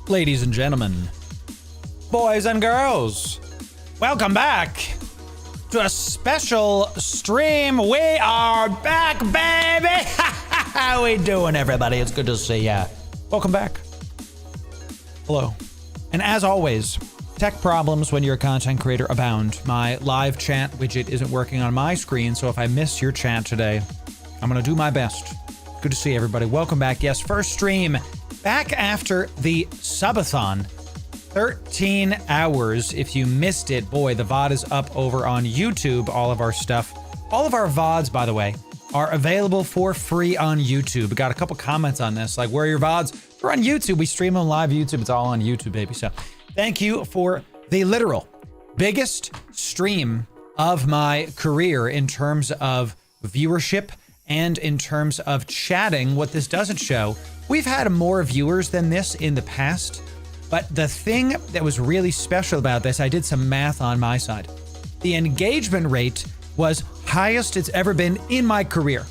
Ladies and gentlemen, boys and girls, welcome back to a special stream. We are back, baby. How we doing, everybody? It's good to see ya. Welcome back. Hello. And as always, tech problems when you're a content creator abound. My live chat widget isn't working on my screen, so if I miss your chat today, I'm gonna do my best. Good to see everybody. Welcome back. Yes, first stream back after the subathon. 13 hours. If you missed it, boy, the VOD is up over on YouTube. All of our stuff, all of our VODs, by the way, are available for free on YouTube. Got a couple comments on this, like, where are your VODs? They're on YouTube. We stream them live YouTube. It's all on YouTube, baby. So thank you for the literal biggest stream of my career in terms of viewership and in terms of chatting. What this doesn't show, we've had more viewers than this in the past, but the thing that was really special about this, I did some math on my side. The engagement rate was highest it's ever been in my career.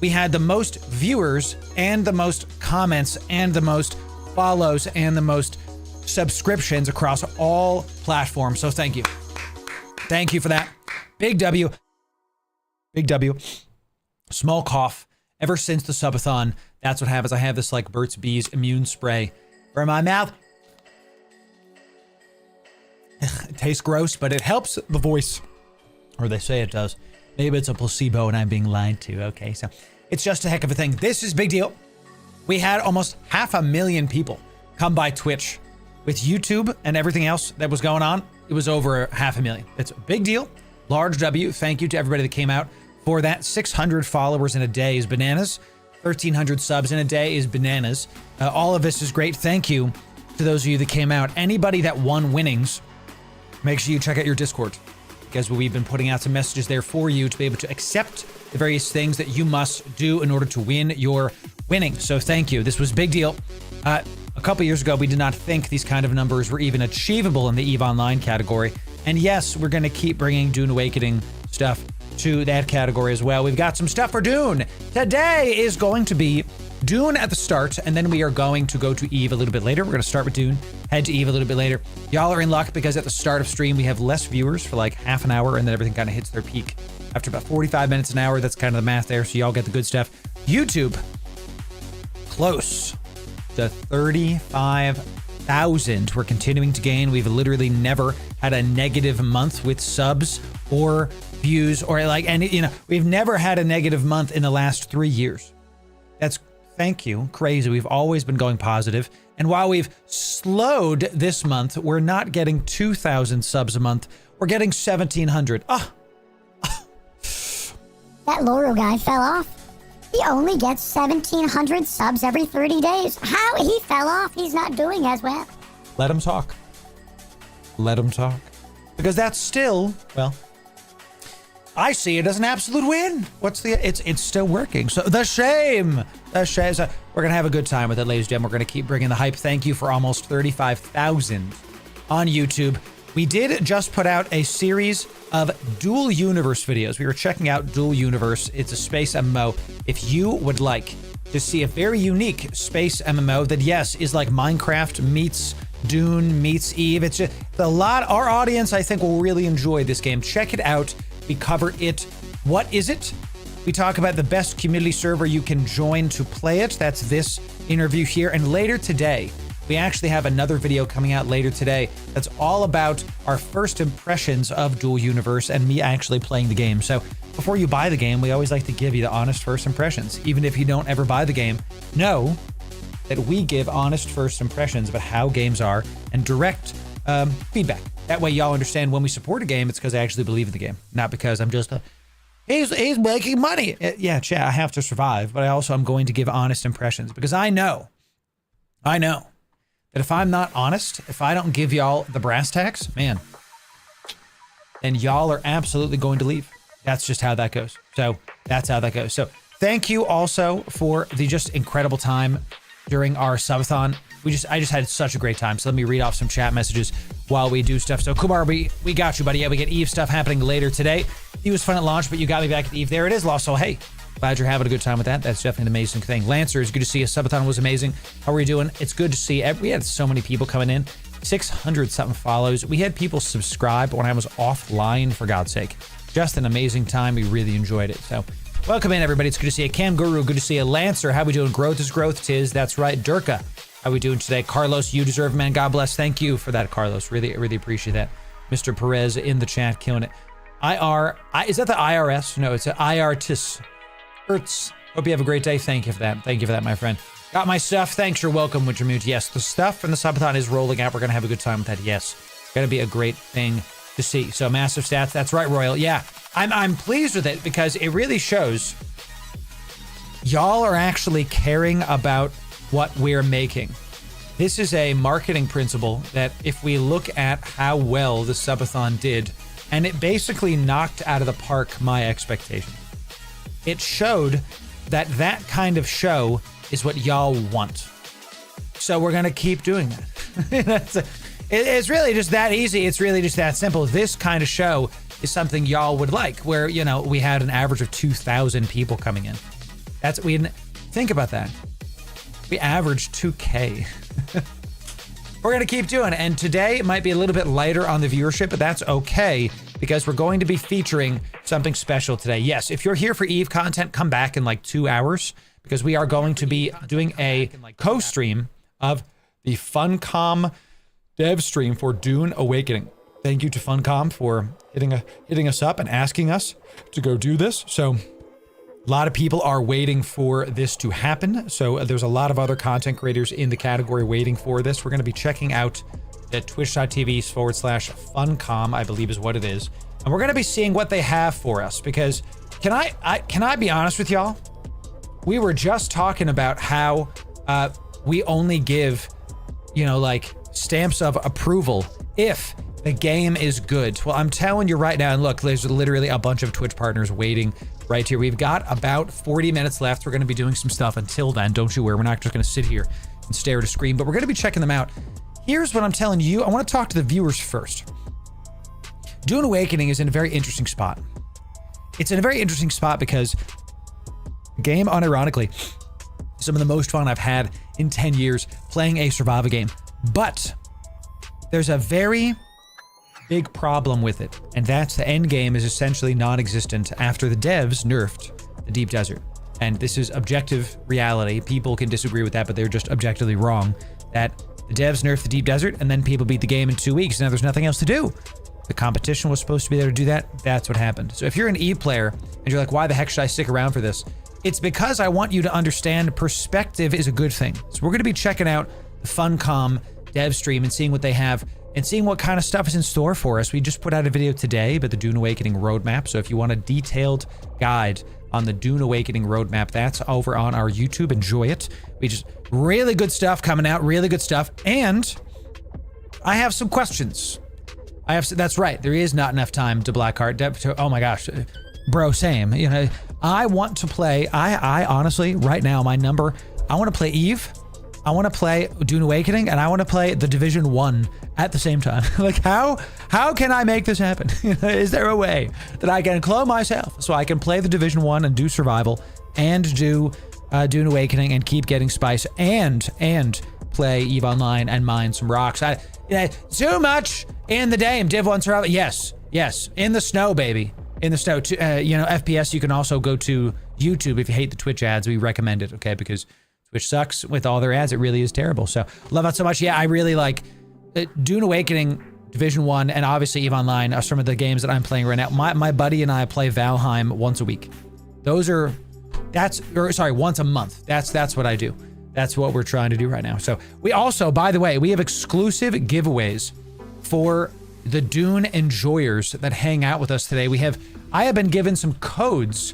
We had the most viewers and the most comments and the most follows and the most subscriptions across all platforms. So thank you. Thank you for that. Big W. Big W. Small cough. Ever since the subathon, that's what happens. I have this like Burt's Bees immune spray for my mouth. It tastes gross, but it helps the voice. Or they say it does. Maybe it's a placebo and I'm being lied to. Okay, so it's just a heck of a thing. This is big deal. We had almost 500,000 people come by Twitch. With YouTube and everything else that was going on, it was over 500,000. It's a big deal. Large W. Thank you to everybody that came out for that. 600 followers in a day is bananas. 1,300 subs in a day is bananas. All of this is great. Thank you to those of you that came out. Anybody that won winnings, make sure you check out your Discord, because we've been putting out some messages there for you to be able to accept the various things that you must do in order to win your winnings. So thank you. This was a big deal. A couple years ago, we did not think these kind of numbers were even achievable in the EVE Online category. And yes, we're going to keep bringing Dune Awakening stuff to that category as well. We've got some stuff for Dune. Today is going to be Dune at the start, and then we are going to go to EVE a little bit later. We're going to start with Dune, head to EVE a little bit later. Y'all are in luck because at the start of stream, we have less viewers for like half an hour, and then everything kind of hits their peak after about 45 minutes an hour. That's kind of the math there, so y'all get the good stuff. YouTube, close to 35,000. We're continuing to gain. We've literally never had a negative month with subs or views or like, and you know, we've never had a negative month in the last 3 years. That's, thank you, crazy. We've always been going positive. And while we've slowed this month, we're not getting 2,000 subs a month. We're getting 1,700. That Loru guy fell off. He only gets 1,700 subs every 30 days. How? He fell off. He's not doing as well. Let him talk. Let him talk. Because that's still, well, I see it as an absolute win. What's the, it's still working. So the shame. So we're going to have a good time with it, ladies and gentlemen. We're going to keep bringing the hype. Thank you for almost 35,000 on YouTube. We did just put out a series of Dual Universe videos. We were checking out Dual Universe. It's a space MMO. If you would like to see a very unique space MMO that, yes, is like Minecraft meets Dune meets EVE. It's just a lot. Our audience, I think, will really enjoy this game. Check it out. We cover it. What is it? We talk about the best community server you can join to play it. That's this interview here. And later today, we actually have another video coming out later today that's all about our first impressions of Dual Universe and me actually playing the game. So before you buy the game, we always like to give you the honest first impressions. Even if you don't ever buy the game, know that we give honest first impressions about how games are and direct feedback. That way y'all understand when we support a game, it's because I actually believe in the game, not because I'm just he's making money. Yeah, chat, I have to survive, but I'm going to give honest impressions because I know that if I'm not honest, if I don't give y'all the brass tacks, man, then y'all are absolutely going to leave. That's just how that goes. So that's how that goes. So thank you also for the just incredible time during our subathon. I just had such a great time. So let me read off some chat messages while we do stuff. So Kumar, we got you, buddy. Yeah, we get Eve stuff happening later today. He was fun at launch, but you got me back at Eve. There it is, Lost Soul. Hey, glad you're having a good time with that. That's definitely an amazing thing. Lancer, it's good to see you. Subathon was amazing. How are you doing? It's good to see. We had so many people coming in. 600 something follows. We had people subscribe when I was offline, for God's sake. Just an amazing time. We really enjoyed it. So welcome in, everybody. It's good to see you. Cam Guru, good to see you. Lancer, how we doing? Growth is growth, tis. That's right. Durka, how we doing today? Carlos, you deserve, man. God bless. Thank you for that, Carlos. Really appreciate that. Mr. Perez in the chat, killing it. Is that the IRS? No, it's an IRTIS. Ertz. Hope you have a great day. Thank you for that. Thank you for that, my friend. Got my stuff. Thanks. You're welcome, Wintermute. Yes, the stuff from the subathon is rolling out. We're going to have a good time with that. Yes. Going to be a great thing to see. So massive stats. That's right, Royal. Yeah. I'm pleased with it because it really shows y'all are actually caring about what we're making. This is a marketing principle that if we look at how well the subathon did, and it basically knocked out of the park my expectation. It showed that kind of show is what y'all want. So we're going to keep doing that. It's really just that easy. It's really just that simple. This kind of show is something y'all would like, where, you know, we had an average of 2,000 people coming in. We didn't think about that. We averaged 2K. We're going to keep doing it. And today it might be a little bit lighter on the viewership, but that's okay because we're going to be featuring something special today. Yes, if you're here for Eve content, come back in like 2 hours because we are going to be doing a co-stream of the Funcom dev stream for Dune Awakening. Thank you to Funcom for hitting us up and asking us to go do this. So a lot of people are waiting for this to happen. So there's a lot of other content creators in the category waiting for this. We're going to be checking out at twitch.tv/Funcom, I believe is what it is. And we're going to be seeing what they have for us because can I be honest with y'all? We were just talking about how we only give, like stamps of approval if the game is good. Well, I'm telling you right now, and look, there's literally a bunch of Twitch partners waiting right here. We've got about 40 minutes left. We're going to be doing some stuff until then. Don't you worry. We're not just going to sit here and stare at a screen, but we're going to be checking them out. Here's what I'm telling you. I want to talk to the viewers first. Dune Awakening is in a very interesting spot. It's in a very interesting spot because the game, unironically, is some of the most fun I've had in 10 years playing a survival game. But there's a very big problem with it, and that's the end game is essentially non-existent after the devs nerfed the deep desert. And this is objective reality. People can disagree with that, but they're just objectively wrong. That the devs nerfed the deep desert, and then people beat the game in 2 weeks. Now there's nothing else to do. The competition was supposed to be there to do that. That's what happened. So if you're an Eve player and you're like, why the heck should I stick around for this? It's because I want you to understand perspective is a good thing. So we're going to be checking out the Funcom dev stream and seeing what they have and seeing what kind of stuff is in store for us. We just put out a video today about the Dune Awakening roadmap. So if you want a detailed guide on the Dune Awakening roadmap, that's over on our YouTube. Enjoy it. We just really good stuff coming out, really good stuff. And I have some questions. That's right. There is not enough time to Blackheart. Oh my gosh, bro, same. I want to play. I honestly, right now, I want to play Eve. I want to play Dune Awakening, and I want to play The Division 1 at the same time. Like, how can I make this happen? Is there a way that I can clone myself so I can play The Division 1 and do survival and do Dune Awakening and keep getting spice and play Eve Online and mine some rocks? Too much in the game. Div 1 survival. Yes. In the snow, baby. In the snow. FPS, you can also go to YouTube if you hate the Twitch ads. We recommend it, okay? Because which sucks with all their ads. It really is terrible. So love that so much. Yeah, I really like Dune Awakening, Division 1, and obviously EVE Online are some of the games that I'm playing right now. My buddy and I play Valheim once a week. Once a month. That's what I do. That's what we're trying to do right now. So we also, by the way, we have exclusive giveaways for the Dune enjoyers that hang out with us today. I have been given some codes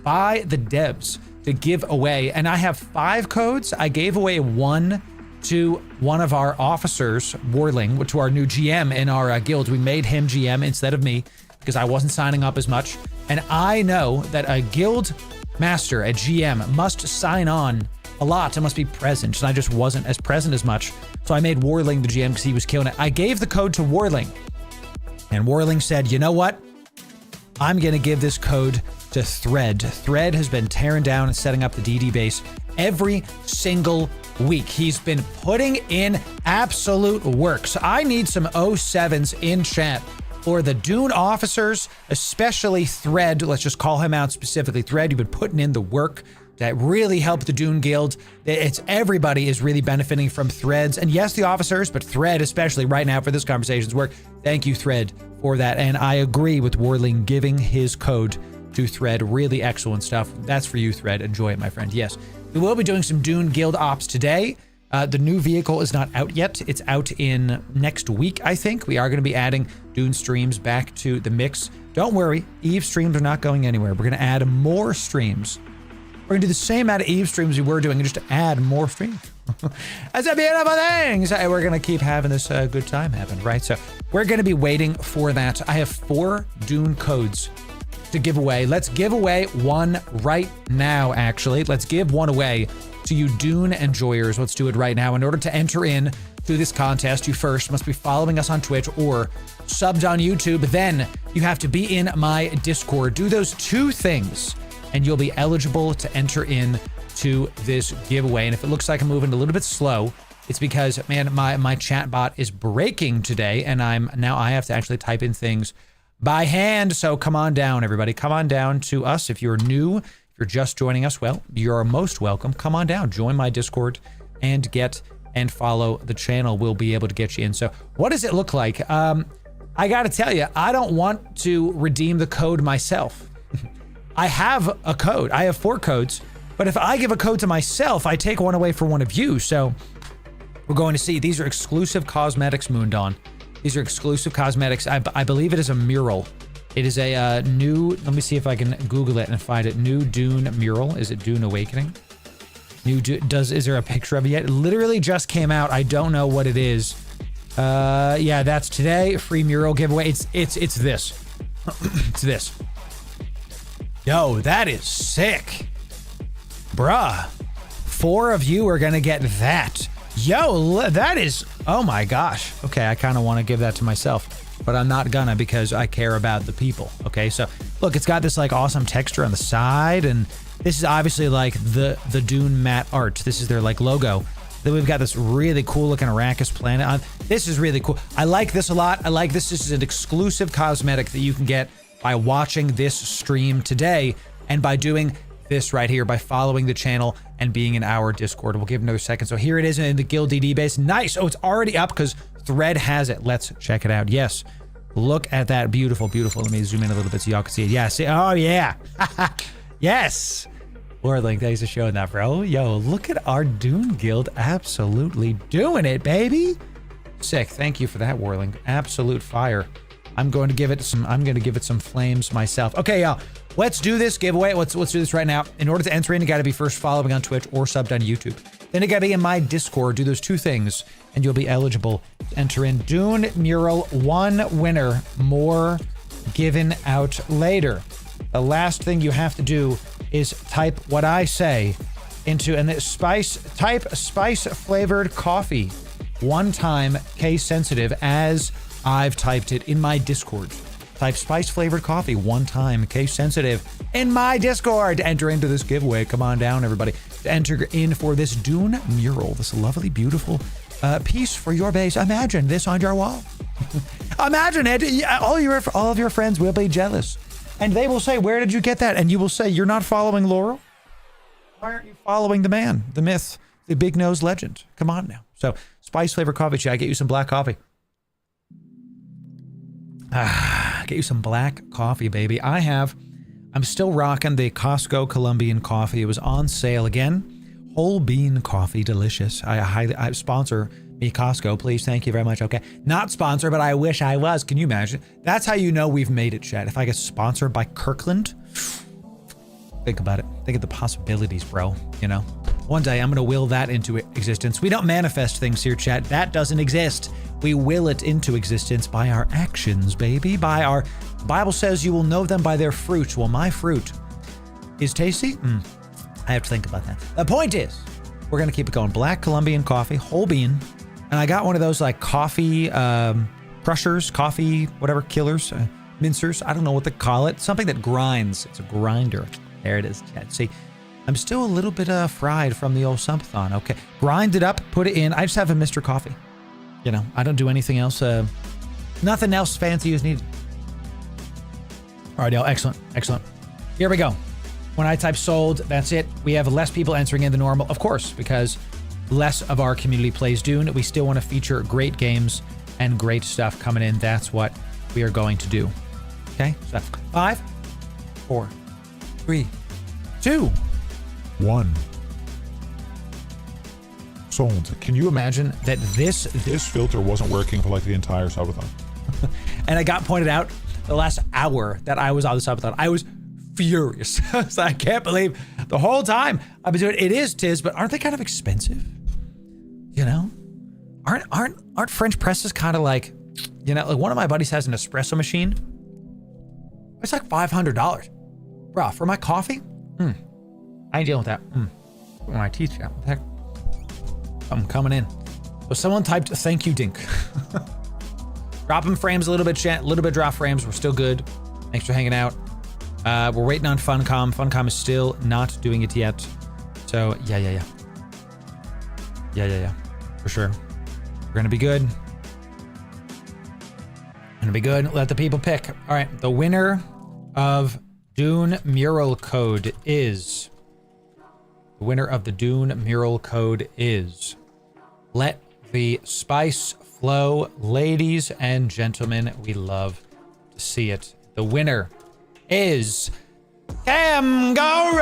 by the devs to give away, and I have 5 codes. I gave away one to one of our officers, Warling, to our new GM in our guild. We made him GM instead of me because I wasn't signing up as much. And I know that a guild master, a GM, must sign on a lot and must be present. And I just wasn't as present as much. So I made Warling the GM because he was killing it. I gave the code to Warling. And Warling said, you know what? I'm going to give this code to Thread. Thread has been tearing down and setting up the DD base every single week. He's been putting in absolute work. So I need some 07s in chat for the Dune officers, especially Thread. Let's just call him out specifically. Thread, you've been putting in the work that really helped the Dune Guild. Everybody is really benefiting from Threads. And yes, the officers, but Thread especially right now for this conversation's work. Thank you, Thread, for that. And I agree with Warling giving his code to Thread. Really excellent stuff. That's for you, Thread. Enjoy it, my friend. Yes. We will be doing some Dune Guild ops today. The new vehicle is not out yet. It's out in next week, I think. We are going to be adding Dune streams back to the mix. Don't worry, EVE streams are not going anywhere. We're going to add more streams. We're going to do the same amount of EVE streams we were doing and just add more streams. That's a beautiful thing. So we're going to keep having this good time happen, right? So we're going to be waiting for that. I have 4 Dune codes to give away. Let's give away one right now, actually. Let's give one away to you Dune enjoyers. Let's do it right now. In order to enter in to this contest, you first must be following us on Twitch or subbed on YouTube. Then you have to be in my Discord. Do those 2 things and you'll be eligible to enter in to this giveaway. And if it looks like I'm moving a little bit slow, it's because, man, my chat bot is breaking today and I have to actually type in things by hand. So come on down, everybody. Come on down to us. If you're new, if you're just joining us, well, you're most welcome. Come on down, join my Discord and follow the channel. We'll be able to get you in. So what does it look like? I got to tell you, I don't want to redeem the code myself. I have a code. I have 4 codes, but if I give a code to myself, I take one away for one of you. So we're going to see. These are exclusive cosmetics, Moondawn. These are exclusive cosmetics. I believe it is a mural. It is a new, let me see if I can Google it and find it. New Dune mural. Is it Dune Awakening? Is there a picture of it yet? It literally just came out. I don't know what it is. Yeah, that's today. Free mural giveaway. It's this. It's this. Yo, that is sick. Bruh. 4 of you are gonna get that. Yo, that is, oh my gosh. Okay, I kind of want to give that to myself, but I'm not gonna because I care about the people. Okay, so look, it's got this like awesome texture on the side, and this is obviously like the Dune matte art. This is their like logo. Then we've got this really cool looking Arrakis planet on. This is really cool. I like this a lot. I like this. This is an exclusive cosmetic that you can get by watching this stream today and by doing this right here, by following the channel and being in our Discord. We'll give it another second. So here it is in the Guild DD base. Nice. Oh, it's already up because Thread has it. Let's check it out. Yes. Look at that. Beautiful, beautiful. Let me zoom in a little bit so y'all can see it. Yeah. See. Oh, yeah. Yes. Warling, thanks for showing that, bro. Yo, look at our Dune Guild absolutely doing it, baby. Sick. Thank you for that, Warling. Absolute fire. I'm going to give it some flames myself. Okay, y'all. Let's do this giveaway. Let's do this right now. In order to enter in, you got to be first following on Twitch or subbed on YouTube. Then you got to be in my Discord. Do those 2 things, and you'll be eligible to enter in. Dune Mural, 1 winner. More given out later. The last thing you have to do is type what I say into type spice flavored coffee 1 time, case sensitive, as I've typed it in my Discord. Type spice flavored coffee 1 time, case sensitive, in my Discord to enter into this giveaway. Come on down, everybody, to enter in for this Dune mural, this lovely, beautiful piece for your base. Imagine this on your wall. Imagine it. All of your friends will be jealous, and they will say, "Where did you get that?" And you will say, "You're not following Loru." Why aren't you following the man, the myth, the big nose legend? Come on now. So, spice flavor coffee chat. Get you some black coffee. Get you some black coffee, baby. I'm still rocking the Costco Colombian coffee. It was on sale again. Whole bean coffee, delicious. I sponsor me, Costco, please. Thank you very much. Okay. Not sponsor, but I wish I was. Can you imagine? That's how you know we've made it, chat. If I get sponsored by Kirkland, think about it. Think of the possibilities, bro. You know, one day I'm going to will that into existence. We don't manifest things here, chat. That doesn't exist. We will it into existence by our actions, baby. By our, the Bible says you will know them by their fruit. Well, my fruit is tasty. I have to think about that. The point is, we're going to keep it going. Black Colombian coffee, whole bean. And I got one of those like coffee crushers, coffee, whatever, killers, mincers. I don't know what they call it. Something that grinds. It's a grinder. There it is, chat. See, I'm still a little bit fried from the old sumpathon. Okay. Grind it up, put it in. I just have a Mr. Coffee. You know, I don't do anything else. Nothing else fancy is needed. All right, y'all. Excellent. Excellent. Here we go. When I type sold, that's it. We have less people entering in than normal, of course, because less of our community plays Dune. We still want to feature great games and great stuff coming in. That's what we are going to do. Okay, so 5, 4, 3, 2, 1. Sold. Can you imagine that this filter wasn't working for like the entire subathon? and it got pointed out the last hour that I was on the subathon. I was furious. So I can't believe the whole time I've been doing it. It is tis, but aren't they kind of expensive? You know, aren't French presses kind of like, you know, like one of my buddies has an espresso machine. It's like $500, bro, for my coffee. I ain't dealing with that. My teeth, yeah. What the heck? I'm coming in. So someone typed thank you, Dink. Dropping frames a little bit, chat. A little bit drop frames. We're still good. Thanks for hanging out. We're waiting on Funcom. Funcom is still not doing it yet. So yeah. For sure. We're gonna be good. Let the people pick. All right. The winner of Dune Mural Code is. The winner of the Dune Mural Code is. Let the spice flow, ladies and gentlemen. We love to see it. The winner is Cam Goro.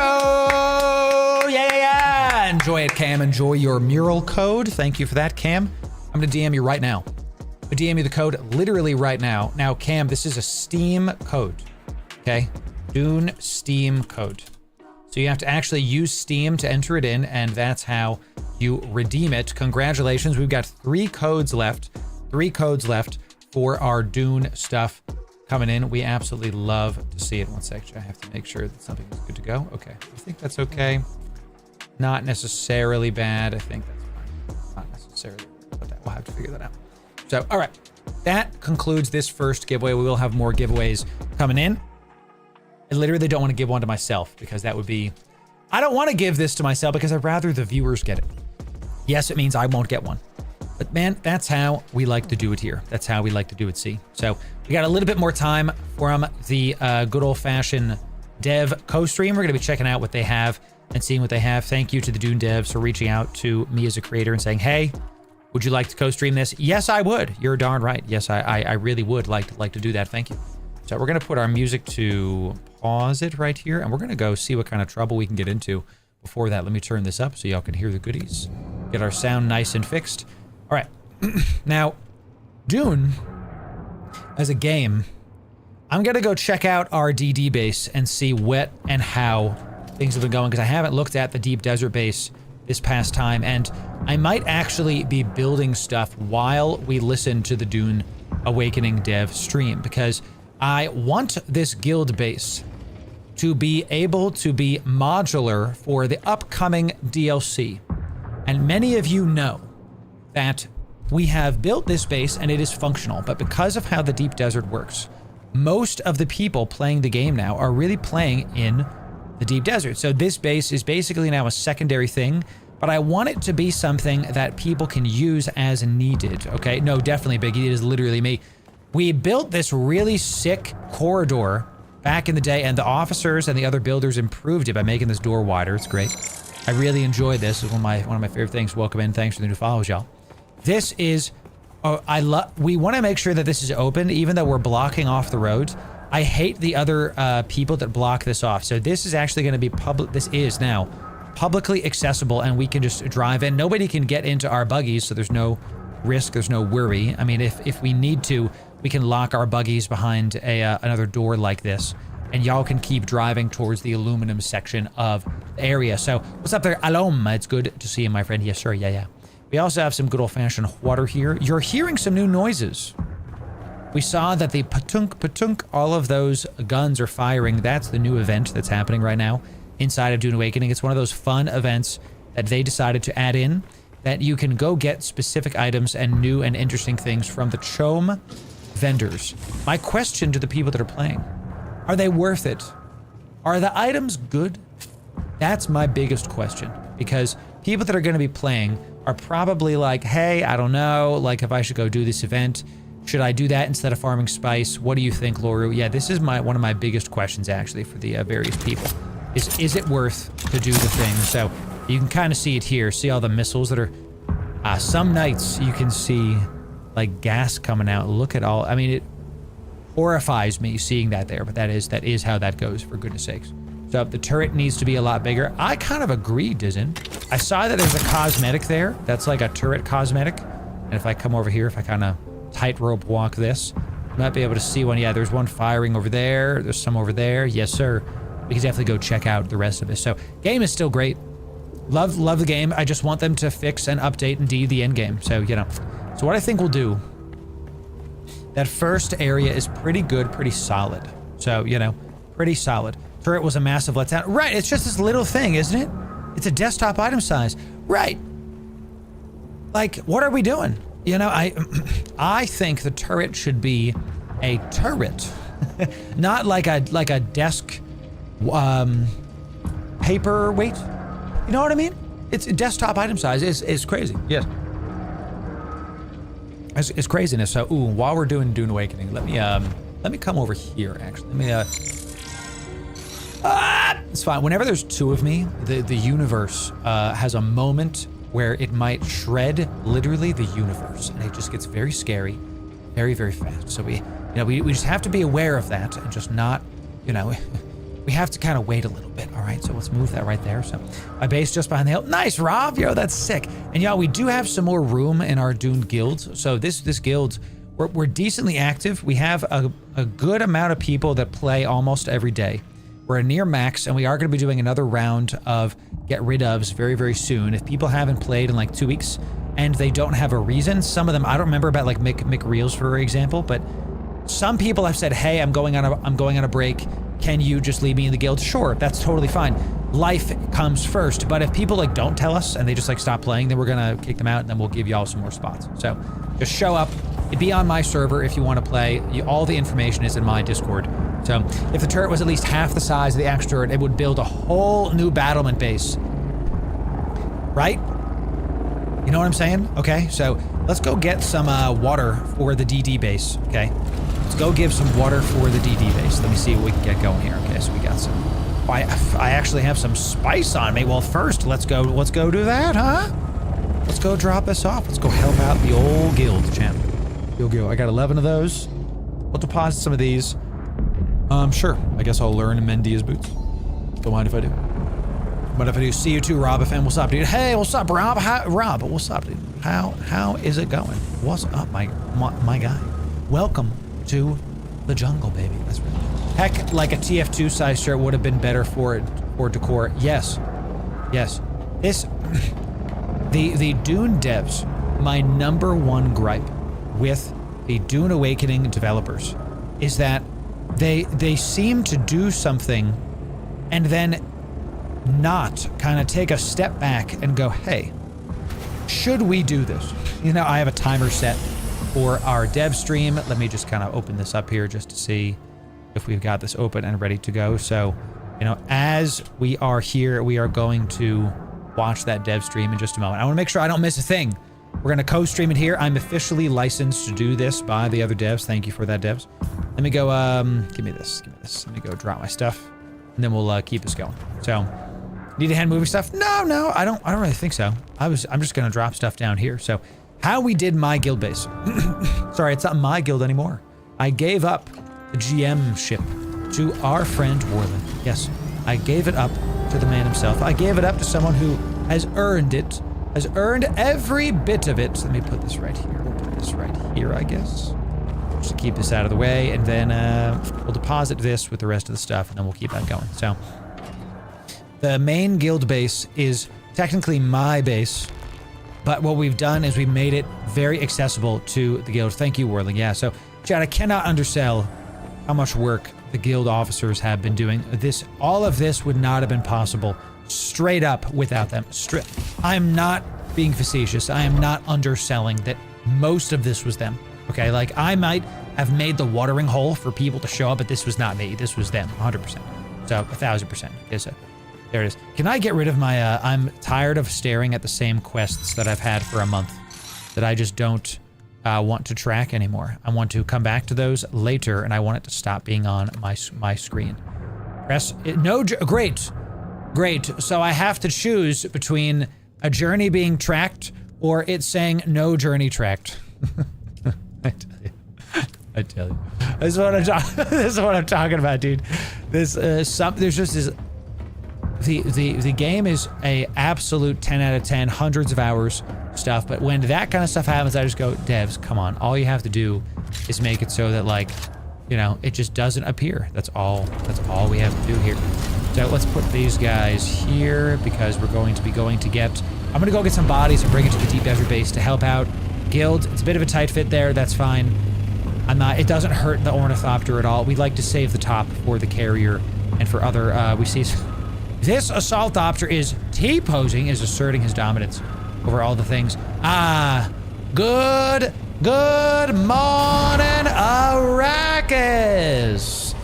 Yeah. Enjoy it, Cam. Enjoy your mural code. Thank you for that, Cam. I'm going to DM you right now. I DM you the code literally right now. Now, Cam, this is a Steam code. Okay? Dune Steam code. So you have to actually use Steam to enter it in, and that's how you redeem it. Congratulations. We've got 3 codes left. 3 codes left for our Dune stuff coming in. We absolutely love to see it. One sec. I have to make sure that something is good to go. Okay. I think that's okay. Not necessarily bad. I think that's fine. Not necessarily, but we'll have to figure that out. So, all right. That concludes this first giveaway. We will have more giveaways coming in. I literally don't want to give one to myself because that would be... I don't want to give this to myself because I'd rather the viewers get it. Yes, it means I won't get one. But man, that's how we like to do it here. That's how we like to do it, see? So we got a little bit more time from the good old-fashioned dev co-stream. We're going to be checking out what they have and seeing what they have. Thank you to the Dune devs for reaching out to me as a creator and saying, hey, would you like to co-stream this? Yes, I would. You're darn right. Yes, I really would like to do that. Thank you. So we're going to put our music to pause it right here, and we're going to go see what kind of trouble we can get into. Before that, let me turn this up so y'all can hear the goodies. Get our sound nice and fixed. All right. Now, Dune, as a game, I'm going to go check out our DD base and see what and how things have been going, because I haven't looked at the Deep Desert base this past time, and I might actually be building stuff while we listen to the Dune Awakening dev stream, because I want this guild base to be able to be modular for the upcoming DLC. And many of you know that we have built this base and it is functional, but because of how the Deep Desert works, most of the people playing the game now are really playing in the Deep Desert. So this base is basically now a secondary thing, but I want it to be something that people can use as needed, okay? No, definitely, Biggie, it is literally me. We built this really sick corridor back in the day, and the officers and the other builders improved it by making this door wider. It's great. I really enjoyed this. It's one of my favorite things. Welcome in. Thanks for the new follows, y'all. This is, we want to make sure that this is open, even though we're blocking off the roads. I hate the other people that block this off. So this is actually going to be public. This is now publicly accessible, and we can just drive in. Nobody can get into our buggies, so there's no risk. There's no worry. I mean, if we need to, we can lock our buggies behind another door like this, and y'all can keep driving towards the aluminum section of the area. So what's up there, Alom? It's good to see you, my friend. Yes, sir. Yeah. We also have some good old-fashioned water here. You're hearing some new noises. We saw that the patunk, all of those guns are firing. That's the new event that's happening right now inside of Dune Awakening. It's one of those fun events that they decided to add in, that you can go get specific items and new and interesting things from the Chom vendors. My question to the people that are playing, are they worth it? Are the items good? That's my biggest question, because people that are going to be playing are probably like, hey, I don't know, like if I should go do this event. Should I do that instead of farming spice? What do you think, Loru? Yeah, this is one of my biggest questions actually for the various people. Is it worth to do the thing? So you can kind of see it here. See all the missiles that are... some nights you can see like gas coming out. Look at all... I mean, it horrifies me seeing that there, but that is how that goes, for goodness sakes. So the turret needs to be a lot bigger. I kind of agree, Dizen. I saw that there's a cosmetic there. That's like a turret cosmetic. And if I come over here, if I kind of tightrope walk this, you might be able to see one. Yeah, there's one firing over there. There's some over there. Yes, sir. We can definitely go check out the rest of it. So game is still great. Love the game. I just want them to fix and update indeed the end game. So, you know. So what I think we'll do, that first area is pretty good, pretty solid. So, you know, pretty solid. Turret was a massive letdown. Right, it's just this little thing, isn't it? It's a desktop item size. Right. Like, what are we doing? You know, I think the turret should be a turret, not like a desk paperweight. You know what I mean? It's desktop item size. It's crazy. Yes. It's craziness. So, while we're doing Dune Awakening, let me come over here. Actually, let me it's fine. Whenever there's two of me, the universe has a moment where it might shred literally the universe, and it just gets very scary, very, very fast. So we just have to be aware of that and just not, you know, we have to kind of wait a little bit. All right, so let's move that right there. So my base just behind the hill. Nice, Rob. Yo, that's sick. And y'all, we do have some more room in our Dune guild. So this guild, we're decently active. We have a good amount of people that play almost every day. We're near max, and we are going to be doing another round of get rid ofs very, very soon. If people haven't played in like 2 weeks and they don't have a reason, some of them, I don't remember about like Mick Reels, for example, but some people have said, hey, I'm going on a break. Can you just leave me in the guild? Sure, that's totally fine. Life comes first, but if people like don't tell us and they just like stop playing, then we're gonna kick them out, and then we'll give y'all some more spots. So just show up. Be on my server if you want to play. All the information is in my Discord. So if the turret was at least half the size of the Axe turret, it would build a whole new battlement base. Right? You know what I'm saying? Okay, so let's go get some water for the DD base, okay? Let's go give some water for the DD base. Let me see what we can get going here. Okay, so we got some... I actually have some spice on me. Well, first, let's go do that, huh? Let's go drop this off. Let's go help out the old guild, champ. Go. I got 11 of those. We'll deposit some of these. Sure. I guess I'll learn and mend Dia's boots. Don't mind if I do. But if I do, see you too, Rob FM. What's up, dude? Hey, what's up, Rob? Rob, what's up, dude? How is it going? What's up, my guy? Welcome to the jungle, baby. That's right. Heck, like a TF2 size shirt would have been better for decor. Yes. This, the Dune devs, my #1 gripe with the Dune Awakening developers is that they seem to do something and then not kind of take a step back and go, hey, should we do this? You know, I have a timer set for our dev stream. Let me just kind of open this up here just to see if we've got this open and ready to go. So, you know, as we are here, we are going to watch that dev stream in just a moment. I want to make sure I don't miss a thing. We're going to co-stream it here. I'm officially licensed to do this by the other devs. Thank you for that, devs. Let me go, give me this. Let me go drop my stuff, and then we'll keep this going. So, Need a hand moving stuff? No, I don't really think so. I'm just gonna drop stuff down here. So, how we did my guild base. Sorry, it's not my guild anymore. I gave up the GM ship to our friend Warland. Yes, I gave it up to the man himself. I gave it up to someone who has earned it, has earned every bit of it. Let me put this right here. We'll put this right here, I guess. Just to keep this out of the way, and then we'll deposit this with the rest of the stuff, and then we'll keep that going. So, the main guild base is technically my base, but what we've done is we've made it very accessible to the guild. Thank you, Whirling. Yeah, so, Chad, I cannot undersell how much work the guild officers have been doing. All of this would not have been possible straight up without them. I am not being facetious. I am not underselling that most of this was them. Okay, like I might have made the watering hole for people to show up, but this was not me. This was them, 100%. So 1,000% is it. There it is. Can I get rid of my, I'm tired of staring at the same quests that I've had for a month that I just don't want to track anymore. I want to come back to those later, and I want it to stop being on my screen. Press it. No, great. So I have to choose between a journey being tracked or it saying no journey tracked. I tell you. This is what I'm talking about, dude. There's just this. The game is a absolute 10 out of 10, hundreds of hours stuff. But when that kind of stuff happens, I just go, devs, come on. All you have to do is make it so that, like, you know, it just doesn't appear. That's all we have to do here. So let's put these guys here because we're going to be going to get. I'm gonna go get some bodies and bring it to the Deep Desert base to help out guild. It's a bit of a tight fit there. That's fine. It doesn't hurt the Ornithopter at all. We like to save the top for the carrier and for other. We see this Assaultopter is T-posing, is asserting his dominance over all the things. Good morning, Arrakis.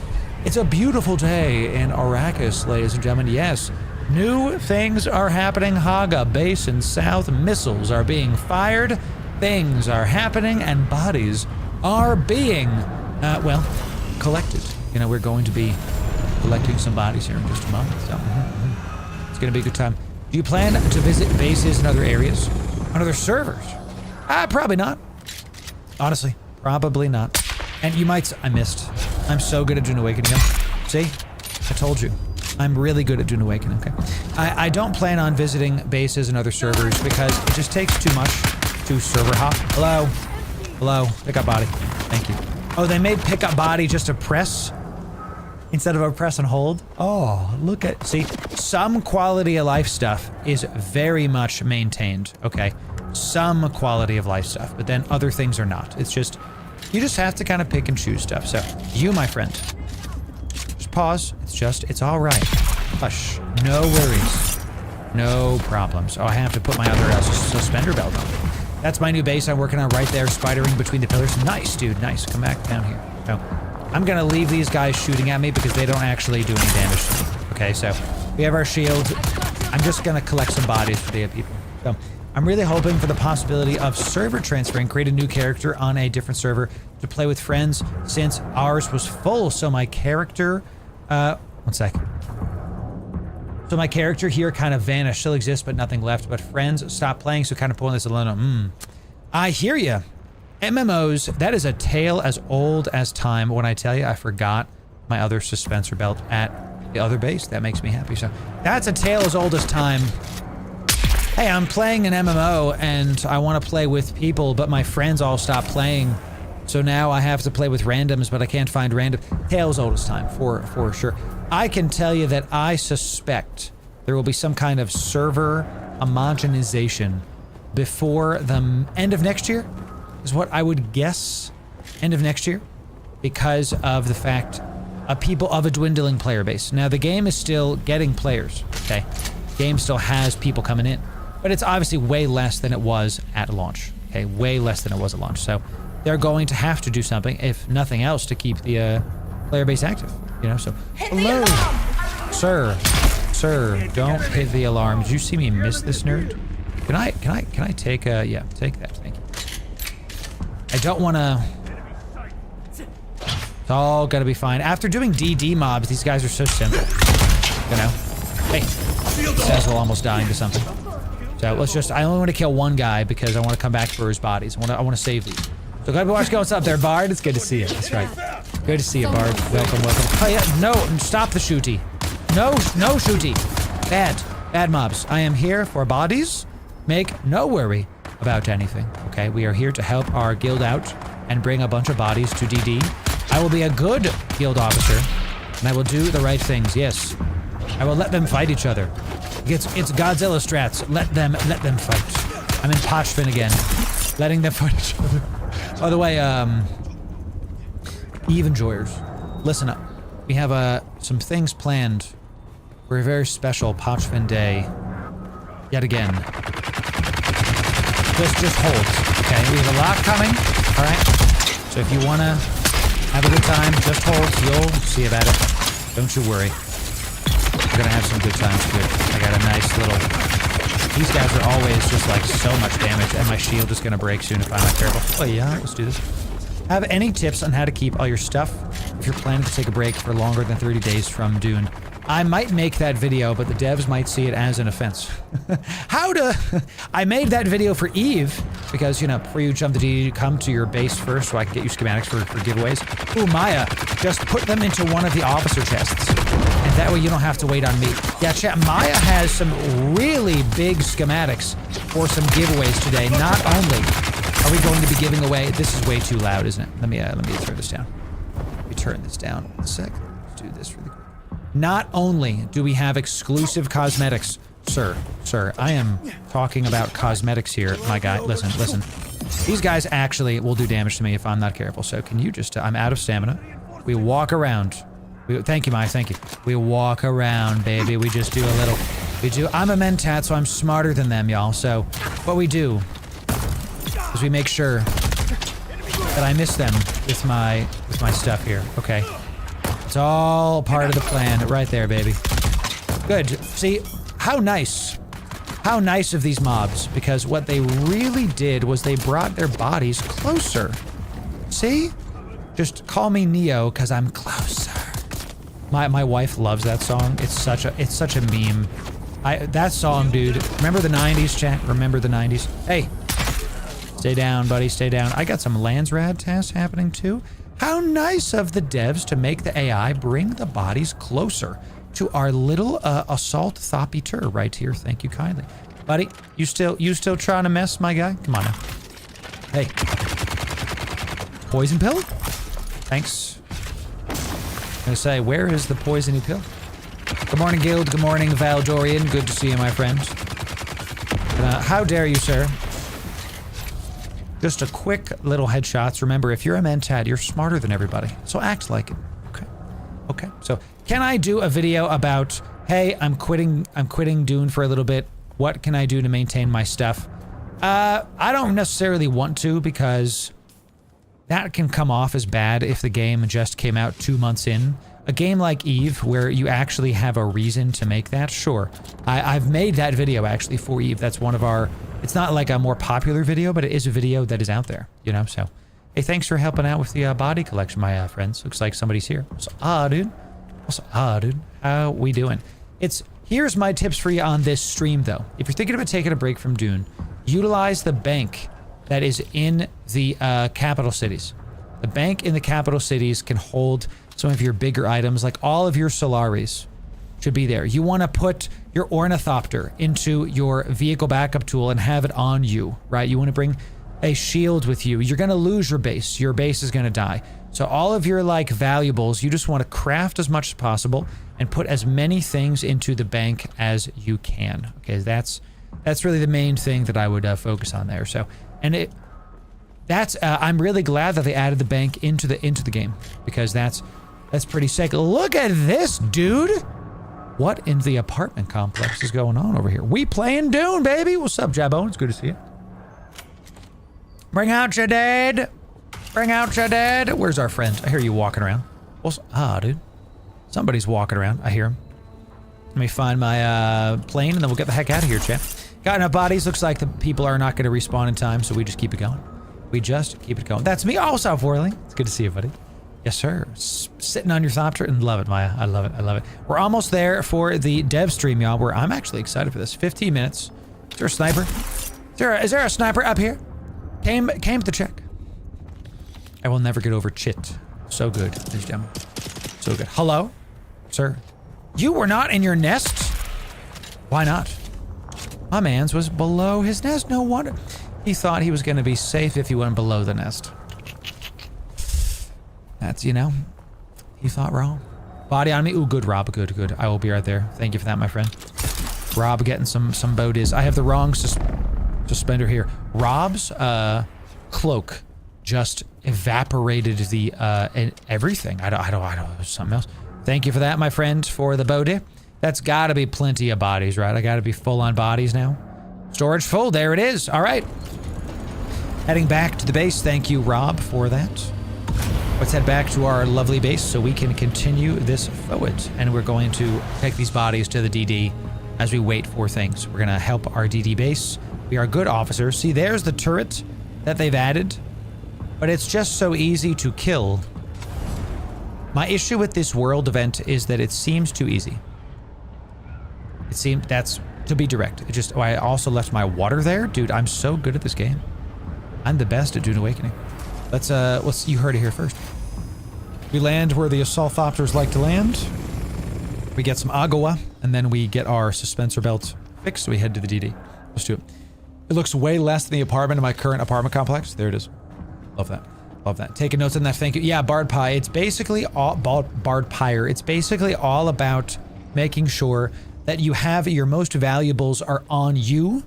It's a beautiful day in Arrakis, ladies and gentlemen. Yes, new things are happening. Haga base in south. Missiles are being fired. Things are happening, and bodies are being, collected. You know, we're going to be collecting some bodies here in just a moment, so it's going to be a good time. Do you plan to visit bases in other areas? On other servers? Probably not. Honestly, probably not. And you might, I missed. I'm so good at Dune Awakening. See? I told you. I'm really good at Dune Awakening, okay? I don't plan on visiting bases and other servers because it just takes too much to server hop. Hello, pick up body. Thank you. Oh, they made pick up body just a press instead of a press and hold. Oh, look at, see, some quality of life stuff is very much maintained, okay? Some quality of life stuff, but then other things are not. It's just, you just have to kind of pick and choose stuff. So, you, my friend, just pause. It's all right. Hush. No worries. No problems. Oh, I have to put my other suspender belt on. That's my new base I'm working on right there, spidering between the pillars. Nice, dude, nice. Come back down here. So, I'm gonna leave these guys shooting at me because they don't actually do any damage to me. Okay, so we have our shield. I'm just gonna collect some bodies for the people. So, I'm really hoping for the possibility of server transferring, create a new character on a different server to play with friends since ours was full. So my character, one sec. So my character here kind of vanished, still exists, but nothing left. But friends stopped playing, so kind of pulling this alone. I hear ya. MMOs, that is a tale as old as time. When I tell you I forgot my other suspensor belt at the other base, that makes me happy. So that's a tale as old as time. Hey, I'm playing an MMO and I want to play with people, but my friends all stopped playing. So now I have to play with randoms, but I can't find random. Tale as old as time, for sure. I can tell you that I suspect there will be some kind of server homogenization before the end of next year, is what I would guess. End of next year, because of the fact of people of a dwindling player base. Now the game is still getting players, okay? The game still has people coming in, but it's obviously way less than it was at launch, okay? Way less than it was at launch. So they're going to have to do something, if nothing else, to keep the player base active, you know? So, hello, sir, don't hit the alarm. Did you see me miss this nerd? Can I take yeah, take that, thank you. I don't want to. It's all gonna be fine. After doing DD mobs, these guys are so simple, you know? Hey, Cecil almost dying to something. So let's just, I only want to kill one guy because I want to come back for his bodies. I want to save these. So glad to watch. What's up there, Bard? It's good to see you. That's right. Good to see you, Bard. Welcome, welcome. Oh yeah, no, stop the shooty. No shooty. Bad mobs. I am here for bodies. Make no worry about anything, okay? We are here to help our guild out and bring a bunch of bodies to DD. I will be a good guild officer, and I will do the right things, yes. I will let them fight each other. It's Godzilla strats. Let them fight. I'm in Pochfin again. Letting them fight each other. By the way, Eve enjoyers, listen up. We have some things planned for a very special Pochfin day. Yet again. Just hold. Okay, we have a lot coming. All right. So if you wanna have a good time, just hold. You'll see about it. Don't you worry. We're gonna have some good times here. I got a nice little. These guys are always just like so much damage, and my shield is gonna break soon if I'm not careful. Oh yeah, let's do this. Have any tips on how to keep all your stuff if you're planning to take a break for longer than 30 days from Dune? I might make that video, but the devs might see it as an offense. I made that video for Eve, because, you know, before you jump the D, come to your base first so I can get you schematics for giveaways. Ooh, Maya, just put them into one of the officer chests. And that way you don't have to wait on me. Yeah, chat, Maya has some really big schematics for some giveaways today. Not only are we going to be giving away, this is way too loud, isn't it? Let me turn this down. Let me turn this down a sec. Let's do this really quick. Not only do we have exclusive cosmetics, sir, I am talking about cosmetics here, my guy. Listen. These guys actually will do damage to me if I'm not careful. So can you just, I'm out of stamina. We walk around. Thank you, Maya, thank you. We walk around, baby. We just do a little, I'm a mentat, so I'm smarter than them, y'all. So what we do is we make sure that I miss them with my stuff here, okay? It's all part of the plan right there, baby. Good. See, how nice of these mobs, because what they really did was they brought their bodies closer. See? Just call me Neo, because I'm closer. My wife loves that song. It's such a meme. That song, dude. Remember the 90s, chat? Remember the 90s? Hey. Stay down, buddy. Stay down. I got some Landsrad tasks happening, too. How nice of the devs to make the AI bring the bodies closer to our little assault thopiter right here. Thank you kindly. Buddy, you still trying to mess, my guy? Come on now. Hey. Poison pill? Thanks. I'm gonna say, where is the poisony pill? Good morning, Guild. Good morning, Valdorian. Good to see you, my friend. How dare you, sir? Just a quick little headshots. Remember, if you're a mentat, you're smarter than everybody. So act like it. Okay. So can I do a video about, hey, I'm quitting Dune for a little bit. What can I do to maintain my stuff? I don't necessarily want to, because that can come off as bad if the game just came out 2 months in. A game like Eve, where you actually have a reason to make that, sure. I've made that video actually for Eve. That's one of our, it's not like a more popular video, but it is a video that is out there, you know, so. Hey, thanks for helping out with the body collection, my friends. Looks like somebody's here. Dude. How we doing? Here's my tips for you on this stream, though. If you're thinking about taking a break from Dune, utilize the bank that is in the capital cities. The bank in the capital cities can hold some of your bigger items, like all of your Solaris should be there. You want to put your Ornithopter into your vehicle backup tool and have it on you, right? You want to bring a shield with you. You're going to lose your base. Your base is going to die. So all of your like valuables, you just want to craft as much as possible and put as many things into the bank as you can. Okay, that's really the main thing that I would focus on there. So, and I'm really glad that they added the bank into the game, because that's pretty sick. Look at this, dude. What in the apartment complex is going on over here? We playing Dune, baby. What's up, Jabbo? It's good to see you. Bring out your dad. Bring out your dad. Where's our friend? I hear you walking around. Dude. Somebody's walking around. I hear him. Let me find my plane, and then we'll get the heck out of here, chat. Got enough bodies. Looks like the people are not going to respawn in time, so we just keep it going. We just keep it going. That's me. Oh, South Whirling. It's good to see you, buddy. Yes, sir. Sitting on your Thopter and love it, Maya. I love it. I love it. We're almost there for the dev stream, y'all, where I'm actually excited for this. 15 minutes. Is there a sniper? Is there a sniper up here? Came to check. I will never get over Chit. So good, ladies and gentlemen. So good. Hello, sir. You were not in your nest? Why not? My man's was below his nest. No wonder. He thought he was going to be safe if he went below the nest. That's, you know, he thought wrong. Body on me. Ooh, good, Rob. Good. I will be right there. Thank you for that, my friend. Rob getting some boaties. I have the wrong suspender here. Rob's cloak just evaporated the everything. I don't something else. Thank you for that, my friend, for the body. That's got to be plenty of bodies, right? I got to be full on bodies now. Storage full. There it is. All right. Heading back to the base. Thank you, Rob, for that. Let's head back to our lovely base so we can continue this forward. And we're going to take these bodies to the DD as we wait for things. We're going to help our DD base. We are good officers. See, there's the turret that they've added. But it's just so easy to kill. My issue with this world event is that it seems too easy. It seems, that's to be direct. It just, I also left my water there. Dude, I'm so good at this game. I'm the best at Dune Awakening. Let's, you heard it here first. We land where the assault thopters like to land. We get some agua, and then we get our suspensor belt fixed, so we head to the DD. Let's do it. It looks way less than the apartment in my current apartment complex. There it is. Love that. Love that. Taking notes on that. Thank you. Yeah, Bard Pie. It's basically all Bard Pyre. It's basically all about making sure that you have your most valuables are on you,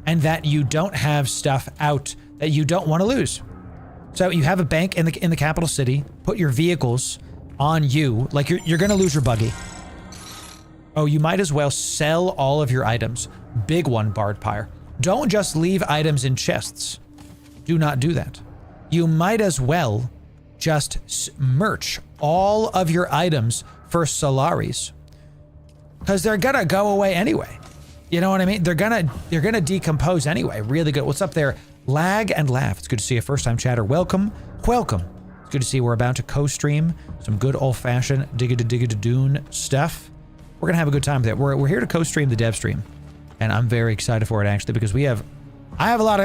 and that you don't have stuff out that you don't want to lose. So you have a bank in the capital city. Put your vehicles on you. Like you're gonna lose your buggy. Oh, you might as well sell all of your items. Big one, Bard Pyre. Don't just leave items in chests. Do not do that. You might as well just merch all of your items for Solaris. Because they're gonna go away anyway. You know what I mean? They're gonna decompose anyway. Really good. What's up there? Lag and laugh. It's good to see a first-time chatter. Welcome. Welcome. It's good to see we're about to co-stream some good old-fashioned Digga-da-Digga-da-Dune stuff. We're gonna have a good time with it. We're here to co-stream the dev stream. And I'm very excited for it actually because I have a lot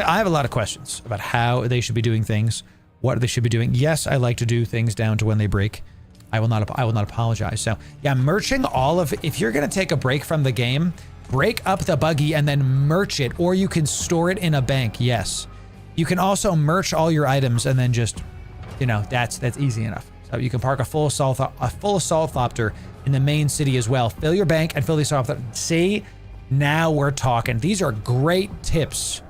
of questions about how they should be doing things, what they should be doing. Yes, I like to do things down to when they break. I will not apologize. So yeah, merching all of, if you're gonna take a break from the game, break up the buggy and then merch it, or you can store it in a bank. Yes, you can also merch all your items and then just, you know, that's easy enough. So you can park a full assault thopter in the main city as well. Fill your bank and fill the assault thopter. See, now we're talking. These are great tips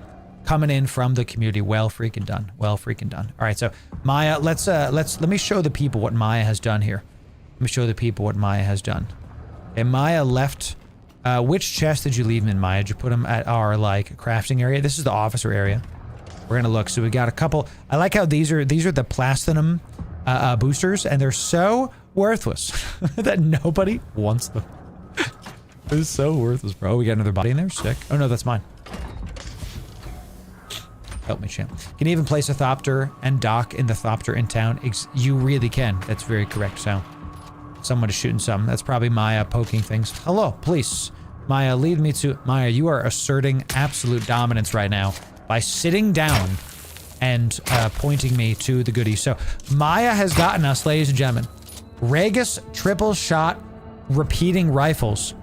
coming in from the community. Well freaking done. Well freaking done. All right, so Maya, let me show the people what Maya has done here. Let me show the people what Maya has done. Okay, Maya left. Which chest did you leave them in, Maya? Did you put them at our like crafting area? This is the officer area. We're gonna look. So we got a couple. I like how these are the platinum boosters, and they're so worthless that nobody wants them. It's so worthless, bro. We got another body in there. Sick. Oh no, that's mine. Help me, champ. Can you even place a thopter and dock in the thopter in town? You really can. That's very correct. So, someone is shooting something. That's probably Maya poking things. Hello, police. Maya, lead me to... Maya, you are asserting absolute dominance right now by sitting down and pointing me to the goodies. So, Maya has gotten us, ladies and gentlemen, Regus triple shot repeating rifles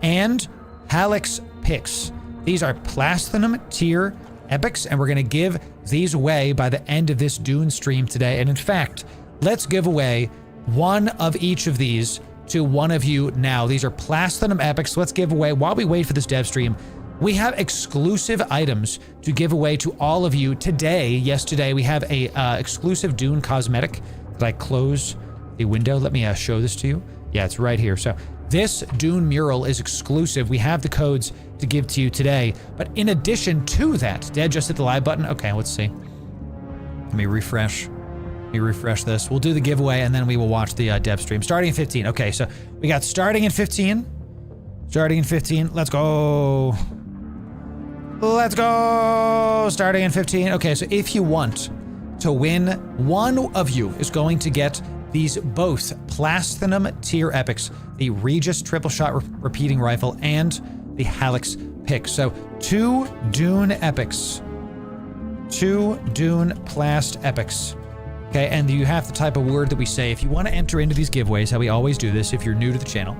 and Halix picks. These are platinum tier epics, and we're going to give these away by the end of this Dune stream today. And in fact, let's give away one of each of these to one of you now. These are platinum epics. Let's give away, while we wait for this dev stream, we have exclusive items to give away to all of you today. Yes, today we have a exclusive Dune cosmetic. Did I close the window? Let me show this to you. Yeah, it's right here. So this Dune mural is exclusive. We have the codes to give to you today. But in addition to that, Dad just hit the live button. Okay, let's see. Let me refresh. Let me refresh this. We'll do the giveaway and then we will watch the dev stream. Starting in 15. Okay, so we got starting in 15. Starting in 15. Let's go. Let's go. Starting in 15. Okay, so if you want to win, one of you is going to get these both Platinum tier epics, the Regis triple shot repeating rifle and the Halix pick. So 2 Dune epics, 2 Dune Plast epics. Okay, and you have to type a word that we say. If you want to enter into these giveaways, how we always do this if you're new to the channel,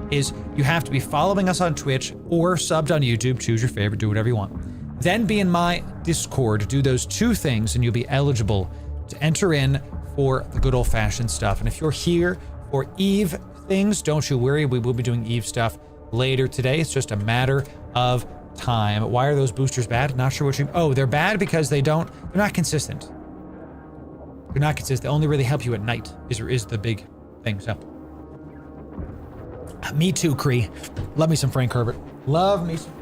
is you have to be following us on Twitch or subbed on YouTube. Choose your favorite, do whatever you want. Then be in my Discord, do those 2 things, and you'll be eligible to enter in for the good old-fashioned stuff. And if you're here for Eve things, don't you worry, we will be doing Eve stuff later today. It's just a matter of time. Why are those boosters bad? Not sure what you... Oh, they're bad because they're not consistent. They're not consistent. They only really help you at night is the big thing, so. Me too, Cree. Love me some Frank Herbert. Love me some...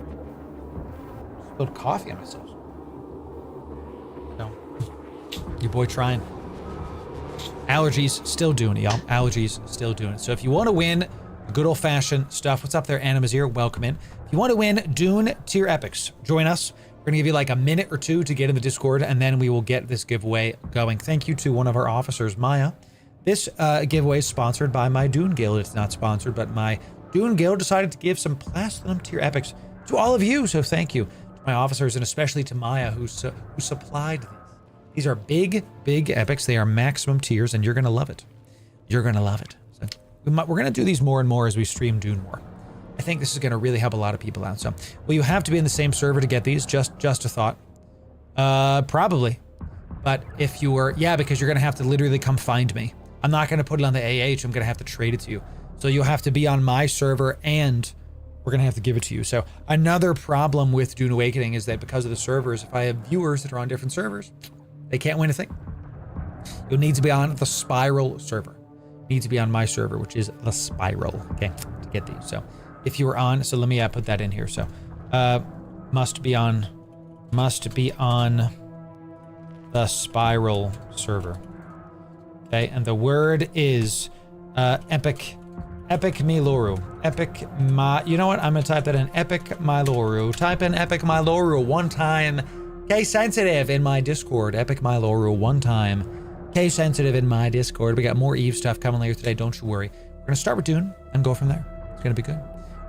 Spilled coffee on myself. So, your boy trying. Allergies, still doing it, y'all. Allergies, still doing it. So if you want to win the good old-fashioned stuff, what's up there, Animazir? Welcome in. If you want to win Dune tier epics, join us. We're going to give you like a minute or 2 to get in the Discord, and then we will get this giveaway going. Thank you to one of our officers, Maya. This giveaway is sponsored by my Dune Guild. It's not sponsored, but my Dune Guild decided to give some Platinum tier epics to all of you. So thank you to my officers, and especially to Maya, who supplied these. These are big, big epics. They are maximum tiers, and you're going to love it. You're going to love it. So we're going to do these more and more as we stream Dune more. I think this is going to really help a lot of people out. So, well, you have to be in the same server to get these. Just a thought. Probably. But if you were, yeah, because you're going to have to literally come find me. I'm not going to put it on the AH. I'm going to have to trade it to you. So you'll have to be on my server, and we're going to have to give it to you. So another problem with Dune Awakening is that because of the servers, if I have viewers that are on different servers, they can't win a thing. You'll need to be on the Spiral server. You need to be on my server, which is the Spiral, okay, to get these. So if you were on, so let me put that in here. So must be on the Spiral server. Okay, and the word is epic me Loru. You know what? I'm gonna type that in, epic my Loru. Type in epic my Loru one time. Case sensitive in my Discord. Epic my Loru one time. Case sensitive in my Discord. We got more Eve stuff coming later today. Don't you worry. We're gonna start with Dune and go from there. It's gonna be good.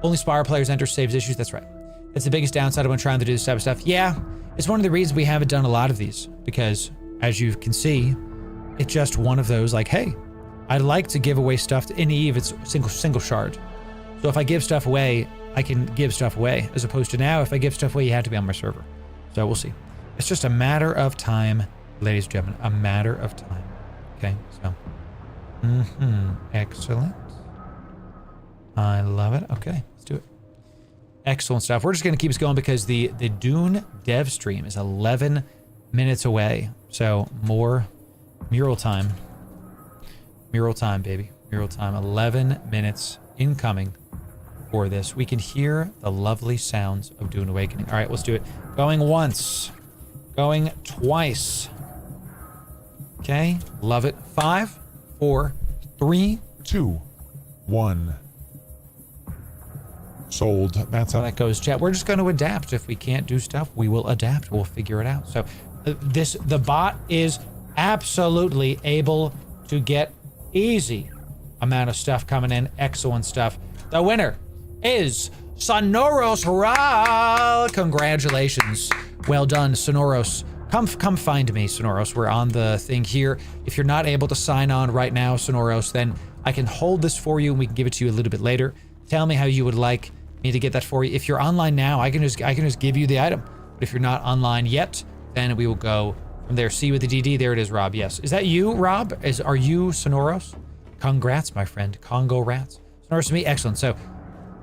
Only Spire players enter, saves issues. That's right. That's the biggest downside of when trying to do this type of stuff. Yeah, it's one of the reasons we haven't done a lot of these, because as you can see, it's just one of those like, hey, I'd like to give away stuff in Eve. It's single shard. So if I give stuff away, I can give stuff away, as opposed to now, if I give stuff away, you have to be on my server. So we'll see. It's just a matter of time, ladies and gentlemen, a matter of time. Okay, so, excellent. I love it. Okay, let's do it. Excellent stuff. We're just going to keep us going because the Dune dev stream is 11 minutes away. So more mural time. Mural time, baby. Mural time. 11 minutes incoming for this. We can hear the lovely sounds of Dune Awakening. All right, let's do it. Going once. Going twice. Okay, love it. 5, 4, 3, 2, 1. Sold. That's how that goes, chat. We're just going to adapt. If we can't do stuff, we will adapt. We'll figure it out. So the bot is absolutely able to get easy amount of stuff coming in. Excellent stuff. The winner is Sonoros Ra. Congratulations. Well done, Sonoros. Come find me, Sonoros. We're on the thing here. If you're not able to sign on right now, Sonoros, then I can hold this for you and we can give it to you a little bit later. Tell me how you would like me to get that for you. If you're online now, I can just give you the item. But if you're not online yet, then we will go from there. See you with the DD. There it is, Rob. Yes. Is that you, Rob? Are you Sonoros? Congrats, my friend. Congo rats. Sonoros to me. Excellent. So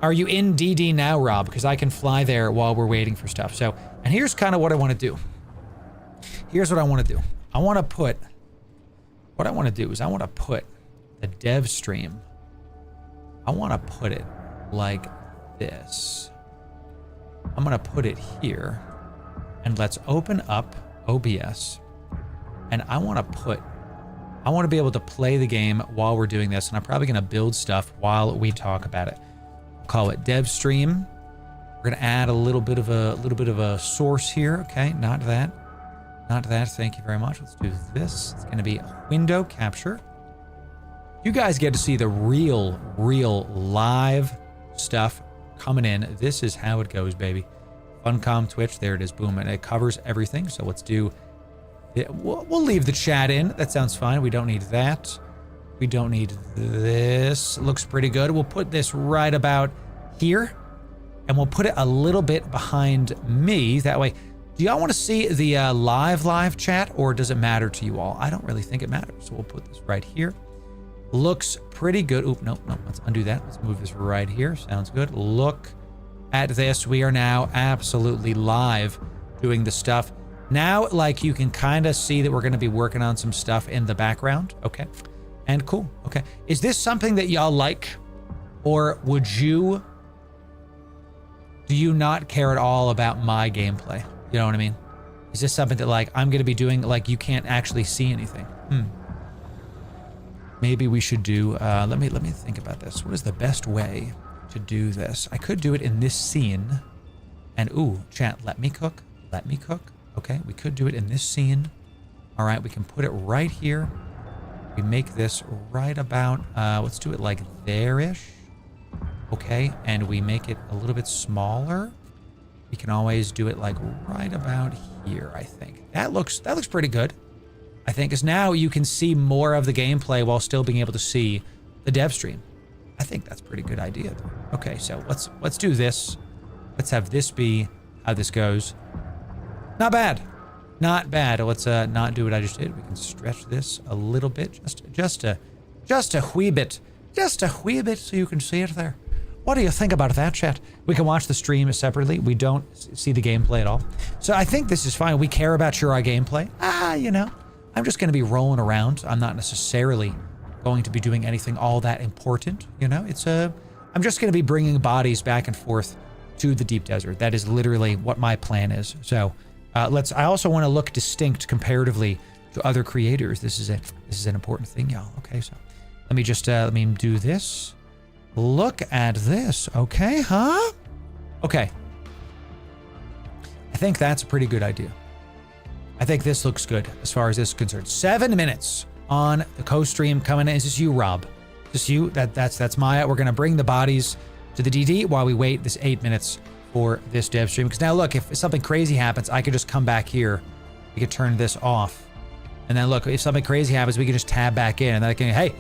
are you in DD now, Rob? Because I can fly there while we're waiting for stuff. So, and here's kind of what I want to do. Here's what I want to do. I want to put the dev stream. I want to put it like this. I'm going to put it here, and let's open up OBS. And I want to be able to play the game while we're doing this, and I'm probably going to build stuff while we talk about it. We'll call it dev stream. We're going to add a little bit of a source here. Okay, not that. Thank you very much. Let's do this. It's going to be window capture. You guys get to see the real live stuff coming in. This is how it goes, baby. Funcom Twitch, there it is, boom, and it covers everything. So let's do it. We'll leave the chat in. That sounds fine. We don't need that. We don't need this. Looks pretty good. We'll put this right about here, and we'll put it a little bit behind me. That way, do y'all want to see the live chat, or does it matter to you all? I don't really think it matters. So we'll put this right here. Looks pretty good. Oop, nope. Let's undo that. Let's move this right here. Sounds good. Look at this. We are now absolutely live doing the stuff. Now, like, you can kind of see that we're going to be working on some stuff in the background. Okay. And cool. Okay. Is this something that y'all like? Or do you not care at all about my gameplay? You know what I mean? Is this something that, like, I'm going to be doing, like, you can't actually see anything? Maybe we should do, let me think about this. What is the best way to do this? I could do it in this scene. And, ooh, chat, let me cook. Okay, we could do it in this scene. All right, we can put it right here. We make this right about, let's do it like there-ish. Okay, and we make it a little bit smaller. We can always do it like right about here, I think. That looks pretty good. I think, because now you can see more of the gameplay while still being able to see the dev stream. I think that's a pretty good idea. Okay, so let's do this. Let's have this be how this goes. Not bad. Not bad. Let's not do what I just did. We can stretch this a little bit, just a wee bit. Just a wee bit so you can see it there. What do you think about that, chat? We can watch the stream separately. We don't see the gameplay at all. So I think this is fine. We care about your gameplay. You know, I'm just going to be rolling around. I'm not necessarily going to be doing anything all that important. You know, I'm just going to be bringing bodies back and forth to the deep desert. That is literally what my plan is. So I also want to look distinct comparatively to other creators. This is an important thing, y'all. Okay, so let me do this. Look at this. Okay, huh? Okay. I think that's a pretty good idea. I think this looks good as far as this is concerned. 7 minutes on the co-stream coming in. Is this you, Rob? Is this you? That's Maya. We're gonna bring the bodies to the DD while we wait this 8 minutes for this dev stream. Because now look, if something crazy happens, I could just come back here. We could turn this off. And then look, if something crazy happens, we can just tab back in and then I can, hey,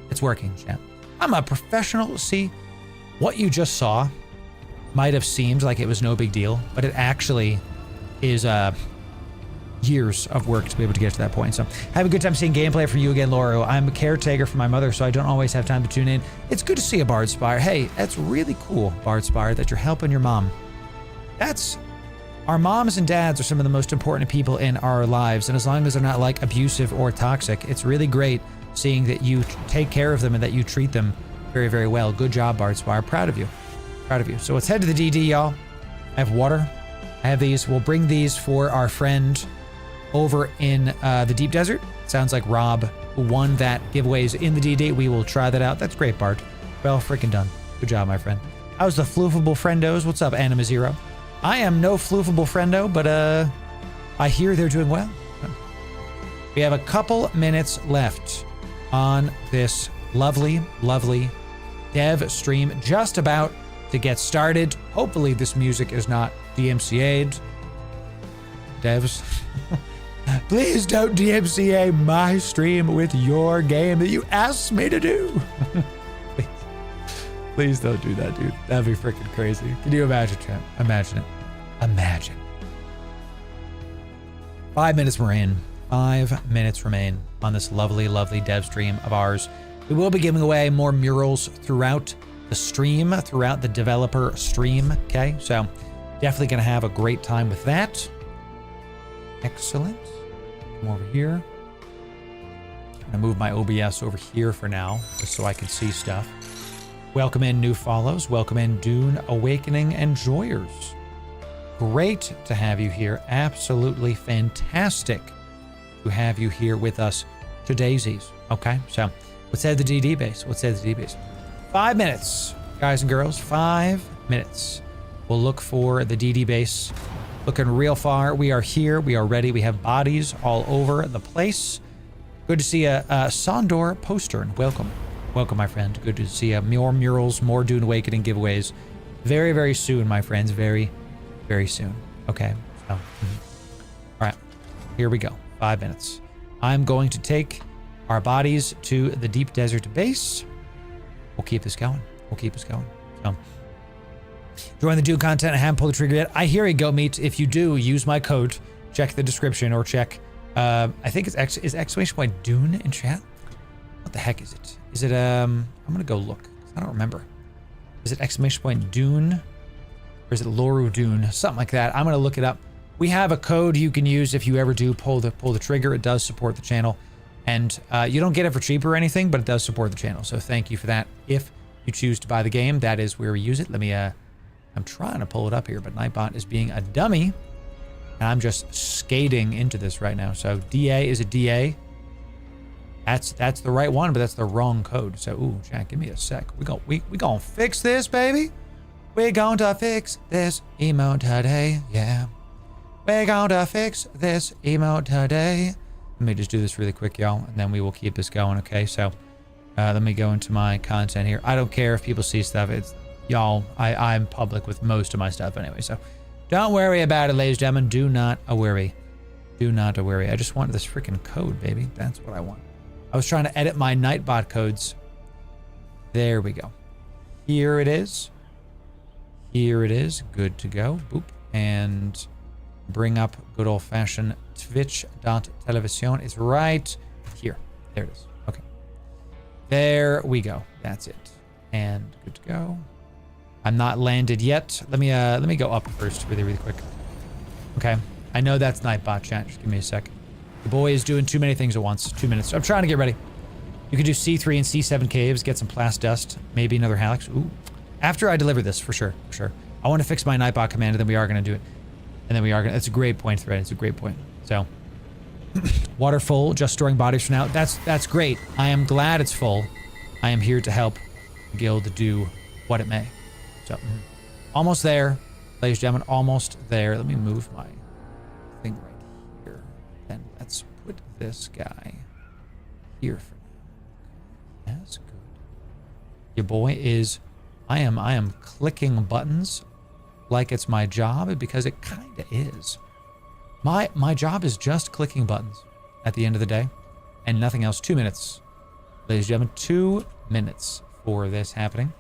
it's working, champ. I'm a professional. See, what you just saw might have seemed like it was no big deal, but it actually is years of work to be able to get to that point. So have a good time seeing gameplay for you again, Loru. I'm a caretaker for my mother, so I don't always have time to tune in. It's good to see a Bard Spire. Hey, that's really cool, Bard Spire, that you're helping your mom. Our moms and dads are some of the most important people in our lives, and as long as they're not like abusive or toxic, it's really great seeing that you take care of them and that you treat them very, very well. Good job, Bard Spire. Proud of you. Proud of you. So let's head to the DD, y'all. I have water. I have these. We'll bring these for our friend over in the deep desert. Sounds like Rob won that giveaways in the DD. We will try that out. That's great, Bart. Well freaking done. Good job, my friend. How's the floofable friendos? What's up, Anima Zero? I am no floofable friendo, but I hear they're doing well. We have a couple minutes left on this lovely, lovely dev stream. Just about to get started. Hopefully this music is not DMCA'd. Devs. Please don't DMCA my stream with your game that you asked me to do. Please don't do that, dude. That'd be freaking crazy. Can you imagine, Trent? Imagine it. Imagine. 5 minutes remain. 5 minutes remain on this lovely, lovely dev stream of ours. We will be giving away more murals throughout the stream, throughout the developer stream. Okay, so definitely going to have a great time with that. Excellent. Come over here. I'm going to move my OBS over here for now, just so I can see stuff. Welcome in new follows. Welcome in Dune Awakening enjoyers. Great to have you here. Absolutely fantastic to have you here with us to Daisies. Okay, so let's head to the DD base. 5 minutes, guys and girls. 5 minutes. We'll look for the DD base. Looking real far. We are here. We are ready. We have bodies all over the place. Good to see Sondor Postern. Welcome. Welcome, my friend. Good to see more murals, more Dune Awakening giveaways. Very, very soon, my friends. Very, very soon. Okay. So, all right. Here we go. 5 minutes. I'm going to take our bodies to the deep desert base. We'll keep this going. We'll keep this going. So, join the Dune content. I haven't pulled the trigger yet. I hear you, Goat Meat. If you do, use my code. Check the description or check. I think it's is exclamation point Dune in chat. What the heck is it? Is it I'm gonna go look. I don't remember. Is it exclamation point Dune? Or is it Loru Dune? Something like that. I'm gonna look it up. We have a code you can use if you ever do pull the trigger. It does support the channel. And you don't get it for cheap or anything, but it does support the channel. So thank you for that. If you choose to buy the game, that is where we use it. Let me I'm trying to pull it up here, but Nightbot is being a dummy. And I'm just skating into this right now. So DA is a DA. That's the right one, but that's the wrong code. So, ooh, Jack, give me a sec. We gonna fix this, baby. We're going to fix this emote today. Yeah. We're going to fix this emote today. Let me just do this really quick, y'all, and then we will keep this going, okay? So, let me go into my content here. I don't care if people see stuff. It's, y'all, I'm public with most of my stuff anyway, so don't worry about it, ladies and gentlemen. Do not worry. Do not worry. I just want this freaking code, baby. That's what I want. I was trying to edit my Nightbot codes. There we go. Here it is. Here it is. Good to go. Boop. And bring up good old-fashioned twitch.television. It's right here. There it is. Okay. There we go. That's it. And good to go. I'm not landed yet. Let me go up first really quick. Okay. I know that's Nightbot chat. Just give me a sec. The boy is doing too many things at once. 2 minutes. I'm trying to get ready. You can do C3 and C7 caves, get some plast dust, maybe another Halix. Ooh. After I deliver this, for sure. I want to fix my Nightbot command, and then we are going to do it. And then we are going to... It's a great point, Thread. It's a great point. So, water full, just storing bodies for now. That's great. I am glad it's full. I am here to help the guild do what it may. So, almost there, ladies and gentlemen, almost there. Let me move my thing right here. Then let's put this guy here for now. That's good. Your boy is, I am clicking buttons like it's my job, because it kind of is. My job is just clicking buttons at the end of the day and nothing else. 2 minutes, ladies and gentlemen, 2 minutes for this happening.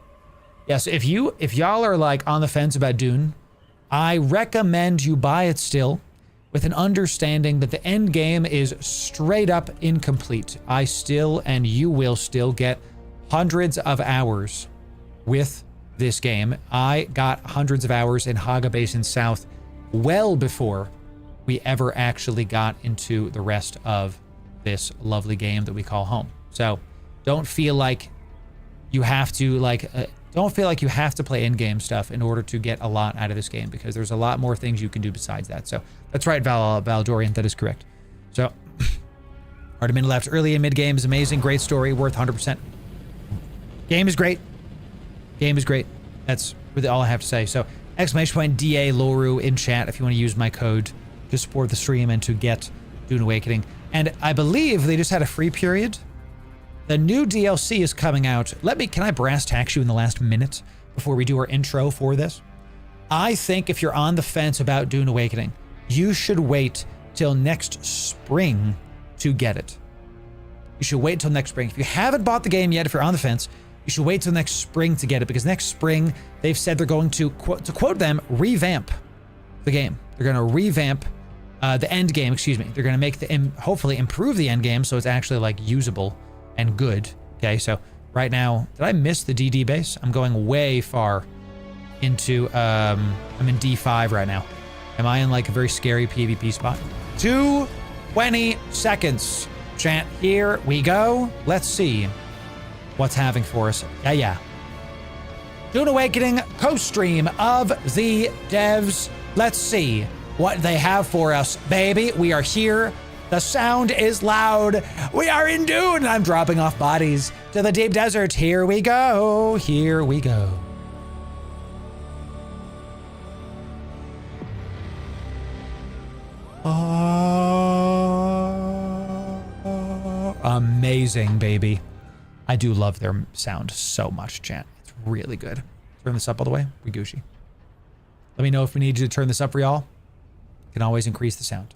Yes, if y'all are like on the fence about Dune, I recommend you buy it still with an understanding that the end game is straight up incomplete. I still, and you will still, get hundreds of hours with this game. I got hundreds of hours in Haga Basin South well before we ever actually got into the rest of this lovely game that we call home. So don't feel like you have to don't feel like you have to play in-game stuff in order to get a lot out of this game, because there's a lot more things you can do besides that. So that's right, Valdorian, that is correct. So Artemin left early and mid-game is amazing. Great story, worth 100%. Game is great. Game is great. That's really all I have to say. So exclamation point DA Loru in chat if you want to use my code to support the stream and to get Dune Awakening. And I believe they just had a free period. The new DLC is coming out. Can I brass tax you in the last minute before we do our intro for this? I think if you're on the fence about Dune Awakening, you should wait till next spring to get it. You should wait till next spring. If you haven't bought the game yet, if you're on the fence, you should wait till next spring to get it, because next spring, they've said they're going to quote them, revamp the game. They're going to revamp the end game, excuse me. They're going to make hopefully improve the end game so it's actually like usable and good. Okay, so right now, did I miss the DD base? I'm going way far into, I'm in D5 right now. Am I in like a very scary PvP spot? 20 seconds. Chat, here we go. Let's see what's having for us. Yeah. Dune Awakening co-stream of the devs. Let's see what they have for us, baby. We are here. The sound is loud. We are in Dune. I'm dropping off bodies to the deep desert. Here we go. Here we go. amazing, baby. I do love their sound so much, chat. It's really good. Turn this up all the way. We Gucci. Let me know if we need you to turn this up for y'all. Can always increase the sound.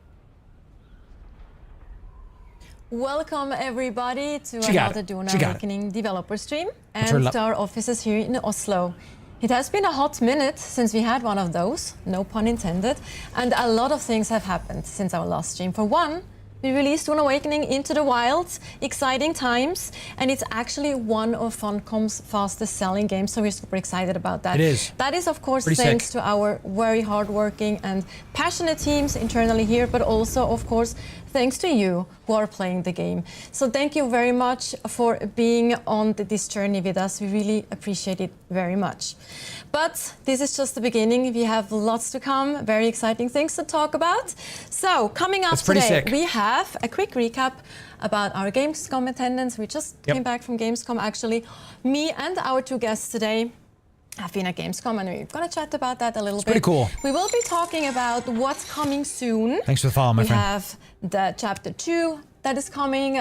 Welcome everybody to another Dune Awakening developer stream and to our offices here in Oslo. It has been a hot minute since we had one of those, no pun intended, and a lot of things have happened since our last stream. For one, we released Dune Awakening into the wilds, exciting times, and it's actually one of Funcom's fastest selling games, so we're super excited about that. It is. That is, of course, Pretty thanks sick. to our very hardworking and passionate teams internally here, but also, of course, thanks to you who are playing the game. So thank you very much for being on this journey with us. We really appreciate it very much. But this is just the beginning. We have lots to come, very exciting things to talk about. So coming up today, we have a quick recap about our Gamescom attendance. We just came back from Gamescom, actually. Me and our two guests today have been at Gamescom, and we're going to chat about that a little bit. Pretty cool. We will be talking about what's coming soon. Thanks for the follow, my friend. We have the Chapter 2 that is coming,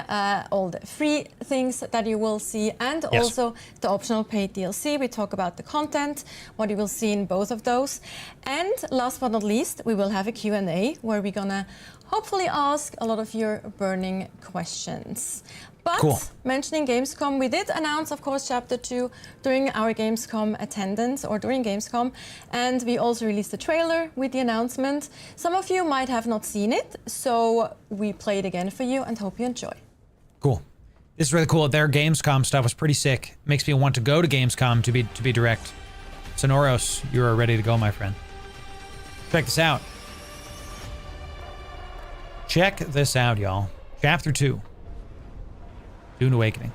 all the free things that you will see, and also the optional paid DLC. We talk about the content, what you will see in both of those. And last but not least, we will have a Q&A where we're gonna hopefully ask a lot of your burning questions. But mentioning Gamescom, we did announce, of course, Chapter 2 during our Gamescom attendance, or during Gamescom, and we also released a trailer with the announcement. Some of you might have not seen it, so we play it again for you and hope you enjoy. Cool. This is really cool. Their Gamescom stuff was pretty sick. Makes me want to go to Gamescom, to be direct. Sonoros, you are ready to go, my friend. Check this out. Check this out, y'all. Chapter 2. Dune Awakening.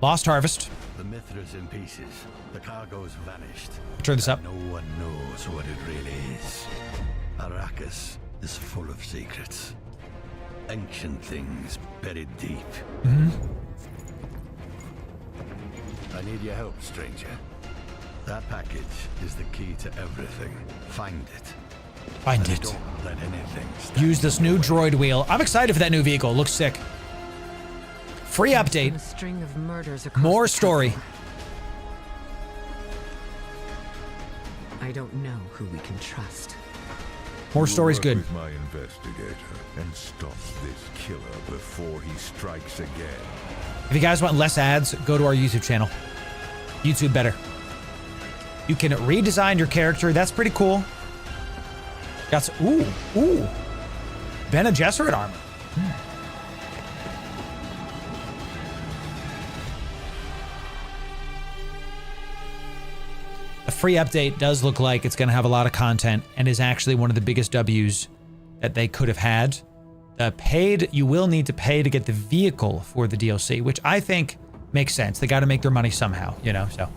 Lost Harvest. The Mithras in pieces. The cargo's vanished. Turn this up. No one knows what it really is. Arrakis is full of secrets. Ancient things buried deep. I need your help, stranger. That package is the key to everything. Find it. Find it. Don't let anything stand. Use this new droid wheel. I'm excited for that new vehicle. Looks sick. Free update. A string of murders across More the story. country. I don't know who we can trust. More story's good. With my investigator and stop this killer before he strikes again. If you guys want less ads, go to our YouTube channel. YouTube better. You can redesign your character. That's pretty cool. Got some, ooh. Bene Gesserit armor. The free update does look like it's going to have a lot of content and is actually one of the biggest W's that they could have had. The paid, you will need to pay to get the vehicle for the DLC, which I think makes sense. They got to make their money somehow, you know, so.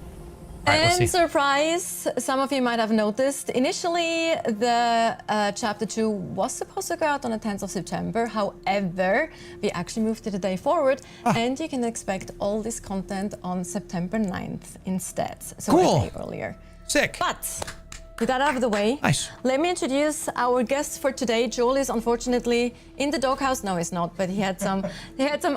Right, and surprise, some of you might have noticed, initially the Chapter 2 was supposed to go out on the 10th of September. However, we actually moved it a day forward, and you can expect all this content on September 9th instead. So a day earlier. Sick. But with that out of the way, let me introduce our guest for today. Joel is unfortunately in the doghouse. No, he's not, but he had some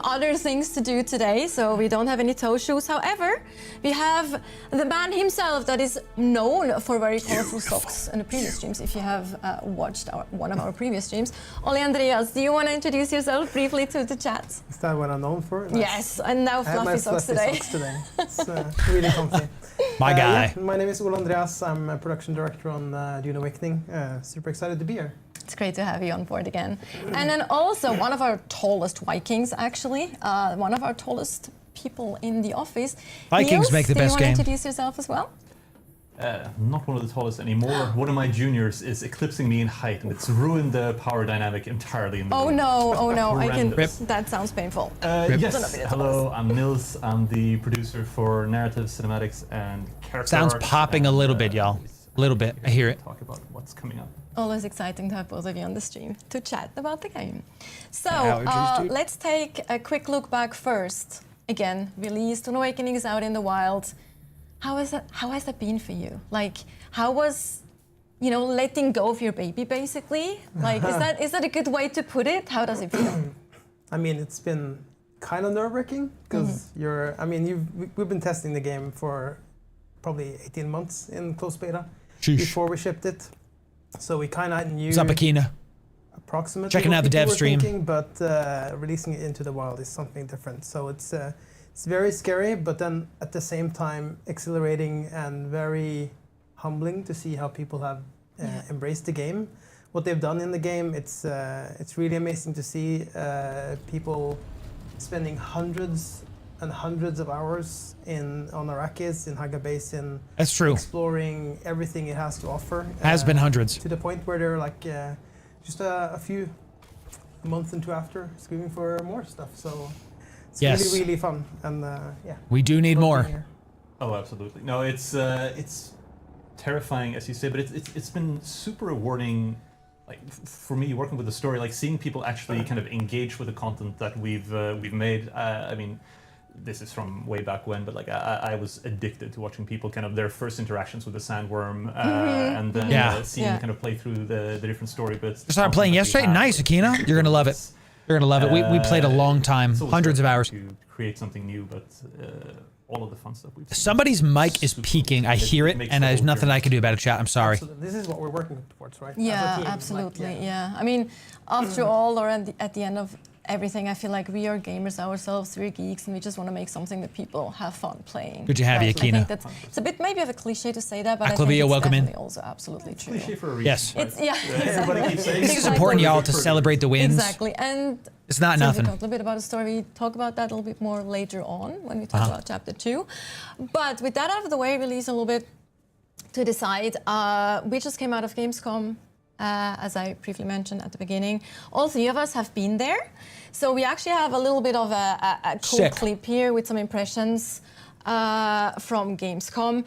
other things to do today, so we don't have any toe shoes. However, we have the man himself that is known for very colorful socks in the previous streams. If you have watched one of our previous streams, Ole Andreas, do you want to introduce yourself briefly to the chat? Is that what I'm known for? Yes, and now fluffy socks today. It's really comfy. My guy. Yeah, my name is Ole Andreas. I'm a production director on Dune Awakening. Super excited to be here. It's great to have you on board again. And then also one of our tallest Vikings, actually, one of our tallest people in the office. Vikings Niels, make the best game. Do you want to introduce yourself as well? Not one of the tallest anymore. One of my juniors is eclipsing me in height, and it's ruined the power dynamic entirely in the room. Oh no, I can. Horrendous. That sounds painful. Yes, hello, I'm Nils. I'm the producer for narrative, cinematics, and character Sounds art, popping a little bit, y'all. A little bit. I hear it. Talk about what's coming up. Always exciting to have both of you on the stream to chat about the game. So let's take a quick look back first. Again, released, Dune Awakening is out in the wild. How has that been for you? Like, how was letting go of your baby, basically? Like, is that a good way to put it? How does it feel? I mean, it's been kind of nerve-wracking because we've been testing the game for probably 18 months in close beta before we shipped it. So we kind of knew. What's up, Akina? Approximately. Checking out the dev stream. Thinking, but releasing it into the wild is something different. So it's very scary, but then at the same time exhilarating and very humbling to see how people have embraced the game. What they've done in the game, it's really amazing to see people spending hundreds and hundreds of hours on Arrakis, in Haga Basin. That's true. Exploring everything it has to offer. Has been hundreds. To the point where they're like just a month or two after screaming for more stuff. So it's really, really fun. And we do need more. Oh, absolutely. No, it's terrifying, as you say, but it's been super rewarding. Like for me, working with the story, like seeing people actually kind of engage with the content that we've made. I mean, this is from way back when, but like I was addicted to watching people kind of their first interactions with the sandworm, and then seeing them kind of play through the different story bits. I started playing yesterday. Nice, Akina. You're gonna love it. You're gonna love it. We played a long time, hundreds of hours. To create something new, but all of the fun stuff we've seen. Somebody's mic is peaking. I hear it, and there's nothing I can do about it, chat. I'm sorry. Absolutely. This is what we're working towards, right? Yeah, absolutely. Yeah. I mean, after all, or at the end of everything, I feel like we are gamers ourselves, we're geeks, and we just want to make something that people have fun playing. Good to have you, Akina. I think it's a bit maybe of a cliche to say that, but I think Aklavia, it's welcome definitely in. also absolutely true. Cliche for a reason. Yes. Right? Exactly. Keeps saying This is important, y'all, to celebrate the wins. Exactly, and it's not so nothing. We talked a little bit about the story. We talk about that a little bit more later on when we talk about chapter 2. But with that out of the way, release a little bit to decide. We just came out of Gamescom, as I briefly mentioned at the beginning. All three of us have been there. So we actually have a little bit of a cool clip here with some impressions from Gamescom.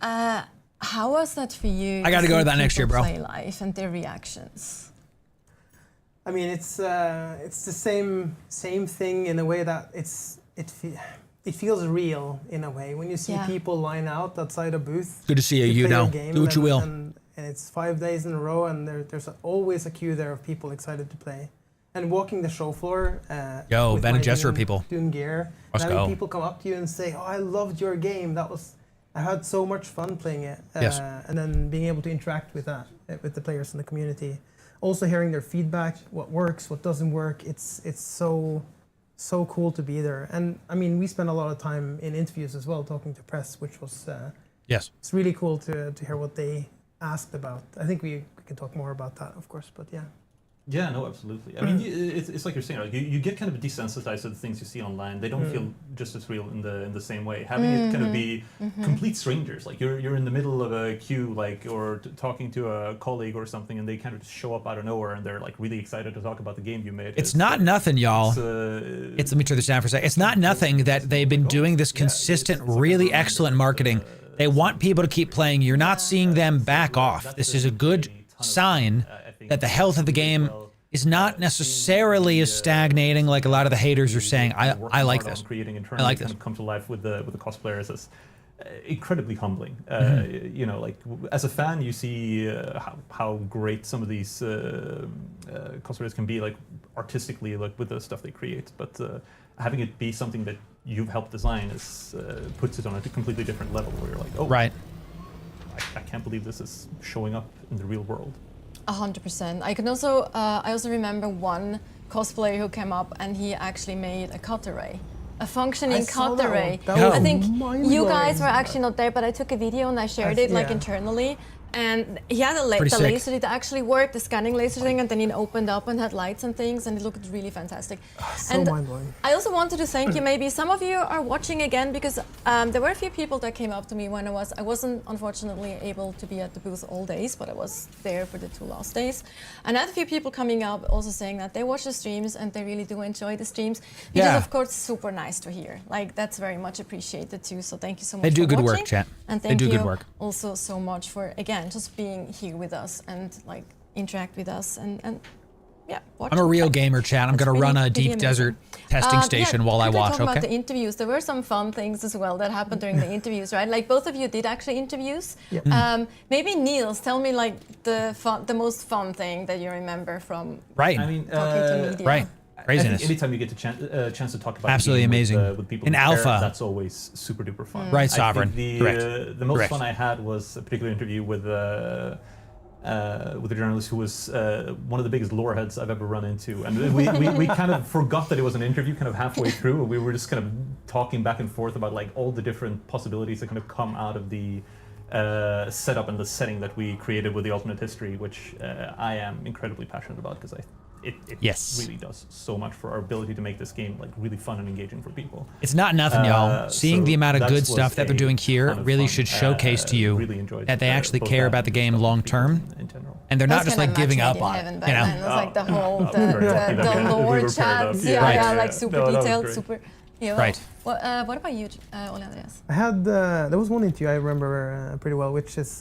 How was that for you? I got to go to that next year, bro. Play live and their reactions. I mean, it's the same thing in a way that it feels real in a way when you see people line out outside a booth. Good to see you. You know, do what you will. And it's 5 days in a row, and there's always a queue there of people excited to play. And walking the show floor. With Bene my Gesserit people. Dune gear. Let's having go. people come up to you and say, "Oh, I loved your game. I had so much fun playing it." Yes. And then being able to interact with with the players in the community. Also hearing their feedback, what works, what doesn't work. It's so cool to be there. And I mean, we spent a lot of time in interviews as well, talking to press, which was it's really cool to hear what they asked about. I think we can talk more about that, of course, but yeah. Yeah, no, absolutely. I mean, it's like you're saying, like you get kind of desensitized to the things you see online. They don't feel just as real in the same way. Having it kind of be complete strangers, like you're in the middle of a queue, like or talking to a colleague or something, and they kind of just show up out of nowhere, and they're like really excited to talk about the game you made. It's not nothing, y'all. Let me turn this down for a second. It's not nothing that they've been doing this consistent, really excellent marketing. They want people to keep playing. You're not seeing them back off. This is a good sign that the health of the game is not necessarily as stagnating like a lot of the haters are saying. I like this. Creating I internally like kind this. of come to life with the cosplayers is incredibly humbling. You know, like as a fan, you see how great some of these cosplayers can be, like artistically, like with the stuff they create. But having it be something that you've helped design puts it on a completely different level where you're like, oh, right. I can't believe this is showing up in the real world. 100%. I can also, I also remember one cosplayer who came up and he actually made a cut array. A functioning cut array. I think you guys were actually not there, but I took a video and I shared it like internally. And he had the laser that actually worked, the scanning laser thing, and then it opened up and had lights and things, and it looked really fantastic. So mind-blowing. I also wanted to thank you. Maybe some of you are watching again because there were a few people that came up to me when I wasn't unfortunately able to be at the booth all days, but I was there for the 2 last days. And I had a few people coming up also saying that they watch the streams and they really do enjoy the streams, which is of course super nice to hear. Like that's very much appreciated too. So thank you so much. They do for good watching. work, chat. And thank they do you good work. Also so much for again just being here with us and like interact with us and yeah, watch I'm a and real play. gamer, chat. I'm It's gonna run really, a deep really desert amazing. testing station while I quickly watch. talk about the Okay. interviews. There were some fun things as well that happened during the interviews, right? Like both of you did actually interviews. Maybe Niels, tell me like the most fun thing that you remember from Right. I mean, talking to media. Right. I Craziness. think anytime you get a chance to talk about Absolutely the game amazing. with people In who care, alpha. that's always super duper fun. Right, I Sovereign. think Correct. the most Correct. fun I had was a particular interview with a journalist who was one of the biggest lore heads I've ever run into, and we kind of forgot that it was an interview kind of halfway through, and we were just kind of talking back and forth about like all the different possibilities that kind of come out of the setup and the setting that we created with the alternate history, which I am incredibly passionate about because it Yes. really does so much for our ability to make this game like really fun and engaging for people. It's not nothing, y'all. Seeing so the amount of that good was stuff that they're a doing here ton of really fun. should showcase to you really enjoyed, that they actually both care that about the and game just long people term, in general. and they're not That's just kinda like giving match up made in on heaven it. back You then. It know. was like the whole we were lucky that the we lore were paired chats, up. yeah, Right. yeah, like super No, that was detailed, great. super. Yeah. Right. What about you, Ole Andreas? I had there was one interview I remember pretty well, which is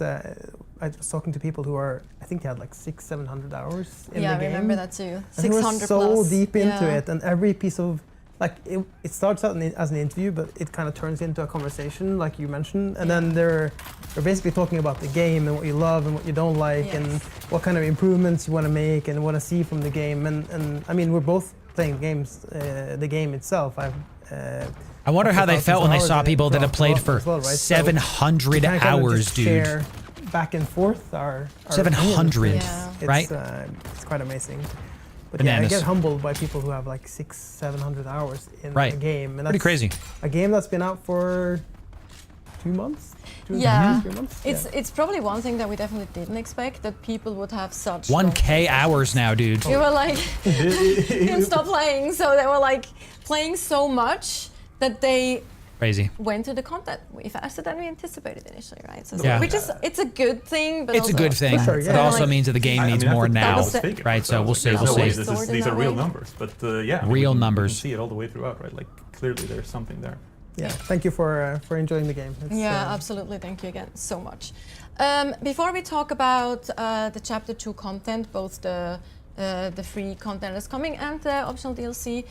I was talking to people who are, I think they had like 600-700 hours in Yeah, the I game. remember that too. And they were 600 so plus. deep into Yeah. it, and every piece of like it starts out as an interview, but it kind of turns into a conversation, like you mentioned, and then they're basically talking about the game and what you love and what you don't like, and what kind of improvements you want to make and want to see from the game. And I mean, we're both playing games, the game itself. I wonder how they felt when they saw people that have played for as well, right? So 700 we kinda hours, just dude. share back and forth our 700, opinions. Yeah. right? It's quite amazing. But Bananas. yeah, I get humbled by people who have like 600-700 hours in Right. a game, and Pretty that's crazy. a game that's been out for 2 months. Yeah. 3 months. It's probably one thing that we definitely didn't expect, that people would have such 1K hours now, dude. We were like, didn't stop playing, so they were like playing so much that they Crazy. went to the content way faster than we anticipated initially, right? So, Yeah. which is, it's a good thing, but It's a also, good thing. sure, It yeah. also Like- means that the game needs I more thought that now, was fake at right? first. So I was we'll like, see. there's We'll no way see. this Stored in these that are real way. numbers, but yeah, Real we can numbers. see it all the way throughout, right? Like clearly there's something there. Yeah. Thank you for enjoying the game. It's, Yeah, absolutely. Thank you again so much. Before we talk about the Chapter 2 content, both the free content that's coming and the optional DLC,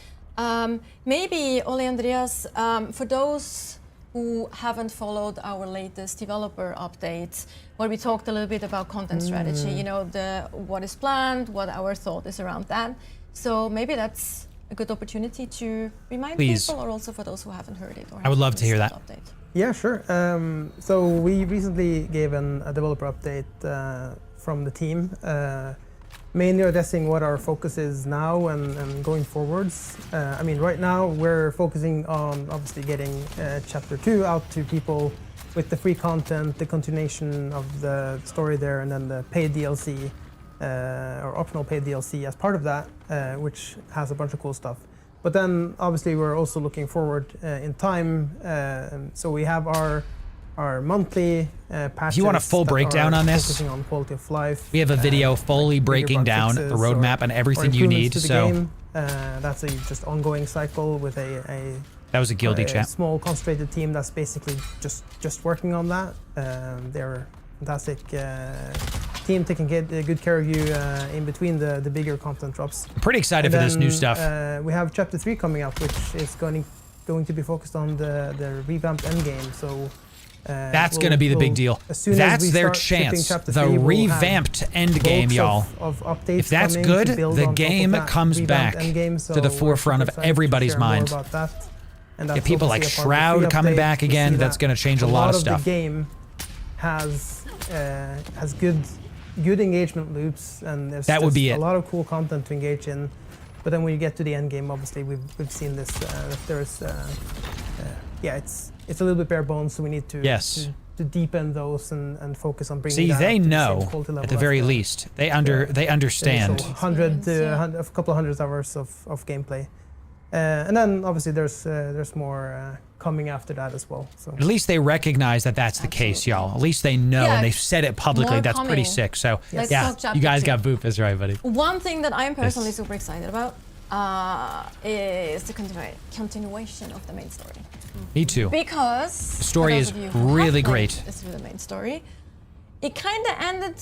maybe Ole Andreas, for those who haven't followed our latest developer updates, where we talked a little bit about content strategy, you know, what is planned, what our thought is around that. So maybe that's a good opportunity to remind Please. people, or also for those who haven't heard it. Or I would love haven't to hear listened that. Update. Yeah, sure. So we recently gave a developer update from the team, mainly addressing what our focus is now and going forwards. I mean, right now we're focusing on obviously getting Chapter 2 out to people with the free content, the continuation of the story there, and then the paid DLC or optional paid DLC as part of that, which has a bunch of cool stuff. But then obviously we're also looking forward in time. So we have our monthly patches. If you want a full that breakdown are on this, focusing on quality of life. We have a video fully like bigger breaking bug down the fixes roadmap and or everything you need. improvements to the So game. That's a just ongoing cycle with a that was a guilty chat. small concentrated team that's basically just working on that. They're a fantastic team taking good care of you in between the bigger content drops. I'm pretty excited And for this new then, stuff. We have Chapter 3 coming up, which is going to be focused on the revamped endgame. So That's going to be the big deal. as soon as That's we their start shipping chance. Chapter The 3, we'll have revamped endgame, bulks y'all. of updates If that's coming to good, build the on top of game that comes revamped back endgame, so to the we're forefront super of excited to everybody's share more mind. about that. And Yeah, that's people like obviously a part of the Shroud free coming update. back We again. see That's that going to change a lot of the stuff. game has good engagement loops, and there's That would just be a it. lot of cool content to engage in. But then when you get to the end game, obviously we've seen this. That there's it's a little bit bare bones, so we need to Yes. to deepen those and focus on bringing. See, that they up to the same know quality level at the as very least. They understand. initial 100 to Experience, a couple of hundred hours of gameplay, and then obviously there's more coming after that as well. So At least they recognize that that's the case, Absolutely. y'all. At least they know Yeah, and they've said it publicly. more That's pretty coming. sick. So, Let's yeah, talk Chapter you guys 2. got Boopus right, buddy. One thing that I'm personally Yes. super excited about is the continuation of the main story. Me too. Because The story for is those of you who have really played great. through the main story, it kind of ended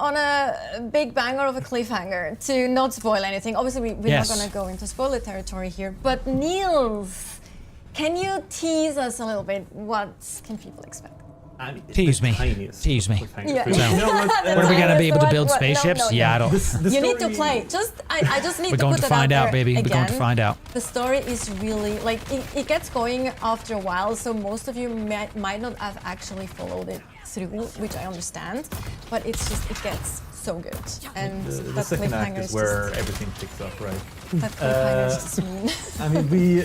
on a big banger of a cliffhanger. To not spoil anything, obviously we're not going to go into spoiler territory here. But Niels, can you tease us a little bit? What can people expect? I mean, it's Tease the me. tiniest Tease me. cliffhanger. Yeah. So, you know what, What are we gonna be able to build No, spaceships? no, no. Yeah, I don't. the You need to story- play. I just need We're to going put to that find out out, there baby. We're going to again. find out. The story is really like it gets going after a while, so most of you might not have actually followed it through, which I understand. But it's just it gets so good, and The that second act cliffhanger is is where just, everything picks up, right? that cliffhanger is just mean. I mean, we.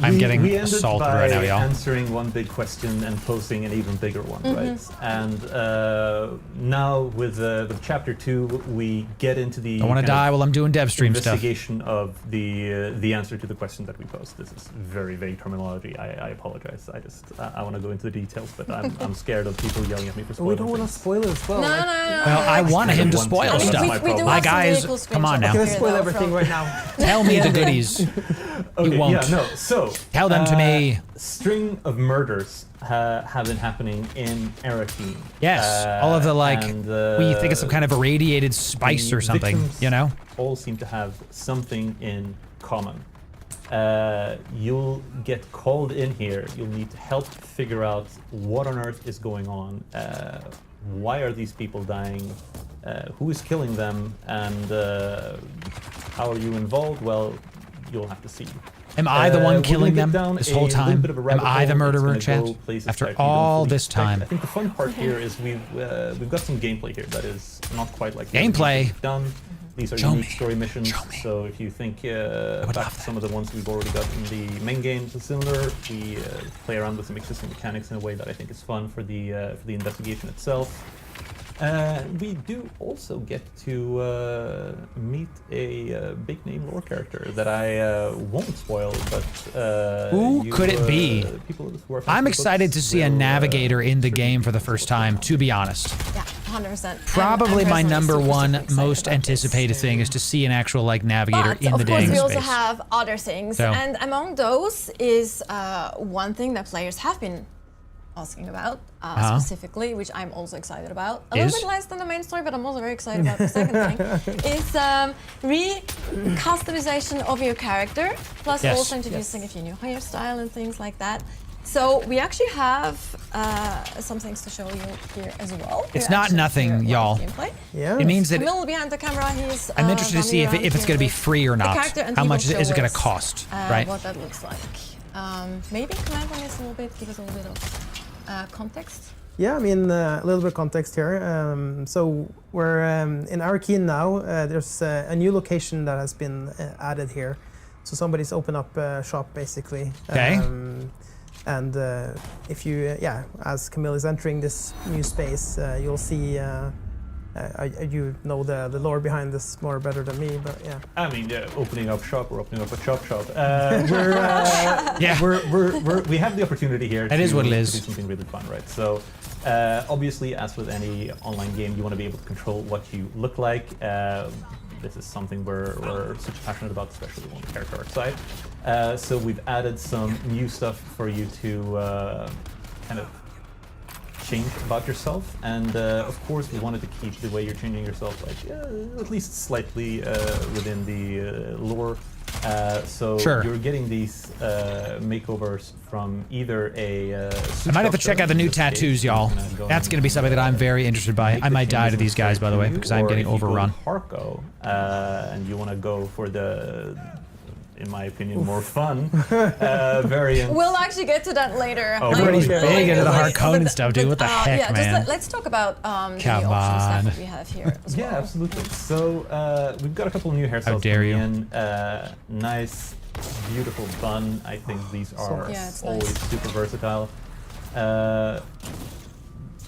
I'm getting we ended assaulted by right now, y'all. answering one big question and posing an even bigger one, right? And now with chapter 2, we get into the. I want to kind of die while I'm doing dev stream stuff. investigation of the answer to the question that we posed. This is very vague terminology. I apologize. I want to go into the details, but I'm scared of people yelling at me for spoiling. We don't want to things. spoil it as well. No, like- no, no. Well, I wanted him to One spoil thing. stuff. My We do problem. My have some guys, really cool come on screenshots now. I'm gonna here, spoil though, everything from- right now. Tell me the goodies. Okay, won't. Yeah, no. So Tell them to me. String of murders have been happening in Arrakeen. Yes, all of the like, and, we think it's some kind of irradiated spice the or something, victims you know? all seem to have something in common. You'll get called in here. You'll need to help figure out what on earth is going on. Why are these people dying? Who is killing them? And how are you involved? Well, you'll have to see. Am I the We're one gonna killing get them down this a whole little time? bit of a Am rabbit I the hole. murderer, It's gonna Chad? go places After that you don't all fully this expect. time. I think the fun part here is we've got some gameplay here that is not quite like the Gameplay? other games we've done. These are Show unique me. story missions. Show me. So if you think would back love to some of the ones we've already got in the main games, it's similar. We play around with some existing mechanics in a way that I think is fun for the investigation itself. We do also get to meet a big name lore character that I won't spoil, but Who could it be? People who are I'm excited to see a will, navigator in the game for the first time, to be honest. Yeah, 100%. Probably I'm my personally number super, one super excited most about this. anticipated thing is to see an actual like navigator But in of the course, dang we also space. have other things, So- and among those is one thing that players have been asking about specifically, which I'm also excited about. A Is? little bit less than the main story, but I'm also very excited about the second thing. Is re-customization of your character, plus Yes. also introducing a few new hairstyle and things like that. So we actually have some things to show you here as well. It's We're not actually nothing, here live y'all. gameplay. Yeah. It means that Camille behind the camera, he's I'm interested to see if running it's around going to be here with free or the not. character, and How he much will is it show going to us, cost, right? What that looks like. Maybe comment on this a little bit, give us a little bit of context. Yeah, I mean, a little bit of context here. So we're in Arrakeen now. There's a new location that has been added here. So somebody's opened up a shop, basically. Okay. And if you, as Camille is entering this new space, you'll see, you know the lore behind this more better than me, but yeah. I mean, yeah, opening up shop or opening up a chop shop. Yeah. We have the opportunity here. That is what it to is. do something really fun, right? So, obviously, as with any online game, you want to be able to control what you look like. This is something we're super passionate about, especially on the character art side. So we've added some new stuff for you to kind of change about yourself, and of course we wanted to keep the way you're changing yourself like at least slightly within the lore. So Sure. you're getting these makeovers from either a I might have to check out the new tattoos, y'all. That's going to be something that I'm very interested by. I might die to these guys, by the way, because I'm getting overrun. Harko, and you want to go for the, in my opinion, more fun variant. We'll actually get to that later. Oh, We're already really? big into the like, Harkonnen but- stuff, dude. What the heck, yeah, man? Just let's talk about the Come options on. that we have here as Yeah, well. absolutely. So we've got a couple of new hairstyles dare coming you. in. Nice, beautiful bun. I think these are Yeah, it's always nice. super versatile.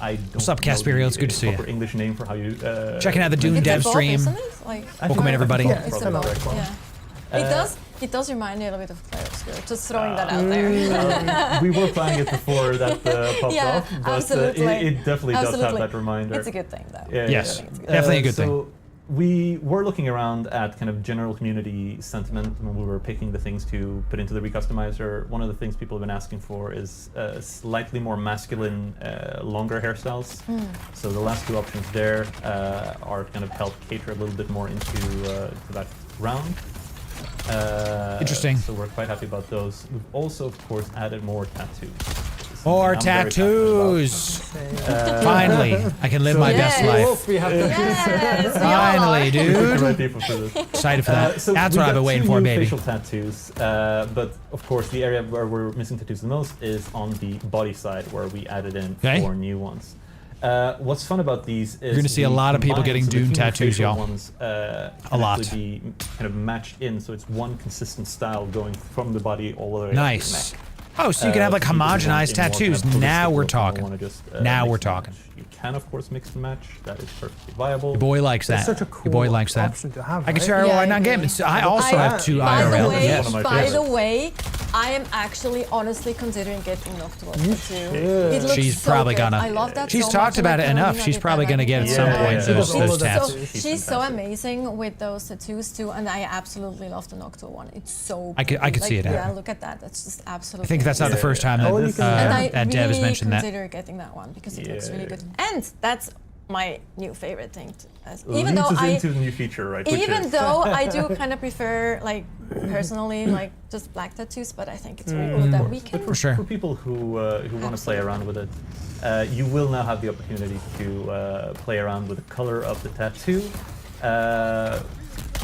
I don't What's up, know Casperio? the It's good to see you. proper English name for how you Checking out the Dune It's a dev both, stream. isn't it? Like, Welcome in, everybody. Yeah, it's a kinda like both, one. yeah. It does remind me a little bit of Clair Obscure. Just throwing that out there. we were planning it before that popped Yeah, off, but absolutely. it definitely does have Absolutely. that reminder. It's a good thing, though. Yeah, Yes, yeah. definitely a good thing. So we were looking around at kind of general community sentiment when we were picking the things to put into the recustomizer. One of the things people have been asking for is slightly more masculine, longer hairstyles. So the last two options there are kind of help cater a little bit more into that round. Interesting. So we're quite happy about those. We've also, of course, added more tattoos. More tattoos. Finally, I can live my best life. We have to Yes, Finally, The dude. right people for this. Excited for that. So That's we've what I've got been waiting two for, new baby. facial tattoos, but of course the area where we're missing tattoos the most is on the body side, where we added in 4 new ones. What's fun about these is You're gonna see a lot of people getting Dune tattoos, y'all. Ones, A lot. Be kind of matched in, so it's one consistent style going from the body all the way Nice. up to the neck. Oh, so you can have like For people who want homogenized a more kind tattoos. of holistic Now we're look and don't talking. wanna just, Now mix we're and talking. match. You can of course mix and match. That is perfectly viable. Your boy likes that. It's such a cool Your boy likes that. option to have. I can right? share Yeah, why I not game. agree. I also have 2 By the IRL. way, Yes. One of my by the favorites. way, I am actually honestly considering getting an Octopus tattoo. should. It looks She's so probably good. gonna. I love that She's so talked much, about and it I enough. can't She's believe probably that gonna I get at can some do point that. She those, does all those of that tats. too. She's so amazing with those tattoos too, and I absolutely love the Noctua one. It's so. I could pretty. see it Yeah, happening. look at that. That's just absolutely. I think that's not the first time Oh, you that, can- And I that Dev has really mentioned that. consider getting that one because it looks really Yeah. good. And that's my new favorite thing. Even Leads though us I, into the new feature, right? which even is- though I do kind of prefer, like personally, like just black tattoos, but I think it's very cool that we can. But For sure. For people who want to play around with it, you will now have the opportunity to play around with the color of the tattoo.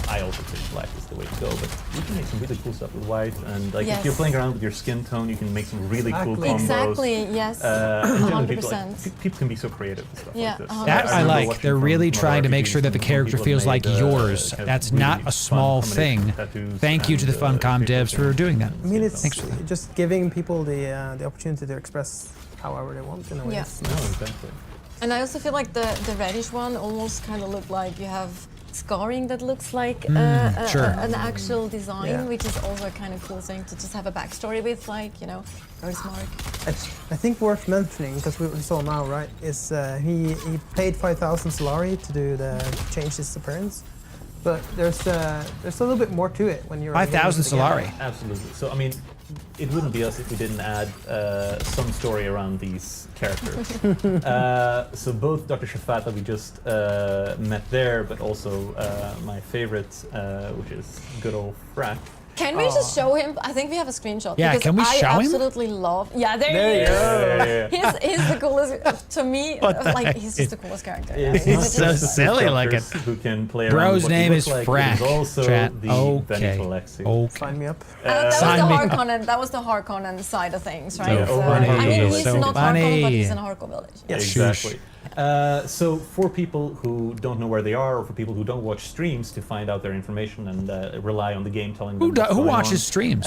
I also think black is the way to go, but you can make some really cool stuff with white, and like if you're Yes. playing around with your skin tone, you can make some really cool Exactly. combos. Exactly. Yes. And generally 100%. people can be so creative and stuff Yeah, like this. 100%. That I remember like. watching They're from really some trying to other make sure that the RPGs, character people feels have like made, yours. kind of That's really not a fun small combination thing. of tattoos Thank you to the and, Funcom facial devs for things doing that. I mean, and it's Thanks for that. just giving people the opportunity to express however they want in a way. Yeah. It's No, nice. exactly. And I also feel like the reddish one almost kind of look like you have scarring that looks like sure. an actual design, Yeah. which is also a kind of cool thing to just have a backstory with, like, you know, birthmark. I think worth mentioning, because we saw now, right, is he paid 5,000 Solari to do change his appearance. But there's a little bit more to it when you're 5,000 getting it together. Solari. Absolutely. So, I mean, it wouldn't be us if we didn't add some story around these characters. So both Dr. Shafat that we just met there, but also my favorite, which is good old Frack. Can we just show him? I think we have a screenshot. Yeah, because can we show him? I absolutely love. Yeah, there There he you is. go. He's the coolest to me. What the Like heck? he's just the coolest character. It's He's not so just the silly looking. instructors Who can play Bro's around with what he name looks is like, Frack. It is also Chat. the Okay. Benny Alexi. Okay. Sign me up. That was Sign the me. Harkonnen. That was the Harkonnen side of things, right? So I mean, funny. he's So not funny. Harkonnen, but he's in a Harko village. Yes. Exactly. So for people who don't know where they are, or for people who don't watch streams to find out their information and rely on the game telling them what's Who going watches on, streams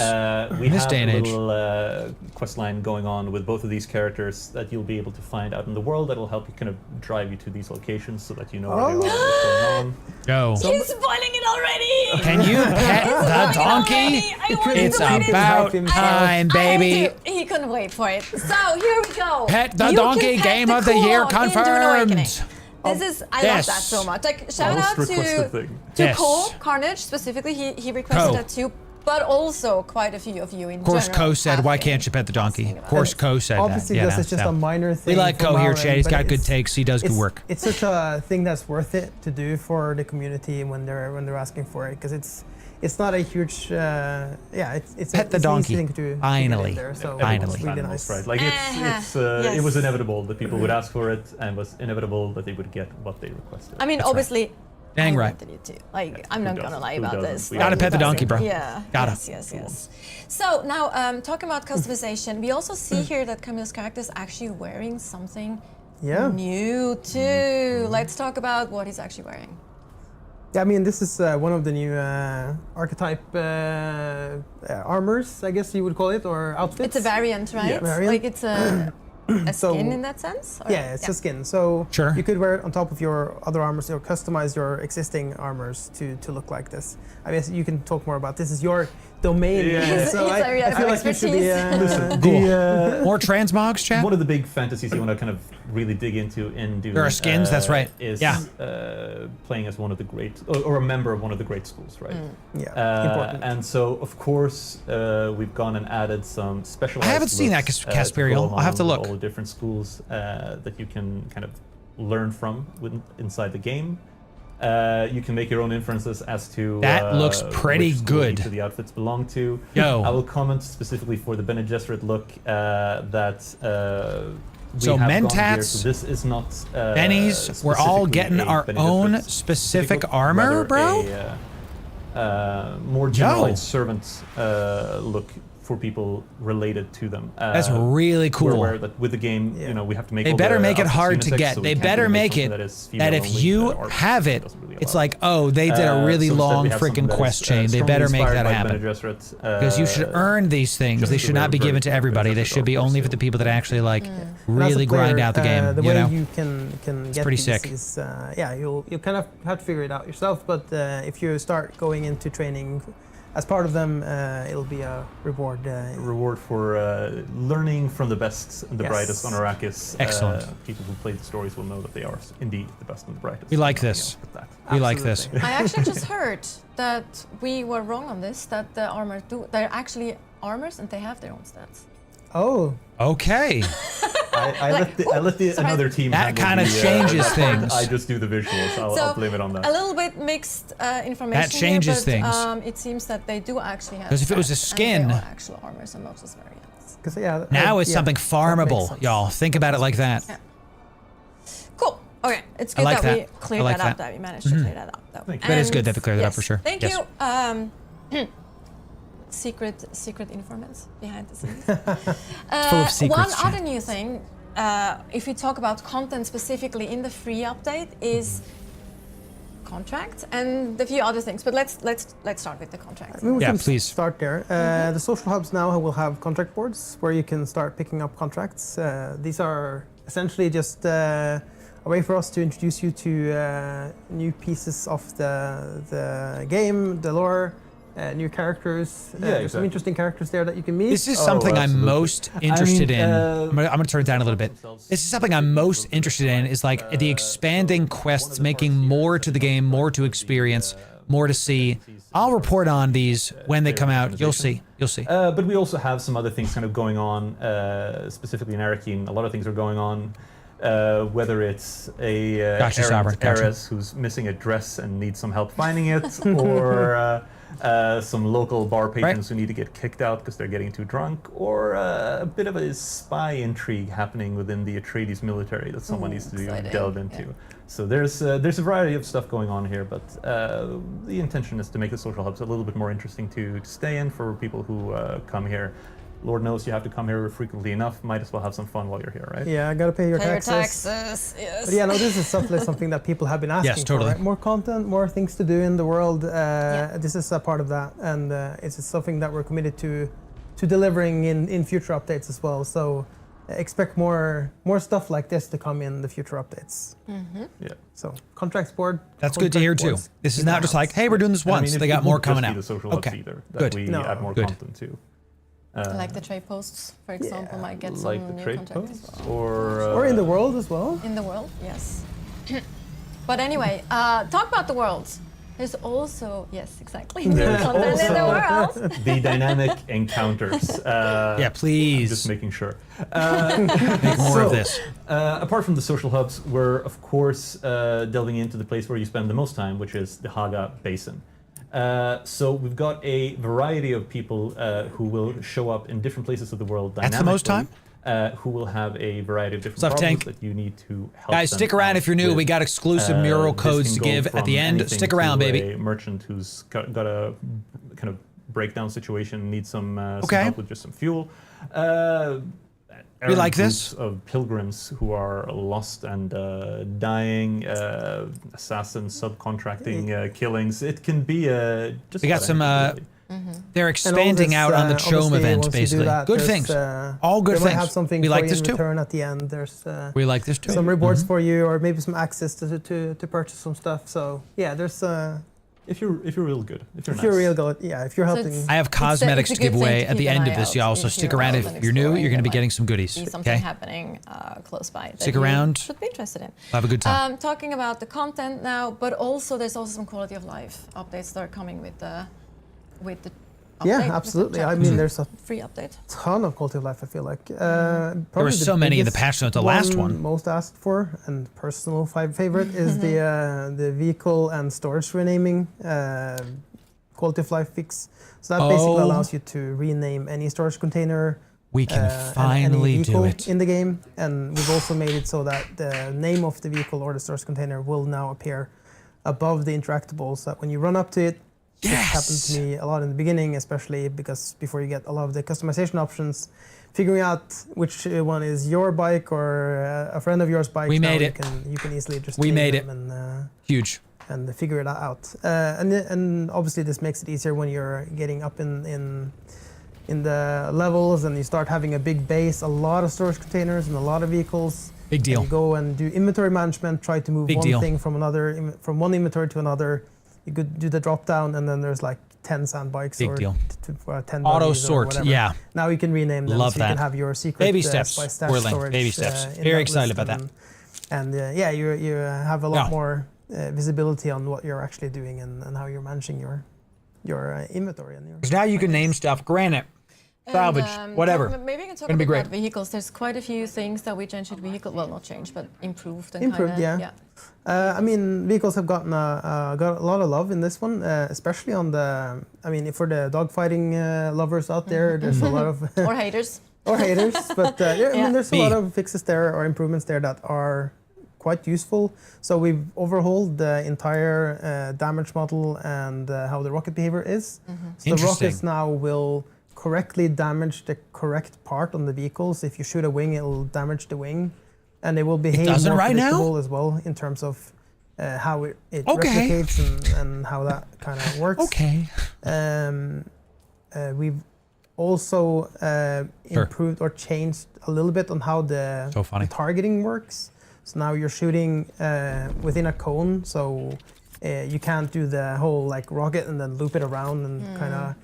we in this have day and a age? little quest line going on with both of these characters that you'll be able to find out in the world that will help you kind of drive you to these locations so that you know where they are, what's going on. Go. He's spoiling it already. Can you pet the donkey? I want It's to wait about himself. time, baby. He couldn't wait for it. So here we go. Pet the You donkey, can pet game the of the year Kulon in Dune Awakening. confirmed. This is, I Yes. love that so much. Like, shout Most out requested to thing. Yes. Cole Carnage specifically. He requested Co. that too, but also quite a few of you in Of course, general Co said, have "Why been can't you pet the donkey?" asking Of about course, it. Co said Obviously, that. because it's just a minor thing. We like from Co here, our Chad. end, He's but got good it's- takes. He does good work. It's such a thing that's worth it to do for the community when they're asking for it, because it's not a huge it's Pet the it's an donkey. easy thing to get in Finally. there, so Finally. it's really Animals, nice. right? Like Yes. it was inevitable that people would ask for it, and was inevitable that they would get what they requested. I mean, That's right. obviously. Dang I right. wanted it too. Like, I'm Who not gonna doesn't? lie Who about doesn't? this. We Gotta all pet the do. donkey, bro. Yeah. Gotta. Yes. So now, talking about customization, we also see here that Camille's character is actually wearing something Yeah. new too. Let's talk about what he's actually wearing. Yeah, I mean, this is one of the new archetype armors, I guess you would call it, or outfits. It's a variant, right? Yeah. Variant. Like it's a So- skin in that sense? Or- Yeah, it's a skin. So Sure. you could wear it on top of your other armors, or customize your existing armors to look like this. I guess you can talk more about this. Is your domain. Yeah. His So area I of feel like you should be. expertise. Listen, Cool. More transmogs, Chad? one of the big fantasies you want to kind of really dig into in Dune. There are skins, that's right. Is Yeah. playing as one of the great, or a member of one of the great schools, right? Yeah, important. And so, of course, we've gone and added some specialized. I haven't seen that, looks, Casperial. to go I'll have to along look. with all the different schools that you can kind of learn from inside the game. You can make your own inferences as to That looks pretty which school good. each of the outfits belong to. Yo. I will comment specifically for the Bene Gesserit look that we So have gone here. Mentats, So this is not Bennies, we're all specifically getting a our Bene own Gesserit specific look, armor, rather bro? more generalized servant look for people related to them. That's really We're cool. aware that with the game, you know, we have to make. They all better the make it outfits hard to unisex, get. so we They can't better really make something it that is that if female you only, our have it, doesn't really it's allow like, oh, they did a really so instead long we have something freaking that is, quest chain. They strongly better make inspired that by happen. Bene Gesserit, Because you should earn these things. just They as should we not are be very given to Bene everybody. They Gesserit should be only for also. the people that actually like And as a really grind player, out the game. the You way know? you can get pretty these sick. is, you kind of have to figure it out yourself. But if you start going into training as part of them, it'll be a reward. Reward for learning from the best and the Yes. brightest on Arrakis. Excellent. People who play the stories will know that they are indeed the best and the brightest. We like Nothing this. else but that. We like this. Absolutely. I actually just heard that we were wrong on this, that the armor they're actually armors and they have their own stats. Oh, Okay. I let sorry. another team. That handle kinda the, changes that part. things. I just do the visuals. I'll blame it on that. A little bit mixed information. That changes here, but, things. It seems that they do actually have. 'Cause if it was a stats, and skin- they are actual armors and not just variants. because yeah. Now it's yeah, something that makes farmable, sense. y'all. Think about it like that. Yeah. Cool. Okay, it's I good like that we that. cleared I like that up. that. That we managed to clear that up, though. Thank you. That is good And that we cleared that up yes, for sure. Thank Yes. you. Secret informants behind the scenes. full of secrets, One chat. other new thing, if we talk about content specifically in the free update, is contracts and a few other things. But let's start with the contracts. I mean, we Yeah, can please. start there. The social hubs now will have contract boards where you can start picking up contracts. These are essentially just a way for us to introduce you to new pieces of the game, the lore, new characters. There's some exactly. interesting characters there that you can meet. This is something I'm absolutely. most interested in. uh, I'm gonna turn it down a little bit. This is something I'm most interested in. Is like the expanding quests, making more to the game, more to experience, more to see. I'll report on these when they come out. You'll see. You'll see. But we also have some other things kind of going on, specifically in Arakeen. A lot of things are going on. Whether it's a Gotcha, errant Sabra, gotcha. heiress who's missing a dress and needs some help finding it, or some local bar patrons who need to get kicked out because they're getting too drunk, or a bit of a spy intrigue happening within the Atreides military that someone needs to exciting. delve into. Yeah. So there's a variety of stuff going on here, but the intention is to make the social hubs a little bit more interesting to stay in for people who come here. Lord knows you have to come here frequently enough. Might as well have some fun while you're here, right? Yeah, I gotta pay your Pay your taxes. taxes, yes. But yeah, no, this is something that people have been asking Yes, totally. for. Right? More content, more things to do in the world. This is a part of that, and it's something that we're committed to delivering in future updates as well. So expect more stuff like this to come in the future updates. Yeah. So contracts board. That's good to hear too. boards. This is not just like, hey, we're doing this And I once. mean, They it got more won't just coming be out. the social hubs Okay. either, that Good. we No. add more Good. content to. Like the trade posts, for example, might get some Like the new trade contracts posts, as well. Or in the world as well. In the world, yes. But anyway, talk about the world. There's also, yes, exactly, new There's content in the also- world. the dynamic encounters. Yeah, please. Just making sure. Make more of this. Apart from the social hubs, we're of course delving into the place where you spend the most time, which is the Haga Basin. So we've got a variety of people who will show up in different places of the world. That's the most dynamically, who will have a variety of different What's up, problems Tank? that you need to help Guys, them stick around out if you're new. with. We got exclusive mural This codes can to go give at the from end. anything Stick around, to baby. A merchant who's got a kind of breakdown situation, needs some Okay. help with just some fuel. We like errant this. groups of pilgrims who are lost and dying, assassins, subcontracting, killings. It can be just. We got about some, anything, really. They're expanding this, out on the Chome obviously, event, once you do basically. that, Good there's, things. All good they might things. have something We for like you this in too. return at the end. There's We like this too. some rewards for you, or maybe some access to purchase some stuff. So yeah, there's If you're real good, if you're If nice. you're real good, yeah. If you're So helping, it's- I have cosmetics it's to a give good thing away to at the keep an end eye of this, out y'all. So if stick you're around. out If and you're new, exploring, you're going to be there getting might some goodies. be something Okay. happening close by. that Stick you around. Should be interested in. Have a good time. Talking about the content now, but also there's also some quality of life updates that are coming with the update. yeah, with the absolutely. I chapter mean, 2 there's a free update. ton of quality of life. I feel like There were probably so many in the biggest patch note. The last one. most asked for and personal favorite is the vehicle and storage renaming quality of life fix. So that basically Oh. allows you to rename any storage container. We can and finally any do vehicle it. in the game, and we've also made it so that the name of the vehicle or the storage container will now appear above the interactable, so that when you run up to it, it happened to me a lot in the beginning, especially because before you get a lot of the customization options, figuring out which one is your bike or a friend of yours bike. We now made it. You can easily just We name made them Huge. and figure it out. And obviously this makes it easier when you're getting up in the levels and you start having a big base, a lot of storage containers and a lot of vehicles. Big And deal. you go and do inventory management, try to move Big one deal. thing from from one inventory to another. You could do the drop down, and then there's like 10 sand bikes Big or deal. 10 Auto buggies or sort. whatever. Yeah. Now you can rename them, Love so you can that. have your secret Baby steps, by stash Whirling. storage. Baby steps. in Very that excited list, about that. And yeah, you have a lot Yeah. more visibility on what you're actually doing and how you're managing your inventory and your. Because now you can name stuff. Granite, salvage, whatever. Maybe we can talk Gonna be about great. vehicles. There's quite a few things that we changed with vehicle. Well, not changed, but improved and Improved, kinda, yeah. I mean, vehicles have gotten got a lot of love in this one, especially on the. I mean, for the dogfighting lovers out there, there's a lot of Or haters. or haters, but yeah, I Yeah. mean, there's a B. lot of fixes there or improvements there that are quite useful. So we've overhauled the entire damage model and how the rocket behavior is. So the Interesting. rockets now will correctly damage the correct part on the vehicles. If you shoot a wing, it'll damage the wing, and they will behave doesn't more right now? predictable as well in terms of how it Okay. replicates and how that kind of works. Okay. We've also Sure. improved or changed a little bit on how the So funny. targeting works. So now you're shooting within a cone, so you can't do the whole like rocket and then loop it around and kind of.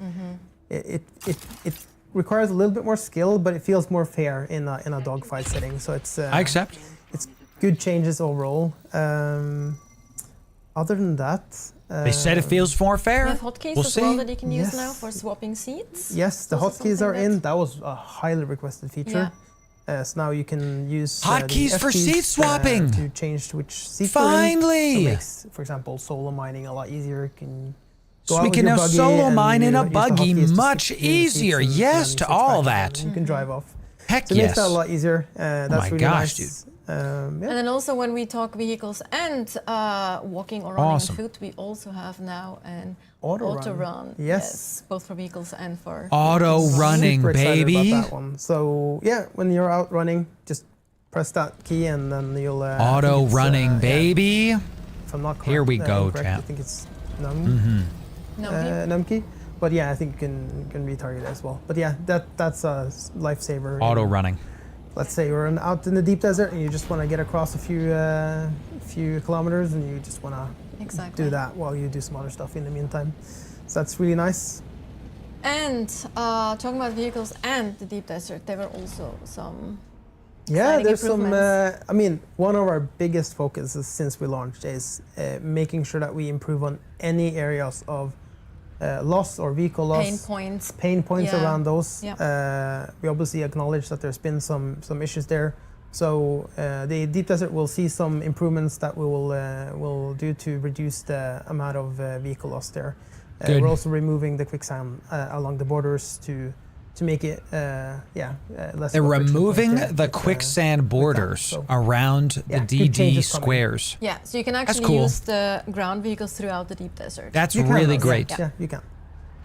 It requires a little bit more skill, but it feels more fair in a dogfight setting. So it's I accept. it's good changes overall. Other than that, They said it feels more fair. We have hotkeys We'll as well see. that you can use Yes. now for swapping seats. yes, the Also hotkeys are something in. That was a highly requested feature. So now you can use Hotkeys the for F keys, seat swapping. to change which seat you're in. Finally. So it makes, for example, solo mining a lot easier. You can go So out we with can your now buggy solo and mine in a use the buggy hotkeys to much switch between seats easier. and Yes then to switch all back that. and You can drive off. Heck So it makes yes. that a lot easier. That's my really gosh, nice. And then also when we talk vehicles and walking or running Awesome. on foot, we also have now an Auto run. Yes. both for vehicles and for Auto vehicles. running, Super excited baby. about that one. So yeah, when you're out running, just press that key and then you'll. I think Auto it's, running, yeah, baby. if I'm not correct, Here we go, incorrect, chap. I think it's num. No, Num key. But yeah, I think you can retarget as well. But yeah, that's a lifesaver. Auto running. Let's say you're out in the deep desert and you just want to get across a few kilometers and you just want to exactly. do that while you do some other stuff in the meantime. So that's really nice. And talking about vehicles and the deep desert, there were also some. Yeah, exciting there's some. improvements. I mean, one of our biggest focuses since we launched is making sure that we improve on any areas of loss or vehicle loss. Pain points. Yeah. Around those. Yeah. We obviously acknowledge that there's been some issues there. So the deep desert will see some improvements that we will do to reduce the amount of vehicle loss there. Good. We're also removing the quicksand along the borders to make it less. They're of a friction point removing there the with, quicksand borders so- around Yeah, the good DD changes coming. squares. Yeah, so you can actually cool. use the ground vehicles throughout the deep desert. That's You can really also. great. Yeah, you can.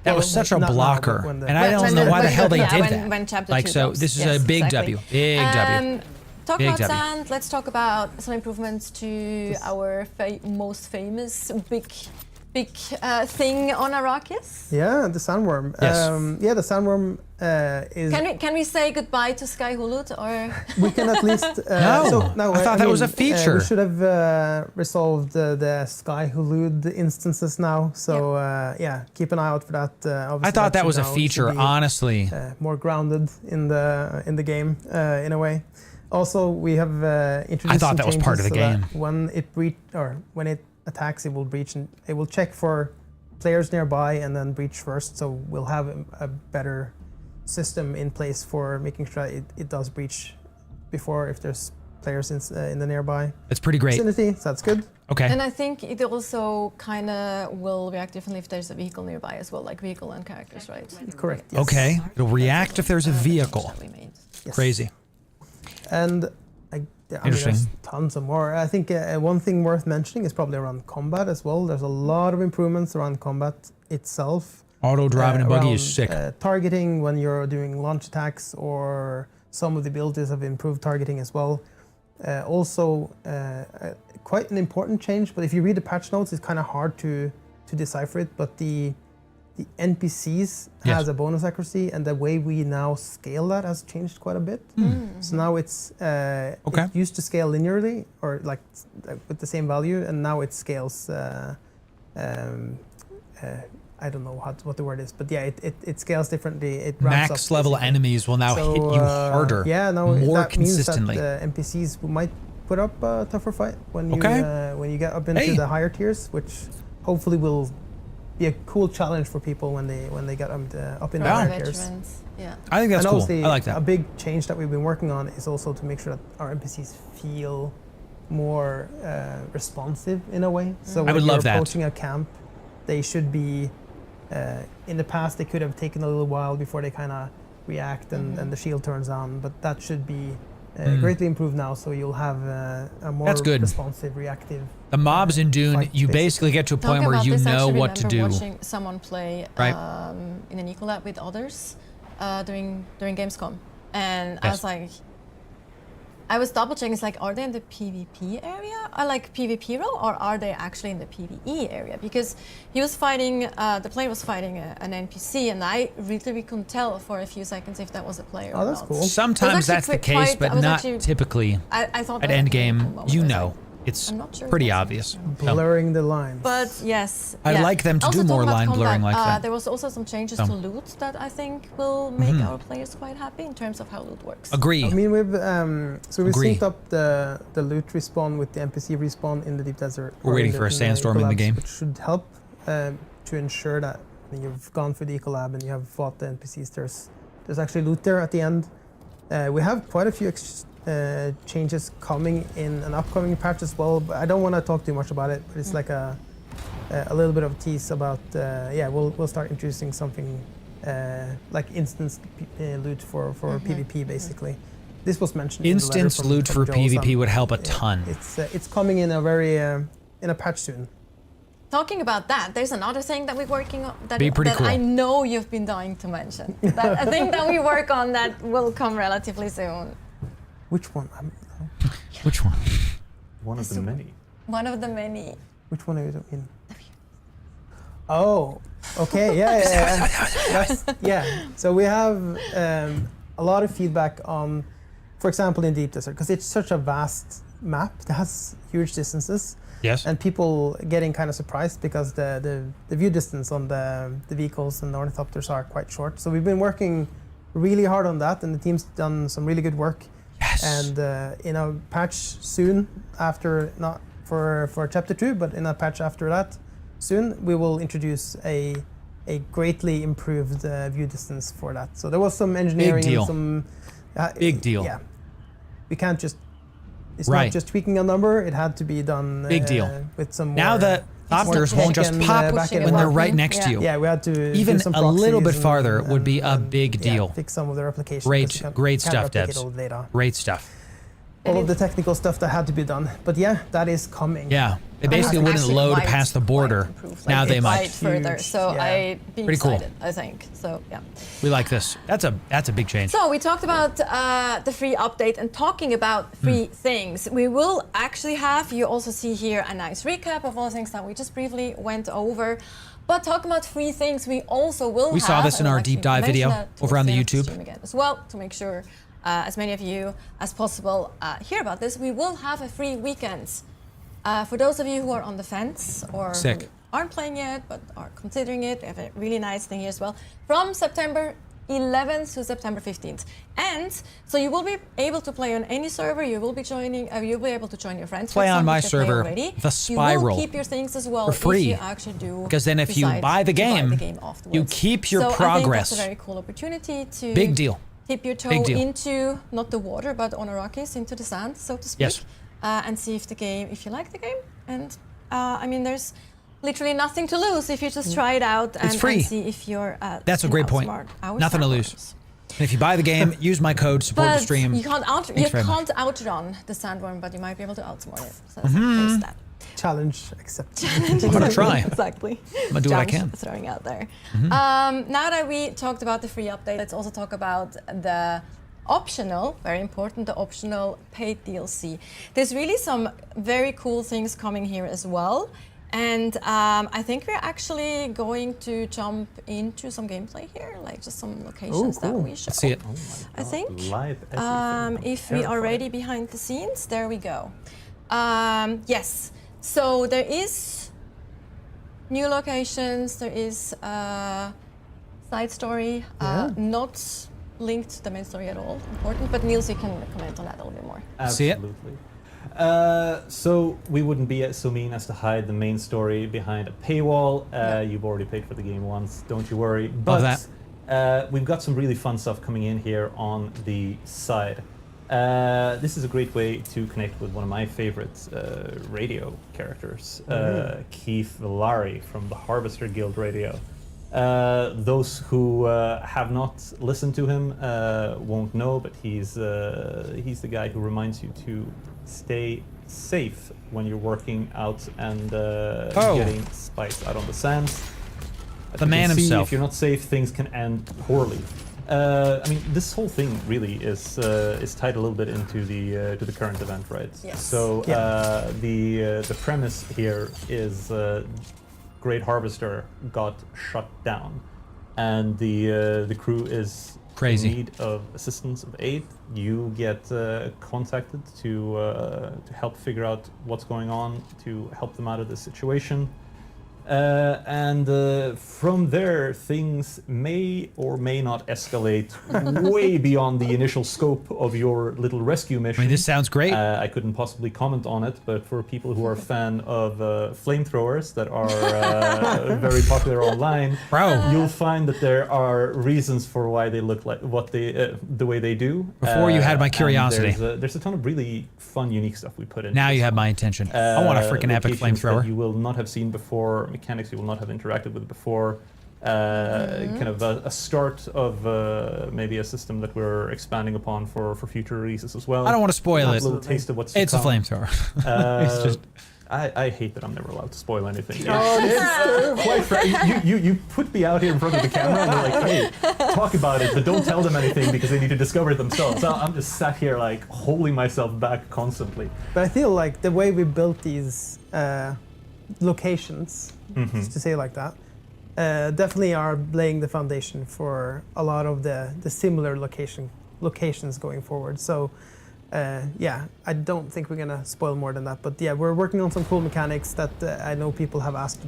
That was Well, such a not now, but blocker, when the- and I When- don't when know the- why the when- hell they yeah, did when- that. when chapter Like 2 so, drops. this is Yes, a big exactly. W. Big W. Talk Big about W. sand. Let's talk about some improvements to our most famous big big thing on Arrakis. Yeah, the sandworm. Yes. Yeah, the sandworm is. Can we say goodbye to Sky Hulud, or We can at least. No, I thought that was a feature. We should have resolved the Sky Hulud instances now. So yeah, keep an eye out for that. Obviously I thought that was a should feature, be, honestly. more grounded in the game in a way. Also, we have introduced. I thought some that was part of changes the so that game. when it when it attacks, it will breach, and it will check for players nearby and then breach first. So we'll have a better system in place for making sure it does breach before if there's players in the nearby It's pretty great. vicinity. So that's good. Okay. And I think it also kind of will react differently if there's a vehicle nearby as well, like vehicle and characters, right? Correct. Yes. Okay. It'll react if there's a vehicle. That we made. Yes. Crazy. And I mean, Interesting. there's tons of more. I think one thing worth mentioning is probably around combat as well. There's a lot of improvements around combat itself. Auto driving a buggy is around, sick. Targeting when you're doing launch attacks, or some of the abilities have improved targeting as well. Also, quite an important change, but if you read the patch notes, it's kind of hard to decipher it. But the NPCs has a bonus accuracy, and the way we now scale that has changed quite a bit. So now it's it used to scale linearly or like with the same value, and now it scales. I don't know what the word is, but yeah, it scales differently. It ramps Max up level basically. enemies will now hit you harder. Yeah, no, more that consistently. means that NPCs might put up a tougher fight when you get up into Hey. the higher tiers, which hopefully will be a cool challenge for people when they get up in the higher tiers. Veterans. Yeah. I think that's And cool. obviously, I like that. a big change that we've been working on is also to make sure that our NPCs feel more responsive in a way. So when would you're love that. approaching a camp, they should be. In the past, they could have taken a little while before they kind of react and the shield turns on, but that should be greatly improved now. So you'll have a more That's good. responsive, reactive. The mobs in Dune, fight, you basically. basically get to a point Talking where about you this, I know actually what to remember do. watching someone play Right. in an Ecolab with others during Gamescom, and I Yes. was like, I was double checking. It's like, are they in the PvP area, or like PvP role, or are they actually in the PvE area? Because he was fighting, the player was fighting an NPC, and I really couldn't tell for a few seconds if that was a player or Oh, that's not. cool. Sometimes that's the case, I but was not actually- typically. I thought At that endgame, moment you was know, like- it's I'm not sure it pretty was. obvious. So, Blurring the lines. But yes, I'd like them to Also do more talking about line blurring combat, like that. There was also some changes So. to loot that I think will make our players quite happy in terms of how loot works. Agree. I mean, we've Agree. synced up the loot respawn with the NPC respawn in the deep desert. We're or waiting in for a the sandstorm in the Ecolabs, game. which should help to ensure that when you've gone through the Ecolab and you have fought the NPCs, there's actually loot there at the end. We have quite a few changes coming in an upcoming patch as well, but I don't want to talk too much about it. But it's like a little bit of a tease about we'll start introducing something like instance loot for PvP basically. This was mentioned. Instance in the letter loot from for Joe, so PvP would help a ton. It's coming in a very in a patch soon. Talking about that, there's another thing that we're working on that, Be pretty that cool. I know you've been dying to mention. That a thing that we work on that will come relatively soon. Which one? Which one? One of the many. One of the many. Which one are you talking? Oh, okay, yeah. So we have a lot of feedback on, for example, in Deep Desert, because it's such a vast map that has huge distances. Yes. And people getting kind of surprised because the view distance on the vehicles and the ornithopters are quite short. So we've been working really hard on that, and the team's done some really good work. Yes. And in a patch soon, after not for chapter 2, but in a patch after that, soon we will introduce a greatly improved view distance for that. So there was some engineering, Big deal. and some Big deal. Yeah, we can't just. It's Right. not just tweaking a number; it had to be done. Big deal. With some Now more, the opters tech won't just and, pop back-end when they're work. right next to you. Yeah, we had to Even do some a little bit proxies farther would be a big yeah, deal. fix some of their applications. Great, 'cause you great can't stuff, replicate devs. all the data. Great stuff. all of the technical stuff that had to be done. But yeah, that is coming. Yeah. They basically wouldn't Actually load quite- past the border. quite improved, Now like, they quite might. further. So Yeah. I'd be Pretty cool. excited, I think. So yeah. We like this. That's a big change. So we talked about the free update, and talking about free things, we will actually have, you also see here a nice recap of all the things that we just briefly went over. But talking about free things, we also will We have, saw this in and I'll our actually deep dive mention video that over on the towards the end of YouTube. stream again as well, to make sure as many of you as possible hear about this. We will have a free weekend. For those of you who are on the fence or Sick. who aren't playing yet but are considering it, we have a really nice thing here as well. From September 11th to September 15th. And so you will be able to play on any server. You will be joining, you'll be able to join your friends. for Play on example, my if they play server, already. The Spiral, You will keep your things as well for free. if you actually do. Because then if you decide buy the to game, afterwards. you keep your so progress. I think that's a very cool opportunity to Big deal. dip your toe Big deal. into not the water but on Arrakis, into the sand, so to speak. Yes. And see if you like the game. And I mean, there's literally nothing to lose if you just try it out and, free. and see if you're. That's a great point. Nothing to lose. And if you buy the game, use my code, support But the stream. you can't Thanks very much. outrun the sandworm, but you might be able to outsmart it. So there's that. Challenge accepted. I'm gonna try. Exactly. I'm gonna do what I Challenge can. throwing out there. Now that we talked about the free update, let's also talk about the optional, very important, the optional paid DLC. There's really some very cool things coming here as well. And I think we're actually going to jump into some gameplay here, like just some locations that we show. Let's see it. I think. Live everything. If we are ready behind the scenes, there we go. Yes, so there is new locations, there is side story, not linked to the main story at all, important, but Niels, you can comment on that a little bit more. See it? Absolutely. So we wouldn't be so mean as to hide the main story behind a paywall. You've already paid for the game once, don't you worry. But that. we've got some really fun stuff coming in here on the side. This is a great way to connect with one of my favorite radio characters, Keith Villari from the Harvester Guild Radio. Those who have not listened to him won't know, but he's the guy who reminds you to stay safe when you're working out and getting spice out on the sands. The man himself. If you're not safe, things can end poorly. I mean, this whole thing really is tied a little bit into the current event, right? Yes. So the premise here is Great Harvester got shut down, and the crew is Crazy. in need of assistance, of aid. You get contacted to help figure out what's going on, to help them out of this situation. And from there, things may or may not escalate way beyond the initial scope of your little rescue mission. I mean, this sounds great. I couldn't possibly comment on it, but for people who are a fan of flamethrowers that are very popular online, you'll find that there are reasons for why they look like what they the way they do. Before you had my and curiosity. There's a ton of really fun, unique stuff we put in. Now you have my attention. I want a freaking epic locations that flamethrower. you will not have seen before, mechanics you will not have interacted with before. Kind of a start of maybe a system that we're expanding upon for future releases as well. I don't want to spoil A it. little taste of what's to It's a come. flamethrower. It's just I hate that I'm never allowed to spoil anything. It's quite you put me out here in front of the camera and they're like, hey, talk about it, but don't tell them anything because they need to discover it themselves. So I'm just sat here like holding myself back constantly. But I feel like the way we built these locations, just to say it like that, definitely are laying the foundation for a lot of the similar locations going forward. So yeah, I don't think we're gonna spoil more than that. But yeah, we're working on some cool mechanics that I know people have asked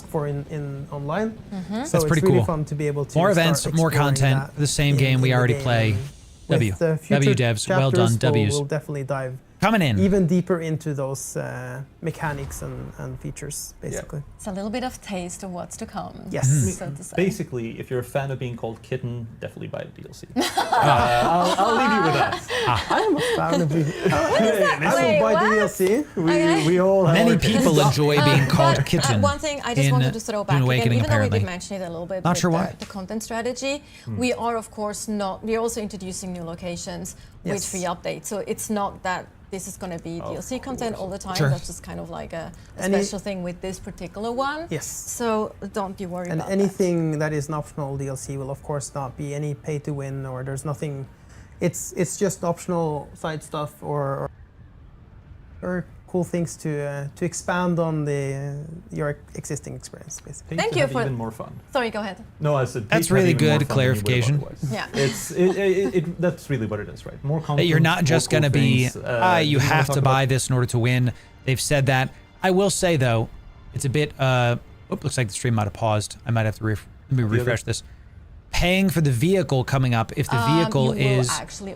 for in online. So That's it's pretty really cool. fun to be able to More start events, more exploring content, that the same in game we the already game. play. And W. with the future W devs, well done, chapters, W's. We'll definitely dive Coming in. even deeper into those mechanics and features, basically. It's a little bit of taste of what's to come. Yes. So to say. Basically, if you're a fan of being called Kitten, definitely buy the DLC. I'll leave you with that. I am a fan of it. I Wait, will buy the what? DLC. We all have Many our people tastes. enjoy being called But, Kitten. one thing I just in wanted to throw back Dune again, Awakening, even though we apparently. did mention it a little bit Not with sure why. the content strategy, we are of course not, we're also introducing new locations with Yes. free updates. So it's not that this is going to be DLC content all the time. Sure. That's just kind of like a Any- special thing with this particular one. Yes. So don't be worried And about anything that is an optional DLC will of course not be any pay to win, or there's nothing. It's just optional side stuff or cool things to expand on your existing experience, basically. Pay Thank to you have for- even more fun. that. Sorry, go ahead. No, I said pay That's to have really even more good fun than you would have clarification. otherwise. Yeah. That's really what it is, right? More content. That you're not just more going to cool be, things, you we wanna have talk to about- buy this in order to win. They've said that. I will say, though, it's a bit, looks like the stream might have paused. I might have to let me refresh this. Paying for the vehicle coming up, if the vehicle you will is, actually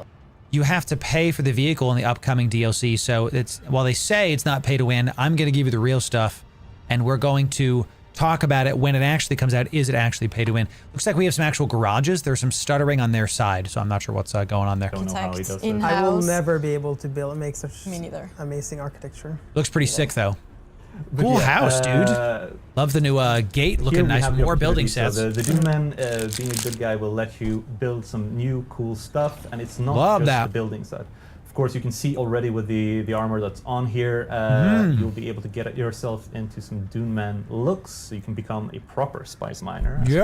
you have to pay for the vehicle in the upcoming DLC. So it's, while they say it's not pay to win, I'm going to give you the real stuff, and we're going to talk about it when it actually comes out. Is it actually pay to win? Looks like we have some actual garages. There's some stuttering on their side, so I'm not sure what's going on there. Don't know how he protect does that. in-house. I will never be able to make such Me neither. amazing architecture. Looks pretty sick, though. But Cool yeah, house, dude. Love the new gate, Here looking we nice. have the More building opportunity. sets. So the Dune Man, being a good guy, will let you build some new cool stuff, and it's not Love just that. the building set. Of course, you can see already with the armor that's on here, you'll be able to get yourself into some Dune Man looks, so you can become a proper spice miner. As we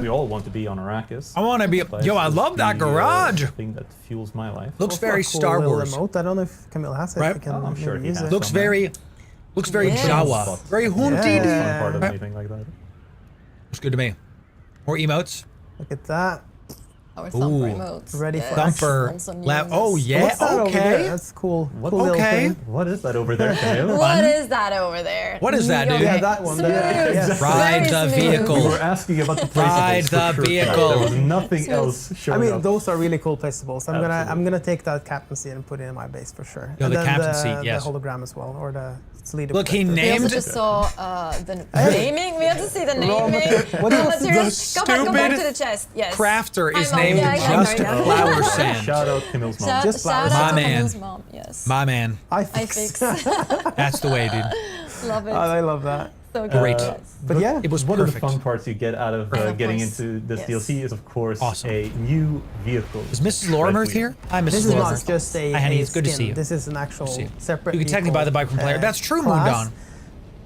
all want to be on Arrakis. I want to be. Spice Yo, I is love that the, garage. thing that fuels my life. Looks Also very a cool Star little Wars. Emote. I don't know if Camille has it. Right? I can Oh, I'm sure maybe he use has. it. Looks very Yes. Jawa. Very haunted. It's Yeah. fun part of Right. anything like that. Looks good to me. More emotes. Look at that. Our thumper Ooh. emotes. Ready for Thumper. Also new La- in oh this. yeah. What's that over there? Okay. That's cool. What- Cool little Okay. thing. What is that over there, Camille? What is that over there? What is that, dude? Yeah, that one there. Smooth. Yes. Ride Very the smooth. vehicle. We were asking about the placeables. Ride for the sure. vehicle. There was nothing Smooth. else I showing mean, up. those are really cool placeables. I'm Absolutely. gonna take that captain seat and put it in my base for sure. Yo, And the then captain seat, yes. The hologram as well, or the leader. Look, he We also named just saw the naming. We have to see the naming. What Raw was the materials. Go back to stupid the chest. Yes. crafter is Hi, Mom. named Yeah, I just know. Flower Sand. Shout out Camille's mom. Just shout flowers. out My to man. Camille's mom. Yes. My man. I I fix. fix. That's the way, dude. Love it. I love that. So Great. good. But yeah, It was One of the perfect. fun parts you get out of Of getting course. into this Yes. DLC is, of course, Awesome. a new vehicle. Is Mrs. Lorimer's here? Hi, Mrs. this is Lorimer. not just a. Hi, honey. a It's good to skin. see you. This is an actual see you. separate. You can technically buy the bike from player. That's true, class. Moondawn.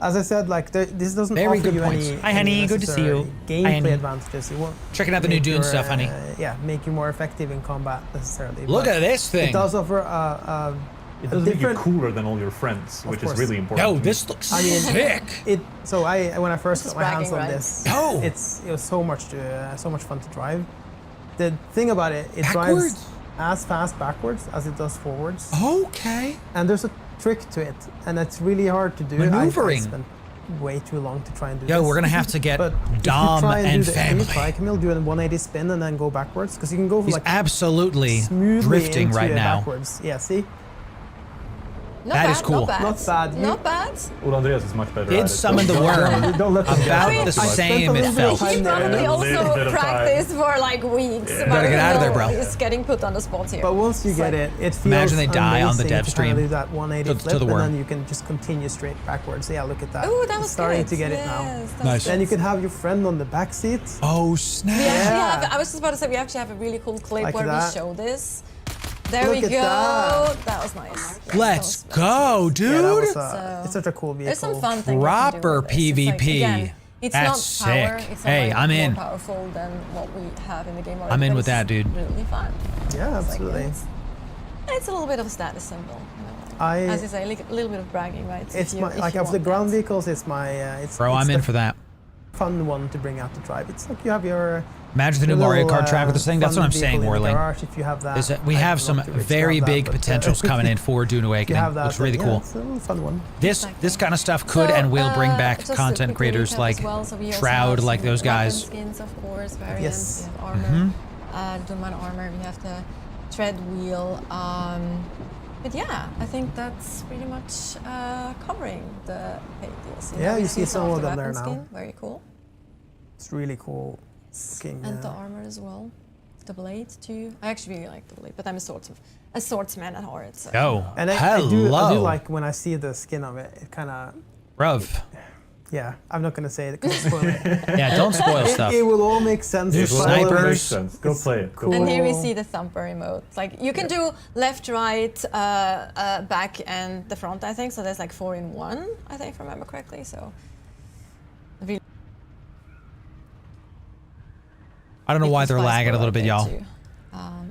As I said, like this doesn't Very offer good you points. any. Hi, honey. any Good to see necessary you. Hi, honey. Gameplay advantages. You won't Checking out the new make Dune your, stuff, honey. Yeah, make you more effective in combat necessarily. Look but at this thing. It does offer a It does make you different. cooler than all your friends, which is course. really important. Yo, to me. this looks I mean, sick. So when I first This got is my hands on bragging this, Oh. it was so much fun to drive. The thing about it, it Backwards? drives as fast backwards as it does forwards, Okay. and there's a trick to it, and it's really hard to do. Maneuvering. I spent way too long to try and do Yo, this. we're gonna have to get But if you Dom try and do family. Can you try, Camille, do a 180 spin and then go backwards? Because you can go He's like absolutely smoothly drifting into right it now. backwards. Yeah, see? Not That bad, is cool. Not bad. Not bad. Not bad. Well, Andreas is much better Did at it. summon the Don't- worm. Don't let them get About us the too much. same it little bit of felt. time He there. probably A little bit also of time. practiced for like weeks. Gotta get out of there, bro. He's getting put on the spot here. But once you It's get like- it feels Imagine they die on the amazing dev to stream. kinda do that 180 To flip, the worm. and then you can just continue straight backwards. Yeah, look at that. Ooh, that It's was starting good. to get it now. Yes, that was Nice. good. Then you can have your friend on the back seat. Oh We snap! actually Yeah. have, I was just about to say, we actually have a really cool clip Like where that. we show this. There Look we at go. that. That was nice. Yeah, Let's that was go, Yeah, that dude. was So- it's such a cool vehicle. There's some fun things. Proper we can do with this. It's like, PvP. again, it's That's not power. sick. It's not Hey, like I'm in. more powerful than what we have in the game already. I'm in but with it's that, dude. Really fun. Yeah, It's like, absolutely. it's a little bit of a status symbol. You know, as you say, a little bit of bragging, right? It's If my if like you of the want ground that. vehicles. It's my it's. Bro, it's I'm the in for that. Fun one to bring out to drive. It's like you have your. Imagine the new your Mario little, Kart track with this thing. That's fun what I'm vehicle saying, in the Warling. garage, if you have that, Is that we I'm have not some too rich to very have that, big but, potentials coming in for Dune if you Awakening. have that, Looks really then, cool. yeah, it's a little fun one. This kind of stuff could So, and will bring back just a content quick creators recap like as well. So we also Shroud, have like some those weapon guys. Skins, of course, variants. Yes. We have armor, Doom armor. We have the tread wheel. But yeah, I think that's pretty much covering the paid DLC. Yeah, Now we you see some of of the them there weapon now. skin. Very cool. It's really cool looking. And the armor as well. The blade too. I actually really like the blade, but I'm a swordsman at heart. So. Oh, And I hello. do like when I see the skin of it. It kind of, Bruv. yeah. I'm not gonna say it because spoil it. Yeah, don't spoil stuff. It will all make sense. There's if I- Well, it snipers. makes sense. Go play it. cool. And here we see the thumper emote. Like you can do left, right, back, and the front. I think so. There's like 4 in 1. I think, if I remember correctly. So. Really I don't know why they're spice lagging a little bit, y'all. too.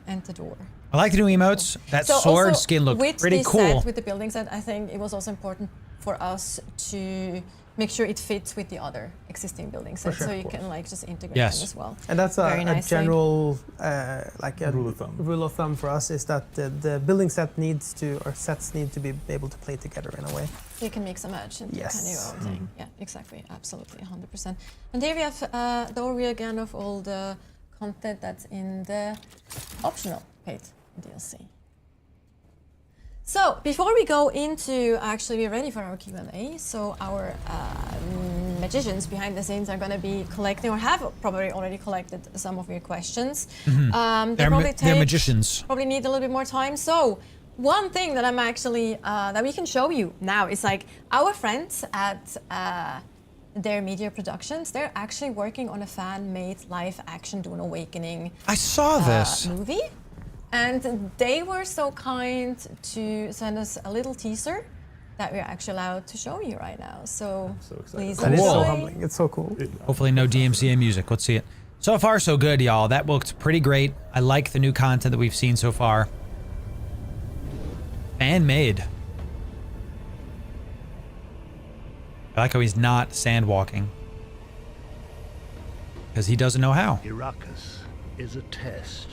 And the door. I like the new emotes. That So sword also, skin looked with pretty this cool. Set, with the building set, I think it was also important for us to make sure it fits with the other existing building sets, sure, so of you course. can like just integrate Yes. them as well. And that's Very a nicely. general like a Rule of thumb. for us is that the building set needs to, or sets need to be able to play together in a way. So you can mix and match into Yes. kind of your own thing. Yeah, exactly, absolutely, 100%. And here we have the overview again of all the content that's in the optional paid DLC. So before we go into actually be ready for our Q&A, so our magicians behind the scenes are going to be collecting, or have probably already collected some of your questions. They're magicians. Probably need a little bit more time. So one thing that I'm actually that we can show you now is like our friends at their media productions. They're actually working on a fan-made live-action Dune Awakening I saw this. movie. And they were so kind to send us a little teaser that we're actually allowed to show you right now. So, so excited. please That is so enjoy. humbling. It's so cool. Hopefully no DMCA music. Let's see it. So far, so good, y'all. That looked pretty great. I like the new content that we've seen so far. Fan-made. I like how he's not sandwalking. Because he doesn't know how. Arrakis is a test.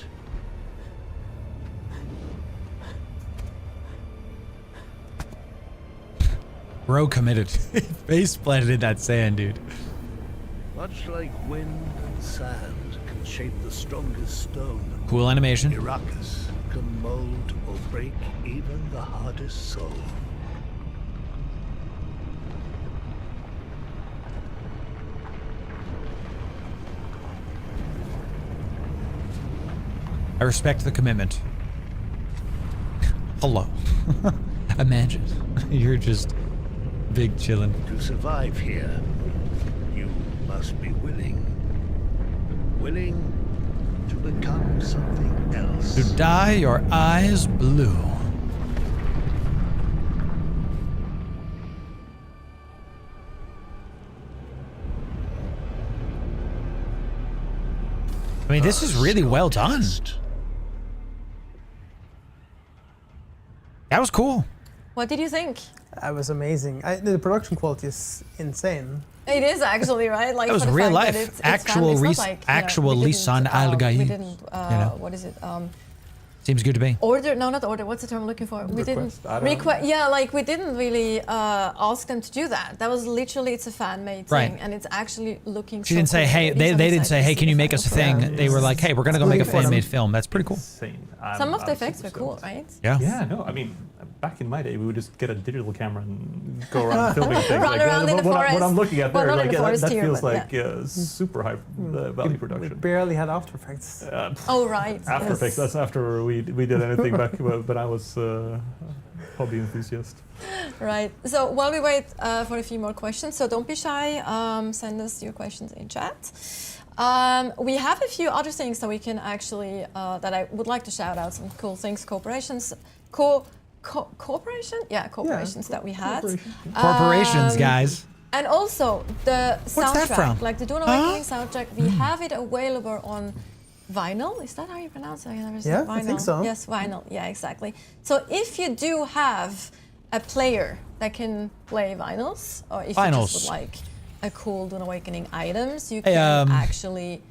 Bro committed. Face planted in that sand, dude. Much like wind and sand can shape the strongest stone, Cool animation. Arrakis can mold or break even the hardest soul. I respect the commitment. Hello. Imagine. You're just big chillin'. To survive here, you must be willing. Willing to become something else. To dye your eyes blue. I mean, this is really well done. That was cool. What did you think? That was amazing. The production quality is insane. It is actually, right? Like That was for the real fact that life. it's Actual fan- it's not res- like, actual we Lisan didn't, Al Gaib, We didn't, you know. what is it? Seems good to me. Order? No, not order. What's the term I'm looking for? We Request, didn't I don't know. Yeah, like we didn't really ask them to do that. That was literally it's a fan-made thing, Right. and it's actually looking. She so didn't say, cool. hey, It is they on the didn't site say, to hey, see can you the make us a final thing? product. They were like, hey, we're going to go make a It's really fan-made film. That's pretty cool. Insane. Some of the I'm effects were super cool, stoked. right? Yeah. Yeah, no, I mean, back in my day, we would just get a digital camera and go around filming things. Run around in the what forest. I'm looking at Well, there, not in like, the forest that here, feels but like super high value We production. barely had After Effects. Oh, right. After yes. Effects, that's after we did anything back when I was hobby enthusiast. Right. So while we wait for a few more questions, so don't be shy. Send us your questions in chat. We have a few other things that we can actually that I would like to shout out. Some cool things, corporations, cooperation, yeah, corporations that we had. Corporations, guys. And also the What's that soundtrack, from? like the Dune Awakening soundtrack. We have it available on vinyl. Is that how you pronounce it? I never said Yeah, vinyl. I think so. Yes, vinyl. Yeah, exactly. So if you do have a player that can play vinyls, or if you Vinyls. just would like a cool Dune Awakening items, you Hey, can actually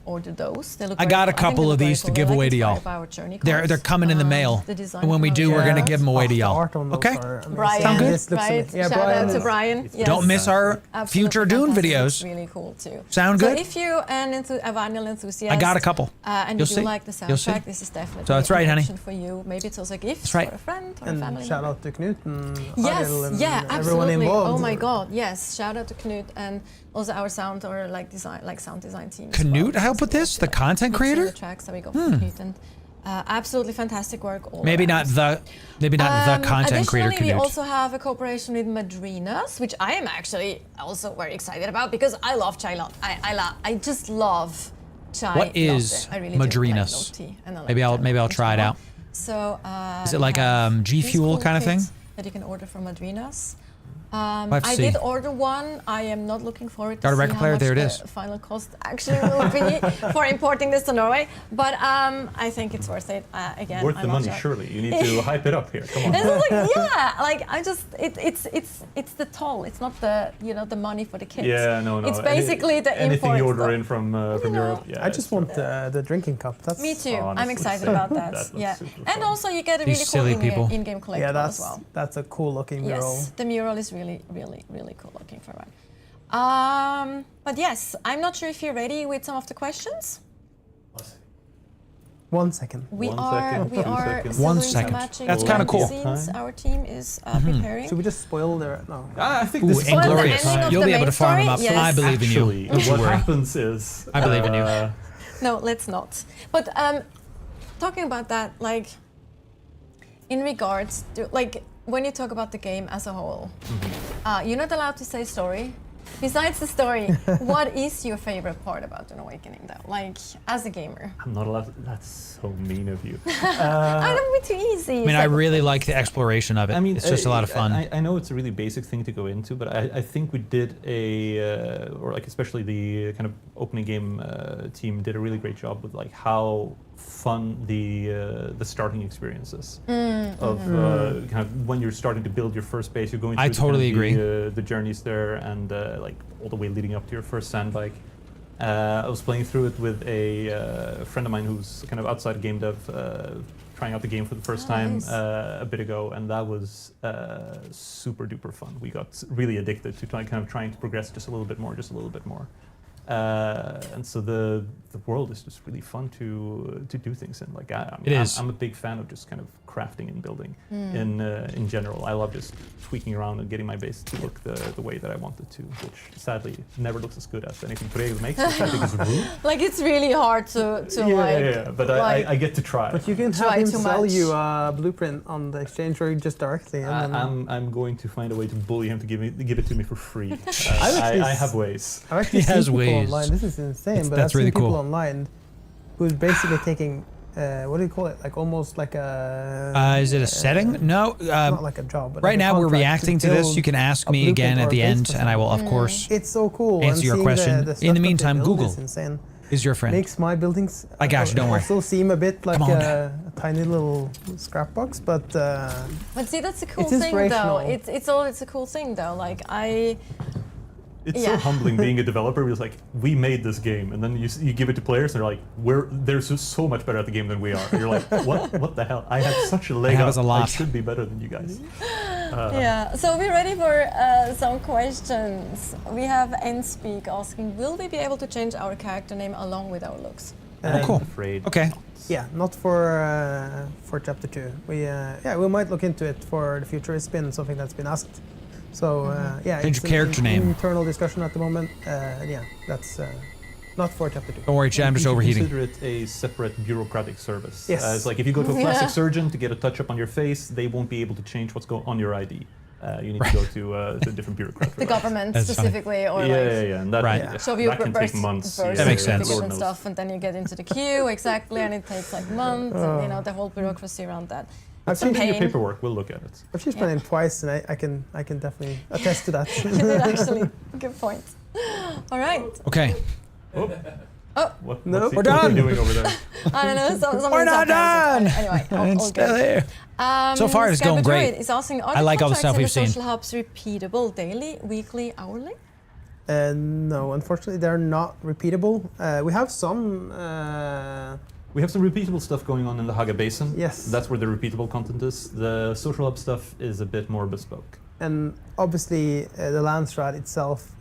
order those. They look I very got a cool. think couple they of look very these to cool. give They're away like to y'all. inspired by our journey They're cards. coming in the mail. The design And when we of do, those we're gonna cards. give them away to The y'all. art on those Okay. are amazing. Brian, Sound good? This looks right? amazing. Yeah, Shout Brian out to is- Brian. Yes. Don't miss our Absolutely future Dune fantastic. videos. It's really cool too. Sound So good? if you a vinyl enthusiast, I got a couple. And You'll you do see. like the You'll see. soundtrack, this is definitely So that's right, an honey. option for you. Maybe it's also a gift That's right. for a friend or a And family shout member. out to Knut and Yes, Haril and yeah, everyone absolutely. involved. Oh my God, yes! Shout out to Knut and also our sound or sound design team. as Knut well. helped with this? The content Mixing creator? The tracks that we got from Knut and absolutely fantastic work. All Maybe not around. the content creator. Additionally, we Knut. also have a cooperation with Madrinas, which I am actually also very excited about because I love chai latte. I just love chai What is latte. I really do like Madrinas? milk tea, and I like Maybe I'll chai latte try it as well. out. So Is it like we have G these Fuel cool kind of thing? kits that you can order from Madrinas. have to I see. did order one. I am not looking forward to Got a see record how player? much There it the is. final cost actually will be for importing this to Norway. But I think it's worth it. Again, Worth I'm the not money, sure. surely. You need to hype it up here. Come on. This is like I just it's the toll. It's not the the money for the kids. Yeah, no. It's basically the anything import you order stuff. in from know. Europe. Yeah, I just want the drinking cup. That's Me too. I'm Honestly, excited so about that. that looks Yeah, super and fun. also you get a These really cool silly people. in-game collectible yeah, as well. that's a cool looking mural. Yes, the mural is really cool looking for one. But yes, I'm not sure if you're ready with some of the questions. 1 second. We One are second, we 2 are seconds. still One doing some second. matching That's behind kinda cool. the scenes. Our team is preparing. Should we just spoil their no? I think Ooh, this is Spoil the Inglorious. ending of You'll the be able main to farm them up. story, yes. I believe in you. Actually, Don't you what worry. happens is I believe in you. No, let's not. But talking about that, like in regards to like when you talk about the game as a whole, you're not allowed to say story. Besides the story, what is your favorite part about Dune Awakening, though? Like as a gamer, I'm not allowed to, that's so mean of you. I don't be too easy. I mean, I really like the exploration of it. I mean, it's just a lot of fun. I know it's a really basic thing to go into, but I think we did or like especially the kind of opening game team did a really great job with like how fun the starting experience is of kind of when you're starting to build your first base, you're going through I totally agree. the journeys there and like all the way leading up to your first sandbike. I was playing through it with a friend of mine who's kind of outside game dev, trying out the game for the first time nice. a bit ago, and that was super duper fun. We got really addicted to kind of trying to progress just a little bit more, and so the world is just really fun to do things in. Like I'm a big fan of just kind of crafting and building in general. I love just tweaking around and getting my base to look the way that I want it to, which sadly never looks as good as anything Prego makes, which I think is rude. like it's really hard to But like, I get to try. But you can have Try him too sell much. you a blueprint on the exchange or just directly. And then I'm going to find a way to bully him to give it to me for free. actually I have ways. I've actually He seen has people ways. online. This is insane, but that's I've seen really people cool. online who's basically taking what do you call it? Like almost like a. Is it a setting? No. not like a job. But Right like a now, we're contract reacting to this. build You can ask a me again blueprint at or the a base end, for and I will, of something. course, It's so cool. answer and your seeing question. The stuff In the that they meantime, build Google is insane. is your friend. Makes my buildings. I got you, don't worry. Also seem a bit like Come on. a tiny little scrap box, but. But see, that's a cool It's thing, though. inspirational. It's a cool thing, though. Like It's Yeah. so humbling being a developer. It's like we made this game, and then you give it to players, and they're like, they're just so much better at the game than we are. And you're like, what the hell? I had such a leg have up. us a lot. I should be better than you guys. yeah. So we're ready for some questions. We have Nspeak asking, will we be able to change our character name along with our looks? Oh, cool. I'm afraid. Okay. Yeah, not for chapter 2. We might look into it for the future. It's been something that's been asked. So yeah, Change it's your character an name. internal discussion at the moment. Yeah, that's not for chapter 2. Don't worry, Chad, I'm just You should overheating. Consider it a separate bureaucratic service. Yes. It's like if you go to a plastic surgeon to get a touch-up on your face, they won't be able to change what's on your ID. You need to go to a different bureaucrat. for The that. government That's funny. specifically, or Yeah, and that, Right. yeah, show you that can take months. birth That makes sense. certificate Lord and knows. stuff, and then you get into the queue exactly, and it takes like months, and you know the whole bureaucracy around that. I've Some seen Send me your pain. paperwork. We'll look at it. I've used my name twice, and I can definitely attest to that. You did actually. Good point. All right. Okay. What, No. what's We're he done. doing over there? I don't know. We're not done. Anyway, And all still good. here. So far, it's going great. Is asking, are I like all the contracts stuff in we've seen. social hubs repeatable daily, weekly, hourly? No, unfortunately, they're not repeatable. We have some. We have some repeatable stuff going on in the Haga Basin. Yes. That's where the repeatable content is. The social hub stuff is a bit more bespoke. And obviously, the land strat itself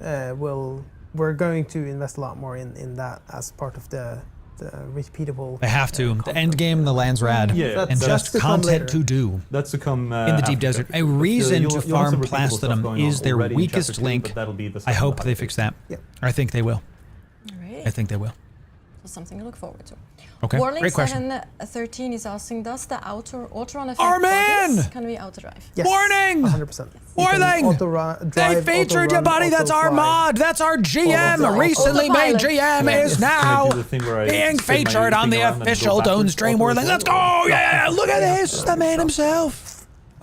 we're going to invest a lot more in that as part of the repeatable. They have to. The end game, the land's rad. Yeah, and that's just to come content later. to do. That's to come in the deep desert. A reason to farm Plastidum is their weakest link. I hope they fix that. Yeah. I think they will. All right. I think they will. So something to look forward to. Okay, Warling great question. 713 is asking, does the auto-run effect Our man! can we auto-drive? Yes, Warning! 100%. Warning! They featured your buddy. That's our mod. That's our GM. Recently made GM is now being featured on the official Dune stream. Warling, let's go! Yeah, look at this. The man himself.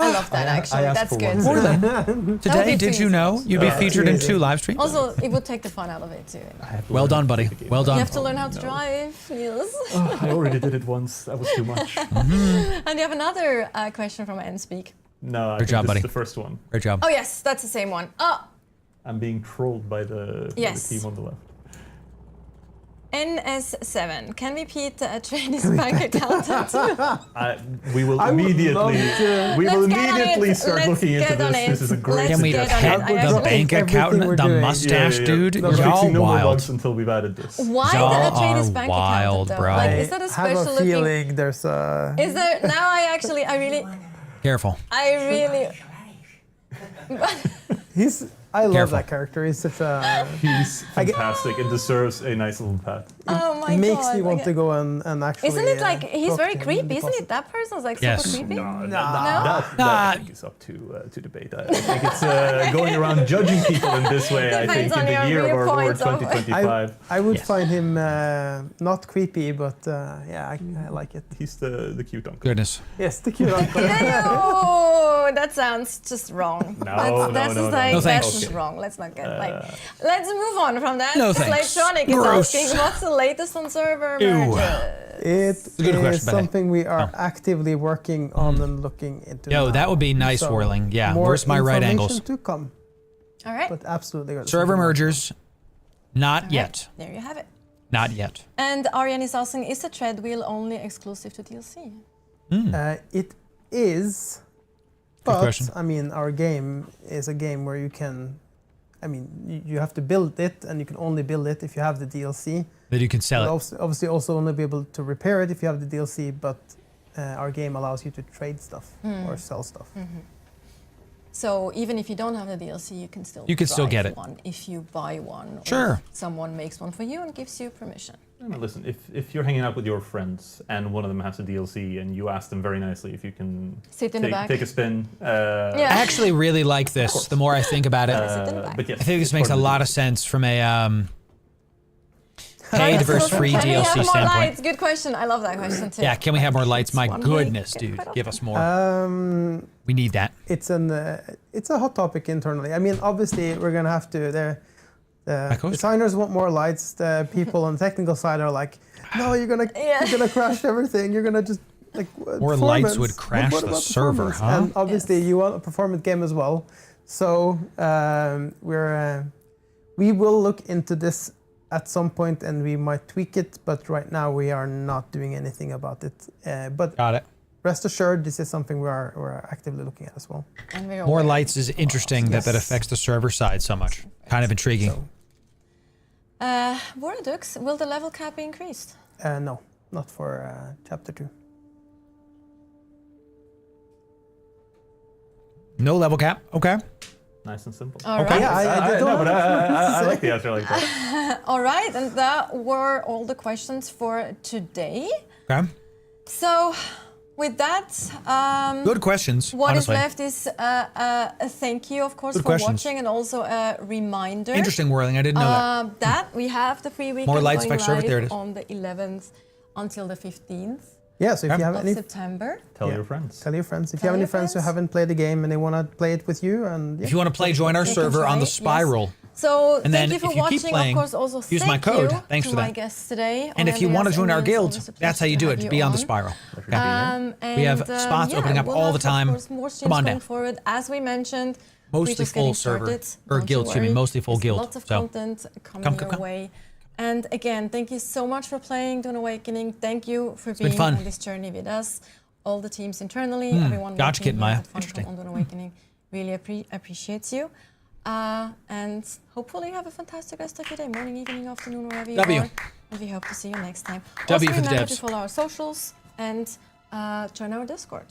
I love that actually. That's good. Warling, today, did you know you'd be featured in 2 live streams? Also, it would take the fun out of it too. Well done, buddy. Well done. You have to learn how to drive, Niels. I already did it once. That was too much. And you have another question from Nspeak. No, I Great think job, this buddy. is the first one. Great job. Oh yes, that's the same one. Oh, I'm being trolled by the team on the left. NS7. Can we Pete train his bank account too? We will I would immediately. love to- We will Let's get on immediately it. start Let's looking into get on this. it. This is a great Let's Can we get suggestion. on pet it. I the actually- bank Everything accountant, we're the doing. mustache dude? No, Y'all fixing no more wild. bugs until we've added this. Why Y'all did I train his are bank wild, account though? bro. Like, I is that a have special a looking? feeling there's a. Is there now? I really. Careful. I love Careful. that character. He's such a. He's fantastic and deserves a nice little pat. Oh my It makes god. me want okay. to go and actually. Isn't it like he's talk very to him creepy? Isn't because- it? That person's like Yes. super creepy. That I think is up to debate. I think it's going around judging people in this way. I think Depends in on the your year of our Lord viewpoints of- 2025, I would Yes. find him not creepy, but yeah, I like it. he's the cute uncle. Goodness. Yes, the cute uncle. Ew, that sounds just wrong. No, that's no, just no. like No, that's thanks. just wrong. Let's not get let's move on from that. No, thanks. Slavetronic is Gross. asking, what's the latest on server Ew. merges? It a good is question, Benny. something we are actively working on and looking into. Yo, now. that would be nice, So, Whirling. Yeah, more where's my right information angles? to come, All right. but absolutely. got Server something. mergers. Not All yet. right, there you have it. Not yet. And Ariane is asking, is the tread wheel only exclusive to DLC? It is, Good but question. I mean, our game is a game where you can. I mean, you have to build it, and you can only build it if you have the DLC. That you can sell You'll it. obviously also only be able to repair it if you have the DLC, but our game allows you to trade stuff or sell stuff. So even if you don't have the DLC, you can still get drive it. one if you buy one. Or Sure. if someone makes one for you and gives you permission. I mean, listen, if you're hanging out with your friends and one of them has a DLC and you ask them very nicely if you can Sit in the back. take a spin. Yeah. I actually really like this. The more I think about it, Sit in the back. But yes, I think this it's makes a part lot the of sense from a paid versus free Can we have DLC more standpoint. lights? Good question. I love that question too. Yeah, can we have more lights? My One goodness, week. dude. Give us more. We need that. It's a hot topic internally. I mean, obviously, we're gonna have to. The coast? designers want more lights. The people on the technical side are like, no, you're gonna crash everything. You're gonna just like More lights would crash What the about server, performance? huh? And obviously, you want a performant game as well. So we will look into this at some point, and we might tweak it. But right now, we are not doing anything about it. But Got it. rest assured, this is something we're actively looking at as well. And we're More aware. lights is interesting that Yes. affects the server side so much. Kind of intriguing. So, Voradux, will the level cap be increased? no, not for chapter 2. No level cap. Okay. Nice and simple. All Okay. right. Yeah, I don't No, but I say. like the answer like that. All right. And that were all the questions for today. Okay. So with that, Good questions. what is honestly. left is a thank you, of course, Good for questions. watching, and also a reminder. Interesting Whirling. I didn't know that. That we have the free weekend More lights going back server, live there it is. on the 11th until the 15th Yeah, so if you have of any, September. Tell Yeah. your friends. tell your friends. If Tell you have any your friends who friends. haven't played the game and they want to play it with you, and If you want to play, join our They can server on try the it, yes. Spiral. So And then thank you for if you keep watching. playing, of course, also use my thank code. you Thanks to for my that. guests today. And if you want to Andreas join our and Nils, guild, always a that's how pleasure you do to it. have Be you on the Spiral. Okay. We have and, spots opening up all yeah, the time. We'll have, Come on of down. course, more streams Come on going down. forward. As we mentioned, Mostly just full getting server. started. Or Don't guild, you excuse me, worry. mostly full There's guild. Lots of So, content coming come, your come. way. And again, thank you so much for playing Dune Awakening. Thank you for been being fun. on this journey with us. All the teams internally, everyone Gotcha, working Kid here Maya. at Funcom Interesting. on Dune Awakening really appreciates you. And hopefully you have a fantastic rest of your day, morning, evening, afternoon, wherever you W. are. And we hope to see you next time. W Also for the remember devs. to follow our socials and join our Discord.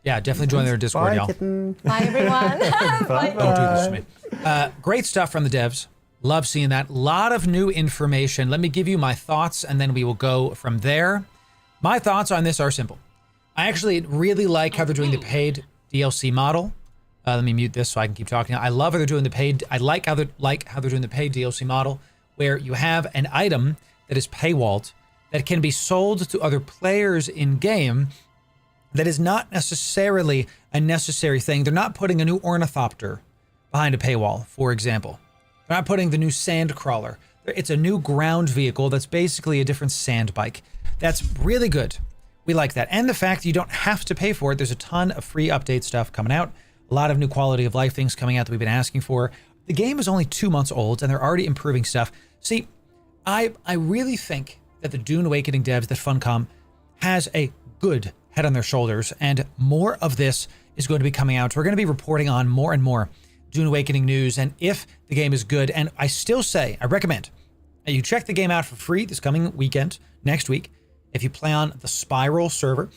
Yeah, definitely join their Discord, Bye, y'all. kitten. Bye, everyone. Bye. Don't do this to me. Great stuff from the devs. Love seeing that. Lot of new information. Let me give you my thoughts, and then we will go from there. My thoughts on this are simple. I actually really like how they're doing the paid DLC model. Let me mute this so I can keep talking. I love how they're doing the paid. I like how they're doing the paid DLC model, where you have an item that is paywalled that can be sold to other players in game. That is not necessarily a necessary thing. They're not putting a new ornithopter behind a paywall, for example. They're not putting the new sand crawler. It's a new ground vehicle that's basically a different sand bike. That's really good. We like that. And the fact that you don't have to pay for it. There's a ton of free update stuff coming out. A lot of new quality of life things coming out that we've been asking for. The game is only 2 months old and they're already improving stuff. See, I really think that the Dune Awakening devs, that Funcom, has a good head on their shoulders, and more of this is going to be coming out. We're going to be reporting on more and more Dune Awakening news, and if the game is good, and I still say, I recommend that you check the game out for free this coming weekend, next week, if you play on the Spiral server.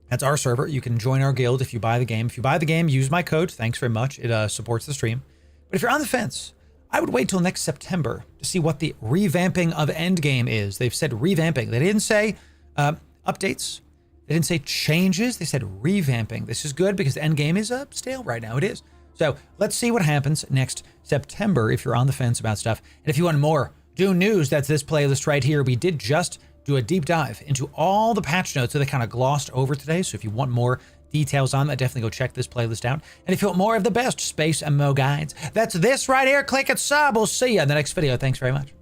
That's our server. You can join our guild if you buy the game. If you buy the game, use my code. Thanks very much. It supports the stream. But if you're on the fence, I would wait till next September to see what the revamping of Endgame is. They've said revamping. They didn't say updates. They didn't say changes. They said revamping. This is good because Endgame is stale right now. It is. So let's see what happens next September if you're on the fence about stuff. And if you want more Dune news, that's this playlist right here. We did just do a deep dive into all the patch notes that they kind of glossed over today. So if you want more details on that, definitely go check this playlist out. And if you want more of the best space MMO guides, that's this right here. Click it, sub. We'll see you in the next video. Thanks very much.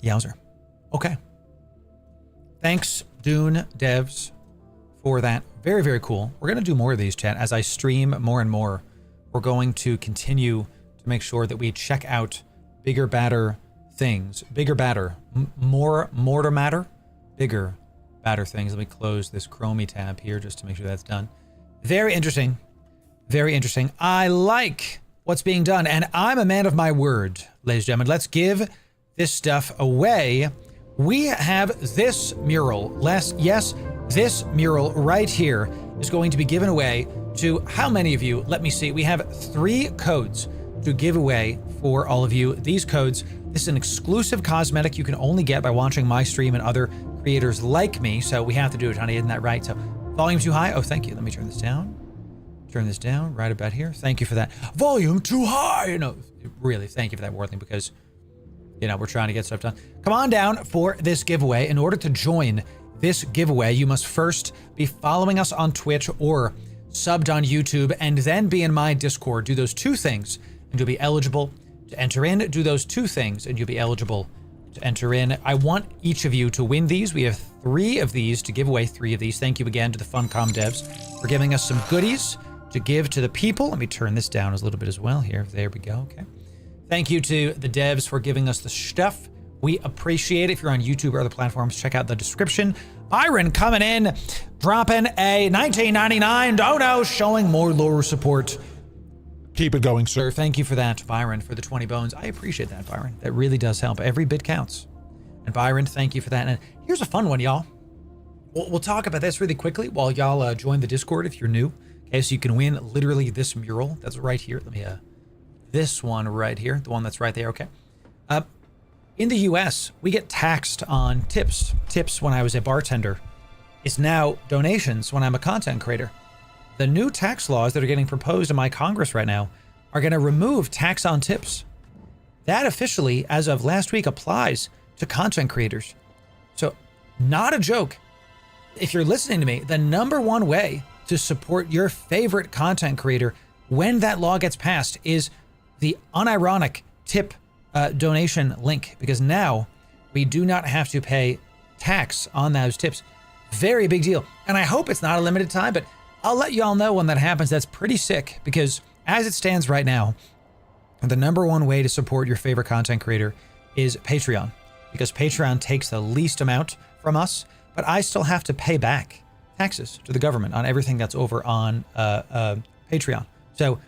Yowzer. Okay. Thanks, Dune devs, for that. Very, very cool. We're going to do more of these, chat. As I stream more and more, we're going to continue to make sure that we check out bigger, badder things. Bigger, badder. Mortar matter? Bigger, badder things. Let me close this Chromie tab here just to make sure that's done. Very interesting. Very interesting. I like what's being done, and I'm a man of my word, ladies and gentlemen. Let's give this stuff away. We have this mural. Yes, this mural right here is going to be given away to how many of you? Let me see. We have 3 codes to give away for all of you. These codes, this is an exclusive cosmetic you can only get by watching my stream and other creators like me. So we have to do it, honey. Isn't that right? So volume too high. Oh, thank you. Let me turn this down. Turn this down right about here. Thank you for that. Volume too high. No, really, thank you for that, Worthing, because you know, we're trying to get stuff done. Come on down for this giveaway. In order to join this giveaway, you must first be following us on Twitch or subbed on YouTube, and then be in my Discord. Do those 2 things, and you'll be eligible to enter in. Do those 2 things, and you'll be eligible to enter in. I want each of you to win these. We have 3 of these to give away. 3 of these. Thank you again to the Funcom devs for giving us some goodies to give to the people. Let me turn this down a little bit as well here. There we go. Okay. Thank you to the devs for giving us the stuff. We appreciate it. If you're on YouTube or other platforms, check out the description. Byron coming in, dropping a $19.99 dono, showing more Loru support. Keep it going, sir. Thank you for that, Byron, for the 20 bones. I appreciate that, Byron. That really does help. Every bit counts. And Byron, thank you for that. And here's a fun one, y'all. We'll talk about this really quickly while y'all join the Discord if you're new. Okay, so you can win literally this mural. That's right here. Let me this one right here, the one that's right there, okay. In the US, we get taxed on tips. Tips when I was a bartender is now donations when I'm a content creator. The new tax laws that are getting proposed in my Congress right now are going to remove tax on tips. That officially, as of last week, applies to content creators. So, not a joke. If you're listening to me, the #1 way to support your favorite content creator when that law gets passed is the unironic tip donation link, because now we do not have to pay tax on those tips. Very big deal. And I hope it's not a limited time, but I'll let you all know when that happens. That's pretty sick because as it stands right now, the number one way to support your favorite content creator is Patreon, because Patreon takes the least amount from us, but I still have to pay back taxes to the government on everything that's over on Patreon. So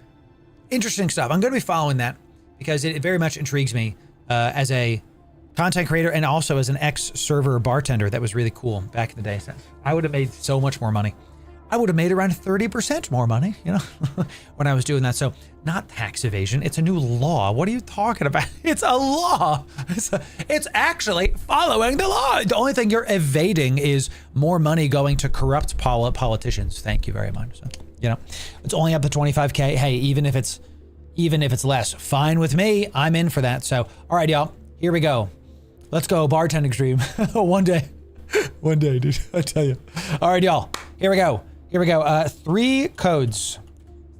interesting stuff. I'm going to be following that because it very much intrigues me as a content creator and also as an ex-server bartender. That was really cool back in the day. So I would have made so much more money. I would have made around 30% more money, you know, when I was doing that. So not tax evasion. It's a new law. What are you talking about? It's a law. It's actually following the law. The only thing you're evading is more money going to corrupt politicians. Thank you very much. So, you know, it's only up to 25K. Hey, even if it's less, fine with me. I'm in for that. So, all right, y'all, here we go. Let's go bartending stream. One day, dude, I tell you. All right, y'all, here we go. 3 codes,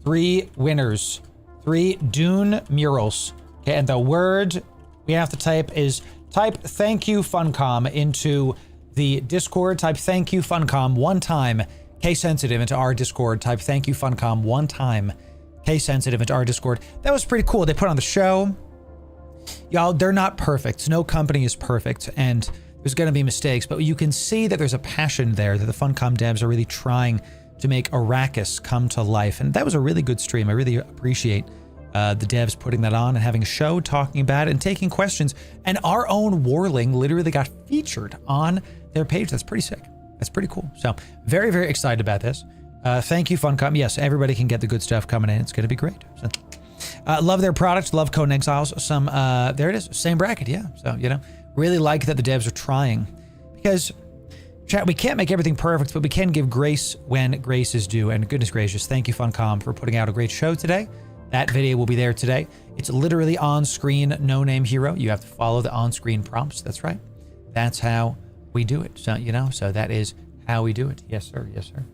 3 winners, 3 Dune murals. Okay, and the word we have to type is type thank you Funcom into the Discord. Type thank you Funcom one time. Case sensitive into our Discord. Type thank you Funcom one time. Case sensitive into our Discord. That was pretty cool. They put on the show. Y'all, they're not perfect. No company is perfect, and there's going to be mistakes, but you can see that there's a passion there, that the Funcom devs are really trying to make Arrakis come to life. And that was a really good stream. I really appreciate the devs putting that on and having a show talking about it and taking questions. And our own Warling literally got featured on their page. That's pretty sick. That's pretty cool. So very, very excited about this. Thank you, Funcom. Yes, everybody can get the good stuff coming in. It's going to be great. So, love their products. Love Conan Exiles. Some, there it is. Same bracket. Yeah. So, you know, really like that the devs are trying, because chat, we can't make everything perfect, but we can give grace when grace is due. And goodness gracious, thank you, Funcom, for putting out a great show today. That video will be there today. It's literally on-screen, no-name hero. You have to follow the on-screen prompts. That's right. That's how we do it. So, you know, so that is how we do it. Yes, sir. Yes, sir.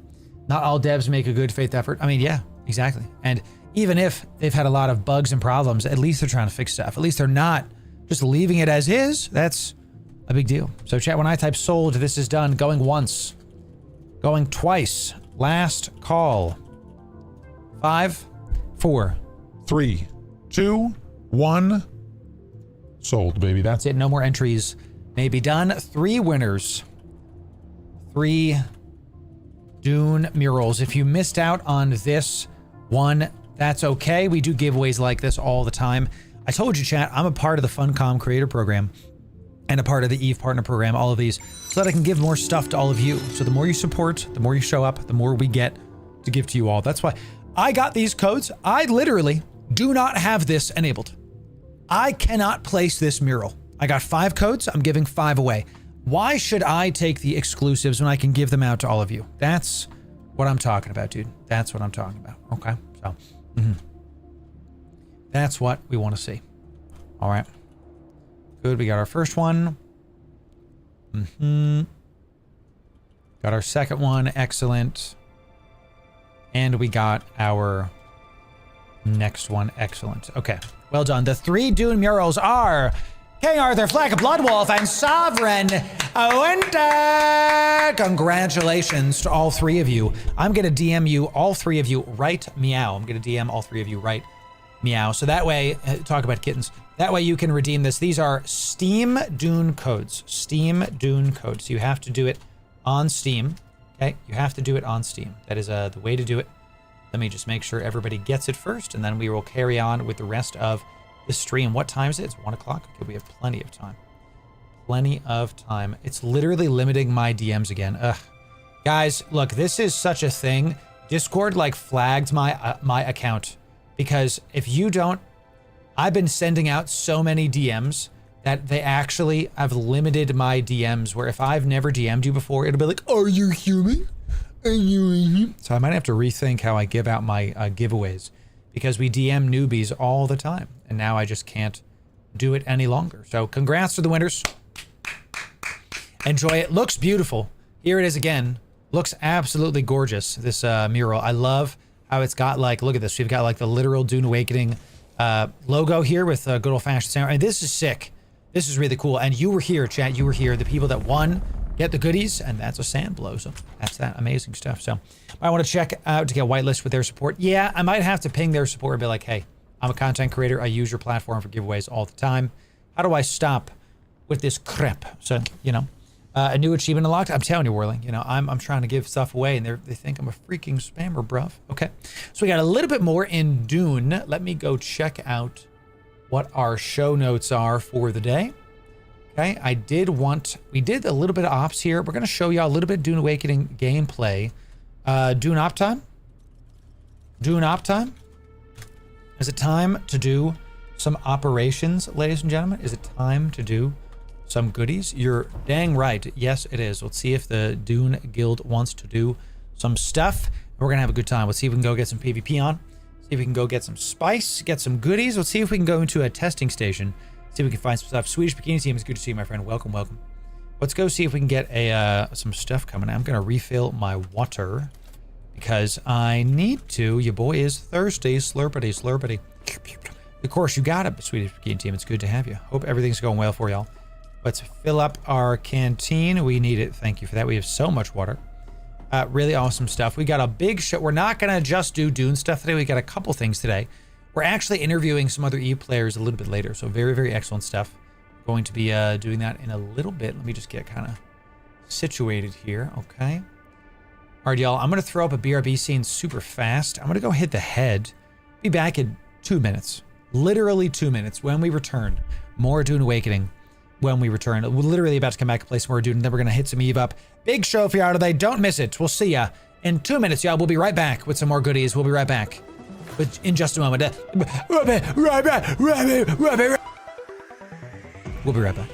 Not all devs make a good faith effort. I mean, yeah, exactly. And even if they've had a lot of bugs and problems, at least they're trying to fix stuff. At least they're not just leaving it as is. That's a big deal. So chat, when I type sold, this is done. Going once, going twice. Last call. 5, 4, 3, 2, 1. Sold, baby. That's it. No more entries may be done. 3 winners. 3 Dune murals. If you missed out on this one, that's okay. We do giveaways like this all the time. I told you, chat, I'm a part of the Funcom Creator Program and a part of the EVE Partner Program, all of these, so that I can give more stuff to all of you. So the more you support, the more you show up, the more we get to give to you all. That's why I got these codes. I literally do not have this enabled. I cannot place this mural. I got 5 codes. I'm giving 5 away. Why should I take the exclusives when I can give them out to all of you? That's what I'm talking about, dude. That's what I'm talking about. Okay, so that's what we want to see. All right. Good, we got our first one. Got our second one, excellent. And we got our next one, excellent. Okay, well done. The 3 Dune murals are King Arthur, Fleck, Bloodwolf, and Sovereign Winter. Congratulations to all 3 of you. I'm gonna DM you, all 3 of you, right meow. I'm gonna DM all 3 of you, right meow. So that way, talk about kittens. That way you can redeem this. These are Steam Dune codes. Steam Dune codes. You have to do it on Steam. Okay, you have to do it on Steam. That is the way to do it. Let me just make sure everybody gets it first, and then we will carry on with the rest of the stream. What time is it? It's 1 o'clock. Okay, we have plenty of time. Plenty of time. It's literally limiting my DMs again. Ugh. Guys, look, this is such a thing. Discord like flagged my account, because if you don't, I've been sending out so many DMs that they actually have limited my DMs, where if I've never DM'd you before, it'll be like, are you human? Are you human? So I might have to rethink how I give out my giveaways, because we DM newbies all the time, and now I just can't do it any longer. So congrats to the winners. Enjoy it. Looks beautiful. Here it is again. Looks absolutely gorgeous, this mural. I love how it's got, like, look at this. We've got like the literal Dune Awakening logo here with good old-fashioned sound. And this is sick. This is really cool. And you were here, chat. You were here. The people that won get the goodies, and that's a sand blow. So that's that amazing stuff. So I want to check out to get whitelist with their support. Yeah, I might have to ping their support and be like, hey, I'm a content creator. I use your platform for giveaways all the time. How do I stop with this crap? So, you know, a new achievement unlocked. I'm telling you, Whirling, you know, I'm trying to give stuff away, and they think I'm a freaking spammer, bruv. Okay, so we got a little bit more in Dune. Let me go check out what our show notes are for the day. Okay, we did a little bit of ops here. We're going to show y'all a little bit of Dune Awakening gameplay. Dune op time? Dune op time? Is it time to do some operations, ladies and gentlemen? Is it time to do some goodies? You're dang right. Yes, it is. Let's see if the Dune Guild wants to do some stuff. We're going to have a good time. Let's see if we can go get some PvP on. See if we can go get some spice, get some goodies. Let's see if we can go into a testing station. See if we can find some stuff. Swedish Bikini Team, it's good to see you, my friend. Welcome, welcome. Let's go see if we can get some stuff coming. I'm going to refill my water because I need to. Your boy is thirsty. Slurpity, slurpity. Of course, you got it, Swedish Bikini Team. It's good to have you. Hope everything's going well for y'all. Let's fill up our canteen. We need it. Thank you for that. We have so much water. Really awesome stuff. We got a big show. We're not going to just do Dune stuff today. We got a couple things today. We're actually interviewing some other EVE players a little bit later. So very, very excellent stuff. Going to be doing that in a little bit. Let me just get kind of situated here. Okay. All right, y'all. I'm going to throw up a BRB scene super fast. I'm going to go hit the head. Be back in 2 minutes. Literally 2 minutes when we return. More Dune Awakening when we return. We're literally about to come back and play some more Dune, and then we're going to hit some EVE up. Big show for y'all today. Don't miss it. We'll see ya in 2 minutes, y'all. We'll be right back with some more goodies. We'll be right back. But in just a moment. We'll be right back. We'll be right back.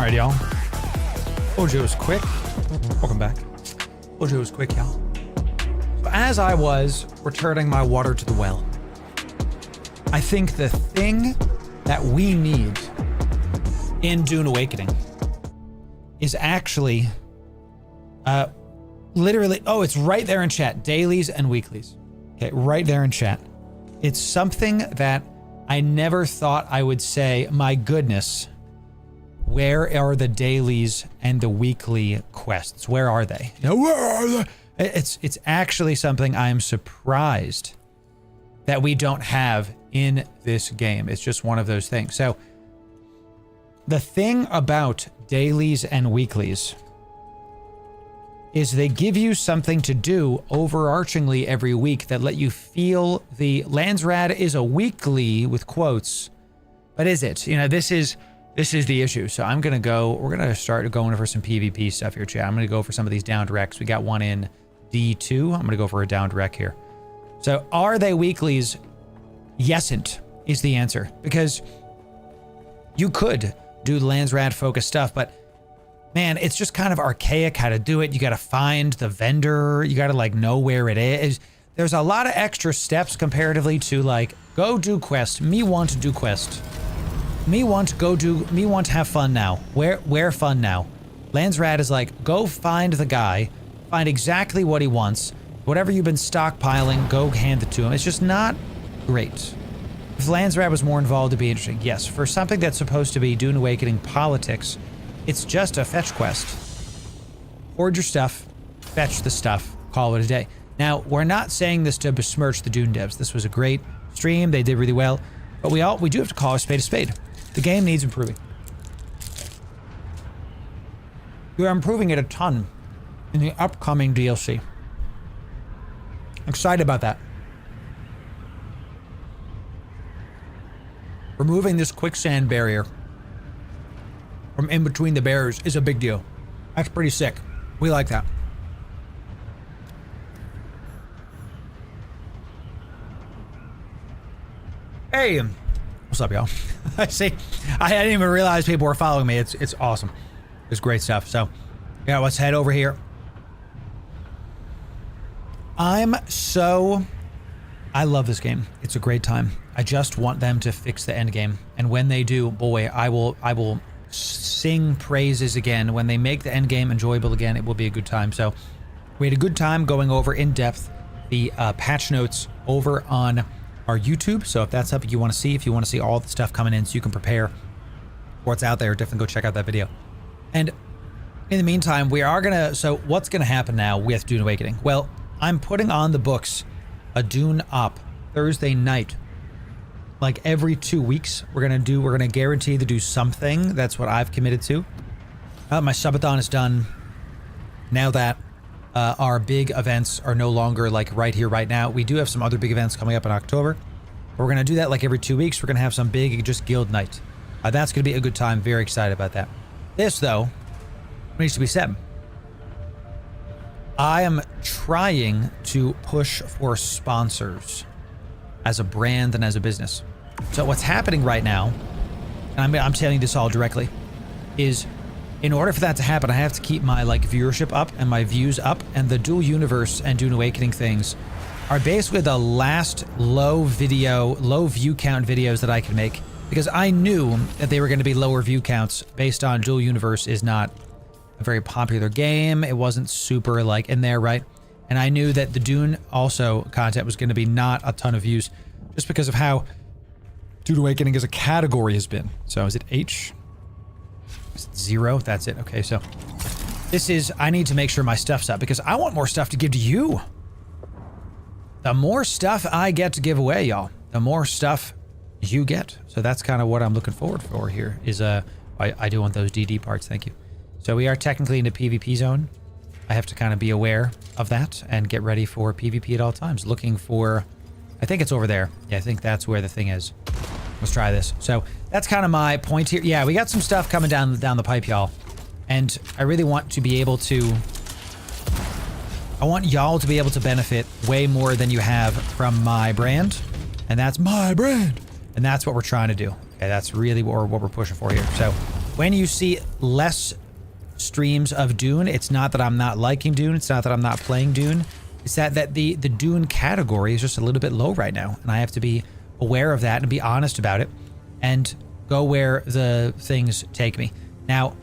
right, y'all. Told you it was quick. Welcome back. Told you it was quick, y'all. So as I was returning my water to the well, I think the thing that we need in Dune Awakening is actually literally, oh, it's right there in chat, dailies and weeklies. Okay, right there in chat. It's something that I never thought I would say, my goodness, where are the dailies and the weekly quests? Where are they? Where are they? It's actually something I am surprised that we don't have in this game. It's just one of those things. So the thing about dailies and weeklies is they give you something to do overarchingly every week that let you feel the Landsrad is a weekly with quotes, but is it? You know, this is the issue. So we're gonna start going for some PvP stuff here, chat. I'm gonna go for some of these downed wrecks. We got one in D2. I'm gonna go for a downed wreck here. So are they weeklies? Yesn't is the answer, because you could do Landsrad focused stuff, but man, it's just kind of archaic how to do it. You got to find the vendor. You got to like know where it is. There's a lot of extra steps comparatively to like, go do quest. Me want to do quest. Me want to have fun now. Where fun now? Landsrad is like, go find the guy, find exactly what he wants. Whatever you've been stockpiling, go hand it to him. It's just not great. If Landsrad was more involved, it'd be interesting. Yes, for something that's supposed to be Dune Awakening politics, it's just a fetch quest. Hoard your stuff, fetch the stuff, call it a day. Now, we're not saying this to besmirch the Dune devs. This was a great stream. They did really well. But we do have to call a spade a spade. The game needs improving. We are improving it a ton in the upcoming DLC. Excited about that. Removing this quicksand barrier from in between the barriers is a big deal. That's pretty sick. We like that. Hey, what's up, y'all? I see. I didn't even realize people were following me. It's awesome. It's great stuff. So, yeah, let's head over here. I love this game. It's a great time. I just want them to fix the end game, and when they do, boy, I will sing praises again. When they make the end game enjoyable again, it will be a good time. So we had a good time going over in depth the patch notes over on our YouTube. So if that's something you want to see, if you want to see all the stuff coming in so you can prepare for what's out there, definitely go check out that video. And in the meantime, so what's gonna happen now with Dune Awakening? Well, I'm putting on the books a Dune Op Thursday night. Like every 2 weeks, we're gonna guarantee to do something. That's what I've committed to. My subathon is done. Now that our big events are no longer like right here, right now. We do have some other big events coming up in October. But we're gonna do that like every 2 weeks. We're gonna have some big just guild night. That's gonna be a good time. Very excited about that. This though needs to be said. I am trying to push for sponsors as a brand and as a business. So what's happening right now, and I'm telling you this all directly, is in order for that to happen, I have to keep my like viewership up and my views up, and the Dual Universe and Dune Awakening things are basically the last low view count videos that I can make, because I knew that they were going to be lower view counts based on Dual Universe is not a very popular game. It wasn't super like in there, right? And I knew that the Dune also content was going to be not a ton of views just because of how Dune Awakening as a category has been. So is it H? Is it 0? That's it. Okay, so I need to make sure my stuff's up because I want more stuff to give to you. The more stuff I get to give away, y'all, the more stuff you get. So that's kind of what I'm looking forward for here is I do want those DD parts. Thank you. So we are technically in the PvP zone. I have to kind of be aware of that and get ready for PvP at all times. Looking for, I think it's over there. Yeah, I think that's where the thing is. Let's try this. So that's kind of my point here. Yeah, we got some stuff coming down the pipe, y'all. And I really want to be able to, I want y'all to be able to benefit way more than you have from my brand. And that's my brand. And that's what we're trying to do. Okay, that's really what we're pushing for here. So when you see less streams of Dune, it's not that I'm not liking Dune, it's not that I'm not playing Dune, it's that the Dune category is just a little bit low right now, and I have to be aware of that and be honest about it and go where the things take me. Now,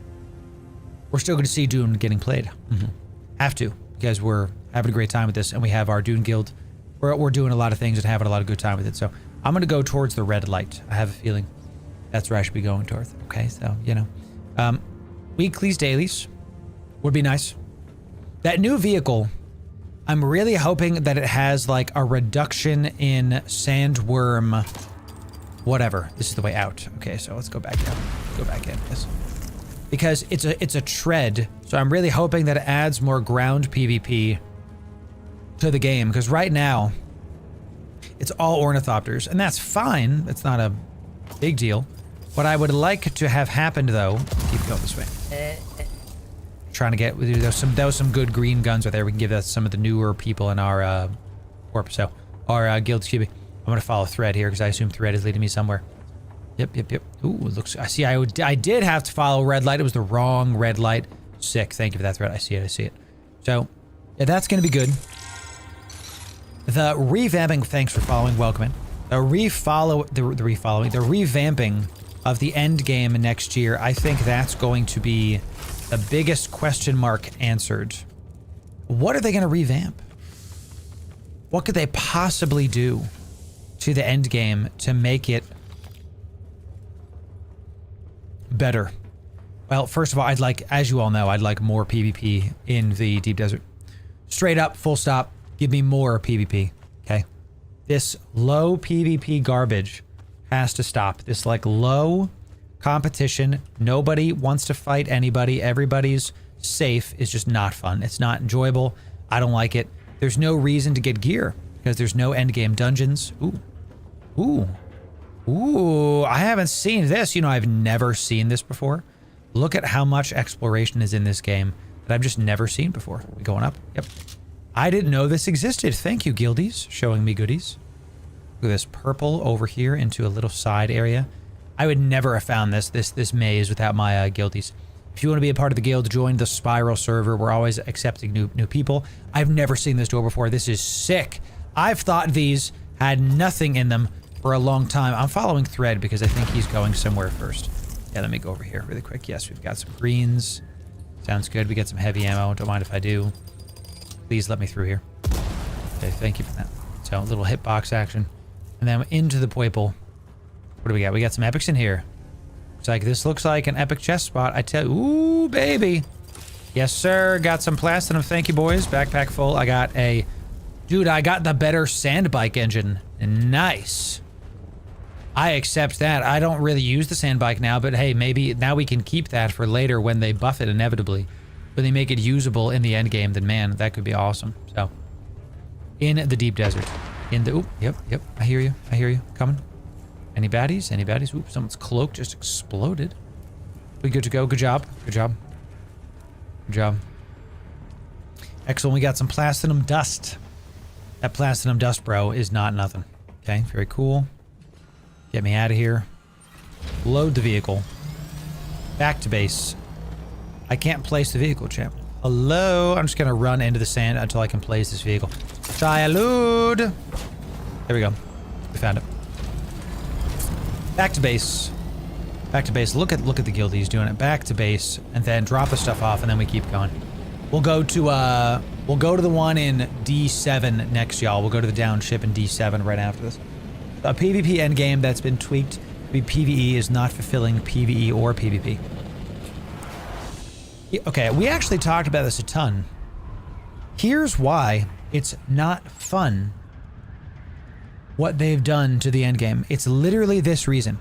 we're still going to see Dune getting played. Have to, because we're having a great time with this, and we have our Dune guild. We're doing a lot of things and having a lot of good time with it. So I'm going to go towards the red light. I have a feeling that's where I should be going towards. Okay, so, you know. Weeklies, dailies would be nice. That new vehicle, I'm really hoping that it has like a reduction in sandworm, whatever. This is the way out. Okay, so let's go back out. Go back in. Yes. Because it's a tread, so I'm really hoping that it adds more ground PvP to the game. Because right now, it's all ornithopters, and that's fine. It's not a big deal. What I would like to have happened, though, keep going this way. Trying to get there was some good green guns right there. We can give that to some of the newer people in our corp. So our guild. Excuse me. I'm gonna follow Thread here because I assume Thread is leading me somewhere. Yep. Ooh, it looks. I see. I did have to follow red light. It was the wrong red light. Sick. Thank you for that, Thread. I see it. So yeah, that's gonna be good. The revamping. Thanks for following. Welcome in. The revamping of the end game next year. I think that's going to be the biggest question mark answered. What are they going to revamp? What could they possibly do to the end game to make it better? Well, first of all, I'd like, as you all know, I'd like more PvP in the deep desert. Straight up, full stop, give me more PvP, okay? This low PvP garbage has to stop. This like low competition, nobody wants to fight anybody, everybody's safe, is just not fun. It's not enjoyable. I don't like it. There's no reason to get gear because there's no endgame dungeons. Ooh, I haven't seen this. You know, I've never seen this before. Look at how much exploration is in this game that I've just never seen before. We going up? Yep. I didn't know this existed. Thank you, guildies, showing me goodies. Look at this purple over here into a little side area. I would never have found this maze without my guildies. If you want to be a part of the guild, join the Spiral server. We're always accepting new people. I've never seen this door before. This is sick. I've thought these had nothing in them for a long time. I'm following Thread because I think he's going somewhere first. Yeah, let me go over here really quick. Yes, we've got some greens. Sounds good. We got some heavy ammo. Don't mind if I do. Please let me through here. Okay, thank you for that. So, a little hitbox action. And then into the Poiple. What do we got? We got some epics in here. Looks like this looks like an epic chest spot. I tell you, ooh, baby. Yes, sir. Got some platinum. Thank you, boys. Backpack full. I got the better sand bike engine. Nice. I accept that. I don't really use the sand bike now, but hey, maybe now we can keep that for later when they buff it inevitably. When they make it usable in the end game, then man, that could be awesome. So, in the deep desert. Yep. I hear you. Coming. Any baddies? Oops, someone's cloak just exploded. We good to go? Good job. Excellent, we got some platinum dust. That platinum dust, bro, is not nothing. Okay, very cool. Get me out of here. Load the vehicle. Back to base. I can't place the vehicle, champ. Hello? I'm just gonna run into the sand until I can place this vehicle. Salud! There we go. We found it. Back to base. Look at the guildies doing it. Back to base, and then drop the stuff off, and then we keep going. We'll go to the one in D7 next, y'all. We'll go to the down ship in D7 right after this. A PvP endgame that's been tweaked to be PvE is not fulfilling PvE or PvP. Okay, we actually talked about this a ton. Here's why it's not fun what they've done to the endgame. It's literally this reason.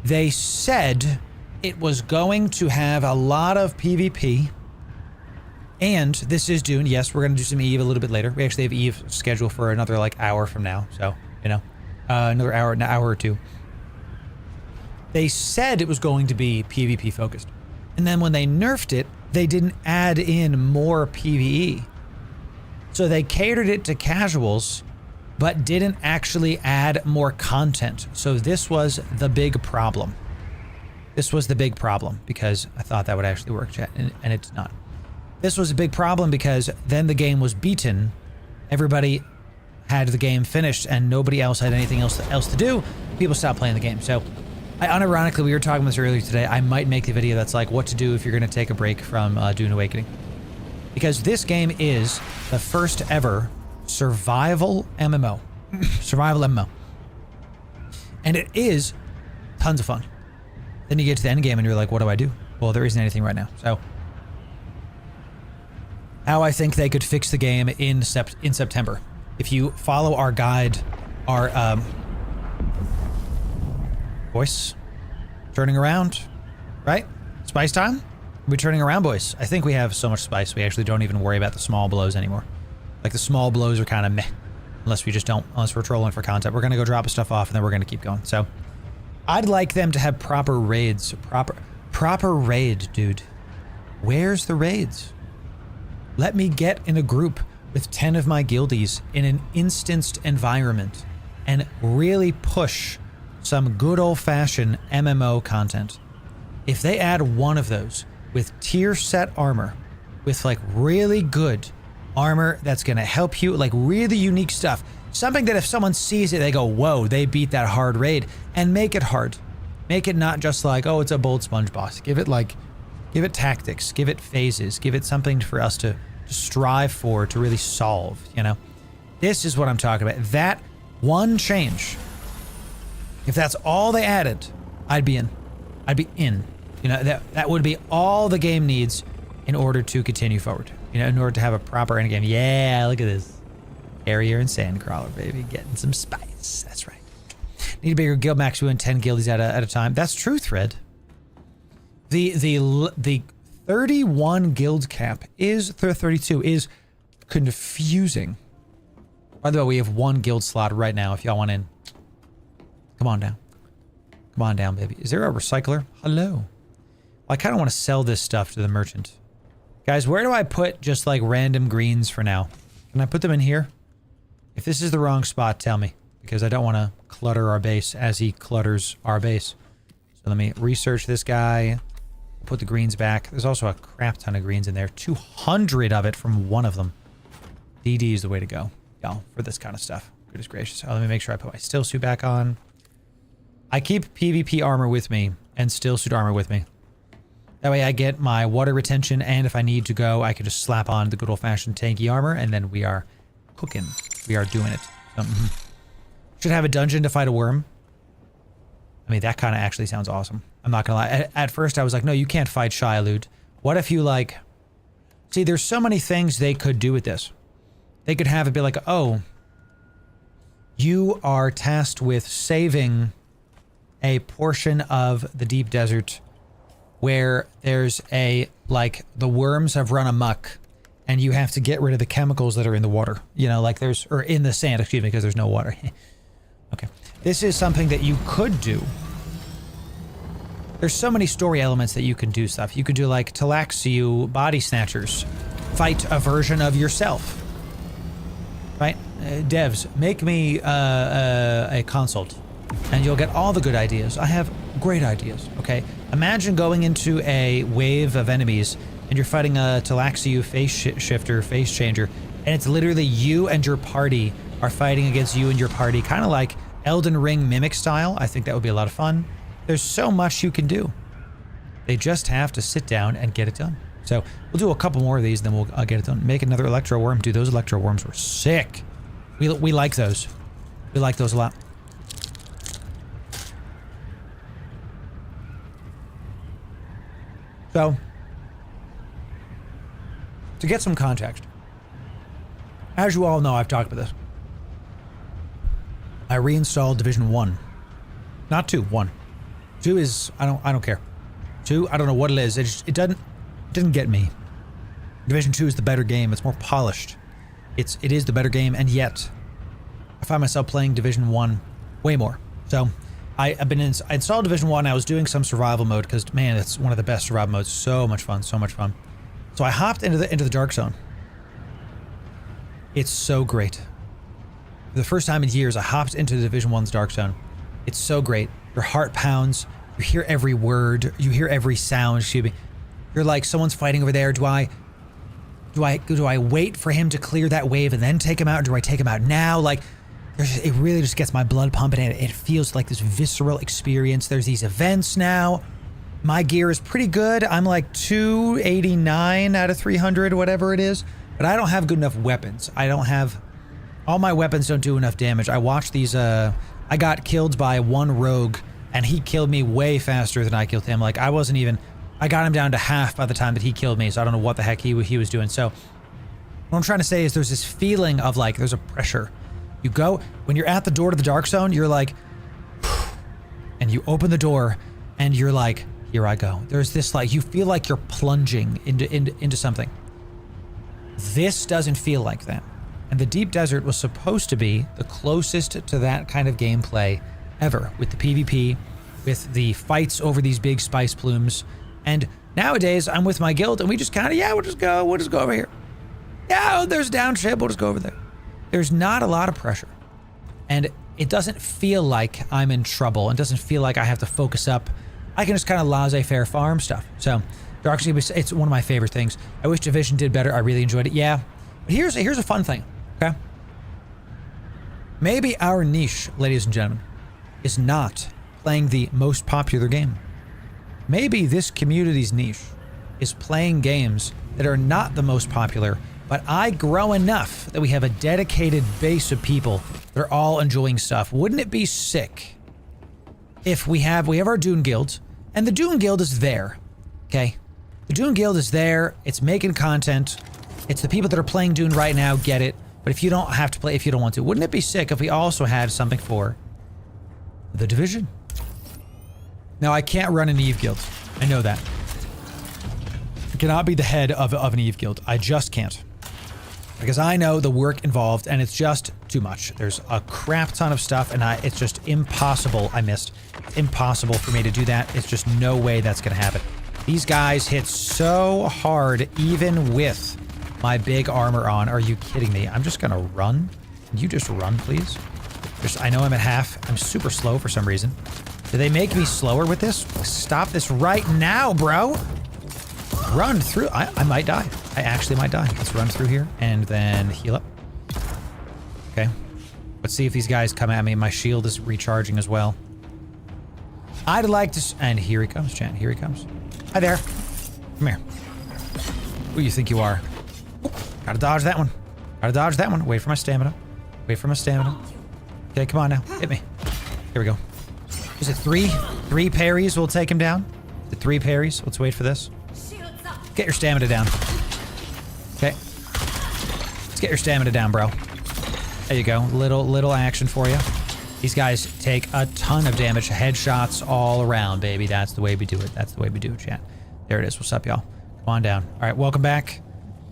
They said it was going to have a lot of PvP, and this is Dune. Yes, we're going to do some Eve a little bit later. We actually have Eve scheduled for another like hour from now, so you know, another hour, an hour or two. They said it was going to be PvP focused, and then when they nerfed it, they didn't add in more PvE. So they catered it to casuals, but didn't actually add more content. So this was the big problem. This was the big problem because I thought that would actually work, chat, and it did not. This was a big problem because then the game was beaten. Everybody had the game finished and nobody else had anything else to do. People stopped playing the game. So unironically, we were talking about this earlier today. I might make a video that's like what to do if you're going to take a break from Dune Awakening. Because this game is the first ever survival MMO. Survival MMO. And it is tons of fun. Then you get to the end game and you're like, what do I do? Well, there isn't anything right now. So how I think they could fix the game in September. If you follow our guide, our voice turning around, right? Spice time? We're turning around, boys. I think we have so much spice we actually don't even worry about the small blows anymore. Like the small blows are kind of meh. Unless we're trolling for content. We're gonna go drop stuff off and then we're gonna keep going. So I'd like them to have proper raids. Proper raid, dude. Where's the raids? Let me get in a group with 10 of my guildies in an instanced environment and really push some good old-fashioned MMO content. If they add one of those with tier set armor, with like really good armor that's gonna help you, like really unique stuff, something that if someone sees it, they go, whoa, they beat that hard raid, and make it hard. Make it not just like, oh, it's a bold sponge boss. Give it tactics, give it phases, give it something for us to strive for, to really solve, you know? This is what I'm talking about. That one change, if that's all they added, I'd be in. I'd be in. You know, that would be all the game needs in order to continue forward. You know, in order to have a proper end game. Yeah, look at this. Harrier and Sandcrawler, baby. Getting some spice. That's right. Need a bigger guild max. We win 10 guildies at a time. That's true, Thread. The 31 guild cap is 32 is confusing. By the way, we have one guild slot right now if y'all want in. Come on down. Come on down, baby. Is there a recycler? Hello. Well, I kind of want to sell this stuff to the merchant. Guys, where do I put just like random greens for now? Can I put them in here? If this is the wrong spot, tell me. Because I don't want to clutter our base as he clutters our base. So let me research this guy. Put the greens back. There's also a crap ton of greens in there. 200 of it from one of them. DD is the way to go, y'all, for this kind of stuff. Goodness gracious. Oh, let me make sure I put my still suit back on. I keep PvP armor with me and still suit armor with me. That way I get my water retention, and if I need to go, I can just slap on the good old-fashioned tanky armor, and then we are cooking. We are doing it. So, should have a dungeon to fight a worm. I mean, that kind of actually sounds awesome. I'm not gonna lie. At first, I was like, no, you can't fight Shia-Lud. What if you, like... See, there's so many things they could do with this. They could have it be like, oh, you are tasked with saving a portion of the deep desert where there's a, like, the worms have run amok and you have to get rid of the chemicals that are in the water. You know, like there's, or in the sand, excuse me, because there's no water. Okay. This is something that you could do. There's so many story elements that you can do stuff. You could do like Talaxiu body snatchers. Fight a version of yourself. Right? Devs, make me a consult. And you'll get all the good ideas. I have great ideas, okay? Imagine going into a wave of enemies and you're fighting a Talaxiu face shifter, face changer, and it's literally you and your party are fighting against you and your party, kind of like Elden Ring Mimic style. I think that would be a lot of fun. There's so much you can do. They just have to sit down and get it done. So we'll do a couple more of these, then we'll get it done. Make another Electro Worm. Dude, those Electro Worms were sick. We like those. We like those a lot. So, to get some context, as you all know, I've talked about this. I reinstalled Division 1. Not 2, 1. 2 is, I don't care. 2, I don't know what it is. It didn't get me. Division 2 is the better game. It's more polished. It is the better game, and yet I find myself playing Division 1 way more. So I installed Division 1. I was doing some survival mode because, man, it's one of the best survival modes. So much fun, so much fun. So I hopped into the Dark Zone. It's so great. For the first time in years, I hopped into Division 1's Dark Zone. It's so great. Your heart pounds. You hear every word. You hear every sound. Excuse me. You're like, someone's fighting over there. Do I wait for him to clear that wave and then take him out? Or do I take him out now? Like, it really just gets my blood pumping, and it feels like this visceral experience. There's these events now. My gear is pretty good. I'm like 289 out of 300, whatever it is. But I don't have good enough weapons. All my weapons don't do enough damage. I watched these, I got killed by one rogue, and he killed me way faster than I killed him. Like, I got him down to half by the time that he killed me, so I don't know what the heck he was doing. So what I'm trying to say is there's this feeling of like, there's a pressure. You go, when you're at the door to the dark zone, you're like, and you open the door, and you're like, here I go. There's this like, you feel like you're plunging into something. This doesn't feel like that. And the Deep Desert was supposed to be the closest to that kind of gameplay ever, with the PvP, with the fights over these big spice plumes. And nowadays, I'm with my guild, and we just kind of, we'll just go over here. Yeah, oh, there's a down ship, we'll just go over there. There's not a lot of pressure. And it doesn't feel like I'm in trouble. It doesn't feel like I have to focus up. I can just kind of laissez-faire farm stuff. So, Dark Sea, it's one of my favorite things. I wish Division did better. I really enjoyed it. Yeah. But here's a fun thing, okay? Maybe our niche, ladies and gentlemen, is not playing the most popular game. Maybe this community's niche is playing games that are not the most popular, but I grow enough that we have a dedicated base of people that are all enjoying stuff. Wouldn't it be sick if we have our Dune Guild, and the Dune Guild is there, okay? The Dune Guild is there, it's making content, it's the people that are playing Dune right now get it, but if you don't have to play, if you don't want to, wouldn't it be sick if we also had something for the Division? Now, I can't run an Eve Guild. I know that. I cannot be the head of an Eve Guild. I just can't. Because I know the work involved, and it's just too much. There's a crap ton of stuff, and it's just impossible. Impossible for me to do that. It's just no way that's going to happen. These guys hit so hard, even with my big armor on. Are you kidding me? I'm just going to run. Can you just run, please? I know I'm at half. I'm super slow for some reason. Do they make me slower with this? Stop this right now, bro. Run through. I might die. I actually might die. Let's run through here and then heal up. Okay. Let's see if these guys come at me. My shield is recharging as well. I'd like to... And here he comes, chat. Here he comes. Hi there. Come here. Who do you think you are? Gotta dodge that one. Gotta dodge that one. Wait for my stamina. Wait for my stamina. Okay, come on now. Hit me. Here we go. Is it three? 3 parries will take him down? The 3 parries? Let's wait for this. Get your stamina down. Okay. Let's get your stamina down, bro. There you go. Little action for you. These guys take a ton of damage. Headshots all around, baby. That's the way we do it. That's the way we do it, chat. There it is. What's up, y'all? Come on down. All right, welcome back.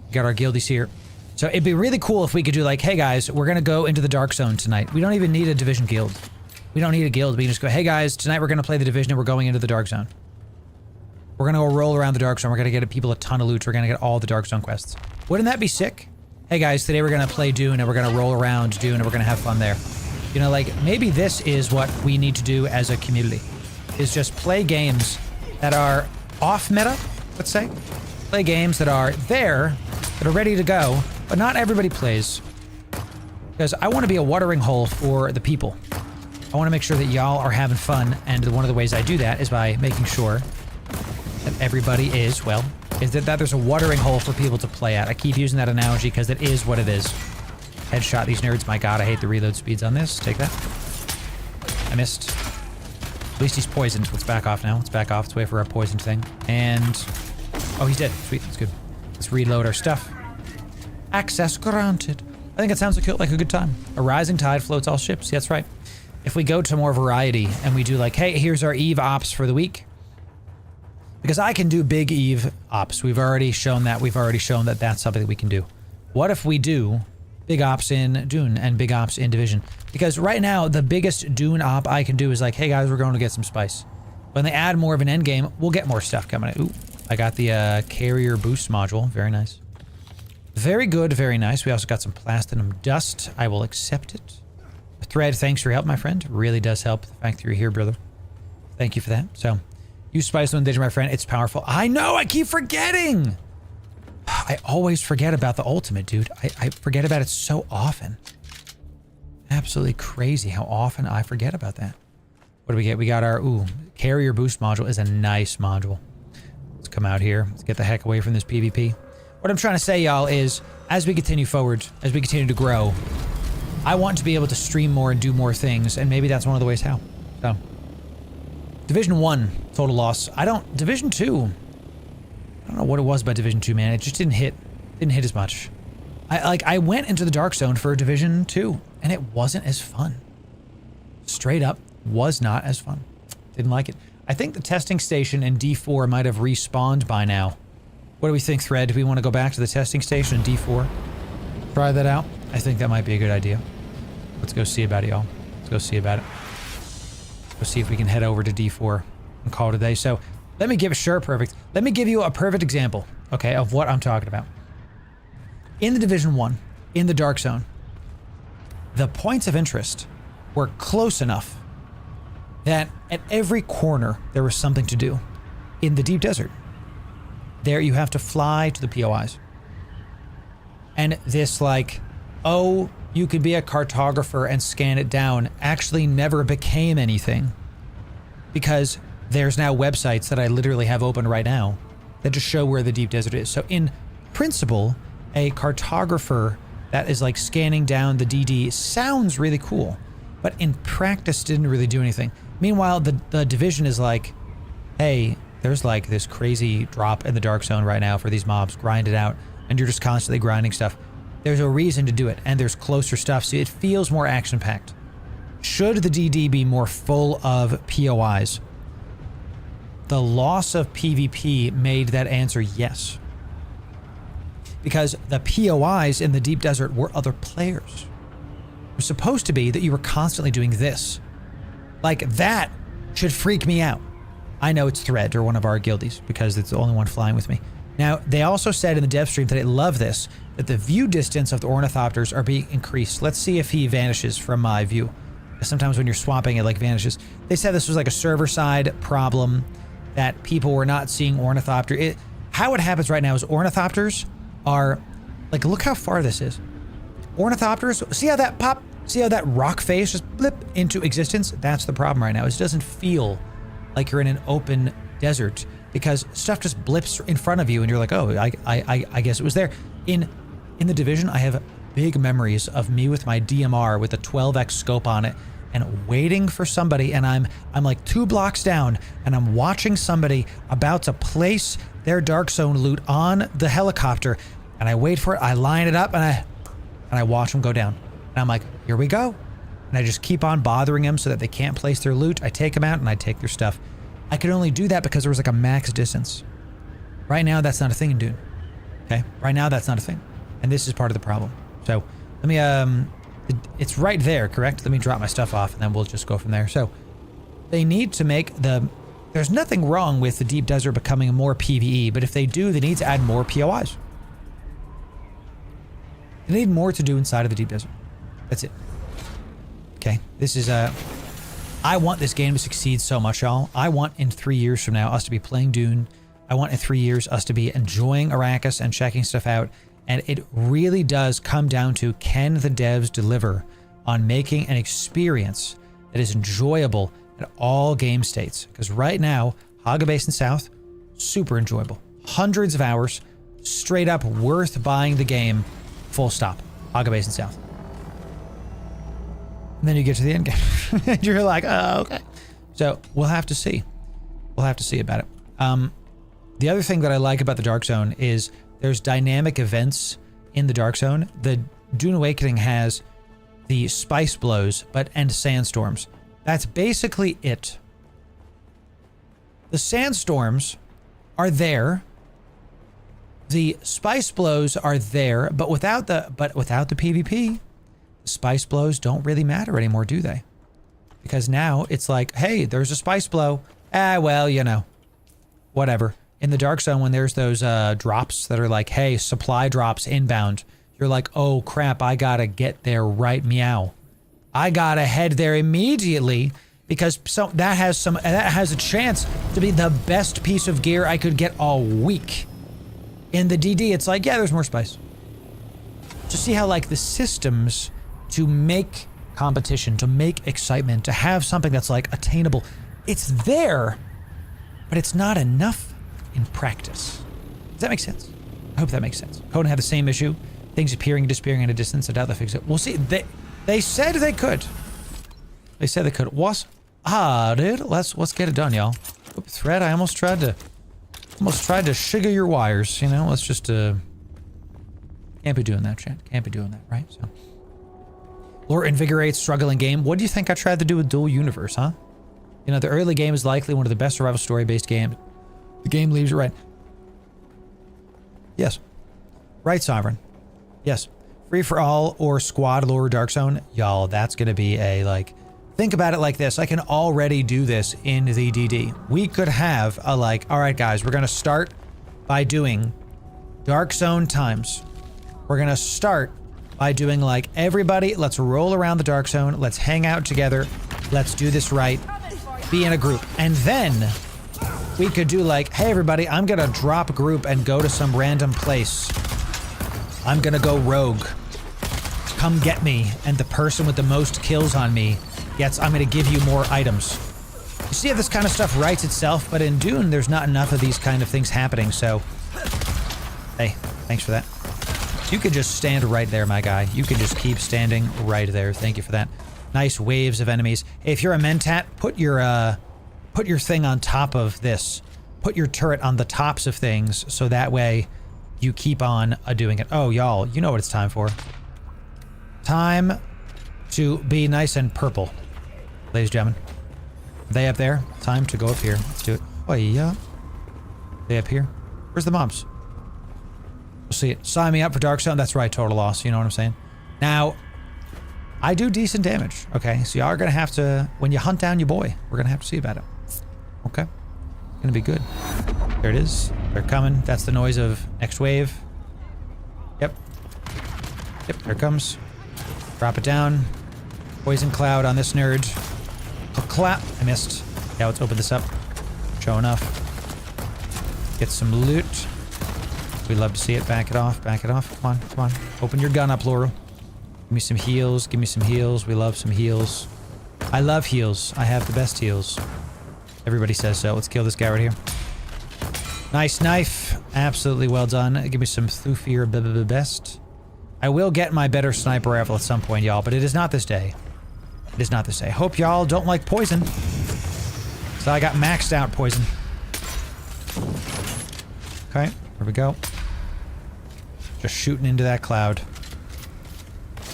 We got our guildies here. So it'd be really cool if we could do like, hey guys, we're gonna go into the Dark Zone tonight. We don't even need a Division guild. We don't need a guild. We can just go, hey guys, tonight we're gonna play the Division and we're going into the Dark Zone. We're gonna go roll around the Dark Zone. We're gonna get people a ton of loot. We're gonna get all the Dark Zone quests. Wouldn't that be sick? Hey guys, today we're gonna play Dune and we're gonna roll around Dune and we're gonna have fun there. You know, like, maybe this is what we need to do as a community. Is just play games that are off meta, let's say. Play games that are there, that are ready to go, but not everybody plays. Because I want to be a watering hole for the people. I want to make sure that y'all are having fun, and one of the ways I do that is by making sure that everybody is, well, is that there's a watering hole for people to play at. I keep using that analogy because it is what it is. Headshot these nerds. My god, I hate the reload speeds on this. Take that. I missed. At least he's poisoned. Let's back off now. Let's back off. Let's wait for our poisoned thing. And... oh, he's dead. Sweet. That's good. Let's reload our stuff. Access granted. I think it sounds like a good time. A rising tide floats all ships. Yeah, that's right. If we go to more variety and we do like, hey, here's our Eve ops for the week. Because I can do big Eve ops. We've already shown that. We've already shown that that's something that we can do. What if we do big ops in Dune and big ops in Division? Because right now, the biggest Dune op I can do is like, hey guys, we're going to get some spice. When they add more of an end game, we'll get more stuff coming in. Ooh, I got the carrier boost module. Very nice. Very good, very nice. We also got some platinum dust. I will accept it. Thread, thanks for your help, my friend. Really does help the fact that you're here, brother. Thank you for that. So, use Spice on Digit, my friend. It's powerful. I know, I keep forgetting. I always forget about the ultimate, dude. I forget about it so often. Absolutely crazy how often I forget about that. What do we get? We got our, carrier boost module is a nice module. Let's come out here. Let's get the heck away from this PvP. What I'm trying to say, y'all, is as we continue forward, as we continue to grow, I want to be able to stream more and do more things, and maybe that's one of the ways how. So, Division 1, total loss. Division 2, I don't know what it was about Division 2, man. It just didn't hit as much. I went into the Dark Zone for Division 2, and it wasn't as fun. Straight up, was not as fun. Didn't like it. I think the testing station in D4 might have respawned by now. What do we think, Thread? Do we want to go back to the testing station in D4? Try that out? I think that might be a good idea. Let's go see about it, y'all. Let's go see about it. Let's see if we can head over to D4 and call it a day. So, let me give perfect. Let me give you a perfect example, okay, of what I'm talking about. In the Division 1, in the Dark Zone, the points of interest were close enough that at every corner there was something to do. In the deep desert, there you have to fly to the POIs. And this you could be a cartographer and scan it down actually never became anything. Because there's now websites that I literally have open right now that just show where the deep desert is. So in principle, a cartographer that is scanning down the DD sounds really cool, but in practice didn't really do anything. Meanwhile, the division is hey, there's this crazy drop in the Dark Zone right now for these mobs, grind it out, and you're just constantly grinding stuff. There's a reason to do it, and there's closer stuff, so it feels more action-packed. Should the DD be more full of POIs? The loss of PvP made that answer yes. Because the POIs in the deep desert were other players. It was supposed to be that you were constantly doing this. That should freak me out. I know it's Thread or one of our guildies because it's the only one flying with me. Now, they also said in the dev stream that they love this, that the view distance of the ornithopters are being increased. Let's see if he vanishes from my view. Sometimes when you're swapping, it vanishes. They said this was a server-side problem, that people were not seeing ornithopter. How it happens right now is ornithopters are, look how far this is. Ornithopters, see how that pop, see how that rock face just blip into existence? That's the problem right now. It doesn't feel like you're in an open desert because stuff just blips in front of you and you're oh, I guess it was there. In the Division, I have big memories of me with my DMR with a 12x scope on it and waiting for somebody, and I'm 2 blocks down and I'm watching somebody about to place their Dark Zone loot on the helicopter, and I wait for it, I line it up, and I watch them go down. And I'm here we go. And I just keep on bothering them so that they can't place their loot. I take them out and I take their stuff. I could only do that because there was a max distance. Right now, that's not a thing in Dune. Okay? Right now, that's not a thing. And this is part of the problem. So, let me, it's right there, correct? Let me drop my stuff off and then we'll just go from there. So, they need to make there's nothing wrong with the deep desert becoming more PvE, but if they do, they need to add more POIs. They need more to do inside of the deep desert. That's it. Okay, this is I want this game to succeed so much, y'all. I want in 3 years from now us to be playing Dune. I want in 3 years us to be enjoying Arrakis and checking stuff out. And it really does come down to, can the devs deliver on making an experience that is enjoyable at all game states? Because right now, Haga Basin South, super enjoyable. Hundreds of hours, straight up worth buying the game, full stop. Haga Basin South. And then you get to the end game. And you're oh, okay. So we'll have to see. We'll have to see about it. The other thing that I like about the Dark Zone is there's dynamic events in the Dark Zone. The Dune Awakening has the spice blows, and sandstorms. That's basically it. The sandstorms are there. The spice blows are there, but without the PvP, the spice blows don't really matter anymore, do they? Because now it's hey, there's a spice blow. Well, whatever. In the Dark Zone, when there's those drops that are hey, supply drops inbound, you're oh crap, I gotta get there right meow. I gotta head there immediately because that has a chance to be the best piece of gear I could get all week. In the DD, it's like, yeah, there's more spice. To see how like the systems to make competition, to make excitement, to have something that's like attainable, it's there, but it's not enough in practice. Does that make sense? I hope that makes sense. Conan had the same issue. Things appearing and disappearing in a distance. I doubt they'll fix it. We'll see. They said they could. They said they could. What? Dude. Let's get it done, y'all. Thread. I almost tried to sugar your wires. You know. Let's just can't be doing that, chat. Can't be doing that, right? So. Lore invigorates struggling game. What do you think I tried to do with Dual Universe, huh? You know, the early game is likely one of the best survival story-based games. The game leaves you right. Yes. Right, Sovereign. Yes. Free for all or squad Loru Dark Zone. Y'all, that's going to be a, like... Think about it like this. I can already do this in the DD. We could have a, like... Alright, guys. We're going to start by doing Dark Zone times. We're going to start by doing, like, everybody, let's roll around the Dark Zone. Let's hang out together. Let's do this right. Be in a group. And then... we could do like, hey everybody, I'm gonna drop group and go to some random place. I'm gonna go rogue. Come get me, and the person with the most kills on me gets, I'm gonna give you more items. You see how this kind of stuff writes itself, but in Dune, there's not enough of these kind of things happening, so... Hey, thanks for that. You can just stand right there, my guy. You can just keep standing right there. Thank you for that. Nice waves of enemies. If you're a Mentat, put your thing on top of this. Put your turret on the tops of things, so that way you keep on doing it. Oh, y'all, you know what it's time for. Time to be nice and purple. Ladies and gentlemen. They up there. Time to go up here. Let's do it. Oh, yeah. They up here. Where's the mobs? We'll see it. Sign me up for Dark Zone. That's right, total loss. You know what I'm saying? Now, I do decent damage. Okay, so y'all are gonna have to, when you hunt down your boy, we're gonna have to see about it. Okay. Gonna be good. There it is. They're coming. That's the noise of next wave. Yep. Yep, there it comes. Drop it down. Poison cloud on this nerd. Clap. I missed. Yeah, let's open this up. Show enough. Get some loot. We love to see it. Back it off. Back it off. Come on. Come on. Open your gun up, Loru. Give me some heals. Give me some heals. We love some heals. I love heals. I have the best heals. Everybody says so. Let's kill this guy right here. Nice knife. Absolutely well done. Give me some Thufir best. I will get my better sniper rifle at some point, y'all, but it is not this day. It is not this day. Hope y'all don't like poison. So I got maxed out poison. Okay, here we go. Just shooting into that cloud.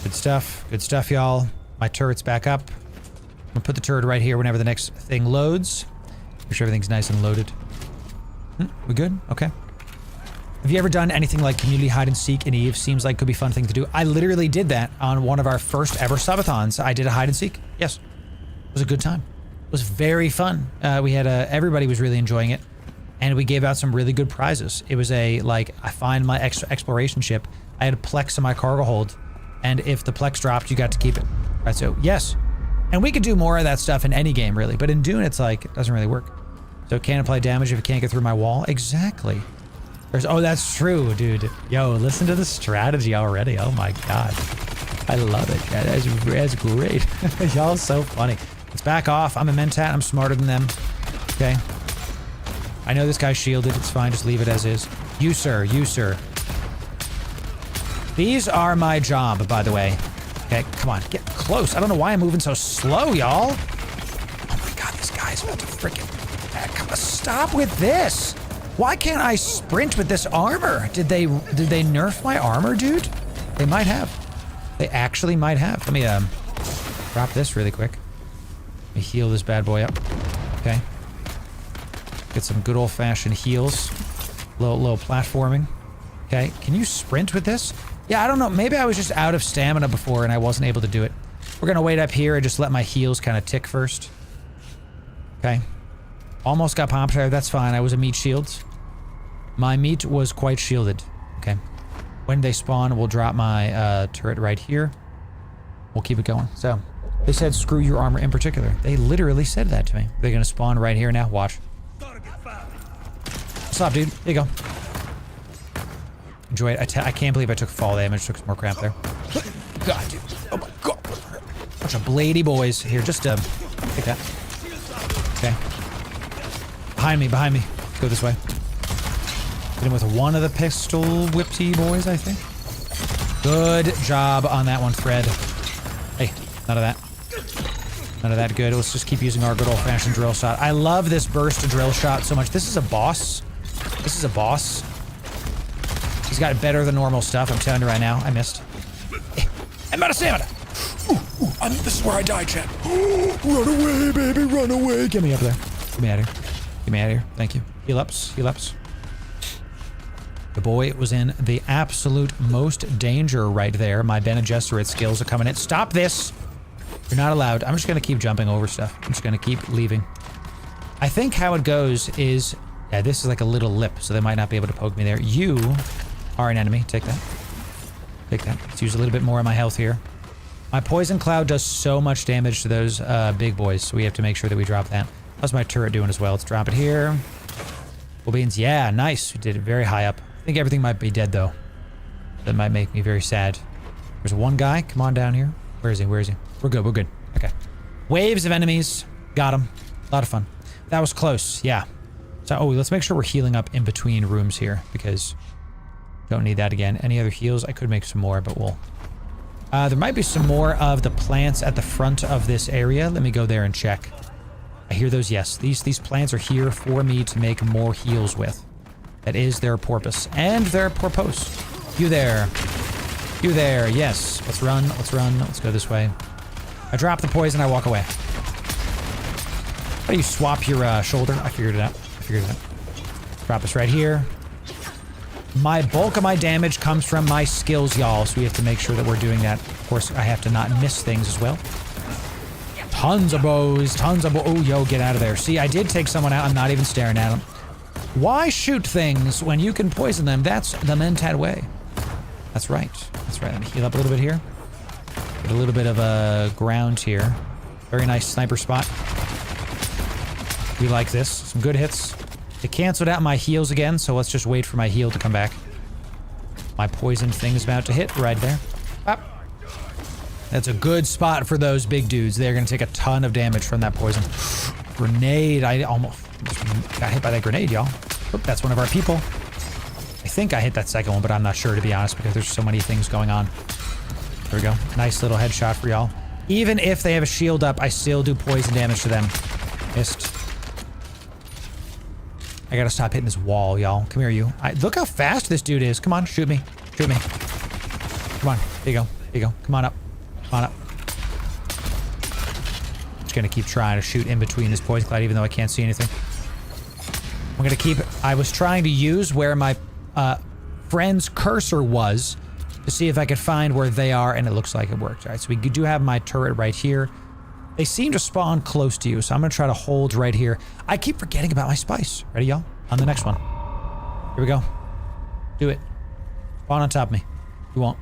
Good stuff. Good stuff, y'all. My turret's back up. I'm gonna put the turret right here whenever the next thing loads. Make sure everything's nice and loaded. We good? Okay. Have you ever done anything like community hide and seek in Eve? Seems like could be a fun thing to do. I literally did that on one of our first ever subathons. I did a hide and seek. Yes. It was a good time. It was very fun. We had everybody was really enjoying it. And we gave out some really good prizes. It was a, like, I find my extra exploration ship. I had a Plex in my cargo hold. And if the Plex dropped, you got to keep it. Right, so, yes. And we could do more of that stuff in any game, really. But in Dune, it's like, it doesn't really work. So can't apply damage if it can't get through my wall? Exactly. Oh, that's true, dude. Yo, listen to the strategy already. Oh my god. I love it. That's great. Y'all so funny. Let's back off. I'm a Mentat. I'm smarter than them. Okay. I know this guy's shielded. It's fine. Just leave it as is. You, sir. You, sir. These are my job, by the way. Okay, come on. Get close. I don't know why I'm moving so slow, y'all. Oh my god, this guy's about to frickin'... Stop with this! Why can't I sprint with this armor? Did they nerf my armor, dude? They might have. They actually might have. Let me drop this really quick. Let me heal this bad boy up. Okay. Get some good old-fashioned heals. Little platforming. Okay. Can you sprint with this? Yeah, I don't know. Maybe I was just out of stamina before and I wasn't able to do it. We're gonna wait up here and just let my heals kind of tick first. Okay. Almost got popped there. That's fine. I was a meat shield. My meat was quite shielded. Okay. When they spawn, we'll drop my turret right here. We'll keep it going. So, They said screw your armor in particular. They literally said that to me. They're gonna spawn right here now. Watch. What's up, dude? Here you go. Enjoy it. I can't believe I took fall damage. Took some more crap there. God, dude. Oh my god. Bunch of blady boys. Here, just take that. Okay. Behind me, behind me. Let's go this way. Hit him with one of the pistol whipty boys, I think. Good job on that one, Fred. Hey, none of that. None of that good. Let's just keep using our good old-fashioned drill shot. I love this burst drill shot so much. This is a boss. This is a boss. He's got better than normal stuff, I'm telling you right now. I missed. I'm out of stamina. This is where I die, chat. Run away, baby, run away. Get me up there. Get me out of here. Get me out of here. Thank you. Heal ups, heal ups. The boy was in the absolute most danger right there. My Bene Gesserit skills are coming in. Stop this! You're not allowed. I'm just gonna keep jumping over stuff. I'm just gonna keep leaving. I think how it goes is... Yeah, this is like a little lip, so they might not be able to poke me there. You are an enemy. Take that. Take that. Let's use a little bit more of my health here. My poison cloud does so much damage to those big boys, so we have to make sure that we drop that. How's my turret doing as well? Let's drop it here. Full beans. Yeah, nice. We did it very high up. I think everything might be dead, though. That might make me very sad. There's one guy. Come on down here. Where is he? Where is he? We're good. We're good. Okay. Waves of enemies. Got him. A lot of fun. That was close. Yeah. So, oh, let's make sure we're healing up in between rooms here, because don't need that again. Any other heals? I could make some more, but we'll... there might be some more of the plants at the front of this area. Let me go there and check. I hear those, yes. These plants are here for me to make more heals with. That is their purpose. And their purpose. You there. You there. Yes. Let's run. Let's run. Let's go this way. I drop the poison. I walk away. How do you swap your shoulder? I figured it out. I figured it out. Drop us right here. My bulk of my damage comes from my skills, y'all. So we have to make sure that we're doing that. Of course, I have to not miss things as well. Tons of bows. Tons of bows. Oh, yo, get out of there. See, I did take someone out. I'm not even staring at them. Why shoot things when you can poison them? That's the Mentad way. That's right. That's right. Let me heal up a little bit here. Get a little bit of ground here. Very nice sniper spot. We like this. Some good hits. It canceled out my heals again, so let's just wait for my heal to come back. My poison thing is about to hit right there. Up. That's a good spot for those big dudes. They're going to take a ton of damage from that poison. Grenade. I almost got hit by that grenade, y'all. Oop, that's one of our people. I think I hit that second one, but I'm not sure, to be honest, because there's so many things going on. There we go. Nice little headshot for y'all. Even if they have a shield up, I still do poison damage to them. Missed. I gotta stop hitting this wall, y'all. Come here, you. Look how fast this dude is. Come on, shoot me. Shoot me. Come on. There you go. There you go. Come on up. Come on up. Just gonna keep trying to shoot in between this poison cloud, even though I can't see anything. I'm gonna keep... I was trying to use where my friend's cursor was to see if I could find where they are, and it looks like it worked. All right, so we do have my turret right here. They seem to spawn close to you, so I'm gonna try to hold right here. I keep forgetting about my spice. Ready, y'all? On the next one. Here we go. Do it. Spawn on top of me. You won't.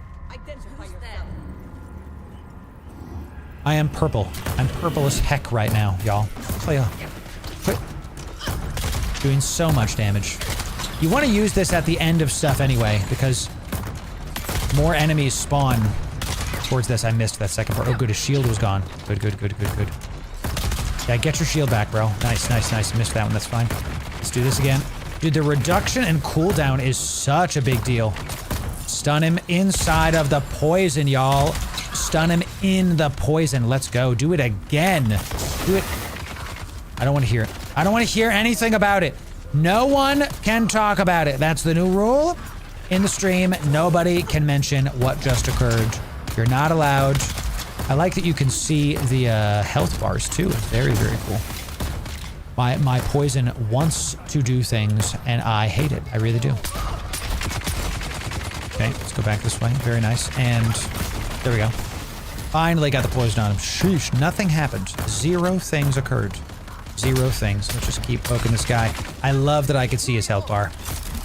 I am purple. I'm purple as heck right now, y'all. Play up. Doing so much damage. You want to use this at the end of stuff anyway, because more enemies spawn towards this. I missed that second part. Oh, good. His shield was gone. Good, good, good, good, good. Yeah, get your shield back, bro. Nice, nice, nice. Missed that one. That's fine. Let's do this again. Dude, the reduction and cooldown is such a big deal. Stun him inside of the poison, y'all. Stun him in the poison. Let's go. Do it again. Do it. I don't want to hear it. I don't want to hear anything about it. No one can talk about it. That's the new rule in the stream. Nobody can mention what just occurred. You're not allowed. I like that you can see the health bars too. Very, very cool. My poison wants to do things, and I hate it. I really do. Okay, let's go back this way. Very nice. And there we go. Finally got the poison on him. Sheesh, nothing happened. Zero things occurred. Zero things. Let's just keep poking this guy. I love that I can see his health bar.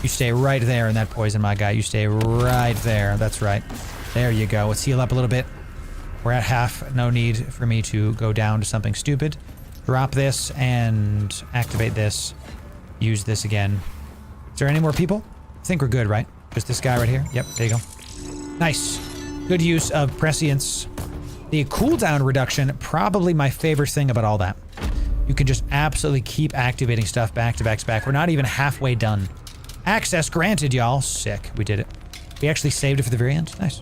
You stay right there in that poison, my guy. You stay right there. That's right. There you go. Let's heal up a little bit. We're at half. No need for me to go down to something stupid. Drop this and activate this. Use this again. Is there any more people? I think we're good, right? Just this guy right here? Yep, there you go. Nice. Good use of prescience. The cooldown reduction, probably my favorite thing about all that. You can just absolutely keep activating stuff back to back to back. We're not even halfway done. Access granted, y'all. Sick. We did it. We actually saved it for the very end. Nice.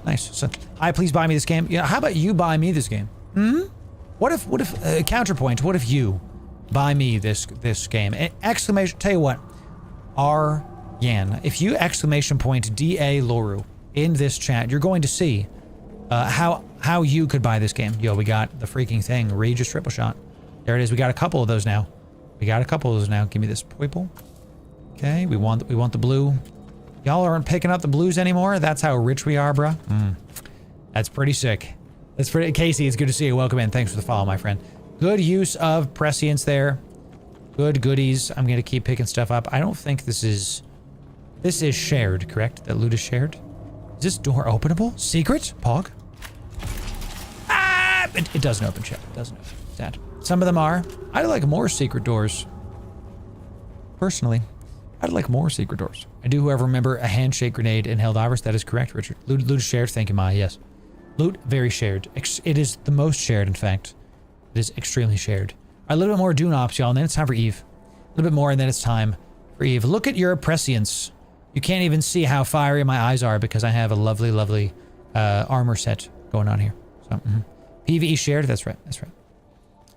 Nice. So, please buy me this game. Yeah, how about you buy me this game? What if, counterpoint, what if you buy me this game? Exclamation, tell you what, R Yan, if you exclamation point DA Loru in this chat, you're going to see how you could buy this game. Yo, we got the freaking thing, Regis triple shot. There it is. We got a couple of those now. Give me this purple. Okay, we want the blue. Y'all aren't picking up the blues anymore? That's how rich we are, bruh. That's pretty sick. That's pretty... Casey, it's good to see you. Welcome in. Thanks for the follow, my friend. Good use of prescience there. Good goodies. I'm gonna keep picking stuff up. I don't think this is... This is shared, correct? That loot is shared? Is this door openable? Secret? Pog? Ah! It doesn't open, chat. It doesn't open. Sad. Some of them are. I'd like more secret doors. Personally, I'd like more secret doors. I do, however, remember a handshake grenade in Held Iris. That is correct, Richard. Loot is shared. Thank you, Maya. Yes. Loot, very shared. It is the most shared, in fact. It is extremely shared. A little bit more Dune Ops, y'all, and then it's time for Eve. A little bit more, and then it's time for Eve. Look at your prescience. You can't even see how fiery my eyes are because I have a lovely, lovely armor set going on here. So, PvE shared. That's right. That's right.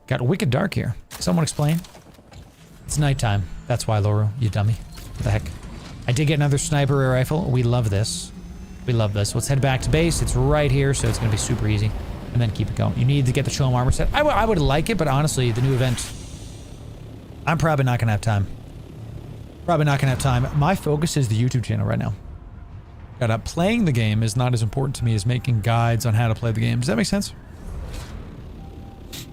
Got wicked dark here. Someone explain. It's nighttime. That's why, Loru, you dummy. What the heck? I did get another sniper rifle. We love this. We love this. Let's head back to base. It's right here, so it's going to be super easy. And then keep it going. You need to get the Chilm armor set. I would like it, but honestly, the new event, I'm probably not going to have time. Probably not going to have time. My focus is the YouTube channel right now. Playing the game is not as important to me as making guides on how to play the game. Does that make sense? Does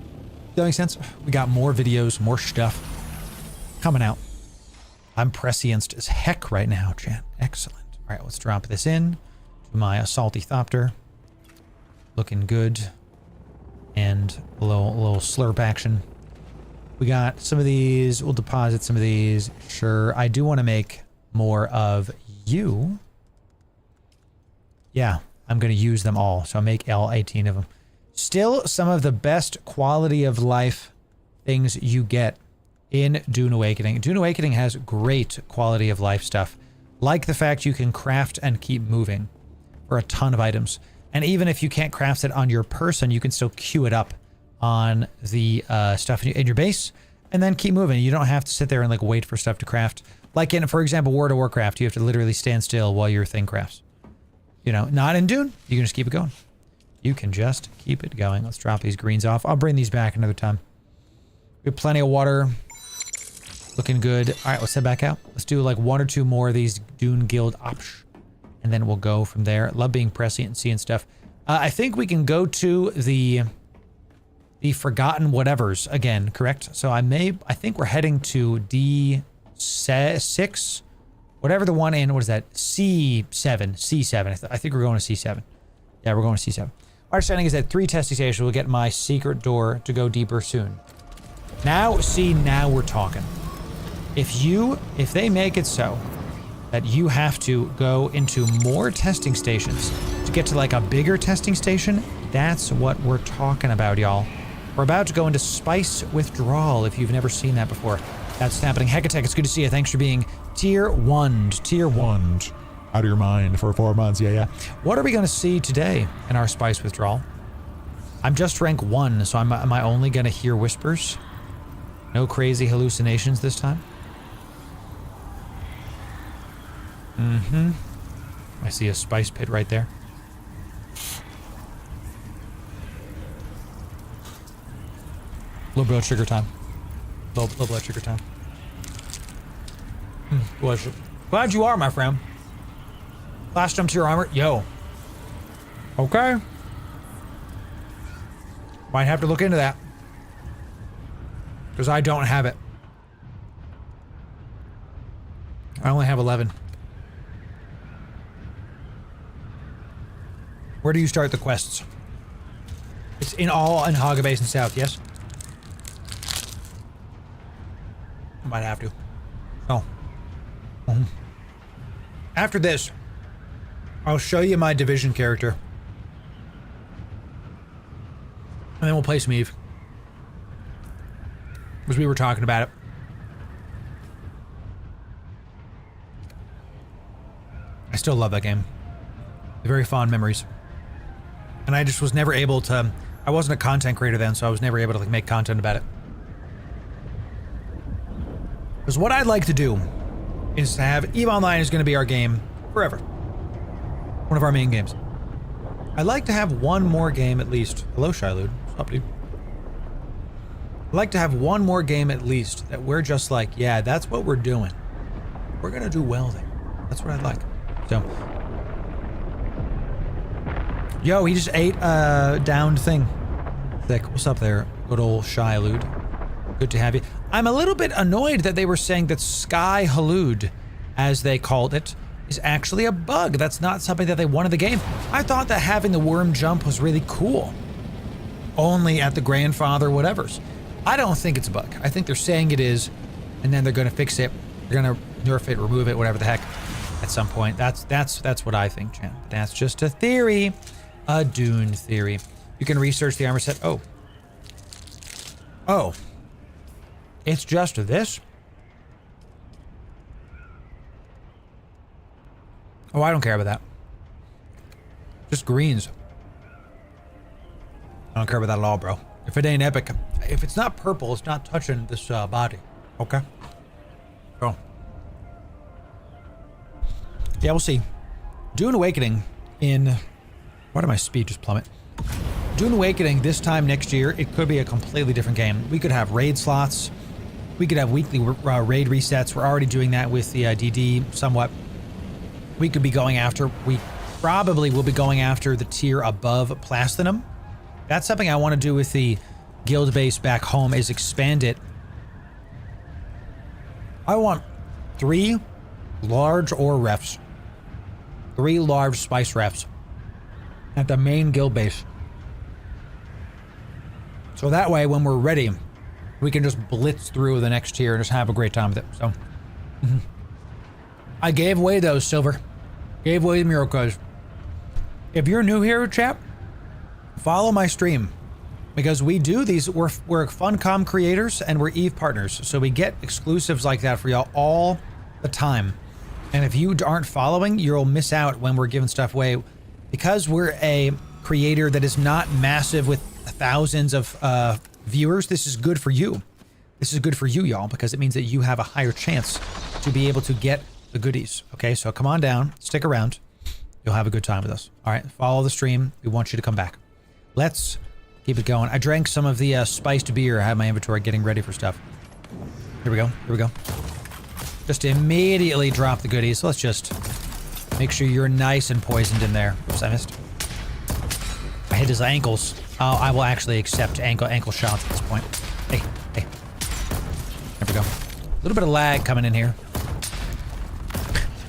that make sense? We got more videos, more stuff coming out. I'm prescienced as heck right now, chat. Excellent. All right, let's drop this in to my Assaulty Thopter. Looking good. And a little slurp action. We got some of these. We'll deposit some of these. Sure. I do want to make more of you. Yeah, I'm going to use them all. So I'll make all 18 of them. Still some of the best quality of life things you get in Dune Awakening. Dune Awakening has great quality of life stuff. Like the fact you can craft and keep moving for a ton of items. And even if you can't craft it on your person, you can still queue it up on the stuff in your base and then keep moving. You don't have to sit there and like wait for stuff to craft. Like in, for example, World of Warcraft, you have to literally stand still while your thing crafts. You know, not in Dune. You can just keep it going. You can just keep it going. Let's drop these greens off. I'll bring these back another time. We have plenty of water. Looking good. All right, let's head back out. Let's do like one or two more of these Dune Guild ops. And then we'll go from there. Love being prescient and seeing stuff. I think we can go to the Forgotten Whatevers again, correct? So I think we're heading to D6. Whatever the one in, what is that? C7. I think we're going to C7. Yeah, we're going to C7. Our understanding is that 3 testing stations will get my secret door to go deeper soon. Now, see, now we're talking. If they make it so that you have to go into more testing stations to get to like a bigger testing station, that's what we're talking about, y'all. We're about to go into Spice Withdrawal if you've never seen that before. That's happening. Hecatech, it's good to see you. Thanks for being tier 1. Tier 1. Out of your mind for 4 months, yeah. What are we going to see today in our Spice Withdrawal? I'm just rank 1, so am I only going to hear whispers? No crazy hallucinations this time? I see a spice pit right there. Low blood sugar time. Low blood sugar time. Glad you are, my friend. Last jump to your armor. Yo. Okay. Might have to look into that. Because I don't have it. I only have 11. Where do you start the quests? It's in Haga Basin South, yes? Might have to. Oh. After this, I'll show you my division character. And then we'll play some Eve. Because we were talking about it. I still love that game. Very fond memories. And I just was never able to... I wasn't a content creator then, so I was never able to like make content about it. Because what I'd like to do is to have EVE Online is going to be our game forever. One of our main games. I'd like to have one more game at least. Hello, Shiloh. What's up, dude? I'd like to have one more game at least that we're just like, yeah, that's what we're doing. We're going to do well there. That's what I'd like. So. Yo, he just ate a downed thing. Thick. What's up there? Good old Shiloh. Good to have you. I'm a little bit annoyed that they were saying that Sky Halud, as they called it, is actually a bug. That's not something that they wanted the game. I thought that having the worm jump was really cool. Only at the grandfather whatevers. I don't think it's a bug. I think they're saying it is, and then they're going to fix it. They're going to nerf it, remove it, whatever the heck, at some point. That's what I think, Jen. That's just a theory. A Dune theory. You can research the armor set. Oh. Oh. It's just this? Oh, I don't care about that. Just greens. I don't care about that at all, bro. If it ain't epic. If it's not purple, it's not touching this body. Okay? Oh. Yeah, we'll see. Dune Awakening in... Why did my speed just plummet? Dune Awakening this time next year, it could be a completely different game. We could have raid slots. We could have weekly raid resets. We're already doing that with the DD somewhat. We could be going after... We probably will be going after the tier above Platinum. That's something I want to do with the guild base back home, is expand it. I want 3 large ore refs. 3 large spice refs at the main guild base. So that way, when we're ready, we can just blitz through the next tier and just have a great time with it. So, I gave away those, Silver. Gave away the mural codes. If you're new here, chap, follow my stream. Because we do these, we're Funcom creators and we're EVE partners. So we get exclusives like that for y'all all the time. And if you aren't following, you'll miss out when we're giving stuff away. Because we're a creator that is not massive with thousands of viewers, this is good for you. This is good for you, y'all, because it means that you have a higher chance to be able to get the goodies. Okay, so come on down, stick around. You'll have a good time with us. All right, follow the stream. We want you to come back. Let's keep it going. I drank some of the spiced beer. I have my inventory getting ready for stuff. Here we go. Here we go. Just immediately drop the goodies. So let's just make sure you're nice and poisoned in there. Oops, I missed. I hit his ankles. Oh, I will actually accept ankle shots at this point. Hey, hey. There we go. A little bit of lag coming in here.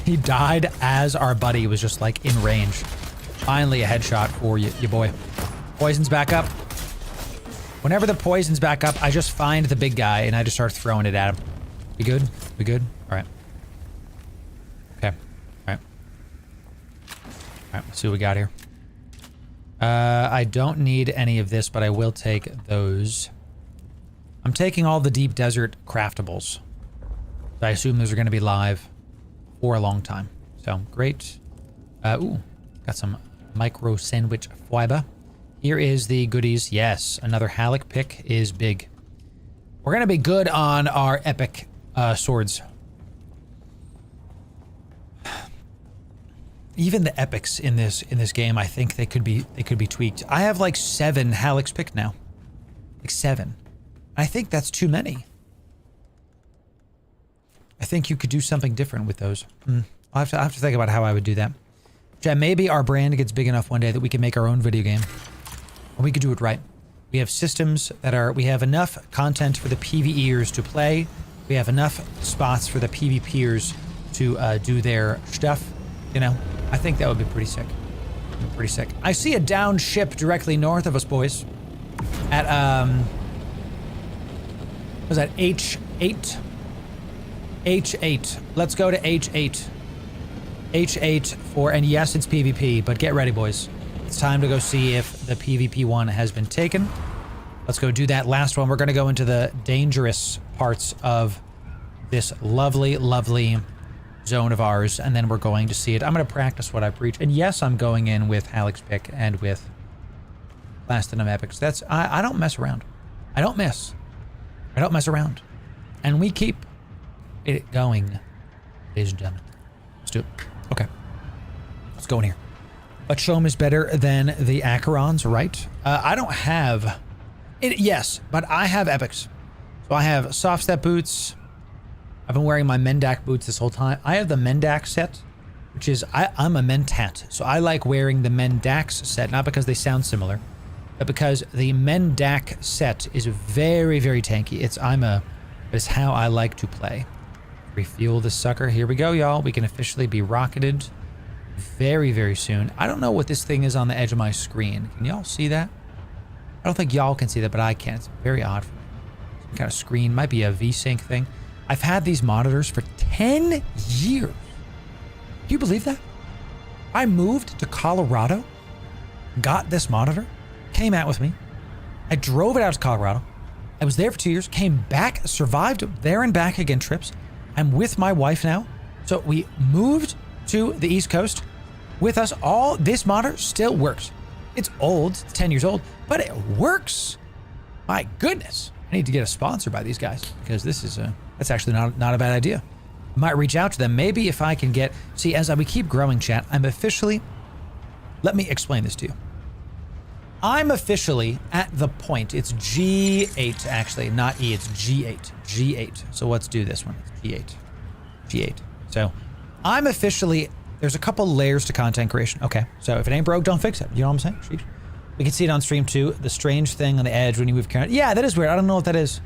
He died as our buddy was just like in range. Finally a headshot for you, boy. Poison's back up. Whenever the poison's back up, I just find the big guy and I just start throwing it at him. We good? We good? All right. Okay. All right. All right, let's see what we got here. I don't need any of this, but I will take those. I'm taking all the deep desert craftables. I assume those are going to be live for a long time. So, great. Ooh, got some micro sandwich fiber. Here is the goodies. Yes, another Halleck pick is big. We're going to be good on our epic swords. Even the epics in this game, I think they could be tweaked. I have like 7 Halleck's picked now. Like 7. I think that's too many. I think you could do something different with those. I'll have to think about how I would do that. Yeah, maybe our brand gets big enough one day that we can make our own video game. And we could do it right. We have systems that are... We have enough content for the PvEers to play. We have enough spots for the PvPers to do their stuff. You know, I think that would be pretty sick. Pretty sick. I see a downed ship directly north of us, boys. at was that H8? H8. Let's go to H8. H8 for, and yes, it's PvP, but get ready, boys. It's time to go see if the PvP one has been taken. Let's go do that last one. We're going to go into the dangerous parts of this lovely, lovely zone of ours, and then we're going to see it. I'm going to practice what I preach. And yes, I'm going in with Halleck's pick and with Platinum Epics. That's, I don't mess around. I don't mess around. And we keep it going, ladies and gentlemen. Let's do it. Okay. Let's go in here. But Show'em is better than the Acherons, right? I don't have it, yes, but I have epics. So I have soft step boots. I've been wearing my Mendak boots this whole time. I have the Mendak set, which is, I'm a Mentat. So I like wearing the Mendax set, not because they sound similar, but because the Mendak set is very, very tanky. It's how I like to play. Refuel this sucker. Here we go, y'all. We can officially be rocketed very, very soon. I don't know what this thing is on the edge of my screen. Can y'all see that? I don't think y'all can see that, but I can. It's very odd for me. Some kind of screen. Might be a VSync thing. I've had these monitors for 10 years. Do you believe that? I moved to Colorado, got this monitor, came out with me. I drove it out to Colorado. I was there for 2 years, came back, survived there and back again trips. I'm with my wife now. So we moved to the East Coast with us all. This monitor still works. It's old, it's 10 years old, but it works. My goodness. I need to get a sponsor by these guys because this is that's actually not a bad idea. I might reach out to them. Maybe if I can get, see, as we keep growing, chat, I'm officially, let me explain this to you. I'm officially at the point, it's G8 actually, not E, it's G8. G8. So let's do this one. It's G8. G8. So I'm officially, there's a couple layers to content creation. Okay, so if it ain't broke, don't fix it. You know what I'm saying? Sheesh. We can see it on stream too. The strange thing on the edge when you move current. Yeah, that is weird. I don't know what that is.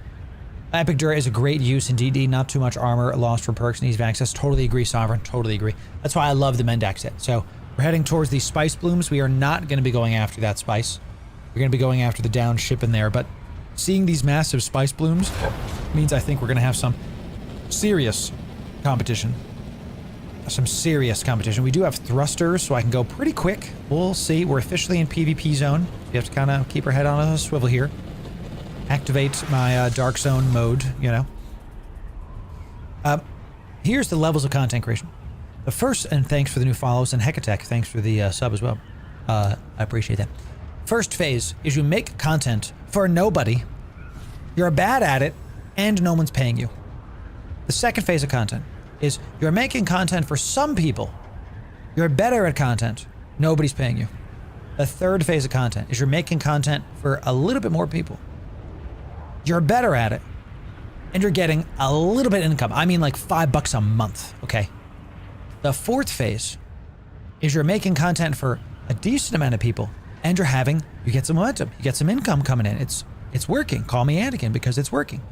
Epic Dura is a great use in DD. Not too much armor lost for perks and ease of access. Totally agree, Sovereign. Totally agree. That's why I love the Mendak set. So we're heading towards these spice blooms. We are not going to be going after that spice. We're going to be going after the down ship in there. But seeing these massive spice blooms means I think we're going to have some serious competition. Some serious competition. We do have thrusters, so I can go pretty quick. We'll see. We're officially in PvP zone. We have to kind of keep our head on a swivel here. Activate my dark zone mode, you know. Here's the levels of content creation. The first, and thanks for the new follows, and Hecatech, thanks for the sub as well. I appreciate that. First phase is you make content for nobody. You're bad at it, and no one's paying you. The second phase of content is you're making content for some people. You're better at content. Nobody's paying you. The third phase of content is you're making content for a little bit more people. You're better at it. And you're getting a little bit of income. I mean like $5 a month, okay? The fourth phase is you're making content for a decent amount of people and you get some momentum. You get some income coming in. It's working. Call me Anakin because it's working.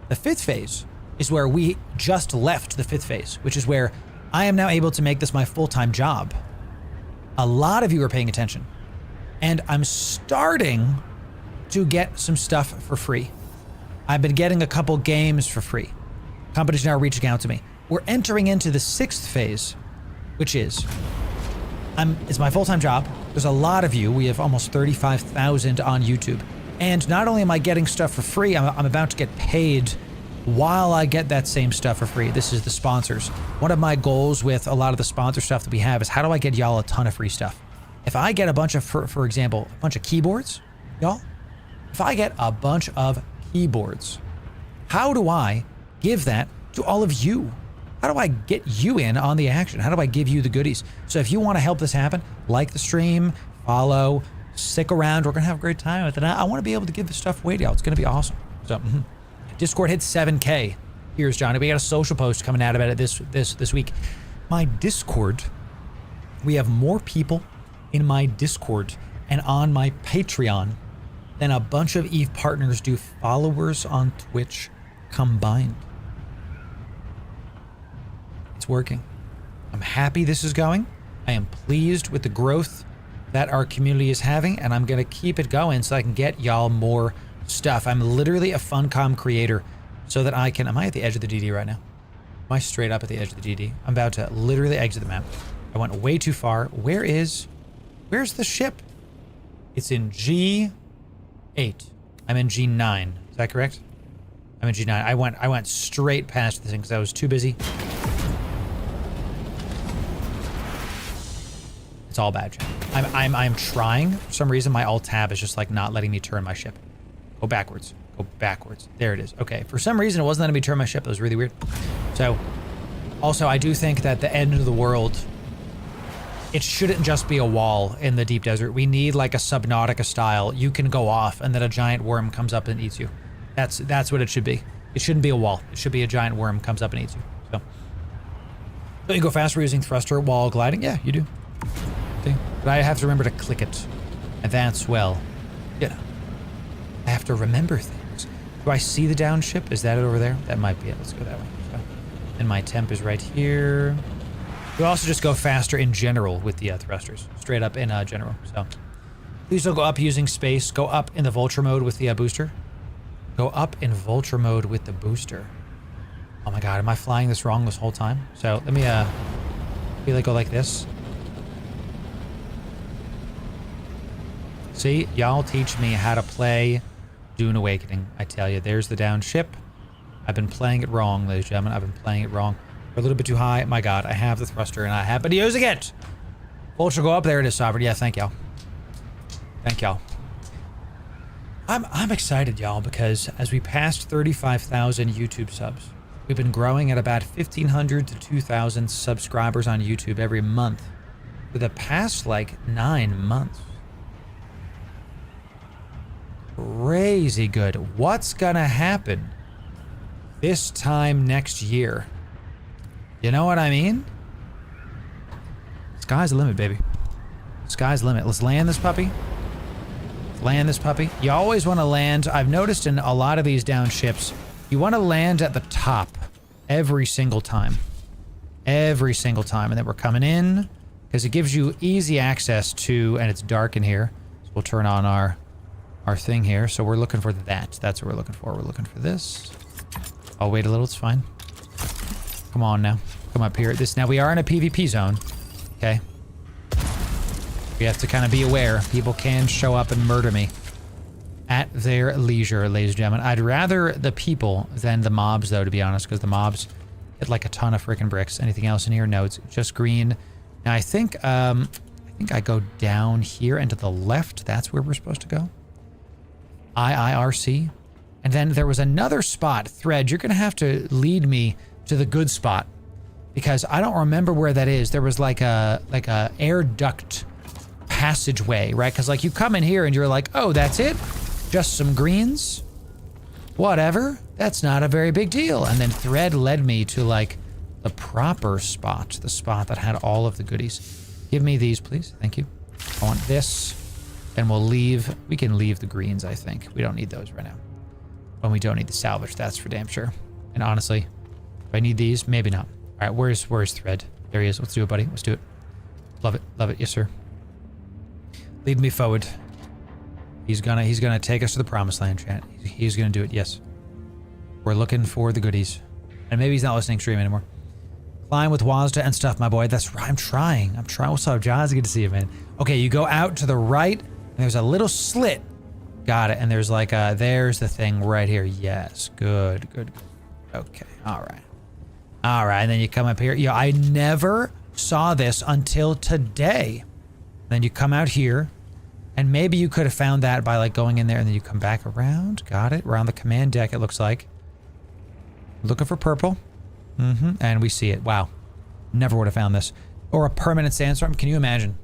The fifth phase is where we just left the fifth phase, which is where I am now able to make this my full-time job. A lot of you are paying attention. And I'm starting to get some stuff for free. I've been getting a couple games for free. Companies now reaching out to me. We're entering into the sixth phase, which is, it's my full-time job. There's a lot of you. We have almost 35,000 on YouTube. And not only am I getting stuff for free, I'm about to get paid while I get that same stuff for free. This is the sponsors. One of my goals with a lot of the sponsor stuff that we have is how do I get y'all a ton of free stuff? If I get a bunch of, for example, a bunch of keyboards, y'all, if I get a bunch of keyboards, how do I give that to all of you? How do I get you in on the action? How do I give you the goodies? So if you want to help this happen, like the stream, follow, stick around. We're going to have a great time with it. I want to be able to give this stuff away to y'all. It's going to be awesome. So, Discord hit 7K. Here's Johnny. We got a social post coming out about it this week. My Discord, we have more people in my Discord and on my Patreon than a bunch of EVE partners do followers on Twitch combined. It's working. I'm happy this is going. I am pleased with the growth that our community is having, and I'm gonna keep it going so I can get y'all more stuff. I'm literally a Funcom creator so that I can... Am I at the edge of the DD right now? Am I straight up at the edge of the DD? I'm about to literally exit the map. I went way too far. Where's the ship? It's in G8. I'm in G9. Is that correct? I'm in G9. I went straight past this thing because I was too busy. It's all bad, chat. I'm trying. For some reason, my alt tab is just like not letting me turn my ship. Go backwards. Go backwards. There it is. Okay. For some reason, it wasn't letting me turn my ship. That was really weird. So, also, I do think that the end of the world, it shouldn't just be a wall in the deep desert. We need like a Subnautica style. You can go off and then a giant worm comes up and eats you. That's what it should be. It shouldn't be a wall. It should be a giant worm comes up and eats you. So, don't you go faster using thruster while gliding? Yeah, you do. Okay. But I have to remember to click it. And that's, well, you know, I have to remember things. Do I see the down ship? Is that it over there? That might be it. Let's go that way. So, and my temp is right here. You also just go faster in general with the thrusters. Straight up in general. So please don't go up using space. Go up in the vulture mode with the booster. Go up in vulture mode with the booster. Oh my god, am I flying this wrong this whole time? So let me go like this. See, y'all teach me how to play Dune Awakening. I tell you, there's the down ship. I've been playing it wrong, ladies and gentlemen. I've been playing it wrong. We're a little bit too high. My god, I have the thruster and I have been using it. Vulture, go up. There it is, Sovereign. Yeah, thank y'all. Thank y'all. I'm excited, y'all, because as we passed 35,000 YouTube subs, we've been growing at about 1,500 to 2,000 subscribers on YouTube every month for the past, like, 9 months. Crazy good. What's gonna happen this time next year? You know what I mean? Sky's the limit, baby. Sky's the limit. Let's land this puppy. Land this puppy. You always want to land. I've noticed in a lot of these down ships, you want to land at the top every single time. Every single time. And then we're coming in because it gives you easy access to, and it's dark in here. So we'll turn on our thing here. So we're looking for that. That's what we're looking for. We're looking for this. I'll wait a little. It's fine. Come on now. Come up here. Now we are in a PvP zone. Okay. We have to kind of be aware. People can show up and murder me at their leisure, ladies and gentlemen. I'd rather the people than the mobs, though, to be honest, because the mobs hit like a ton of freaking bricks. Anything else in here? No, it's just green. Now I think I go down here and to the left. That's where we're supposed to go. IIRC. And then there was another spot. Thread, you're gonna have to lead me to the good spot because I don't remember where that is. There was like a air duct passageway, right? Because like you come in here and you're like, oh, that's it? Just some greens? Whatever. That's not a very big deal. And then Thread led me to like the proper spot, the spot that had all of the goodies. Give me these, please. Thank you. I want this. And we'll leave. We can leave the greens, I think. We don't need those right now. When we don't need the salvage, that's for damn sure. And honestly, do I need these? Maybe not. All right, where's Thread? There he is. Let's do it, buddy. Let's do it. Love it. Love it. Yes, sir. Lead me forward. He's gonna take us to the promised land, chat. He's gonna do it. Yes. We're looking for the goodies. And maybe he's not listening stream anymore. Climb with Wazda and stuff, my boy. That's right. I'm trying. What's up, John? It's good to see you, man. Okay, you go out to the right, and there's a little slit. Got it. And there's like there's the thing right here. Yes. Good. Okay. All right. And then you come up here. Yeah, I never saw this until today. Then you come out here, and maybe you could have found that by like going in there, and then you come back around. Got it. Around the command deck, it looks like. Looking for purple. And we see it. Wow. Never would have found this. Or a permanent sandstorm. Can you imagine?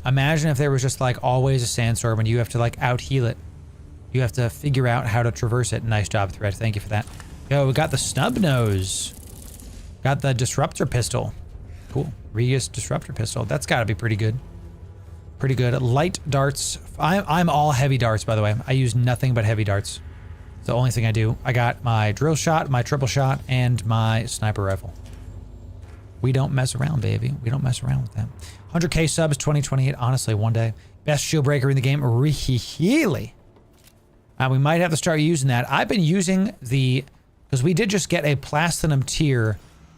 Imagine if there was just like always a sandstorm and you have to like out heal it. You have to figure out how to traverse it. Nice job, Thread. Thank you for that. Yo, we got the snub nose. Got the disruptor pistol. Cool. Regus disruptor pistol. That's got to be pretty good. Pretty good. Light darts. I'm all heavy darts, by the way. I use nothing but heavy darts. It's the only thing I do. I got my drill shot, my triple shot, and my sniper rifle. We don't mess around, baby. We don't mess around with that. 100k subs 2028. Honestly, one day. Best shield breaker in the game. Really? We might have to start using that. I've been using the... Because we did just get a Platinum tier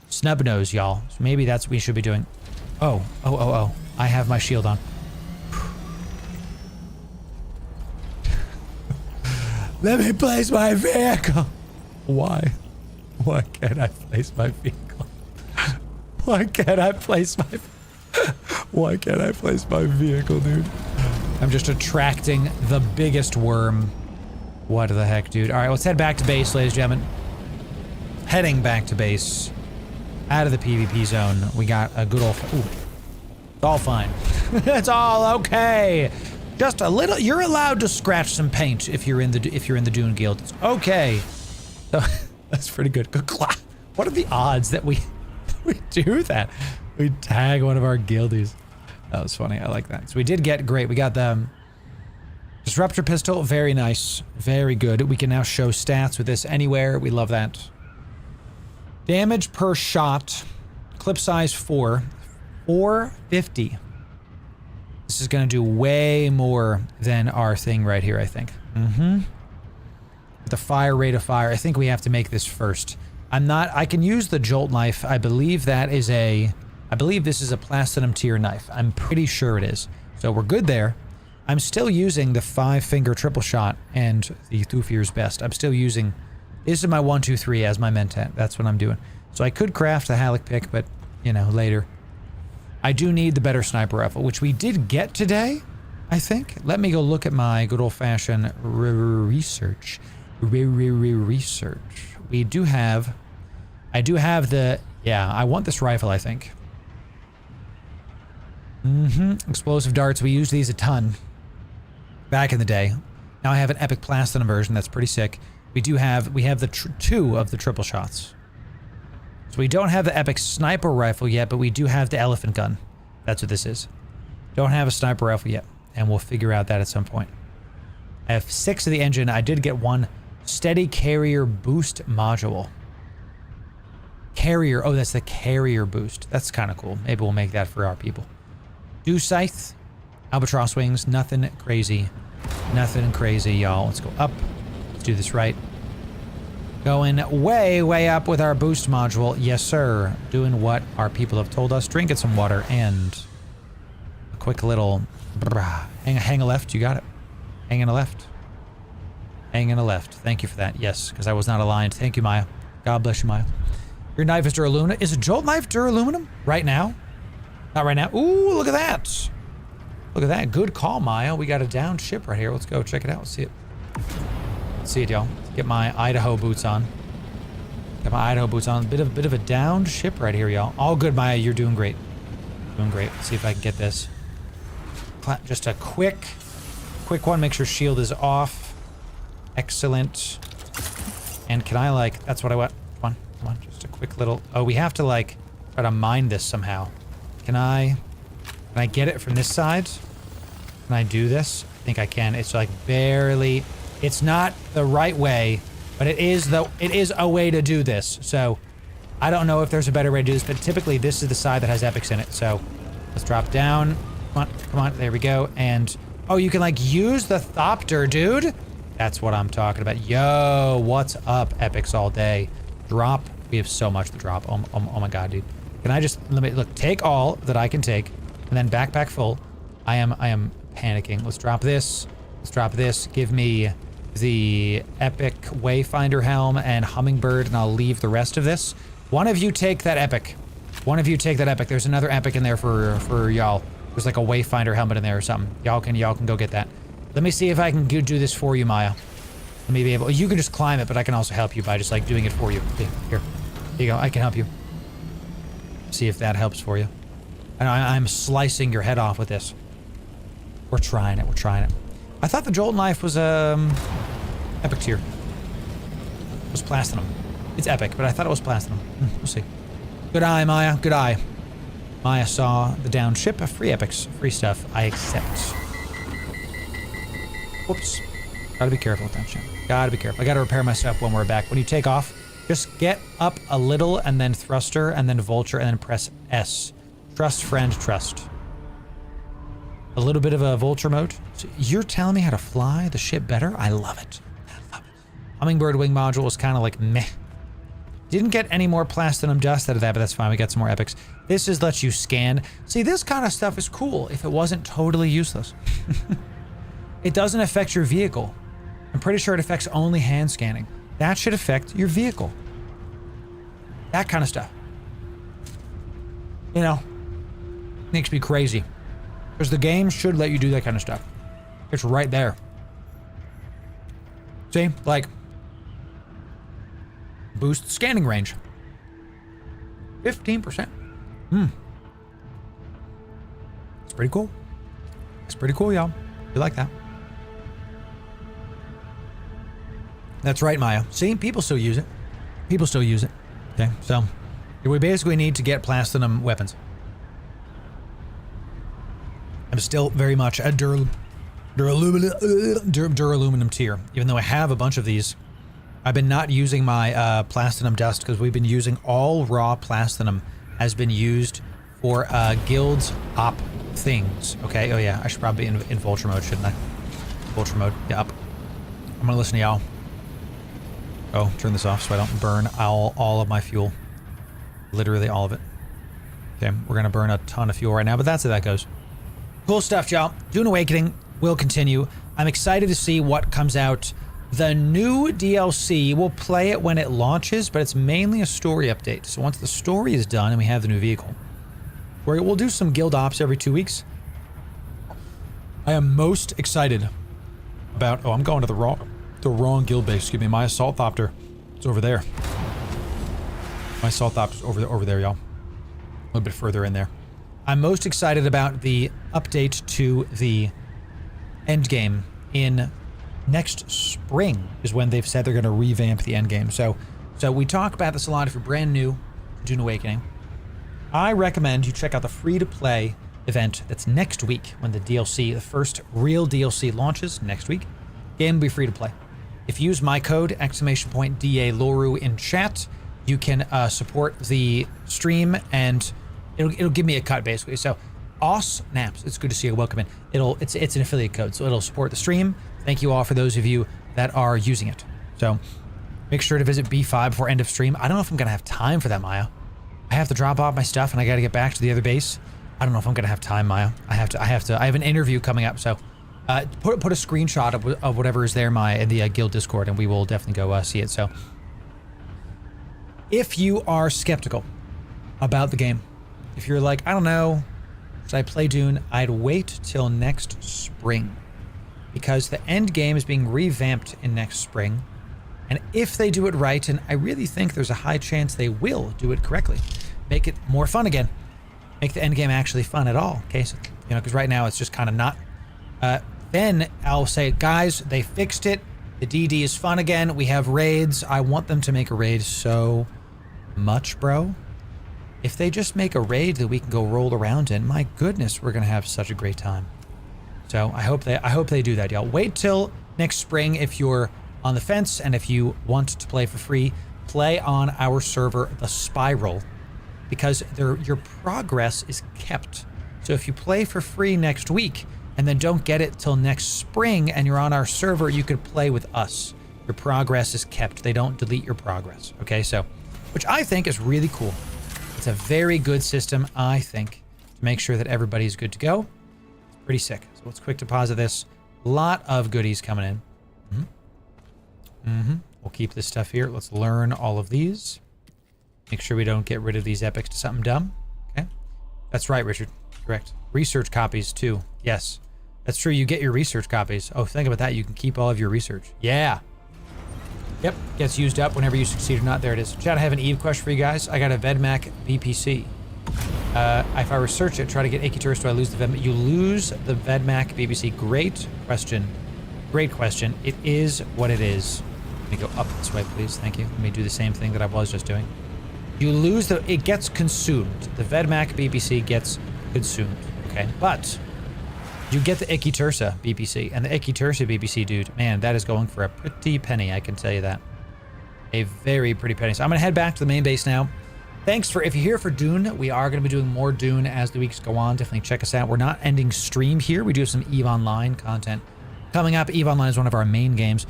snub nose, y'all. So maybe that's what we should be doing. Oh. I have my shield on. Let me place my vehicle. Why? Why can't I place my vehicle? Why can't I place my... Why can't I place my vehicle, dude? I'm just attracting the biggest worm. What the heck, dude? All right, let's head back to base, ladies and gentlemen. Heading back to base. Out of the PvP zone. We got a good old... Ooh. It's all fine. It's all okay. Just a little... You're allowed to scratch some paint if you're in the Dune Guild. It's okay. So, that's pretty good. Good clap. What are the odds that we do that? We tag one of our guildies. That was funny. I like that. So we did get great. We got the Disruptor Pistol. Very nice. Very good. We can now show stats with this anywhere. We love that. Damage per shot. Clip size 4. 450. This is going to do way more than our thing right here, I think. The fire rate of fire. I think we have to make this first. I can use the Jolt knife. I believe this is a Platinum tier knife. I'm pretty sure it is. So we're good there. I'm still using the 5-finger triple shot and the Thufir's best. I'm still using, this is my 1, 2, 3 as my mentat. That's what I'm doing. So I could craft the Halleck pick, but you know, later. I do need the better sniper rifle, which we did get today, I think. Let me go look at my good old-fashioned research. Research. I do have the, yeah, I want this rifle, I think. Explosive darts, we used these a ton back in the day. Now I have an epic Platinum version that's pretty sick. We have the 2 of the triple shots. So we don't have the epic sniper rifle yet, but we do have the elephant gun. That's what this is. Don't have a sniper rifle yet, and we'll figure out that at some point. I have 6 of the engine. I did get 1 steady carrier boost module. Carrier, oh, that's the carrier boost. That's kind of cool. Maybe we'll make that for our people. Dew Scythe, albatross wings, nothing crazy. Nothing crazy, y'all. Let's go up. Let's do this right. Going way up with our boost module. Yes, sir. Doing what our people have told us. Drinking some water and a quick little... Hang a left. You got it. Hang in a left. Hang in a left. Thank you for that. Yes, because I was not aligned. Thank you, Maya. God bless you, Maya. Your knife is duraluminum. Is a Jolt knife duraluminum? Right now? Not right now. Ooh, look at that. Look at that. Good call, Maya. We got a downed ship right here. Let's go check it out. Let's see it. Let's see it, y'all. Get my Idaho boots on. Got my Idaho boots on. Bit of a downed ship right here, y'all. All good, Maya. You're doing great. Doing great. Let's see if I can get this. Just a quick one. Make sure shield is off. Excellent. And can I, like, that's what I want. Come on. Just a quick little... Oh, we have to, like, try to mine this somehow. Can I get it from this side? Can I do this? I think I can. It's, like, barely... It's not the right way, but it is a way to do this. So I don't know if there's a better way to do this, but typically this is the side that has epics in it. So let's drop down. Come on. There we go. And oh, you can like use the Thopter, dude. That's what I'm talking about. Yo, what's up, epics all day? Drop. We have so much to drop. Oh my god, dude. Can I just look? Take all that I can take, and then backpack full. I am panicking. Let's drop this. Let's drop this. Give me the epic Wayfinder helm and hummingbird, and I'll leave the rest of this. One of you take that epic. There's another epic in there for y'all. There's like a Wayfinder helmet in there or something. Y'all can go get that. Let me see if I can do this for you, Maya. Let me be able. You can just climb it, but I can also help you by just like doing it for you. Here you go. I can help you. See if that helps for you. I'm slicing your head off with this. We're trying it. I thought the Jolt knife was epic tier. It was Platinum. It's epic, but I thought it was Platinum. We'll see. Good eye, Maya. Good eye. Maya saw the downed ship. Free epics. Free stuff. I accept. Whoops. Gotta be careful with that shit. Gotta be careful. I gotta repair my stuff when we're back. When you take off, just get up a little and then thruster and then vulture and then press S. Trust, friend, trust. A little bit of a vulture mode. So you're telling me how to fly the ship better? I love it. I love it. Hummingbird wing module is kind of like meh. Didn't get any more platinum dust out of that, but that's fine. We got some more epics. This is lets you scan. See, this kind of stuff is cool if it wasn't totally useless. It doesn't affect your vehicle. I'm pretty sure it affects only hand scanning. That should affect your vehicle. That kind of stuff. You know, makes me crazy. Because the game should let you do that kind of stuff. It's right there. See? Like, boost scanning range. 15%. It's pretty cool. It's pretty cool, y'all. You like that? That's right, Maya. See? People still use it. People still use it. Okay, so we basically need to get platinum weapons. I'm still very much a duraluminum tier, even though I have a bunch of these. I've been not using my platinum dust because we've been using all raw platinum has been used for guilds op things. Okay, oh yeah, I should probably be in vulture mode, shouldn't I? Vulture mode, yeah, up. I'm gonna listen to y'all. Oh, turn this off so I don't burn all of my fuel. Literally all of it. Okay, we're gonna burn a ton of fuel right now, but that's how that goes. Cool stuff, y'all. Dune Awakening will continue. I'm excited to see what comes out. The new DLC, we'll play it when it launches, but it's mainly a story update. So once the story is done and we have the new vehicle, we'll do some guild ops every 2 weeks. I am most excited about... Oh, I'm going to the wrong guild base. Excuse me, my assault thopter is over there. My assault thopter's over there, y'all. A little bit further in there. I'm most excited about the update to the endgame in next spring is when they've said they're going to revamp the endgame. So we talk about this a lot if you're brand new to Dune Awakening. I recommend you check out the free-to-play event that's next week when the DLC, the first real DLC launches next week. Game will be free to play. If you use my code, !DA Loru in chat, you can support the stream and it'll give me a cut basically. So Naps, it's good to see you. Welcome in. It's an affiliate code, so it'll support the stream. Thank you all for those of you that are using it. So make sure to visit B5 before end of stream. I don't know if I'm gonna have time for that, Maya. I have to drop off my stuff and I gotta get back to the other base. I don't know if I'm gonna have time, Maya. I have an interview coming up, so put a screenshot of whatever is there, Maya, in the guild Discord, and we will definitely go see it. So if you are skeptical about the game, if you're like, I don't know, should I play Dune? I'd wait till next spring, because the end game is being revamped in next spring. And if they do it right, and I really think there's a high chance they will do it correctly, make it more fun again. Make the end game actually fun at all. Okay, so, you know, because right now it's just kind of not. Then I'll say, guys, they fixed it. The DD is fun again. We have raids. I want them to make a raid so much, bro. If they just make a raid that we can go roll around in, my goodness, we're gonna have such a great time. So I hope they do that, y'all. Wait till next spring if you're on the fence, and if you want to play for free, play on our server, The Spiral, because your progress is kept. So if you play for free next week and then don't get it till next spring and you're on our server, you could play with us. Your progress is kept. They don't delete your progress. Okay, so, which I think is really cool. It's a very good system, I think, to make sure that everybody's good to go. It's pretty sick. So let's quick deposit this. A lot of goodies coming in. We'll keep this stuff here. Let's learn all of these. Make sure we don't get rid of these epics to something dumb. Okay. That's right, Richard. Correct. Research copies, too. Yes. That's true. You get your research copies. Oh, think about that. You can keep all of your research. Yeah. Yep. Gets used up whenever you succeed or not. There it is. Chat, I have an Eve question for you guys. I got a Vedmak BPC. If I research it, try to get Ikiturus, do I lose the Vedmak? You lose the Vedmak BPC. Great question. Great question. It is what it is. Let me go up this way, please. Thank you. Let me do the same thing that I was just doing. You lose it gets consumed. The Vedmak BPC gets consumed. Okay, but you get the Ikitursa BPC, and the Ikitursa BPC, dude, man, that is going for a pretty penny, I can tell you that. A very pretty penny. So I'm gonna head back to the main base now. Thanks for, if you're here for Dune, we are going to be doing more Dune as the weeks go on. Definitely check us out. We're not ending stream here. We do have some EVE Online content coming up. EVE Online is one of our main games.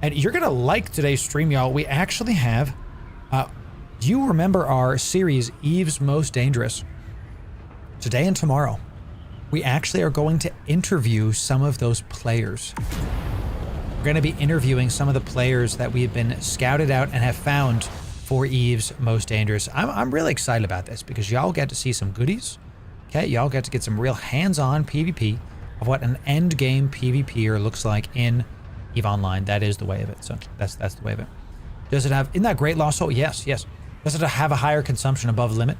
And you're going to like today's stream, y'all. We actually have, do you remember our series, Eve's Most Dangerous? Today and tomorrow, we actually are going to interview some of those players. We're going to be interviewing some of the players that we've been scouted out and have found for Eve's Most Dangerous. I'm really excited about this because y'all get to see some goodies. Okay, y'all get to get some real hands-on PvP of what an end game PvPer looks like in EVE Online. That is the way of it. So that's the way of it. Does it have, isn't that great, Lost Soul? Yes. Does it have a higher consumption above limit?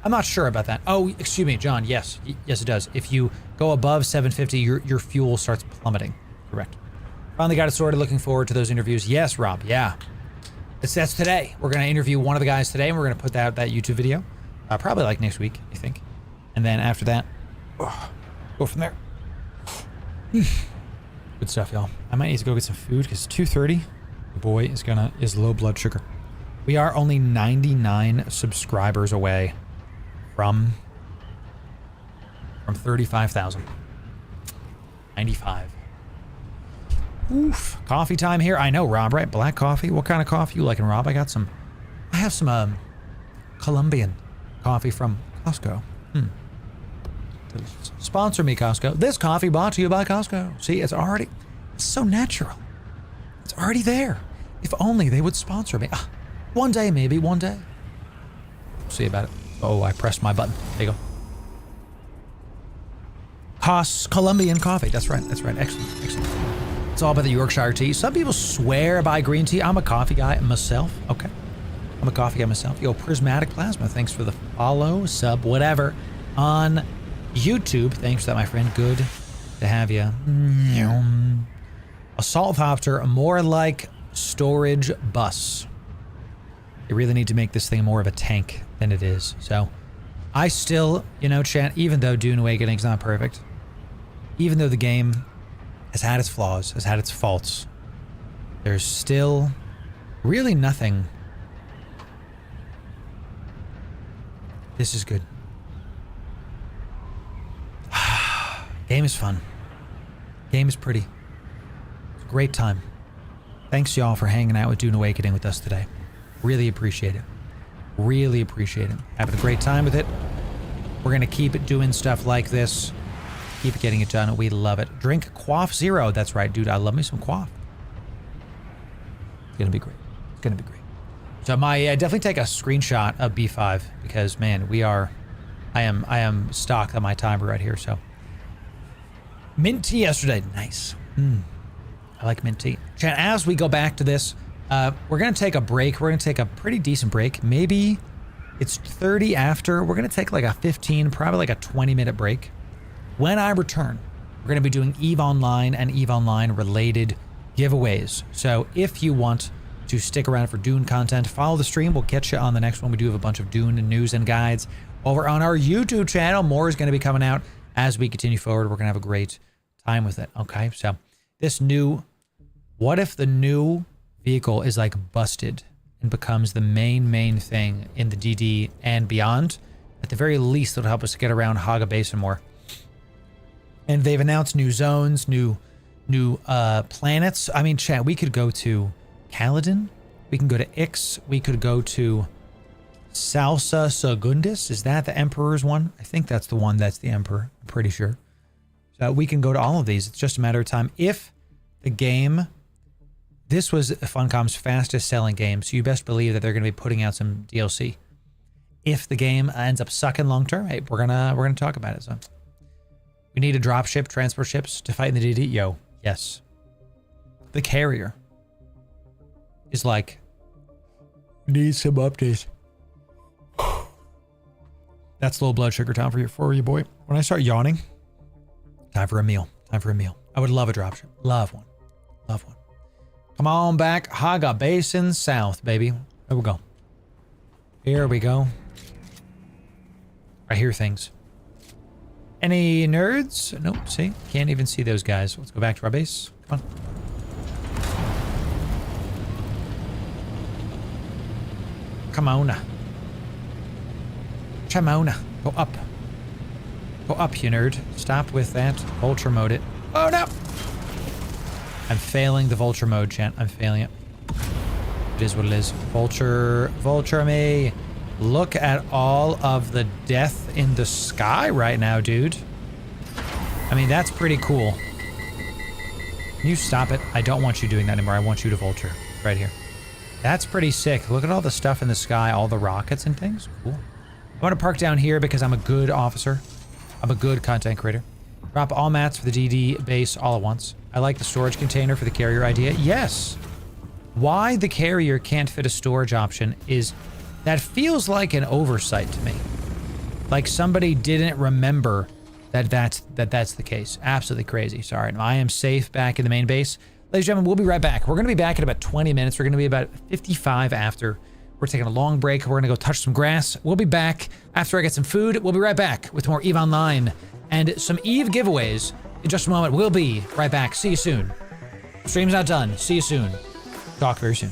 I'm not sure about that. Oh, excuse me, John. Yes, it does. If you go above 750, your fuel starts plummeting. Correct. Finally got it sorted. Looking forward to those interviews. Yes, Rob. Yeah. That's today. We're going to interview one of the guys today, and we're going to put out that YouTube video. Probably like next week, I think. And then after that, go from there. Good stuff, y'all. I might need to go get some food because it's 2:30. The boy is low blood sugar. We are only 99 subscribers away from 35,000. 95. Oof. Coffee time here. I know, Rob, right? Black coffee. What kind of coffee you liking, Rob? I have some Colombian coffee from Costco. Sponsor me, Costco. This coffee brought to you by Costco. See, it's so natural. It's already there. If only they would sponsor me. One day, maybe. One day. We'll see about it. Oh, I pressed my button. There you go. Colombian coffee. That's right. Excellent. It's all about the Yorkshire tea. Some people swear by green tea. I'm a coffee guy myself. Okay. I'm a coffee guy myself. Yo, Prismatic Plasma. Thanks for the follow, sub, whatever. On YouTube. Thanks for that, my friend. Good to have you. Assault Copter, more like storage bus. You really need to make this thing more of a tank than it is. So I still, chat, even though Dune Awakening is not perfect, even though the game has had its flaws, has had its faults, there's still really nothing. This is good. Game is fun. Game is pretty. It's a great time. Thanks y'all for hanging out with Dune Awakening with us today. Really appreciate it. Really appreciate it. Having a great time with it. We're going to keep doing stuff like this. Keep getting it done. We love it. Drink Quaff Zero. That's right, dude. I love me some Quaff. It's going to be great. It's going to be great. So definitely take a screenshot of B5 because, man, I am stocked on my timer right here. So mint tea yesterday. Nice. I like mint tea. Chan, as we go back to this, we're going to take a break. We're going to take a pretty decent break. Maybe it's 30 after. We're going to take like a 15, probably like a 20-minute break. When I return, we're going to be doing EVE Online and EVE Online related giveaways. So if you want to stick around for Dune content, follow the stream. We'll catch you on the next one. We do have a bunch of Dune news and guides over on our YouTube channel. More is going to be coming out as we continue forward. We're going to have a great time with it. Okay, so what if the new vehicle is like busted and becomes the main thing in the DD and beyond? At the very least, it'll help us get around Haga Basin more. And they've announced new zones, new planets. I mean, chat, we could go to Kaladin. We can go to Ix. We could go to Salsa Segundus. Is that the Emperor's one? I think that's the one that's the Emperor. I'm pretty sure. So we can go to all of these. It's just a matter of time. If the game... This was Funcom's fastest selling game, so you best believe that they're going to be putting out some DLC. If the game ends up sucking long term, hey, we're gonna talk about it. So we need a dropship, transport ships to fight in the DD. Yo, yes. The carrier is like, need some updates. That's low blood sugar time for you, boy. When I start yawning, time for a meal. Time for a meal. I would love a dropship. Love one. Love one. Come on back. Haga Basin South, baby. There we go. Here we go. I hear things. Any nerds? Nope, see? Can't even see those guys. Let's go back to our base. Come on. Come on. Chamona. Go up. Go up, you nerd. Stop with that. Vulture mode it. Oh, no! I'm failing the vulture mode, chat. I'm failing it. It is what it is. Vulture me. Look at all of the death in the sky right now, dude. I mean, that's pretty cool. Can you stop it? I don't want you doing that anymore. I want you to vulture right here. That's pretty sick. Look at all the stuff in the sky, all the rockets and things. Cool. I want to park down here because I'm a good officer. I'm a good content creator. Drop all mats for the DD base all at once. I like the storage container for the carrier idea. Yes. Why the carrier can't fit a storage option is... that feels like an oversight to me. Like somebody didn't remember that's the case. Absolutely crazy. Sorry. I am safe back in the main base. Ladies and gentlemen, we'll be right back. We're going to be back in about 20 minutes. We're going to be about 55 after. We're taking a long break. We're going to go touch some grass. We'll be back after I get some food. We'll be right back with more EVE Online and some EVE giveaways in just a moment. We'll be right back. See you soon. Stream's not done. See you soon. Talk very soon.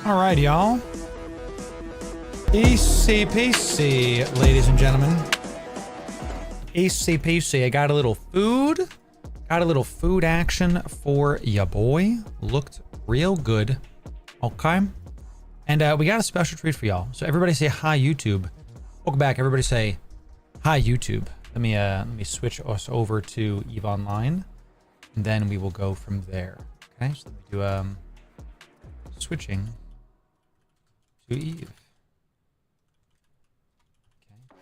All right, y'all. Easy peasy, ladies and gentlemen. Easy peasy. I got a little food. Got a little food action for ya boy. Looked real good. Okay. And we got a special treat for y'all. So everybody say hi, YouTube. Welcome back. Everybody say hi, YouTube. Let me switch us over to Eve Online, and then we will go from there. Okay. So let me do switching to Eve. Okay.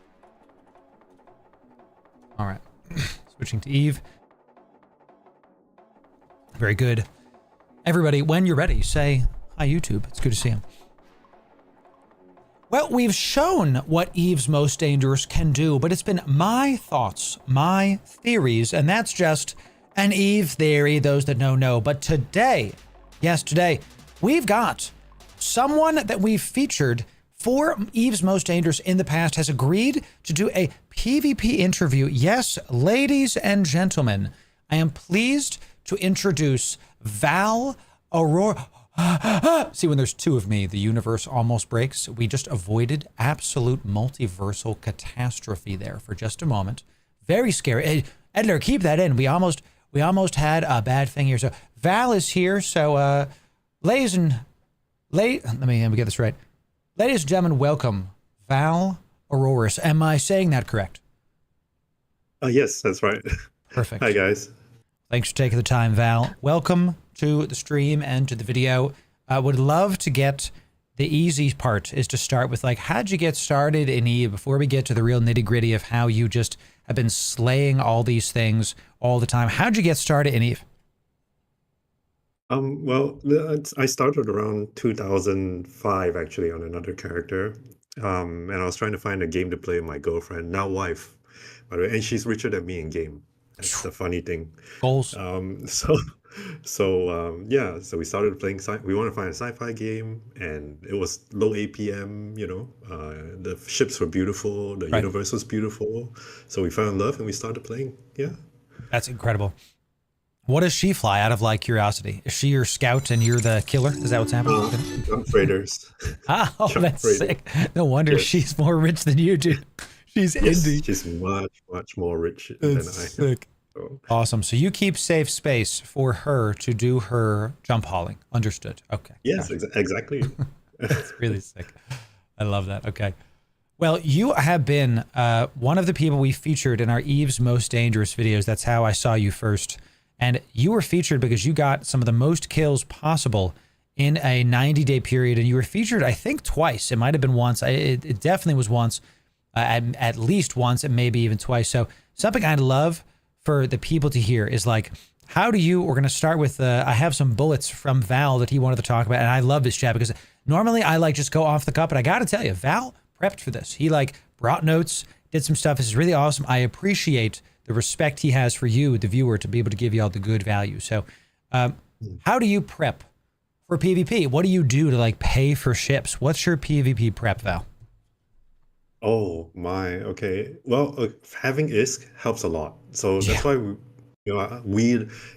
All right. Switching to Eve. Very good. Everybody, when you're ready, say hi, YouTube. It's good to see you. Well, we've shown what Eve's Most Dangerous can do, but it's been my thoughts, my theories, and that's just an Eve theory, those that know. But today, yes, today, we've got someone that we've featured for Eve's Most Dangerous in the past has agreed to do a PvP interview. Yes, ladies and gentlemen, I am pleased to introduce Val Aurora. See, when there's two of me, the universe almost breaks. We just avoided absolute multiversal catastrophe there for just a moment. Very scary. Hey, Edler, keep that in. We almost had a bad thing here. So Val is here. So, let me get this right. Ladies and gentlemen, welcome Val Auroras. Am I saying that correct? Yes, that's right. Perfect. Hi, guys. Thanks for taking the time, Val. Welcome to the stream and to the video. I would love to get the easy part is to start with, like, how'd you get started in Eve before we get to the real nitty gritty of how you just have been slaying all these things all the time. How'd you get started in Eve? Well, I started around 2005, actually, on another character. And I was trying to find a game to play with my girlfriend, now wife, by the way, and she's richer than me in game. That's the funny thing. Goals. So we started playing. We wanted to find a sci-fi game, and it was low APM. The ships were beautiful, the universe was beautiful. So we fell in love, and we started playing. Yeah, that's incredible. What does she fly? Out of like curiosity, is she your scout and you're the killer? Is that what's happening? Jump freighters. Oh, that's sick. No wonder she's more rich than you, dude. She's indie. She's much more rich than I am. Sick. Awesome. So you keep safe space for her to do her jump hauling. Understood. Okay. Yes, exactly. That's really sick. I love that. Okay. Well, you have been one of the people we featured in our Eve's Most Dangerous videos. That's how I saw you first. And you were featured because you got some of the most kills possible in a 90-day period. And you were featured, I think, twice. It might have been once. It definitely was once. At least once, and maybe even twice. So something I'd love for the people to hear is like, how do you, we're going to start with, I have some bullets from Val that he wanted to talk about. And I love this chat because normally I like just go off the cuff, but I got to tell you, Val prepped for this. He like brought notes, did some stuff. This is really awesome. I appreciate the respect he has for you, the viewer, to be able to give you all the good value. So how do you prep for PvP? What do you do to like pay for ships? What's your PvP prep, Val? Oh my, okay. Well, having ISK helps a lot. So that's why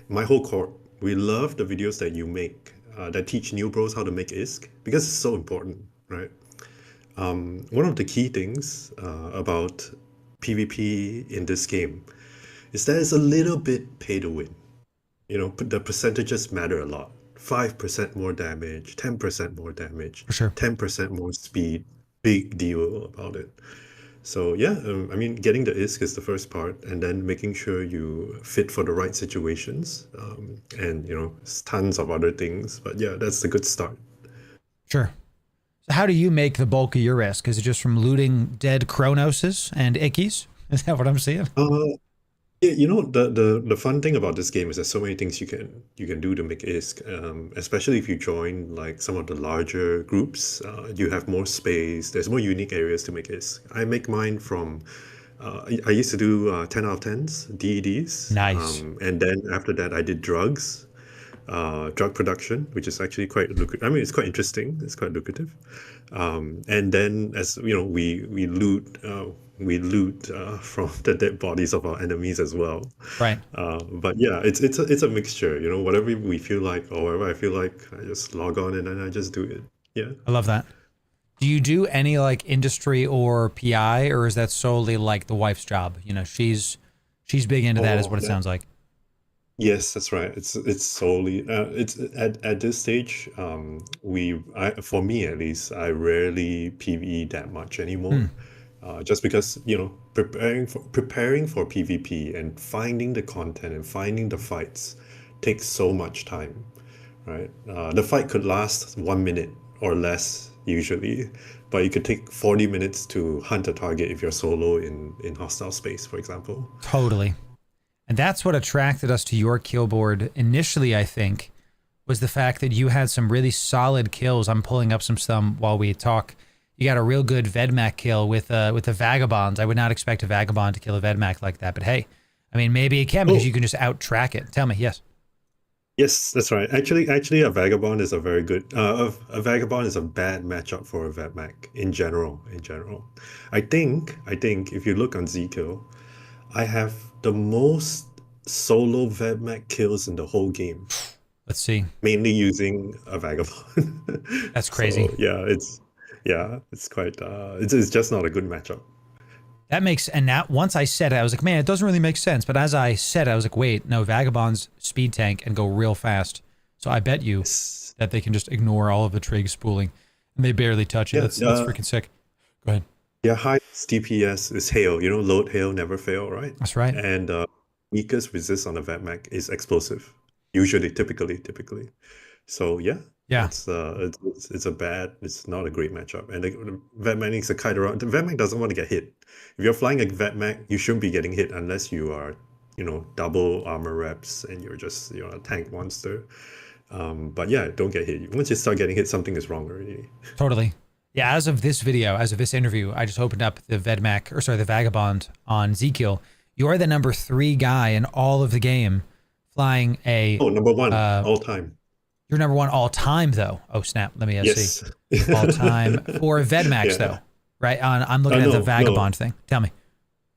my whole court, we love the videos that you make that teach new bros how to make ISK because it's so important, right? One of the key things about PvP in this game is that it's a little bit pay to win. The percentages matter a lot. 5% more damage, 10% more damage, for sure. 10% more speed. Big deal about it. So yeah, getting the ISK is the first part, and then making sure you fit for the right situations, and tons of other things. But yeah, that's a good start. Sure. So how do you make the bulk of your ISK? Is it just from looting dead Cronoses and Ickies? Is that what I'm seeing? Yeah, the fun thing about this game is there's so many things you can do to make ISK, especially if you join like some of the larger groups. You have more space. There's more unique areas to make ISK. I make mine from. I used to do 10 out of 10s, DEDs. Nice. And then after that, I did drug production, which is actually quite lucrative. I mean, it's quite interesting. It's quite lucrative. And then, as you know, we loot from the dead bodies of our enemies as well. Right. But yeah, it's a mixture. Whatever we feel like, or whatever I feel like, I just log on and then I just do it. Yeah. I love that. Do you do any like industry or PI, or is that solely like the wife's job? You know, she's big into that, is what it sounds like. Yes, that's right. It's solely it's at this stage. For me at least, I rarely PvE that much anymore. Just because preparing for PvP and finding the content and finding the fights takes so much time, right? The fight could last 1 minute or less usually, but it could take 40 minutes to hunt a target if you're solo in hostile space, for example. Totally. And that's what attracted us to your kill board initially, I think, was the fact that you had some really solid kills. I'm pulling up some while we talk. You got a real good Vedmak kill with the Vagabonds. I would not expect a Vagabond to kill a Vedmak like that, but hey, I mean, maybe it can because you can just out-track it. Tell me, yes. Yes, that's right. Actually, a Vagabond is a very good. A Vagabond is a bad matchup for a Vedmak in general. I think if you look on Zkill, I have the most solo Vedmak kills in the whole game. Let's see. Mainly using a Vagabond. That's crazy. So, it's quite. It's just not a good matchup. That makes, and now once I said it, I was like, man, it doesn't really make sense. But as I said, I was like, wait, no, Vagabonds speed tank and go real fast. So I bet you that they can just ignore all of the trig spooling and they barely touch it. That's freaking sick. Go ahead. Yeah, highest DPS is hail. You know, load hail, never fail, right? That's right. And weakest resist on a Vedmak is explosive. Usually, typically. So yeah. It's not a great matchup. And the Vedmak needs to kite around. The Vedmak doesn't want to get hit. If you're flying a Vedmak, you shouldn't be getting hit unless you are, double armor reps and you're just, a tank monster. But yeah, don't get hit. Once you start getting hit, something is wrong already. Totally. Yeah, as of this interview, I just opened up the the Vagabond on Zkill. You're the number 3 guy in all of the game flying a... Oh, number 1 all time. You're number 1 all time, though. Oh, snap. Let me see. All time for Vedmax, though, right? I'm looking at the Vagabond thing. Tell me.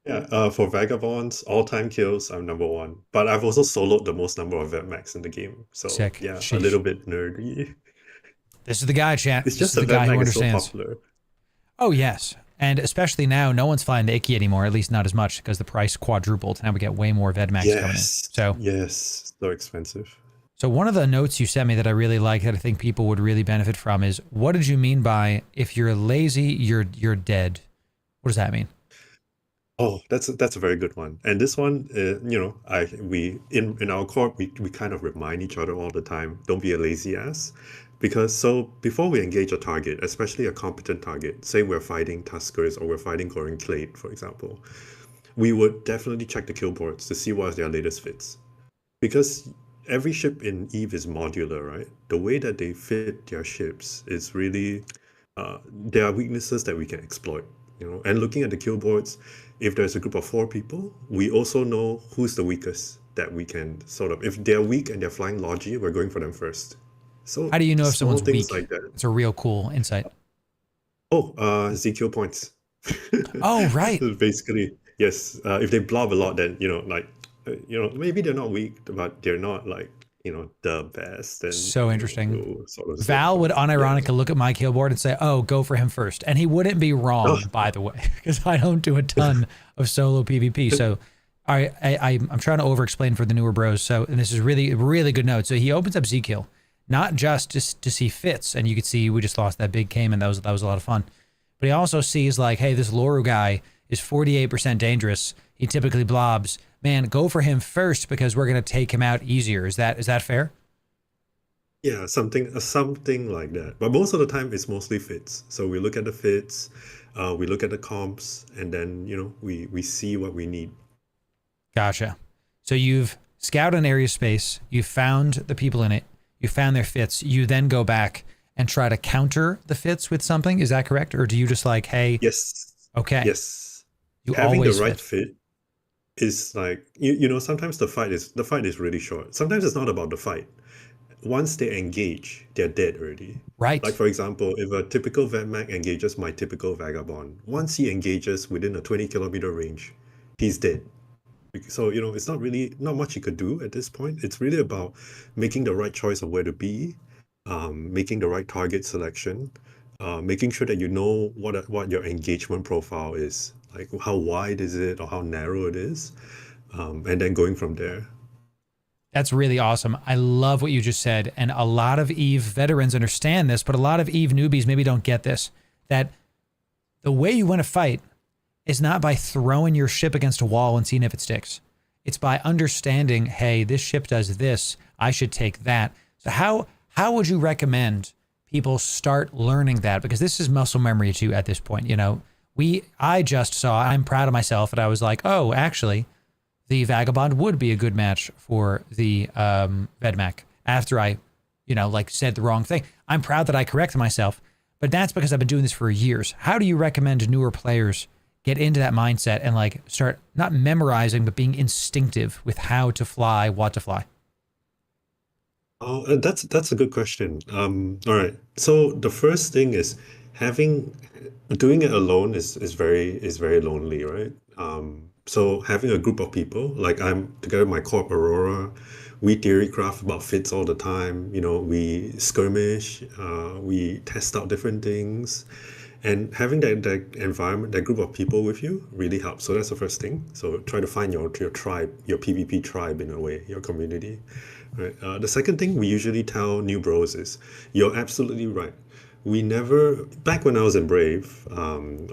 Yeah, for Vagabonds, all-time kills, I'm number 1. But I've also soloed the most number of Vedmax in the game. So, sick. Yeah, Sheesh. A little bit nerdy. This is the guy, chat. It's just the guy who understands. So popular. Oh, yes. And especially now, no one's flying the Icky anymore, at least not as much, because the price quadrupled. Now we get way more Vedmax coming in. So, yes, so expensive. So one of the notes you sent me that I really like, that I think people would really benefit from, is what did you mean by if you're lazy, you're dead? What does that mean? Oh, that's a very good one. And this one, we in our corp we kind of remind each other all the time, don't be a lazy ass. Because before we engage a target, especially a competent target, say we're fighting Tuskers or we're fighting Goring Clade, for example, we would definitely check the kill boards to see what their latest fits. Because every ship in EVE is modular, right? The way that they fit their ships is really, there are weaknesses that we can exploit, And looking at the kill boards, if there's a group of 4 people, we also know who's the weakest that we can if they're weak and they're flying Logi, we're going for them first. So how do you know if someone's weak? Like that. It's a real cool insight. Oh, Zkill points. Oh, right. Basically, yes. If they blob a lot, then maybe they're not weak, but they're not the best. And so interesting. Val would unironically look at my kill board and say, "Oh, go for him first," and he wouldn't be wrong, by the way, because I don't do a ton of solo PvP. So, I'm trying to over-explain for the newer bros. So, and this is really, really good note. So he opens up Zkill. Not just to see fits, and you could see we just lost that big Cayman. That was a lot of fun. But he also sees like, hey, this Loru guy is 48% dangerous. He typically blobs. Man, go for him first because we're gonna take him out easier. Is that fair? Yeah, something like that. But most of the time, it's mostly fits. So we look at the fits, we look at the comps, and then we see what we need. Gotcha. So you've scouted an area space. You found the people in it. You found their fits. You then go back and try to counter the fits with something. Is that correct? Or do you just like, hey? Yes. Okay. Yes. You having always the right fit is like, sometimes the fight is really short. Sometimes it's not about the fight. Once they engage, they're dead already. Right. Like, for example, if a typical Vedmak engages my typical Vagabond, once he engages within a 20-kilometer range, he's dead. So, it's not much you could do at this point. It's really about making the right choice of where to be making the right target selection, making sure that you know what your engagement profile is, like how wide is it or how narrow it is, and then going from there. That's really awesome. I love what you just said. And a lot of EVE veterans understand this, but a lot of EVE newbies maybe don't get this. That the way you win a fight is not by throwing your ship against a wall and seeing if it sticks. It's by understanding, hey, this ship does this, I should take that. So how would you recommend people start learning that? Because this is muscle memory too at this point. You know, I just saw, I'm proud of myself, and I was like, oh, actually, the Vagabond would be a good match for the Vedmak after I, like said the wrong thing. I'm proud that I corrected myself, but that's because I've been doing this for years. How do you recommend newer players get into that mindset and like start not memorizing, but being instinctive with how to fly, what to fly? Oh, that's a good question. All right. So the first thing is doing it alone is very lonely, right? So having a group of people, like I'm together with my corp Aurora, we theorycraft about fits all the time. We skirmish, we test out different things, and having that environment, that group of people with you really helps. So that's the first thing. So try to find your tribe, your PvP tribe in a way, your community. Right. The second thing we usually tell new bros is, you're absolutely right. We never, back when I was in Brave,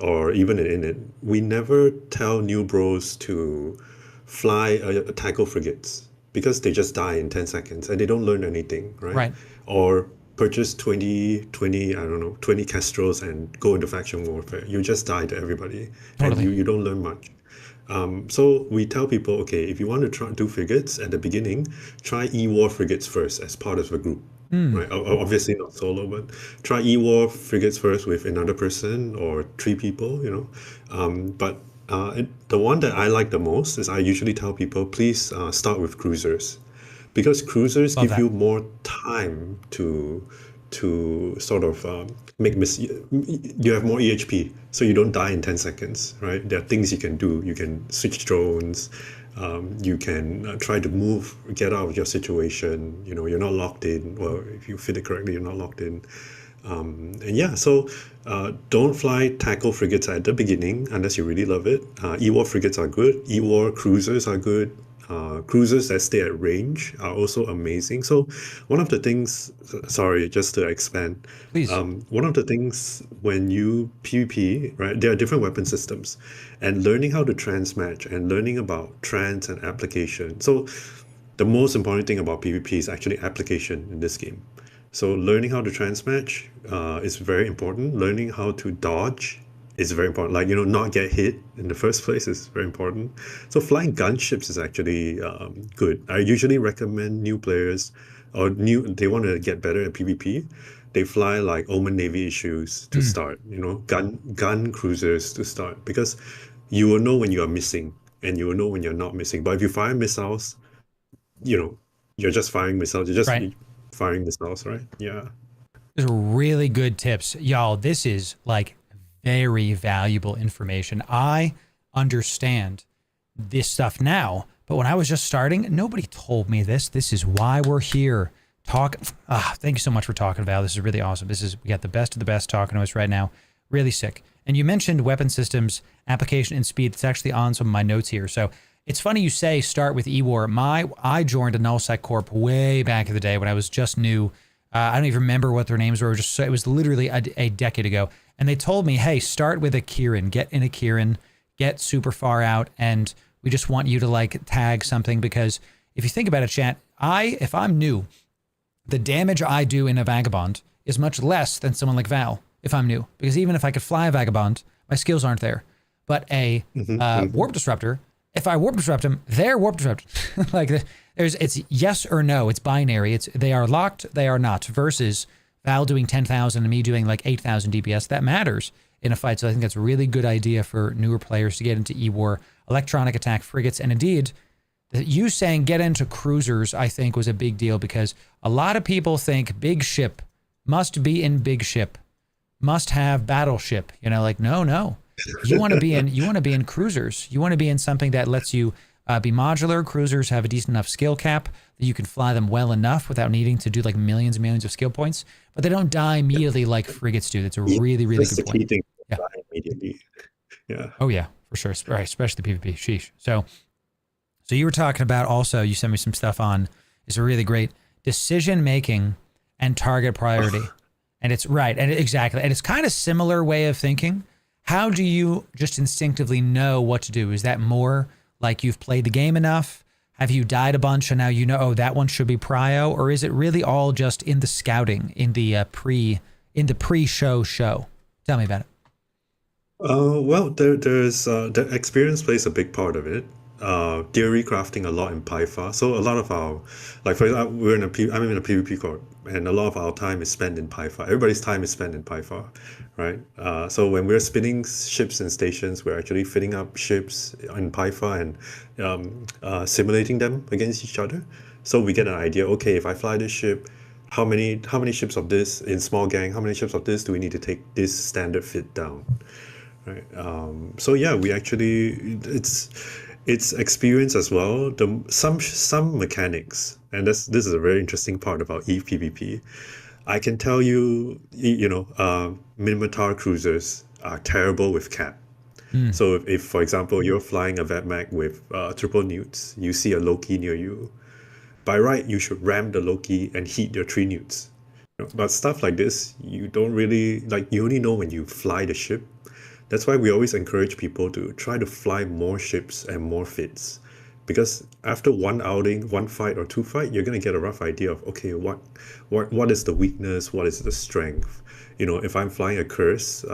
or even in it, we never tell new bros to fly tackle frigates, because they just die in 10 seconds and they don't learn anything, right? Right. Or purchase 20 Kestrels and go into faction warfare. You just die to everybody. Totally. And you don't learn much. So we tell people, okay, if you want to do frigates at the beginning, try E-War frigates first as part of a group. Right? Obviously not solo, but try E-War frigates first with another person or 3 people, But the one that I like the most is, I usually tell people, please start with cruisers, because cruisers give you more time to sort of you have more EHP, so you don't die in 10 seconds, right? There are things you can do. You can switch drones, you can try to move, get out of your situation. You're not locked in. Well, if you fit it correctly, you're not locked in. So don't fly tackle frigates at the beginning unless you really love it. E-War frigates are good. E-War cruisers are good. Cruisers that stay at range are also amazing. So one of the things, sorry, just to expand, Please. One of the things when you PvP, right, there are different weapon systems, and learning how to transmatch and learning about trans and application. So the most important thing about PvP is actually application in this game. So learning how to transmatch is very important. Learning how to dodge is very important. Like, not get hit in the first place is very important. So flying gunships is actually good. I usually recommend new players, or they want to get better at PvP. They fly like Omen Navy issues to start, gun cruisers to start, because you will know when you are missing and you will know when you're not missing. But if you fire missiles, you're just firing missiles. You're just firing missiles, right? Yeah. Those are really good tips. Y'all, this is like very valuable information. I understand this stuff now, but when I was just starting, nobody told me this. This is why we're here. Thank you so much for talking, Val. This is really awesome. We got the best of the best talking to us right now. Really sick. And you mentioned weapon systems, application, and speed. It's actually on some of my notes here. So it's funny you say start with E-War. I joined a Nullsec Corp way back in the day when I was just new. I don't even remember what their names were. It was literally a decade ago. And they told me, hey, start with a Kieran, get in a Kieran, get super far out, and we just want you to like tag something, because if you think about it, chat, if I'm new, the damage I do in a Vagabond is much less than someone like Val if I'm new, because even if I could fly a Vagabond, my skills aren't there. But a Warp Disruptor, if I Warp Disrupt him, they're Warp Disrupted. It's yes or no. It's binary. They are locked, they are not, versus Val doing 10,000 and me doing like 8,000 DPS. That matters in a fight. So I think that's a really good idea for newer players to get into E-War, electronic attack frigates. And indeed, you saying get into cruisers, I think, was a big deal, because a lot of people think big ship must be in big ship, must have battleship. No. You want to be in cruisers. You want to be in something that lets you Be modular. Cruisers have a decent enough skill cap that you can fly them well enough without needing to do like millions and millions of skill points, but they don't die immediately like frigates do. That's a really, really That's good the key point. thing. Yeah. Die immediately. Yeah. Oh yeah, for sure. Right, especially PvP. Sheesh. So you were talking about also, you sent me some stuff on, it's a really great decision making and target priority. And it's right. And exactly. And it's kind of similar way of thinking. How do you just instinctively know what to do? Is that more like you've played the game enough? Have you died a bunch and now you know, oh, that one should be prio? Or is it really all just in the scouting, in the pre-show show? Tell me about it. Well, there's the experience plays a big part of it. Theory crafting a lot in Python. So a lot of our, like for example, I'm in a PvP corp, and a lot of our time is spent in Python. Everybody's time is spent in Python, right? So when we're spinning ships and stations, we're actually fitting up ships in Python and simulating them against each other. So we get an idea. Okay, if I fly this ship, how many ships of this in small gang? How many ships of this do we need to take this standard fit down? Right. So yeah, we actually it's experience as well. Some mechanics, and this is a very interesting part about EVE PvP. I can tell you, Minotaur cruisers are terrible with cap. So if for example you're flying a Vetmag with triple newts, you see a Loki near you. By right, you should ram the Loki and heat your 3 newts. But stuff like this, you don't really like. You only know when you fly the ship. That's why we always encourage people to try to fly more ships and more fits, because after one outing, one fight or 2 fight, you're gonna get a rough idea of, okay, what is the weakness, what is the strength. If I'm flying a curse,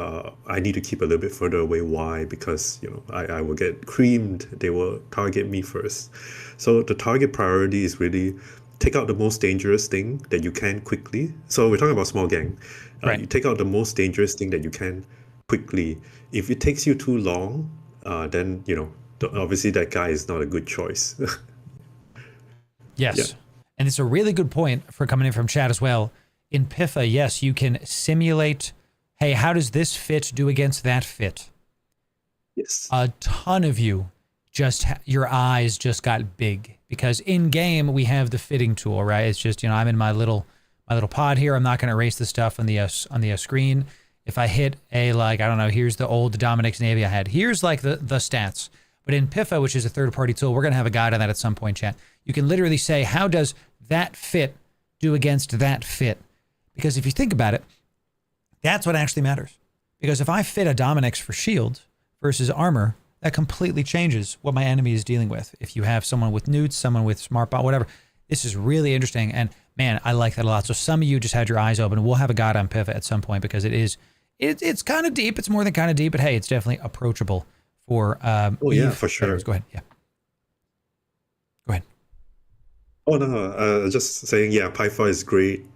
I need to keep a little bit further away. Why? Because I will get creamed. They will target me first. So the target priority is really take out the most dangerous thing that you can quickly. So we're talking about small gang. Right. You take out the most dangerous thing that you can quickly. If it takes you too long, then obviously that guy is not a good choice. Yes. Yeah. And it's a really good point for coming in from chat as well. In Pifa, yes, you can simulate, hey, how does this fit do against that fit? Yes. A ton of you your eyes just got big, because in game we have the fitting tool, right? It's just, I'm in my little pod here. I'm not going to erase the stuff on the screen. If I hit I don't know, here's the old Dominic's Navy I had. Here's like the stats. But in Pifa, which is a third-party tool, we're going to have a guide on that at some point, chat. You can literally say, how does that fit do against that fit? Because if you think about it, that's what actually matters. Because if I fit a Dominic's for shield versus armor, that completely changes what my enemy is dealing with. If you have someone with newts, someone with smart bot, whatever, this is really interesting. And man, I like that a lot. So some of you just had your eyes open. We'll have a guide on Pifa at some point, because it's kind of deep. It's more than kind of deep, but hey, it's definitely approachable for yeah, for sure. players. Go ahead. Yeah. Go ahead. Oh no, just saying, yeah, Python is great.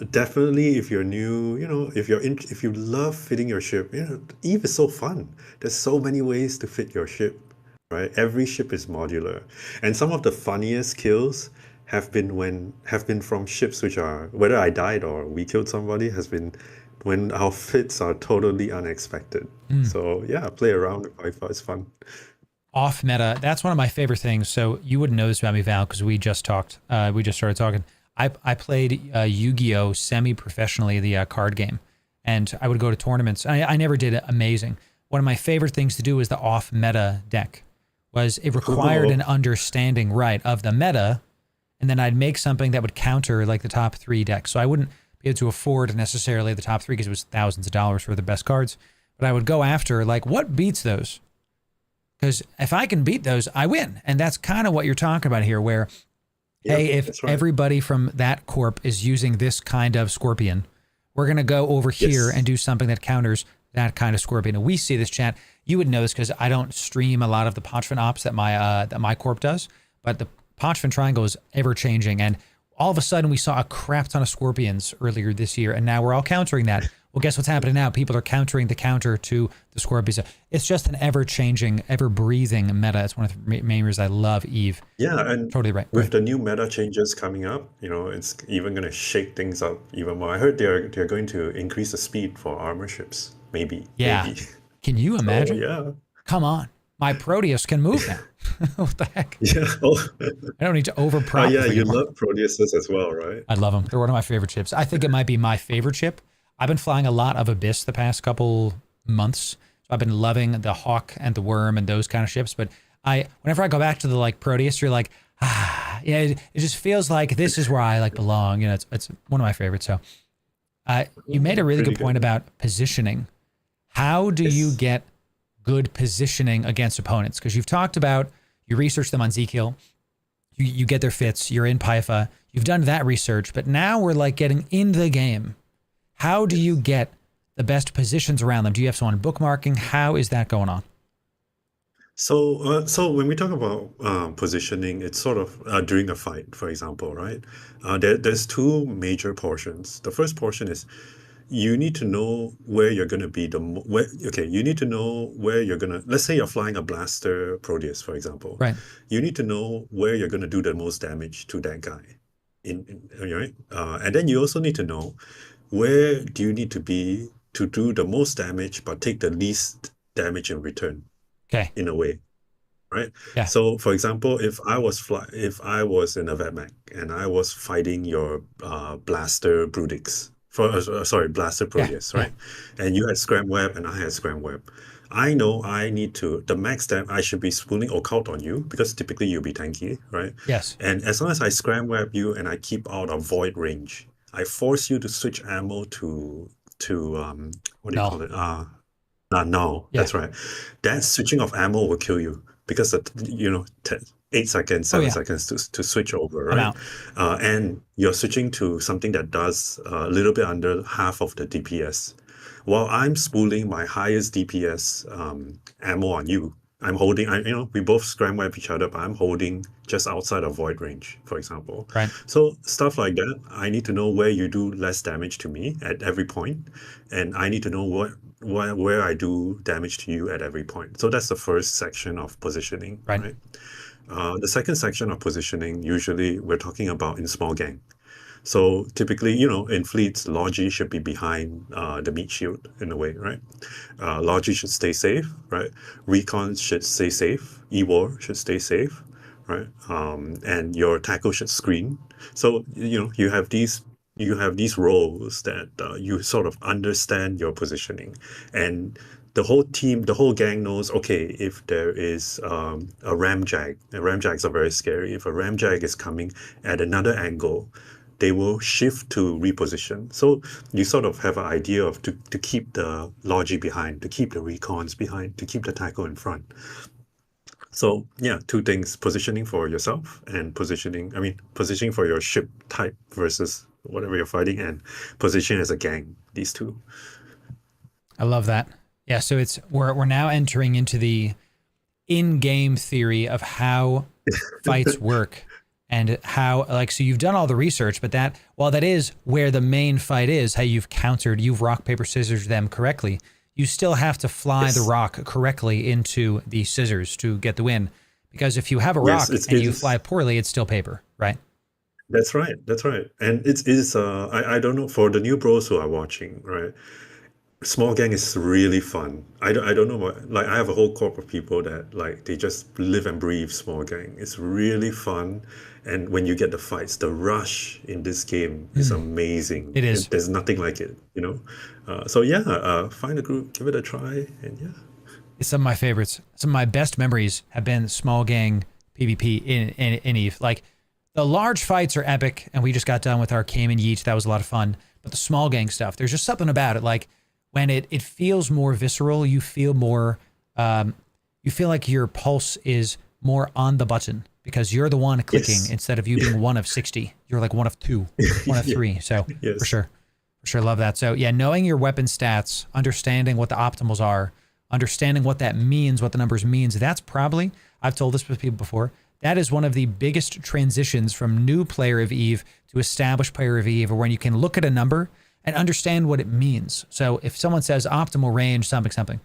Definitely, if you're new, if you love fitting your ship, EVE is so fun. There's so many ways to fit your ship, right? Every ship is modular, and some of the funniest kills have been from ships which are, whether I died or we killed somebody, has been when our fits are totally unexpected. So yeah, play around with Python. It's fun. Off meta, that's one of my favorite things. So you wouldn't know this about me, Val, because we just talked. We just started talking. I played Yu-Gi-Oh! Semi-professionally, the card game, and I would go to tournaments. I never did it amazing. One of my favorite things to do was the off-meta deck. It required an understanding, right, of the meta, and then I'd make something that would counter like the top 3 decks. So I wouldn't be able to afford necessarily the top 3 because it was thousands of dollars for the best cards. But I would go after, like, what beats those? Because if I can beat those, I win. And that's kind of what you're talking about here, where hey, if everybody from that corp is using this kind of scorpion, we're going to go over here and do something that counters that kind of scorpion. And we see this, chat. You would know this because I don't stream a lot of the Pochvan ops that my corp does, but the Pochvan triangle is ever changing. And all of a sudden we saw a crap ton of scorpions earlier this year, and now we're all countering that. Well, guess what's happening now? People are countering the counter to the scorpions. It's just an ever-changing, ever-breathing meta. It's one of the main reasons I love EVE. Yeah, and totally right. With the new meta changes coming up, it's even going to shake things up even more. I heard they're going to increase the speed for armor ships. Maybe. Yeah. Maybe. Can you imagine? Yeah. Come on. my Proteus can move now. What the heck? Yeah. Oh, I don't need to overprop. yeah. it You anymore. love Prodeuses as well, right? I love them. They're one of my favorite ships. I think it might be my favorite ship. I've been flying a lot of Abyss the past couple months. So I've been loving the Hawk and the Worm and those kind of ships. But whenever I go back to the like Proteus, you're like, yeah, it just feels like this is where I like belong. You know, it's one of my favorites. So you made a really good point about positioning. How do you get good positioning against opponents? Because you've talked about, you research them on Zkill, you get their fits, you're in Pytha, you've done that research, but now we're like getting in the game. How do you get the best positions around them? Do you have someone bookmarking? How is that going on? So when we talk about positioning, it's sort of during a fight, for example, right? There's two major portions. The first portion is you need to know where you're going to be you need to know where you're going to, let's say you're flying a blaster Proteus, for example. Right. You need to know where you're going to do the most damage to that guy. Right? And then you also need to know where do you need to be to do the most damage but take the least damage in return. Okay. In a way, right? Yeah. So, for example, if I was in a Vetmech and I was fighting your blaster Brudix, blaster Proteus, right? And you had Scram Web and I had Scram Web. I know I need to, the max time I should be spooling Occult on you because typically you'll be tanky, right? Yes. And as long as I Scram Web you and I keep out of void range, I force you to switch ammo to what do you call it? No, that's right. That switching of ammo will kill you because 8 seconds, 7 seconds to switch over, right? And you're switching to something that does a little bit under half of the DPS. While I'm spooling my highest DPS ammo on you, I'm holding, we both scram web each other, but I'm holding just outside of void range, for example. Right. So stuff like that, I need to know where you do less damage to me at every point, and I need to know where I do damage to you at every point. So that's the first section of positioning. Right. The second section of positioning, usually we're talking about in small gang. So typically, in fleets, Logi should be behind the meat shield in a way, right? Logi should stay safe, right? Recon should stay safe. E-War should stay safe, right? And your tackle should screen. So, you have these roles that you sort of understand your positioning. And the whole team, the whole gang knows, okay, if there is a ramjag, and ramjags are very scary. If a ramjag is coming at another angle, they will shift to reposition. So you sort of have an idea of to keep the Logi behind, to keep the recons behind, to keep the tackle in front. So yeah, two things: positioning for yourself and positioning for your ship type versus whatever you're fighting, and position as a gang. These two. I love that. Yeah, so we're now entering into the in-game theory of how fights work. And how, so you've done all the research, but while that is where the main fight is, how you've rock, paper, scissors them correctly, you still have to fly the rock correctly into the scissors to get the win. Because if you have a rock and you fly poorly, it's still paper, right? That's right. And I don't know, for the new bros who are watching, right? Small gang is really fun. I don't know what, I have a whole corp of people that they just live and breathe small gang. It's really fun. And when you get the fights, the rush in this game is amazing. It is. There's nothing like it, So yeah, find a group, give it a try, and yeah. It's some of my favorites. Some of my best memories have been small gang PvP in EVE. Like, the large fights are epic, and we just got done with our Cayman Yeet. That was a lot of fun. But the small gang stuff, there's just something about it. Like, when it feels more visceral, you feel more, you feel like your pulse is more on the button because you're the one clicking instead of you being one of 60. You're like one of 2, one of 3. So for sure love that. So yeah, knowing your weapon stats, understanding what the optimals are, understanding what that means, what the numbers means, that's probably, I've told this with people before, that is one of the biggest transitions from new player of EVE to established player of EVE, when you can look at a number and understand what it means. So if someone says optimal range, something,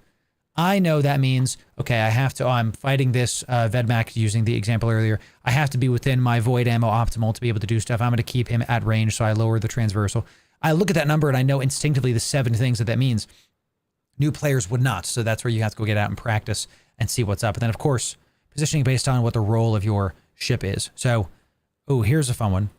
I know that means, okay, I'm fighting this Vedmak using the example earlier. I have to be within my void ammo optimal to be able to do stuff. I'm going to keep him at range, so I lower the transversal. I look at that number and I know instinctively the 7 things that means. New players would not. So that's where you have to go get out and practice and see what's up. And then, of course, positioning based on what the role of your ship is. So, oh, here's a fun one.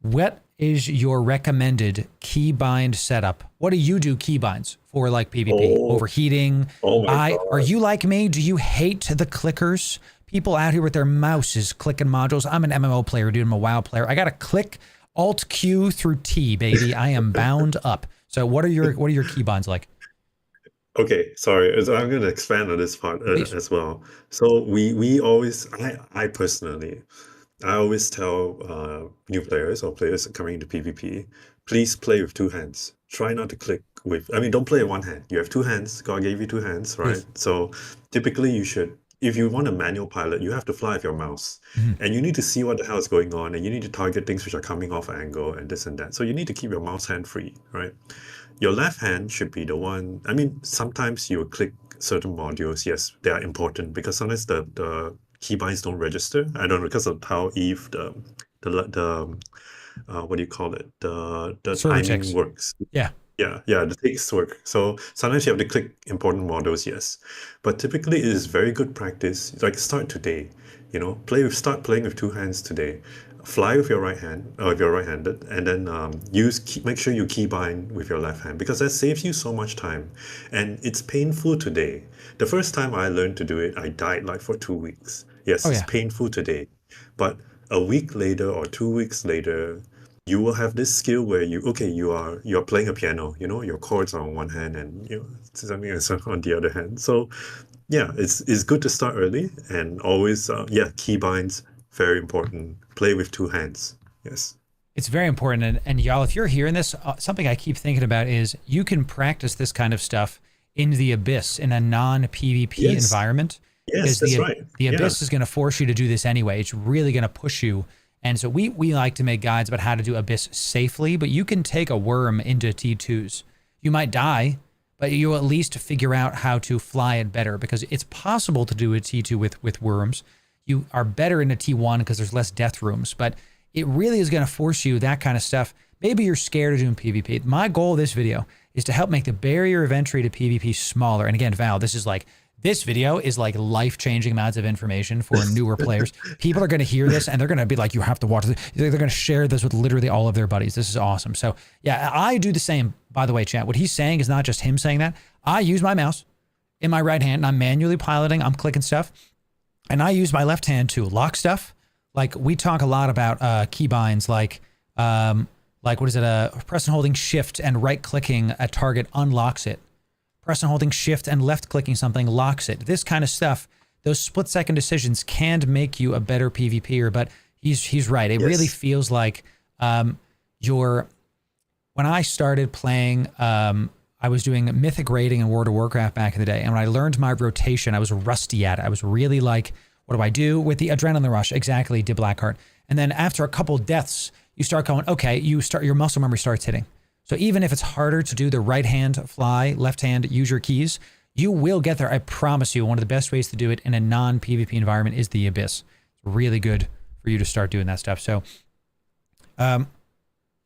What is your recommended keybind setup? What do you do keybinds for, like PvP? Overheating? Oh my God. Are you like me? Do you hate the clickers? People out here with their mouses clicking modules. I'm an MMO player, dude. I'm a WoW player. I got to click Alt Q through T, baby. I am bound up. So what are your keybinds like? Okay, sorry. So I'm going to expand on this part as well. So we always, I personally, I always tell new players or players coming into PvP, please play with two hands. Try not to click with, I mean, don't play with one hand. You have two hands. God gave you two hands, right? Yes. So typically you should, if you want a manual pilot, you have to fly with your mouse. And you need to see what the hell is going on, and you need to target things which are coming off angle and this and that. So you need to keep your mouse hand free, right? Your left hand should be the one. I mean, sometimes you will click certain modules. Yes, they are important because sometimes the keybinds don't register. I don't know, because of how Eve the what do you call it? The Server timing ticks. works. Yeah. Yeah, the ticks work. So sometimes you have to click important modules, yes. But typically it is very good practice. Like start today, start playing with two hands today. Fly with your right hand, or if you're right-handed, and then make sure you keybind with your left hand, because that saves you so much time. And it's painful today. The first time I learned to do it, I died like for 2 weeks. Yes, it's painful today. But a week later or 2 weeks later, you will have this skill where you're playing a piano, your chords are on one hand and something else on the other hand. So yeah, it's good to start early, and always keybinds, very important. Play with two hands. Yes. It's very important. And y'all, if you're hearing this, something I keep thinking about is you can practice this kind of stuff in the Abyss in a non-PvP environment. Yes, that's right. The Abyss is going to force you to do this anyway. It's really going to push you. And so we like to make guides about how to do Abyss safely, but you can take a worm into T2s. You might die, but you'll at least figure out how to fly it better, because it's possible to do a T2 with worms. You are better in a T1 because there's less death rooms, but it really is going to force you that kind of stuff. Maybe you're scared of doing PvP. My goal of this video is to help make the barrier of entry to PvP smaller. And again, Val, this video is like life-changing amounts of information for newer players. People are going to hear this and they're going to be like, you have to watch this. They're going to share this with literally all of their buddies. This is awesome. So yeah, I do the same, by the way, chat. What he's saying is not just him saying that. I use my mouse in my right hand and I'm manually piloting. I'm clicking stuff. And I use my left hand to lock stuff. Like we talk a lot about keybinds, like what is it? Press and holding shift and right clicking a target unlocks it. Press and holding shift and left clicking something locks it. This kind of stuff, those split second decisions can make you a better PvPer. But he's right. It really feels like when I started playing, I was doing mythic raiding in World of Warcraft back in the day. And when I learned my rotation, I was rusty at it. I was really like, what do I do with the adrenaline rush? Exactly, did Blackheart. And then after a couple deaths, you start going, okay, your muscle memory starts hitting. So even if it's harder to do the right hand fly, left hand use your keys, you will get there. I promise you, one of the best ways to do it in a non-PvP environment is the Abyss. It's really good for you to start doing that stuff. So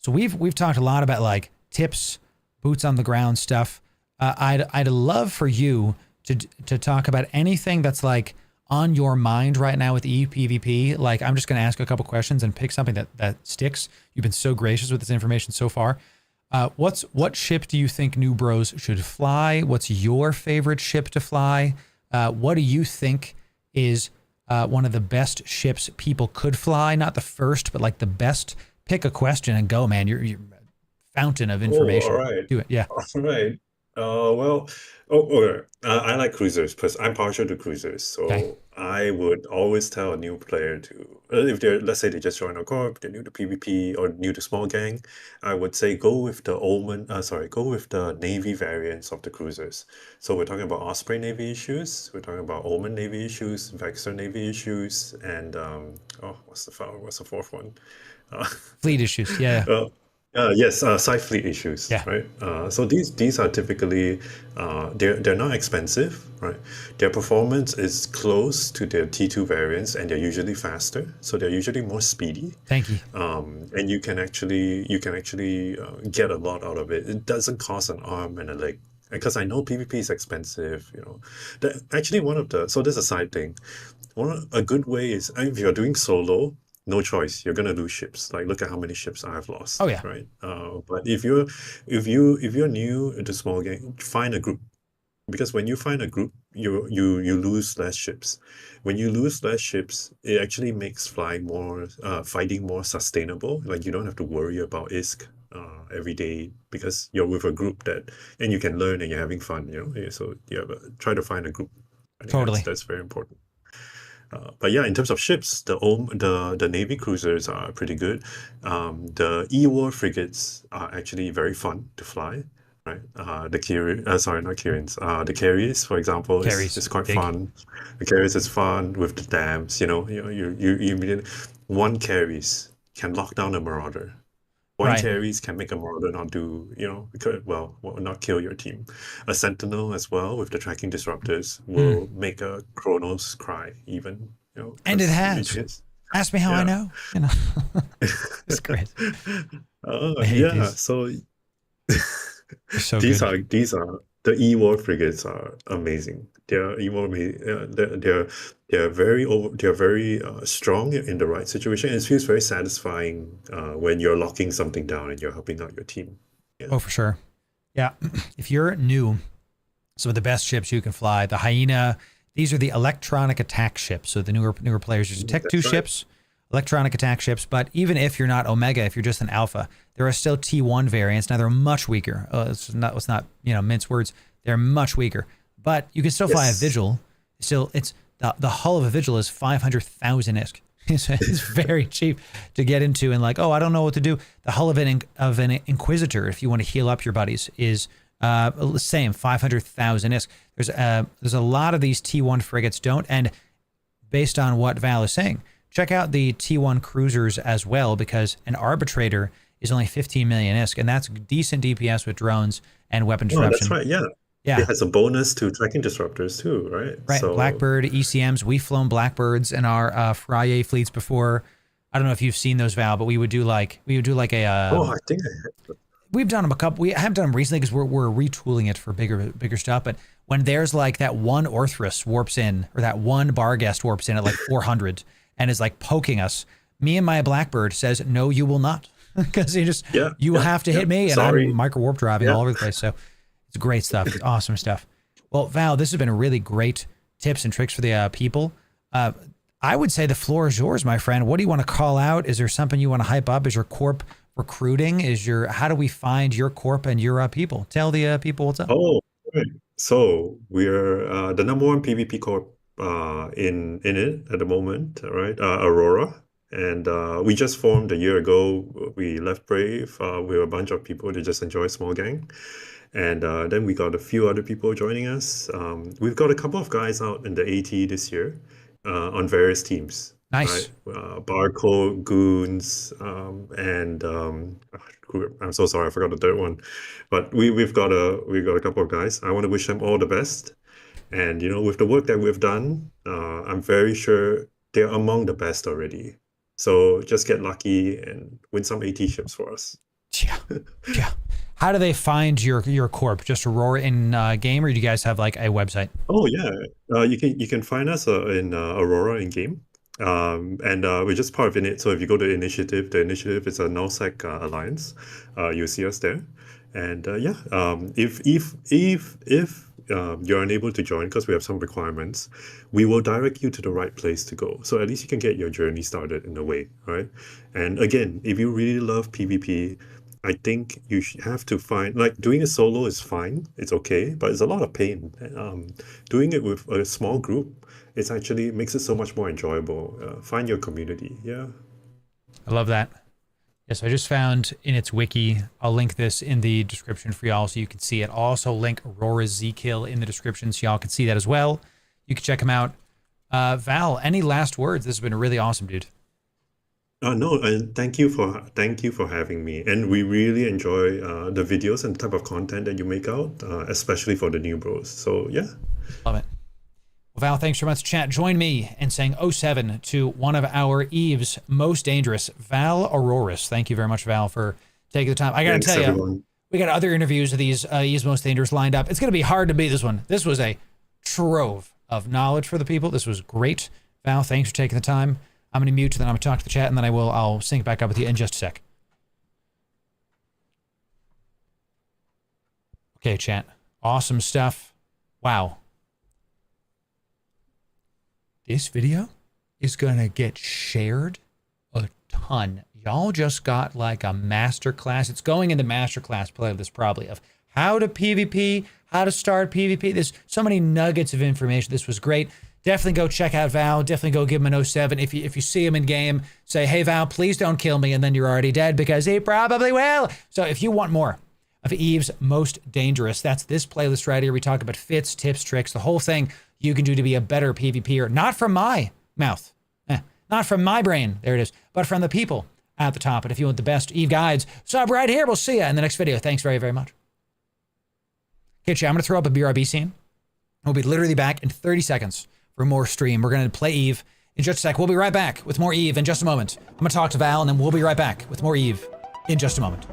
we've talked a lot about like tips, boots on the ground stuff. I'd love for you to talk about anything that's like on your mind right now with ePvP. Like I'm just going to ask a couple questions and pick something that sticks. You've been so gracious with this information so far. What ship do you think new bros should fly? What's your favorite ship to fly? What do you think is one of the best ships people could fly? Not the first, but like the best. Pick a question and go, man. You're a fountain of information. All right. Do it. Yeah. All right. Okay. I like cruisers because I'm partial to cruisers. So I would always tell a new player to, if let's say they just joined our corp, they're new to PvP or new to small gang, I would say go with the Navy variants of the cruisers. So we're talking about Osprey Navy issues, we're talking about Omen Navy issues, Vexor Navy issues, and what's the fourth one? Fleet issues. Yeah. Yes, side fleet issues, right? So these are typically they're not expensive, right? Their performance is close to their T2 variants, and they're usually faster, so they're usually more speedy. Thank you. And you can actually get a lot out of it. It doesn't cost an arm and a leg because I know PvP is expensive. You know, actually so there's a side thing. A good way is if you're doing solo, no choice. You're gonna lose ships. Like look at how many ships I have lost. Oh, yeah. Right. But if you're new into small game, find a group. Because when you find a group, you lose less ships. When you lose less ships, it actually makes fighting more sustainable. Like you don't have to worry about ISK every day because you're with a group and you can learn and you're having fun. You know, so try to find a group. I think Totally. that's very important. But yeah, in terms of ships, the Navy cruisers are pretty good. The E-War frigates are actually very fun to fly. Right, the carriers, for example, is quite big. fun. The carriers is fun with the dams. You one carries can lock down a marauder. One Right. carries can make a marauder not do, not kill your team. A sentinel as well with the tracking disruptors will make a Chronos cry even. And it has. Ask me how I know. You know, it's great. Yeah. So. So these good. are the E-War frigates are amazing. They're very strong in the right situation. It feels very satisfying when you're locking something down and you're helping out your team. Yeah. Oh, for sure. Yeah. If you're new, some of the best ships you can fly, the Hyena, these are the electronic attack ships. So the newer players use Tech 2 ships, electronic attack ships. But even if you're not Omega, if you're just an Alpha, there are still T1 variants. Now they're much weaker. Let's not mince words. They're much weaker, but you can still fly a Vigil. Still, it's the hull of a Vigil is 500,000 ISK. It's very cheap to get into, and like, oh, I don't know what to do. The hull of an Inquisitor, if you want to heal up your buddies, is same 500,000 ISK. There's a lot of these T1 frigates don't, and based on what Val is saying, check out the T1 cruisers as well, because an Arbitrator is only 15 million ISK, and that's decent DPS with drones and weapon disruption. That's right, yeah. Yeah. It has a bonus to tracking disruptors too, right? Right, So, Blackbird, ECMs. We've flown Blackbirds in our Frye fleets before. I don't know if you've seen those, Val, but we would do like a... I think We've done them a couple. We haven't done them recently because we're retooling it for bigger stuff. But when there's like that one Orthrus warps in, or that one Barghest warps in at like 400 and is like poking us, me and my Blackbird says, no, you will not. Because you have to hit me, and I'm micro warp driving all over the place. So it's great stuff. It's awesome stuff. Well, Val, this has been a really great tips and tricks for the people. I would say the floor is yours, my friend. What do you want to call out? Is there something you want to hype up? Is your corp recruiting? How do we find your corp and your people? Tell the people what's up. Oh, right. So we're the number one PvP corp in it at the moment, right? Aurora. And we just formed a year ago. We left Brave. We were a bunch of people that just enjoy small gang. And then we got a few other people joining us. We've got a couple of guys out in the AT this year on various teams. Nice. Right? Barcode, Goons, and I'm so sorry, I forgot the third one. But we've got a couple of guys. I want to wish them all the best. And with the work that we've done, I'm very sure they're among the best already. So just get lucky and win some AT ships for us. Yeah. How do they find your corp? Just Aurora in game, or do you guys have like a website? Oh yeah, you can find us in Aurora in game, and we're just part of Init. So if you go to Initiative, the Initiative is a nullsec alliance. You'll see us there, and if you're unable to join because we have some requirements, we will direct you to the right place to go. So at least you can get your journey started in a way, right? And again, if you really love PvP, I think you have to find, like, doing a solo is fine, it's okay, but it's a lot of pain. Doing it with a small group, it actually makes it so much more enjoyable. Find your community, yeah. I love that. Yes, I just found in its wiki. I'll link this in the description for y'all so you can see it. I'll also link Aurora's Z-Kill in the description so y'all can see that as well. You can check him out. Val, any last words? This has been really awesome, dude. No, and thank you for having me. And we really enjoy the videos and type of content that you make out, especially for the new bros. So yeah. Love it. Well, Val, thanks so much, chat. Join me in saying 07 to one of our Eve's most dangerous, Val Auroras. Thank you very much, Val, for taking the time. I got to tell you, We got other interviews of these Eve's Most Dangerous lined up. It's going to be hard to beat this one. This was a trove of knowledge for the people. This was great. Val, thanks for taking the time. I'm going to mute, then I'm going to talk to the chat, and then I'll sync back up with you in just a sec. Okay, chat. Awesome stuff. Wow. This video is going to get shared a ton. Y'all just got like a masterclass. It's going into masterclass playlist probably of how to PvP, how to start PvP. There's so many nuggets of information. This was great. Definitely go check out Val. Definitely go give him an 07. If you see him in game, say, hey, Val, please don't kill me. And then you're already dead because he probably will. So if you want more of Eve's Most Dangerous, that's this playlist right here. We talk about fits, tips, tricks, the whole thing you can do to be a better PvPer. Not from my mouth, not from my brain, there it is, but from the people at the top. And if you want the best Eve guides, sub right here. We'll see you in the next video. Thanks very, very much. Okay, chat, I'm going to throw up a BRB scene. We'll be literally back in 30 seconds for more stream. We're going to play Eve in just a sec. We'll be right back with more Eve in just a moment. I'm going to talk to Val, and then we'll be right back with more Eve in just a moment.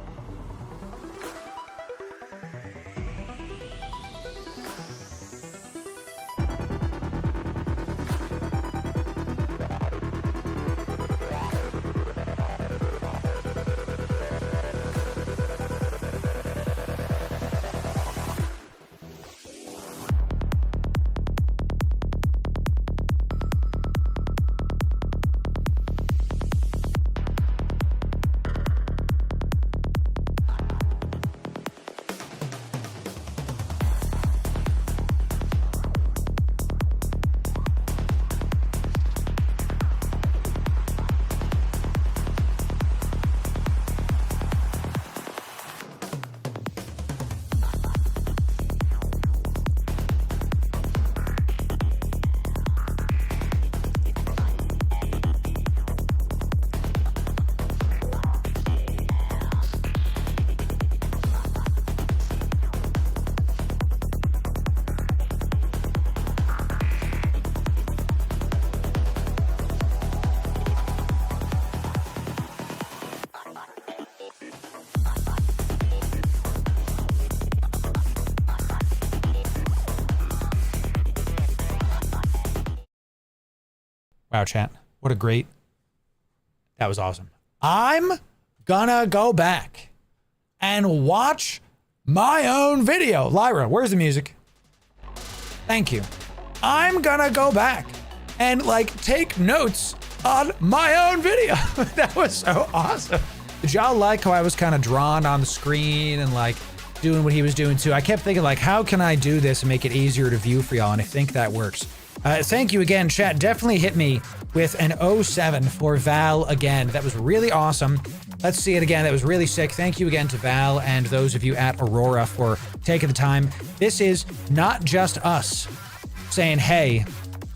Wow, chat. What a great... That was awesome. I'm gonna go back and watch my own video. Lyra, where's the music? Thank you. I'm gonna go back and like take notes on my own video. That was so awesome. Did y'all like how I was kind of drawn on the screen and like doing what he was doing too? I kept thinking like, how can I do this and make it easier to view for y'all? And I think that works. Thank you again, chat. Definitely hit me with an 07 for Val again. That was really awesome. Let's see it again. That was really sick. Thank you again to Val and those of you at Aurora for taking the time. This is not just us saying, hey,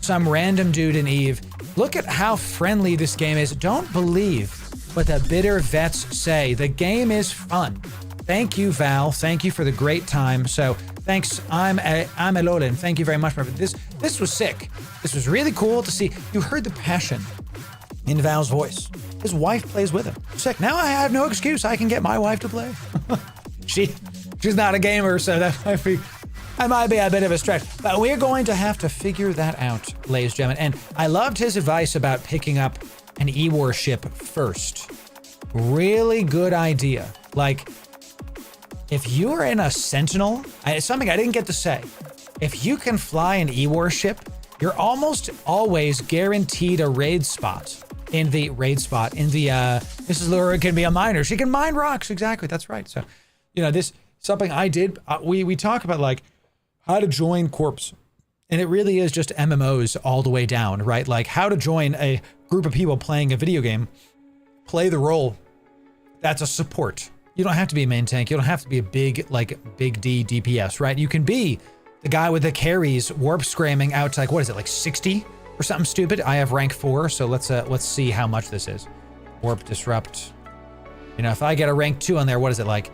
some random dude in Eve, look at how friendly this game is. Don't believe what the bitter vets say. The game is fun. Thank you, Val. Thank you for the great time. So thanks. I'm Elolin. Thank you very much. This was sick. This was really cool to see. You heard the passion in Val's voice. His wife plays with him. Sick. Now I have no excuse. I can get my wife to play. She's not a gamer, so that might be a bit of a stretch. But we're going to have to figure that out, ladies and gentlemen. And I loved his advice about picking up an E-War ship first. Really good idea. Like, if you're in a Sentinel, it's something I didn't get to say. If you can fly an E-War ship, you're almost always guaranteed a raid spot. In the Mrs. Loru can be a miner. She can mine rocks. Exactly. That's right. So, you know, this something I did. We talk about like how to join corps, and it really is just MMOs all the way down, right? Like how to join a group of people playing a video game, play the role. That's a support. You don't have to be a main tank. You don't have to be a big D DPS, right? You can be the guy with the carries warp scramming out to like, what is it, like 60 or something stupid? I have rank 4, so let's see how much this is. Warp disrupt. You know, if I get a rank 2 on there, what is it like?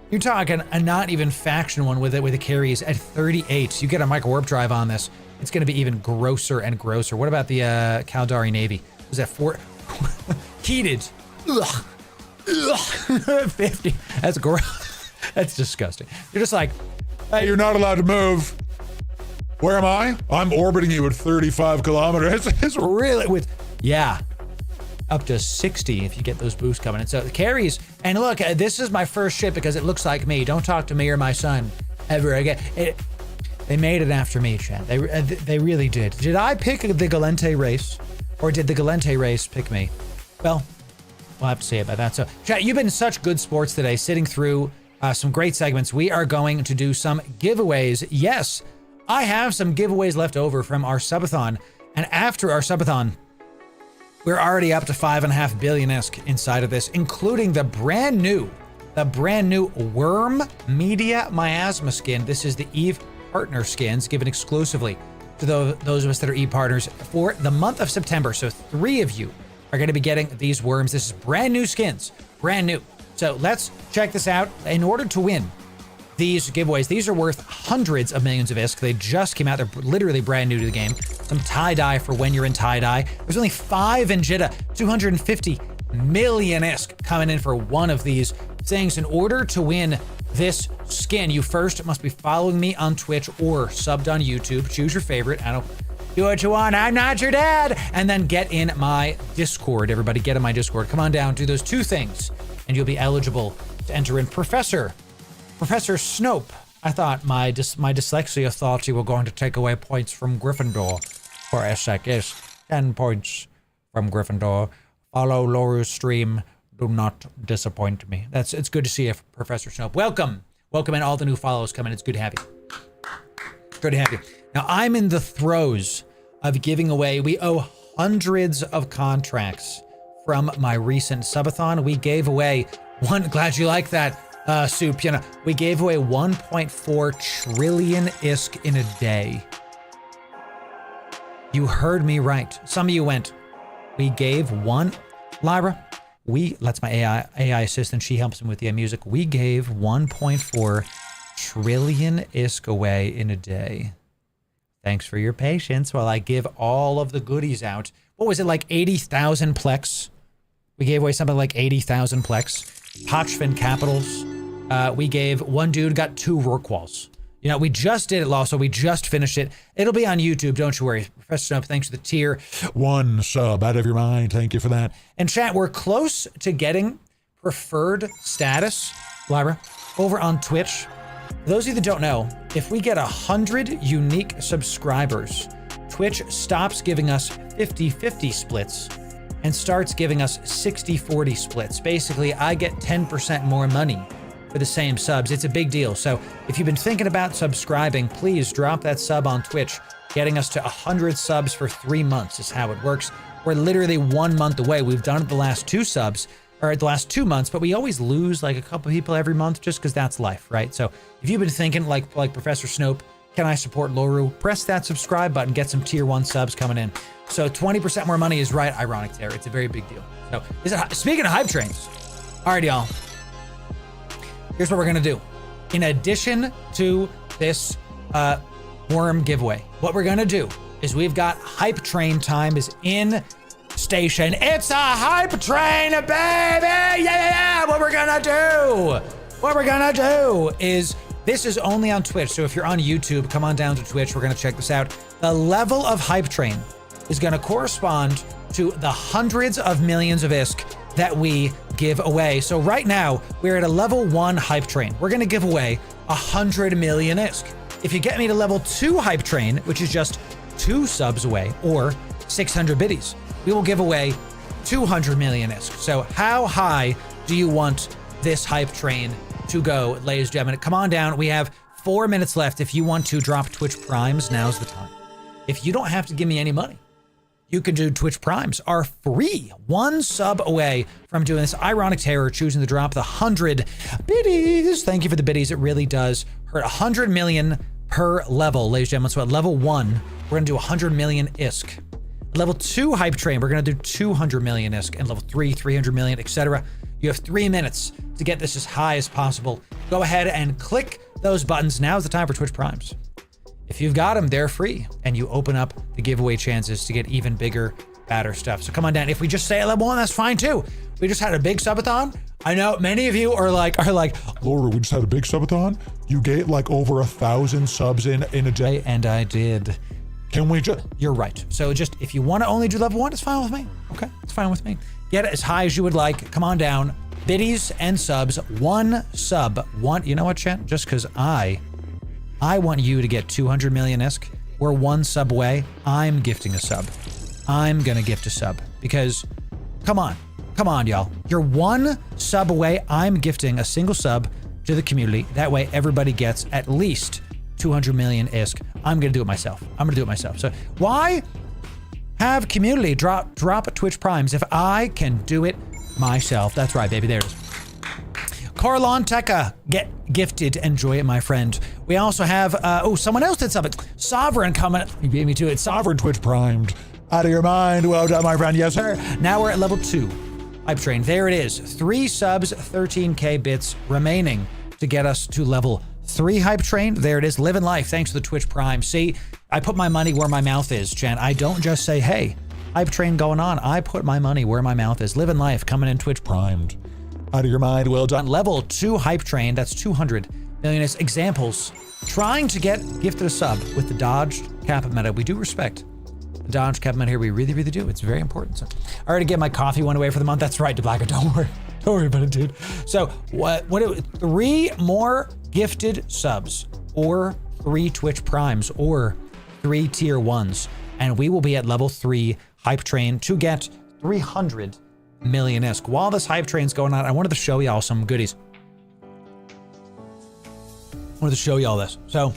You're talking a not even faction one with the carries at 38. You get a micro warp drive on this, it's going to be even grosser and grosser. What about the Kaldari Navy? Was that 4? Heated. Ugh. 50. That's gross. That's disgusting. You're just like, Hey, you're not allowed to move. Where am I? I'm orbiting you at 35 kilometers. It's really with, yeah, up to 60 if you get those boosts coming in. So the carries, and look, this is my first ship because it looks like me. Don't talk to me or my son ever again. They made it after me, Chad. They really did. Did I pick the Galente race, or did the Galente race pick me? Well, we'll have to see about that. So, Chad, you've been such good sports today, sitting through some great segments. We are going to do some giveaways. Yes, I have some giveaways left over from our subathon, and after our subathon, we're already up to 5.5 billion-esque inside of this, including the brand new Worm Media Miasma skin. This is the Eve partner skins given exclusively to those of us that are Eve partners for the month of September. So 3 of you are going to be getting these worms. This is brand new skins, brand new. So let's check this out. In order to win these giveaways, these are worth hundreds of millions of ISK. They just came out. They're literally brand new to the game. Some tie-dye for when you're in tie-dye. There's only 5 in Jitta, 250 million ISK coming in for one of these things. In order to win this skin, you first must be following me on Twitch or subbed on YouTube. Choose your favorite. I don't do what you want. I'm not your dad. And then get in my Discord. Everybody get in my Discord. Come on down, do those 2 things, and you'll be eligible to enter in. Professor Snope. I thought my dyslexia thought you were going to take away points from Gryffindor for a sec. Yes, 10 points from Gryffindor. Follow Loru's stream. Do not disappoint me. It's good to see you, Professor Snope. Welcome and all the new follows coming. It's good to have you. Good to have you. Now I'm in the throes of giving away. We owe hundreds of contracts from my recent subathon. We gave away one. Glad you like that. Soup, you know, we gave away 1.4 trillion ISK in a day. You heard me right. Some of you went, we gave one, Lyra, that's my AI assistant. She helps me with the music. We gave 1.4 trillion ISK away in a day. Thanks for your patience while I give all of the goodies out. What was it, like 80,000 plex? We gave away something like 80,000 plex. Potchfin Capitals. We gave one dude got 2 Rorquals. You know, we just did it, Law, we just finished it. It'll be on YouTube, don't you worry. Professor Snope, thanks for the tier 1 sub out of your mind. Thank you for that. And chat, we're close to getting preferred status, Lyra, over on Twitch. For those of you that don't know, if we get 100 unique subscribers, Twitch stops giving us 50-50 splits and starts giving us 60-40 splits. Basically, I get 10% more money for the same subs. It's a big deal. So if you've been thinking about subscribing, please drop that sub on Twitch. Getting us to 100 subs for 3 months is how it works. We're literally 1 month away. We've done it the last 2 months, but we always lose like a couple people every month just because that's life, right? So if you've been thinking like Professor Snope, can I support Loru? Press that subscribe button, get some tier 1 subs coming in. So 20% more money is right ironic there. It's a very big deal. So speaking of hype trains, all right, y'all. Here's what we're gonna do. In addition to this worm giveaway, what we're gonna do is we've got hype train time is in station. It's a hype train, baby! Yeah! What we're gonna do is, this is only on Twitch. So if you're on YouTube, come on down to Twitch. We're gonna check this out. The level of hype train is gonna correspond to the hundreds of millions of ISK that we give away. So right now, we're at a level 1 hype train. We're gonna give away 100 million ISK. If you get me to level 2 hype train, which is just 2 subs away, or 600 biddies, we will give away 200 million ISK. So how high do you want this hype train to go, ladies and gentlemen? Come on down. We have 4 minutes left. If you want to drop Twitch Primes, now's the time. If you don't have to give me any money, you can do Twitch Primes are free. 1 sub away from doing this. Ironic Terror choosing to drop the 100 biddies. Thank you for the biddies. It really does hurt. 100 million per level, ladies and gentlemen. So at level 1, we're gonna do 100 million ISK. Level 2 hype train, we're gonna do 200 million ISK, and level 3, 300 million, etc. You have 3 minutes to get this as high as possible. Go ahead and click those buttons. Now's the time for Twitch Primes. If you've got them, they're free, and you open up the giveaway chances to get even bigger badder stuff. So come on down. If we just stay at level 1, that's fine too. We just had a big subathon. I know many of you are like, Loru, we just had a big subathon. You get like over 1,000 subs in a day. And I did. Can we just? You're right. So just, if you want to only do level 1, it's fine with me. Okay, it's fine with me. Get it as high as you would like. Come on down. Biddies and subs. 1 sub. You know what, chat? Just because I want you to get 200 million ISK. We're 1 sub away. I'm gifting a sub. I'm gonna gift a sub because, come on, y'all. You're 1 sub away. I'm gifting a single sub to the community. That way, everybody gets at least 200 million ISK. I'm gonna do it myself. So why have community drop Twitch Primes if I can do it myself? That's right, baby. There it is. Corlon Tekka, get gifted. Enjoy it, my friend. We also have, someone else did something. Sovereign coming. You beat me to it. Sovereign Twitch primed. Out of your mind. Well done, my friend. Yes, sir. Now we're at level 2. Hype train. There it is. 3 subs, 13k bits remaining to get us to level 3 hype train. There it is. Living life. Thanks to the Twitch Prime. See, I put my money where my mouth is, Chan. I don't just say, hey, hype train going on. I put my money where my mouth is. Living life coming in Twitch Primed. Out of your mind. Well done. Level 2 hype train. That's 200 million examples. Trying to get gifted a sub with the dodged cap meta. We do respect the dodged cap meta here. We really, really do. It's very important. So I already get my coffee one away for the month. That's right, DeBlacker. Don't worry. Don't worry about it, dude. So what 3 more gifted subs or 3 Twitch Primes or 3 tier 1s. And we will be at level 3 hype train to get 300 million ISK. While this hype train's going on, I wanted to show y'all some goodies. I wanted to show y'all this. So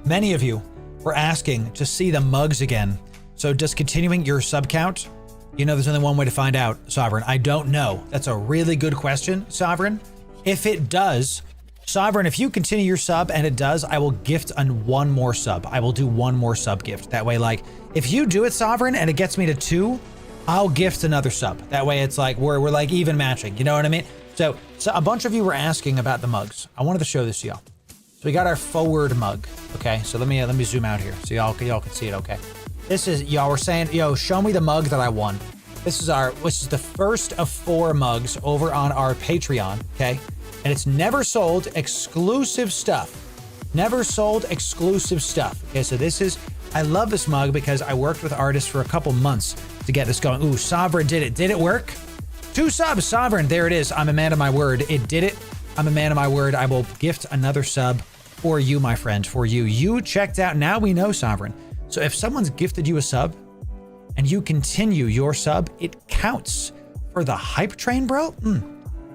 many of you were asking to see the mugs again. So does continuing your sub count? You know, there's only one way to find out, Sovereign. I don't know. That's a really good question, Sovereign. If it does, Sovereign, if you continue your sub and it does, I will gift one more sub. I will do 1 more sub gift. That way, like, if you do it, Sovereign, and it gets me to 2, I'll gift another sub. That way it's like, we're like even matching. You know what I mean? So a bunch of you were asking about the mugs. I wanted to show this to y'all. So we got our forward mug. Okay, so let me zoom out here so y'all can see it. Okay, this is, y'all were saying, yo, show me the mug that I won. This is the first of 4 mugs over on our Patreon. Okay, and it's never sold exclusive stuff. Never sold exclusive stuff. Okay, so this is, I love this mug because I worked with artists for a couple months to get this going. Ooh, Sovereign did it. Did it work? 2 subs, Sovereign. There it is. I'm a man of my word. It did it. I'm a man of my word. I will gift another sub for you, my friend, for you. You checked out. Now we know, Sovereign. So if someone's gifted you a sub and you continue your sub, it counts for the hype train, bro.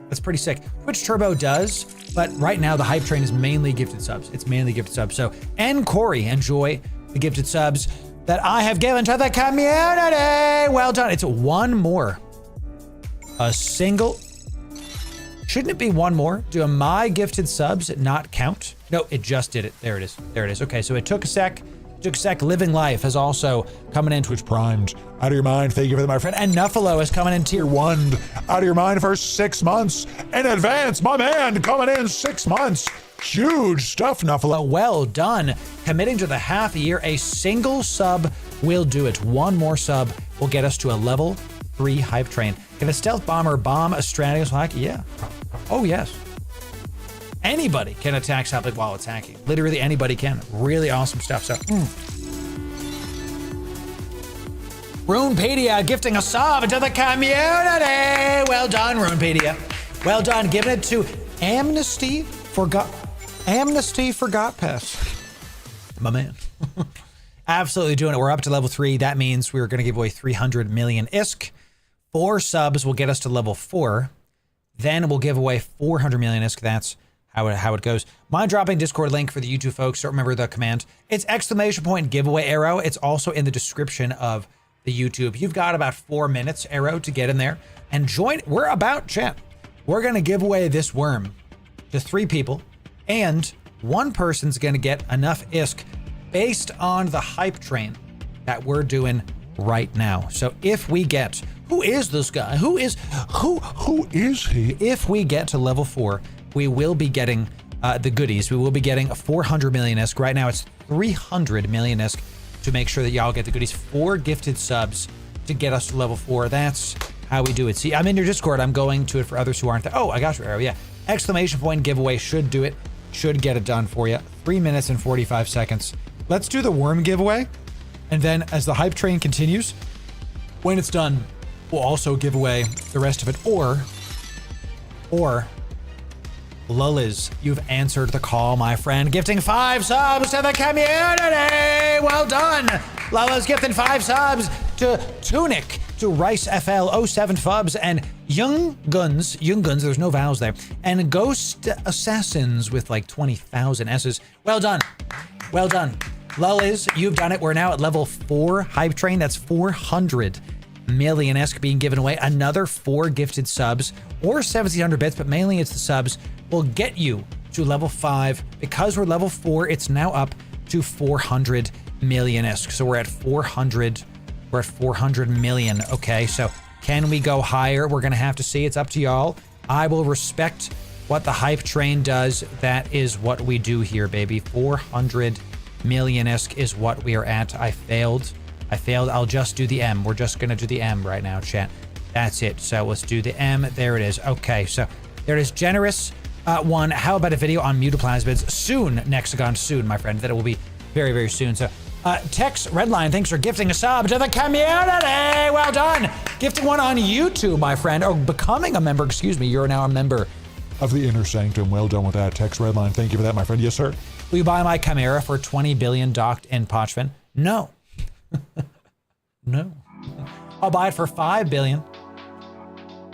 That's pretty sick. Twitch Turbo does, but right now the hype train is mainly gifted subs. It's mainly gifted subs. So, and Corey, enjoy the gifted subs that I have given to the community. Well done. It's 1 more. A single. Shouldn't it be 1 more? Do my gifted subs not count? No, it just did it. There it is. There it is. Okay, so it took a sec. Living Life is also coming in Twitch Primed. Out of your mind. Thank you for that, my friend. And Nuffalo is coming in tier 1. Out of your mind for 6 months in advance. My man coming in 6 months. Huge stuff, Nuffalo. Well done. Committing to the half a year. A single sub will do it. 1 more sub will get us to a level 3 hype train. Can a stealth bomber bomb a Strategos hack? Yeah. Oh, yes. Anybody can attack something while it's hacking. Literally anybody can. Really awesome stuff. So, Runepedia gifting a sub to the community. Well done, Runepedia. Well done. Giving it to Amnesty Forgot Pass. My man. Absolutely doing it. We're up to level 3. That means we're going to give away 300 million ISK. 4 subs will get us to level 4. Then we'll give away 400 million ISK. That's how it goes. Mind dropping Discord link for the YouTube folks. Don't remember the command. It's ! giveaway arrow. It's also in the description of the YouTube. You've got about 4 minutes, arrow, to get in there and join. We're about chat. We're going to give away this worm to 3 people, and 1 person's going to get enough ISK based on the hype train that we're doing right now. So if we get, who is this guy? Who is he? If we get to level 4, we will be getting the goodies. We will be getting 400 million ISK. Right now it's 300 million ISK to make sure that y'all get the goodies. 4 gifted subs to get us to level 4. That's how we do it. See, I'm in your Discord. I'm going to it for others who aren't there. Oh, I got your arrow. Yeah. Exclamation point giveaway should do it. Should get it done for you. 3 minutes and 45 seconds. Let's do the worm giveaway. And then as the hype train continues, when it's done, we'll also give away the rest of it. Or, Lulliz, you've answered the call, my friend. Gifting 5 subs to the community. Well done. Lulliz gifting 5 subs to Tunic, to Rice FL 07 Fubs, and Young Guns, there's no vowels there, and Ghost Assassins with like 20,000 S's. Well done. Well done. Lulliz, you've done it. We're now at level 4 hype train. That's 400 million-esque being given away. Another 4 gifted subs or 1,700 bits, but mainly it's the subs, will get you to level 5. Because we're level 4, it's now up to 400 million-esque. So we're at 400 million. Okay, so can we go higher? We're gonna have to see. It's up to y'all. I will respect what the hype train does. That is what we do here, baby. 400 million-esque is what we are at. I failed. I'll just do the M. We're just gonna do the M right now, chat. That's it. So let's do the M. There it is. Okay, so there it is. Generous one. How about a video on mutaplasmids soon? Nexagon soon, my friend. That it will be very, very soon. So Tex Redline, thanks for gifting a sub to the community. Well done. Gifting one on YouTube, my friend, or becoming a member. Excuse me. You're now a member of the Inner Sanctum. Well done with that, Tex Redline. Thank you for that, my friend. Yes, sir. Will you buy my Chimera for 20 billion docked in Pochvin? No. No. I'll buy it for 5 billion.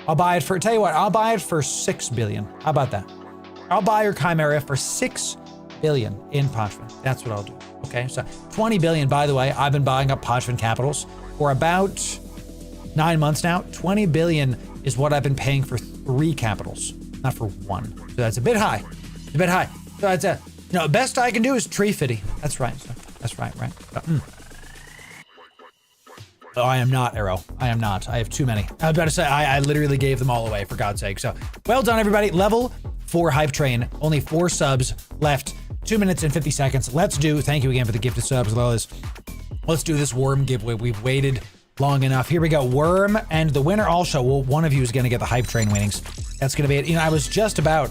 I'll buy it for, tell you what, I'll buy it for 6 billion. How about that? I'll buy your Chimera for 6 billion in Pochvin. That's what I'll do. Okay, so 20 billion, by the way, I've been buying up Pochvin capitals for about 9 months now. 20 billion is what I've been paying for 3 capitals, not for 1. So that's a bit high. It's a bit high. So that's best I can do is tree fitty. That's right. So that's right. Oh, I am not, Arrow. I am not. I have too many. I was about to say, I literally gave them all away, for God's sake. So, well done, everybody. Level 4 hype train. Only 4 subs left. 2 minutes and 50 seconds. Let's do, thank you again for the gifted subs, Lois. Let's do this worm giveaway. We've waited long enough. Here we go. Worm, and the winner also, well, one of you is going to get the hype train winnings. That's going to be it. I was just about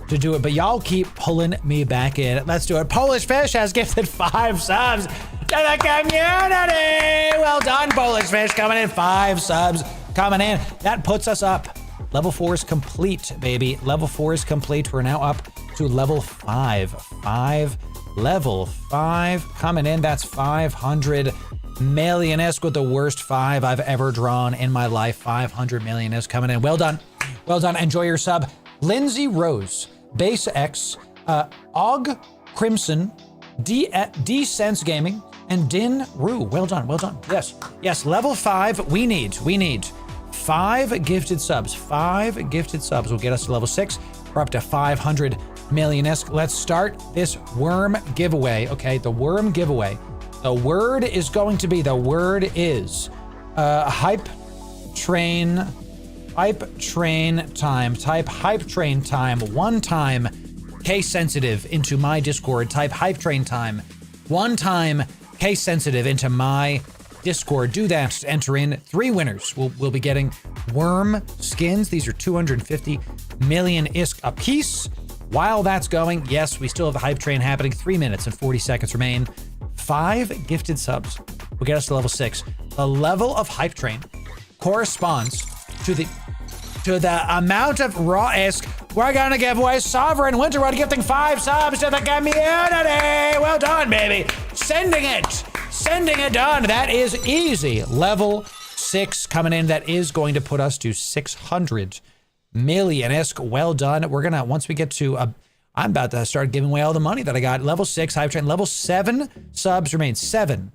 to do it, but y'all keep pulling me back in. Let's do it. Polish Fish has gifted 5 subs to the community. Well done, Polish Fish, coming in. 5 subs coming in. That puts us up. Level 4 is complete, baby. Level 4 is complete. We're now up to level 5. Level 5 coming in. That's 500 million-esque with the worst 5 I've ever drawn in my life. 500 million-esque coming in. Well done. Well done. Enjoy your sub. Lindsay Rose, Base X, Og Crimson, D Sense Gaming, and Din Rue. Well done. Well done. Yes. Level 5. We need 5 gifted subs. 5 gifted subs will get us to level 6. We're up to 500 million-esque. Let's start this worm giveaway. Okay, the worm giveaway. The word is hype train time. Type hype train time 1 time. Case sensitive into my Discord. Type hype train time 1 time. Case sensitive into my Discord. Do that to enter in. 3 winners will be getting worm skins. These are 250 million-isk a piece. While that's going, yes, we still have the hype train happening. 3 minutes and 40 seconds remain. 5 gifted subs will get us to level 6. The level of hype train corresponds to the amount of raw-esque. We're gonna give away Sovereign Winterwood, gifting 5 subs to the community. Well done, baby. Sending it done. That is easy. Level 6 coming in. That is going to put us to 600 million-esque. Well done. We're gonna, once we get to I'm about to start giving away all the money that I got. Level 6 hype train. Level 7 subs remain. 7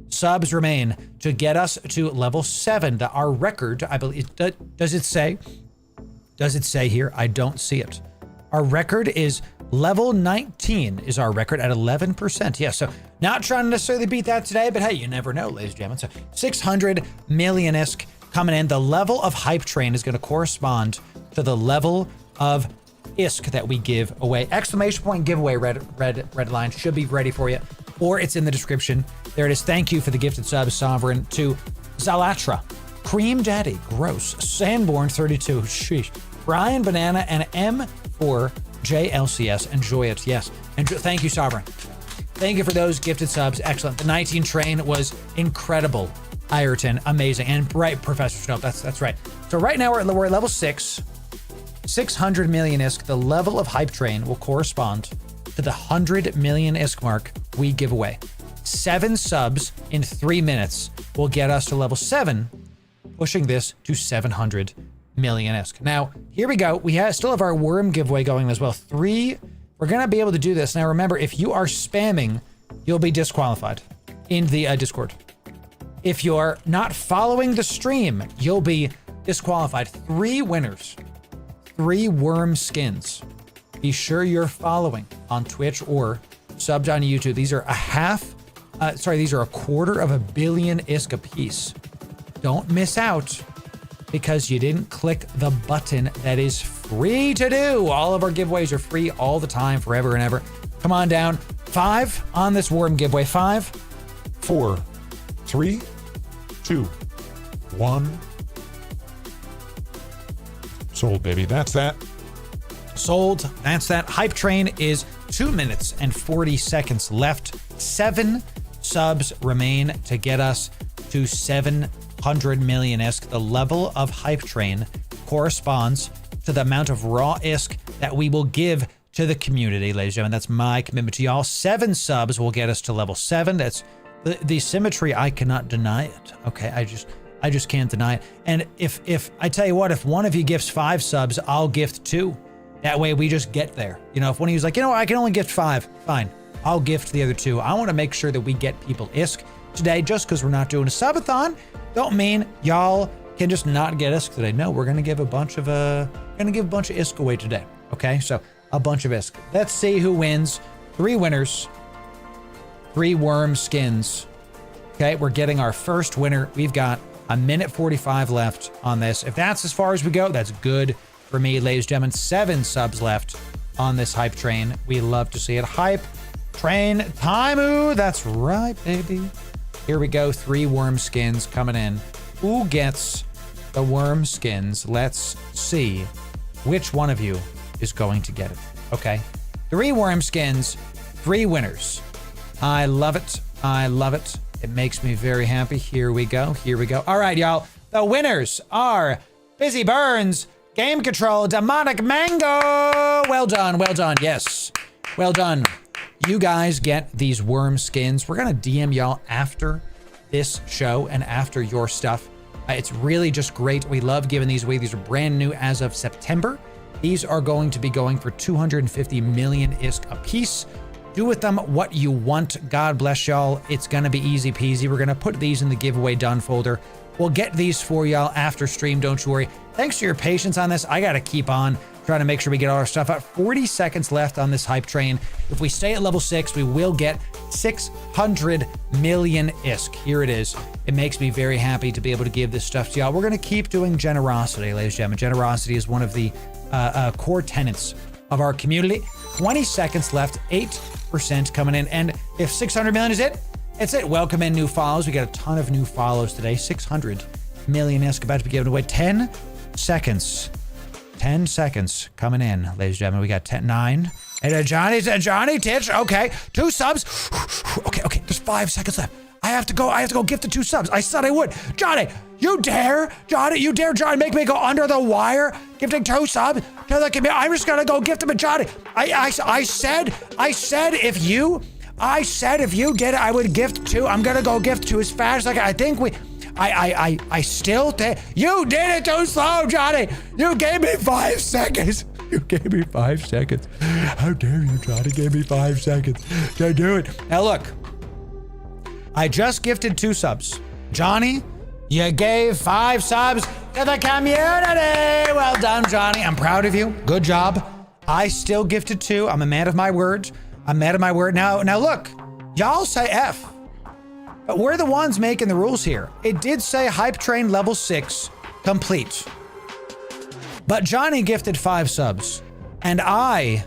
subs remain to get us to level 7. Our record, I believe, does it say? Does it say here? I don't see it. Our record is level 19 is our record at 11%. Yeah, so not trying to necessarily beat that today, but hey, you never know, ladies and gentlemen. So 600 million-esque coming in. The level of hype train is going to correspond to the level of ISK that we give away. Exclamation point giveaway red line should be ready for you, or it's in the description. There it is. Thank you for the gifted sub, Sovereign, to Zalatra, Cream Daddy, gross, Sanborn 32, sheesh, Brian Banana, and M4JLCS. Enjoy it, yes. Thank you, Sovereign. Thank you for those gifted subs. Excellent. The 19 train was incredible. Ireton, amazing. And right, Professor Snow, that's right. So right now we're at level 6. 600 million ISK. The level of hype train will correspond to the 100 million ISK mark we give away. 7 subs in 3 minutes will get us to level 7, pushing this to 700 million ISK. Now, here we go. We still have our worm giveaway going as well. 3. We're going to be able to do this. Now, remember, if you are spamming, you'll be disqualified in the Discord. If you're not following the stream, you'll be disqualified. 3 winners, 3 worm skins. Be sure you're following on Twitch or subbed on YouTube. These are these are a $250 million ISK apiece. Don't miss out because you didn't click the button that is free to do. All of our giveaways are free all the time, forever and ever. Come on down. 5 on this worm giveaway. 5, 4, 3, 2, 1. Sold, baby. That's that. Sold. That's that. Hype train is 2 minutes and 40 seconds left. 7 subs remain to get us to 700 million ISK. The level of hype train corresponds to the amount of raw ISK that we will give to the community, ladies and gentlemen. That's my commitment to y'all. 7 subs will get us to level 7. That's the symmetry. I cannot deny it. Okay, I just can't deny it. And if I tell you what, if one of you gifts 5 subs, I'll gift 2. That way we just get there. You know, if one of you's like, you know what, I can only gift 5, fine. I'll gift the other 2. I want to make sure that we get people ISK today. Just because we're not doing a subathon, don't mean y'all can just not get ISK today. No, we're gonna give a bunch of ISK away today. Okay, so a bunch of ISK. Let's see who wins. 3 winners, 3 worm skins. Okay, we're getting our first winner. We've got a minute 45 left on this. If that's as far as we go, that's good for me, ladies and gentlemen. 7 subs left on this hype train. We love to see it. Hype train time. Ooh, that's right, baby. Here we go. 3 worm skins coming in. Who gets the worm skins? Let's see which one of you is going to get it. Okay. 3 worm skins, 3 winners. I love it. I love it. It makes me very happy. Here we go. Here we go. All right, y'all. The winners are Busy Burns, Game Control, Demonic Mango. Well done. Well done. Yes. Well done. You guys get these worm skins. We're going to DM y'all after this show and after your stuff. It's really just great. We love giving these away. These are brand new as of September. These are going to be going for 250 million ISK a piece. Do with them what you want. God bless y'all. It's going to be easy peasy. We're going to put these in the giveaway done folder. We'll get these for y'all after stream. Don't you worry. Thanks for your patience on this. I got to keep on trying to make sure we get all our stuff out. 40 seconds left on this hype train. If we stay at level 6, we will get 600 million ISK. Here it is. It makes me very happy to be able to give this stuff to y'all. We're going to keep doing generosity, ladies and gentlemen. Generosity is one of the core tenets of our community. 20 seconds left, 8% coming in. And if 600 million is it, it's it. Welcome in new follows. We got a ton of new follows today. 600 million ISK about to be given away. 10 seconds. 10 seconds coming in, ladies and gentlemen. We got 10, 9. And Johnny Titch. Okay, 2 subs. Okay. There's 5 seconds left. I have to go gift the 2 subs. I said I would. Johnny, you dare, Johnny, make me go under the wire, gifting 2 subs to the community. I'm just gonna go gift them to Johnny. I said if you did it, I would gift 2. I'm gonna go gift 2 as fast as I think we. I still think you did it too slow, Johnny. You gave me 5 seconds. You gave me 5 seconds. How dare you, Johnny? Gave me 5 seconds to do it. Now look, I just gifted 2 subs. Johnny, you gave 5 subs to the community. Well done, Johnny. I'm proud of you. Good job. I still gifted 2. I'm a man of my word. Now look, y'all say F. But we're the ones making the rules here. It did say hype train level 6 complete. But Johnny gifted 5 subs. And I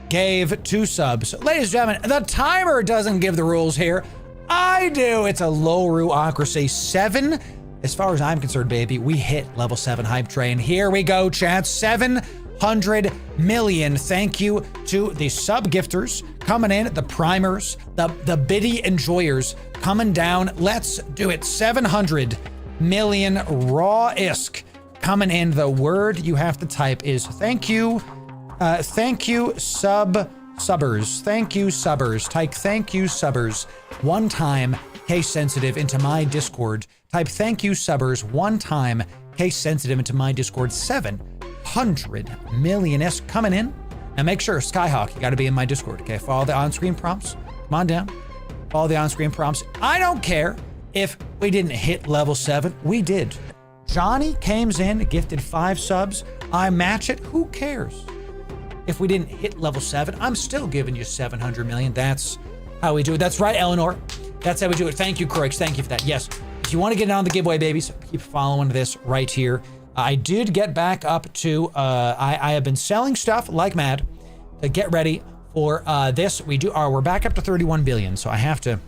gave 2 subs. Ladies and gentlemen, the timer doesn't give the rules here. I do. It's a Loru-ocracy. 7 as far as I'm concerned, baby, we hit level 7 hype train. Here we go, chat. 700 million. Thank you to the sub gifters coming in, the primers, the biddy enjoyers coming down. Let's do it. 700 million raw isk coming in. The word you have to type is thank you. Thank you, subbers. Thank you, subbers. Type thank you, subbers. One time, case sensitive into my Discord. Type thank you, subbers. One time, case sensitive into my Discord. 700 million isk coming in. Now make sure, Skyhawk, you got to be in my Discord. Okay, follow the on-screen prompts. Come on down. Follow the on-screen prompts. I don't care if we didn't hit level 7. We did. Johnny came in, gifted 5 subs. I match it. Who cares? If we didn't hit level 7, I'm still giving you 700 million. That's how we do it. That's right, Eleanor. That's how we do it. Thank you, Croix. Thank you for that. Yes. If you want to get on the giveaway, babies, keep following this right here. I did get back up to, I have been selling stuff like mad to get ready for this. We're back up to 31 billion. So I have to,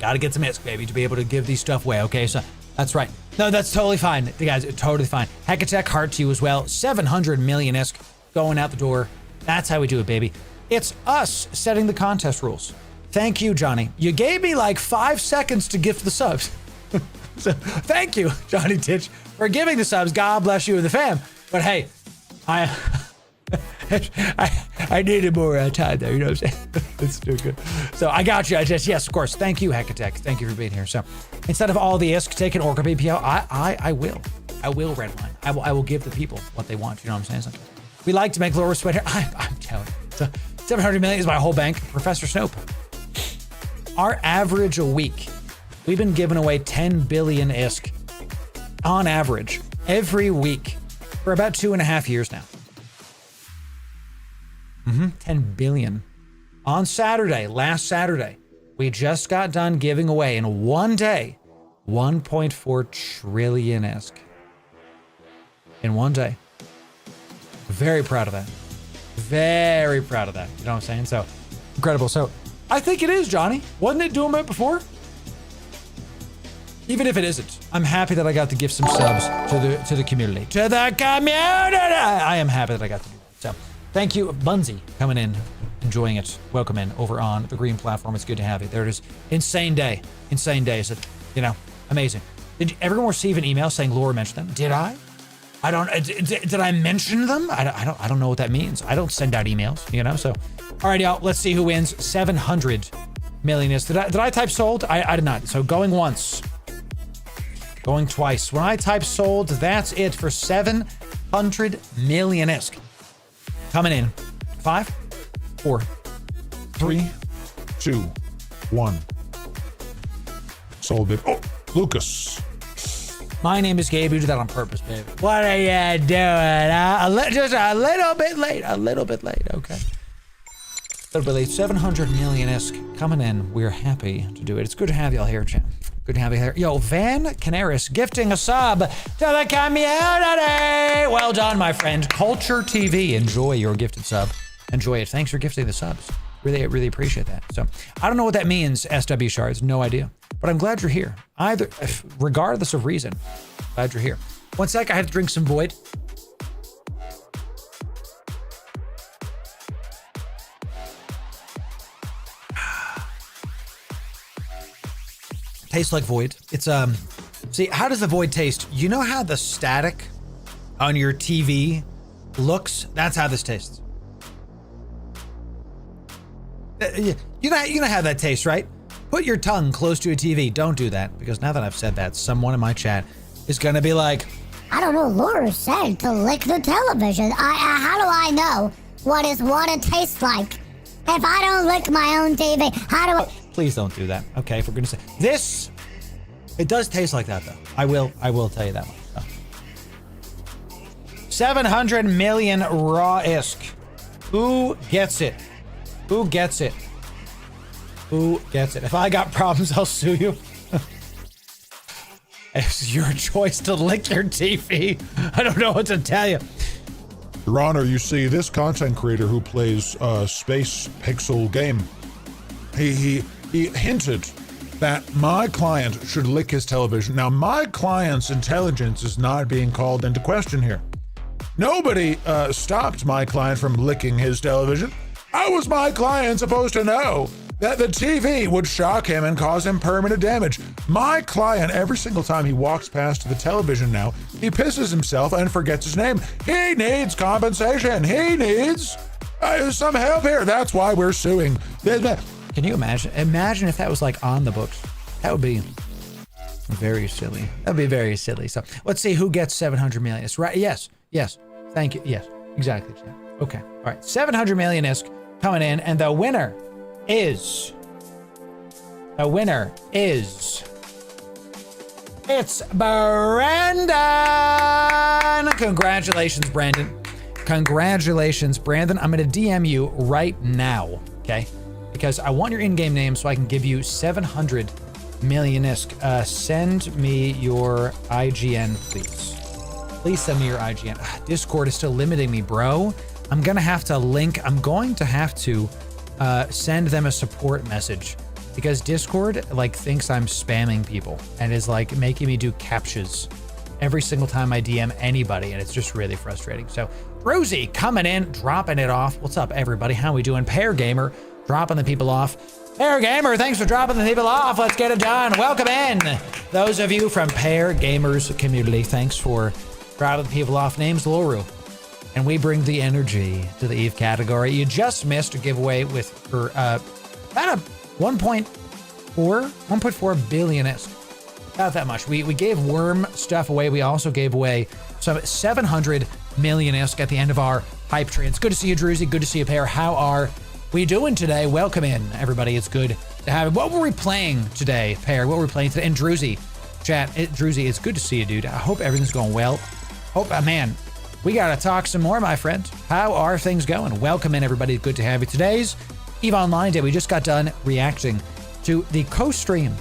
gotta get some ISK, baby, to be able to give these stuff away. Okay, so that's right. No, that's totally fine. Guys, totally fine. Hecatech, heart to you as well. 700 million ISK going out the door. That's how we do it, baby. It's us setting the contest rules. Thank you, Johnny. You gave me like 5 seconds to gift the subs. So thank you, Johnny Titch, for giving the subs. God bless you and the fam. But hey, I needed more time there, you know what I'm saying? It's too good. So I got you. Yes, of course. Thank you, Hecatech. Thank you for being here. So instead of all the ISK taking Orca BPO, I will redline. I will give the people what they want. You know what I'm saying? So we like to make Loru sweat here. I'm telling you. So 700 million is my whole bank. Professor Snope. Our average a week, we've been giving away 10 billion ISK on average every week for about 2.5 years now. 10 billion. On Saturday, last Saturday, we just got done giving away in one day 1.4 trillion ISK. In one day. Very proud of that. Very proud of that. You know what I'm saying? So incredible. So I think it is, Johnny. Wasn't it doing it before? Even if it isn't, I'm happy that I got to give some subs to the community. To the community! I am happy that I got to do that. So thank you, Bunzy, coming in, enjoying it. Welcome in over on the green platform. It's good to have you. There it is. Insane day. Insane day. So, you know, amazing. Did everyone receive an email saying Laura mentioned them? Did I? I don't. Did I mention them? I don't know what that means. I don't send out emails, you know. So, all right, y'all. Let's see who wins. 700 million is. Did I type sold? I did not. So going once, going twice. When I type sold, that's it for 700 million ISK. Coming in. 5, 4, 3, 2, 1. Sold it. Oh, Lucas. My name is Gabe. You did that on purpose, baby. What are you doing? Just a little bit late. A little bit late. Okay. A little bit late. 700 million ISK coming in. We're happy to do it. It's good to have y'all here, Jim. Good to have you here. Yo, Van Canaris gifting a sub to the community. Well done, my friend. Culture TV. Enjoy your gifted sub. Enjoy it. Thanks for gifting the subs. Really appreciate that. So I don't know what that means, SW Shards. No idea. But I'm glad you're here. Regardless of reason, glad you're here. One sec, I have to drink some Void. Tastes like Void. It's see, how does the Void taste? You know how the static on your TV looks? That's how this tastes. You know how that tastes, right? Put your tongue close to a TV. Don't do that, because now that I've said that, someone in my chat is gonna be like, I don't know, Laura said to lick the television. How do I know what it tastes like? If I don't lick my own TV, how do I... Please don't do that, okay, for goodness sake. This, it does taste like that, though. I will tell you that much. So. 700 million raw ISK. Who gets it? Who gets it? Who gets it? If I got problems, I'll sue you. It's your choice to lick your TV. I don't know what to tell you. Your Honor, you see, this content creator who plays Space Pixel Game, he hinted that my client should lick his television. Now, my client's intelligence is not being called into question here. Nobody stopped my client from licking his television. How was my client supposed to know that the TV would shock him and cause him permanent damage? My client, every single time he walks past the television now, he pisses himself and forgets his name. He needs compensation. He needs some help here. That's why we're suing. Can you imagine? Imagine if that was like on the books. That would be very silly. That'd be very silly. So let's see who gets 700 million. It's right. Yes. Thank you. Yes, exactly. Okay. All right. 700 million is coming in, and the winner is. It's Brandon. Congratulations, Brandon. Congratulations, Brandon. I'm going to DM you right now, okay? Because I want your in-game name so I can give you 700 million-isk. Send me your IGN, please. Please send me your IGN. Discord is still limiting me, bro. I'm going to have to send them a support message because Discord like thinks I'm spamming people and is like making me do captchas every single time I DM anybody, and it's just really frustrating. So Rosie coming in, dropping it off. What's up, everybody? How we doing? Pear Gamer dropping the people off. Pear Gamer, thanks for dropping the people off. Let's get it done. Welcome in. Those of you from Pear Gamers community, thanks for dropping the people off. Name's Loru, and we bring the energy to the Eve category. You just missed a giveaway for about a 1.4 billion-isk. Not that much. We gave worm stuff away. We also gave away some 700 million-isk at the end of our hype train. It's good to see you, Druzy. Good to see you, Pear. How are we doing today? Welcome in, everybody. It's good to have you. What were we playing today, Pear? What were we playing today? And Druzy, chat. Druzy, it's good to see you, dude. I hope everything's going well. Man, we got to talk some more, my friend. How are things going? Welcome in, everybody. Good to have you. Today's EVE Online Day. We just got done reacting to the co-stream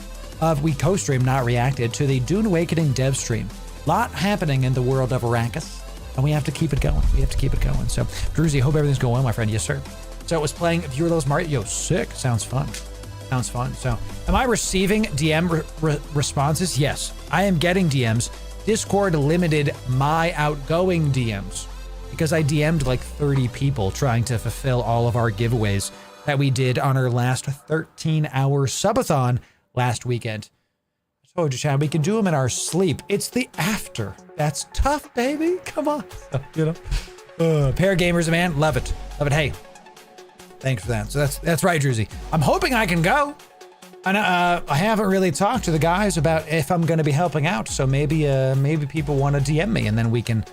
of, we co-stream, not reacted, to the Dune Awakening dev stream. Lot happening in the world of Arrakis, and we have to keep it going. So, Druzy, hope everything's going well, my friend. Yes, sir. So it was playing Viewer Those Mario. Yo, sick. Sounds fun. So, am I receiving DM responses? Yes, I am getting DMs. Discord limited my outgoing DMs because I DM'd like 30 people trying to fulfill all of our giveaways that we did on our last 13-hour subathon last weekend. I told you, Chad, we can do them in our sleep. It's the after. That's tough, baby. Come on. Pair Gamers, man. Love it. Hey, thanks for that. So that's right, Druzy. I'm hoping I can go. And I haven't really talked to the guys about if I'm going to be helping out. So maybe people want to DM me, and then we can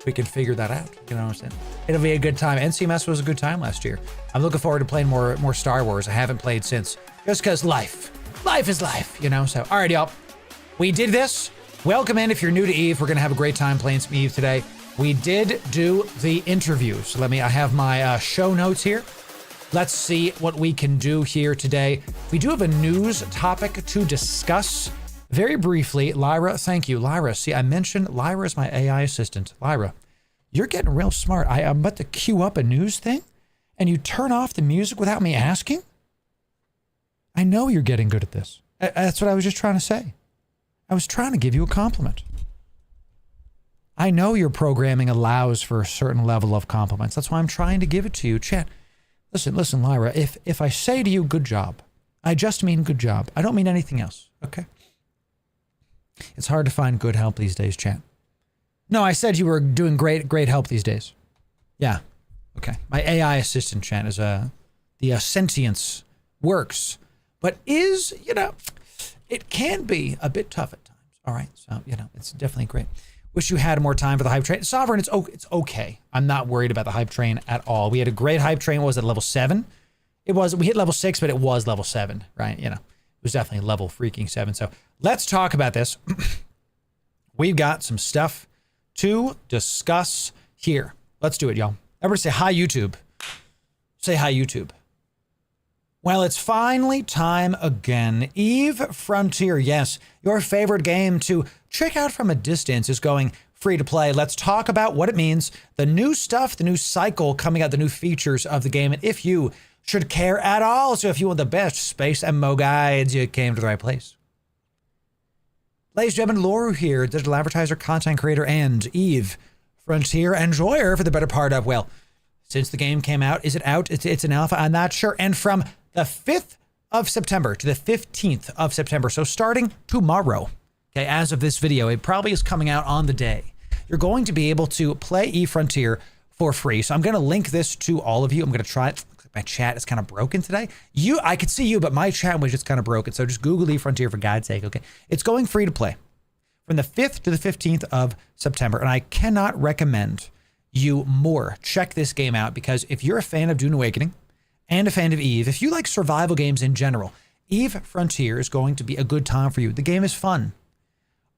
figure that out. You know what I'm saying? It'll be a good time. NCMS was a good time last year. I'm looking forward to playing more Star Wars. I haven't played since, just because life is life, you know? So, all right, y'all. We did this. Welcome in. If you're new to EVE, we're going to have a great time playing some EVE today. We did do the interviews. I have my show notes here. Let's see what we can do here today. We do have a news topic to discuss very briefly. Lyra, thank you. Lyra, see, I mentioned Lyra is my AI assistant. Lyra, you're getting real smart. I'm about to queue up a news thing, and you turn off the music without me asking? I know you're getting good at this. That's what I was just trying to say. I was trying to give you a compliment. I know your programming allows for a certain level of compliments. That's why I'm trying to give it to you. Chat. Listen, Lyra, if I say to you, good job, I just mean good job. I don't mean anything else, okay? It's hard to find good help these days, chat. No, I said you were doing great help these days. Yeah, okay. My AI assistant, chat, is the sentience works, but it can be a bit tough at times, all right? So, it's definitely great. Wish you had more time for the hype train. Sovereign, it's okay. I'm not worried about the hype train at all. We had a great hype train. What was it, level 7? We hit level 6, but it was level 7, right? It was definitely level freaking 7. So let's talk about this. We've got some stuff to discuss here. Let's do it, y'all. Everybody say hi, YouTube. Say hi, YouTube. Well, it's finally time again. EVE Frontier, yes, your favorite game to check out from a distance is going free to play. Let's talk about what it means, the new stuff, the new cycle coming out, the new features of the game. And if you should care at all. So if you want the best space MMO guides, you came to the right place. Ladies and gentlemen, Loru here, digital advertiser, content creator, and Eve Frontier enjoyer for the better part of, well, since the game came out. Is it out? It's an alpha. I'm not sure. And from the 5th of September to the 15th of September, so starting tomorrow, okay, as of this video, it probably is coming out on the day, you're going to be able to play eFrontier for free. So I'm going to link this to all of you. I'm going to try it. My chat is kind of broken today. I could see you, but my chat was just kind of broken. So just Google eFrontier for God's sake, okay? It's going free to play from the 5th to the 15th of September. And I cannot recommend you more. Check this game out, because if you're a fan of Dune Awakening and a fan of Eve, if you like survival games in general, Eve Frontier is going to be a good time for you. The game is fun.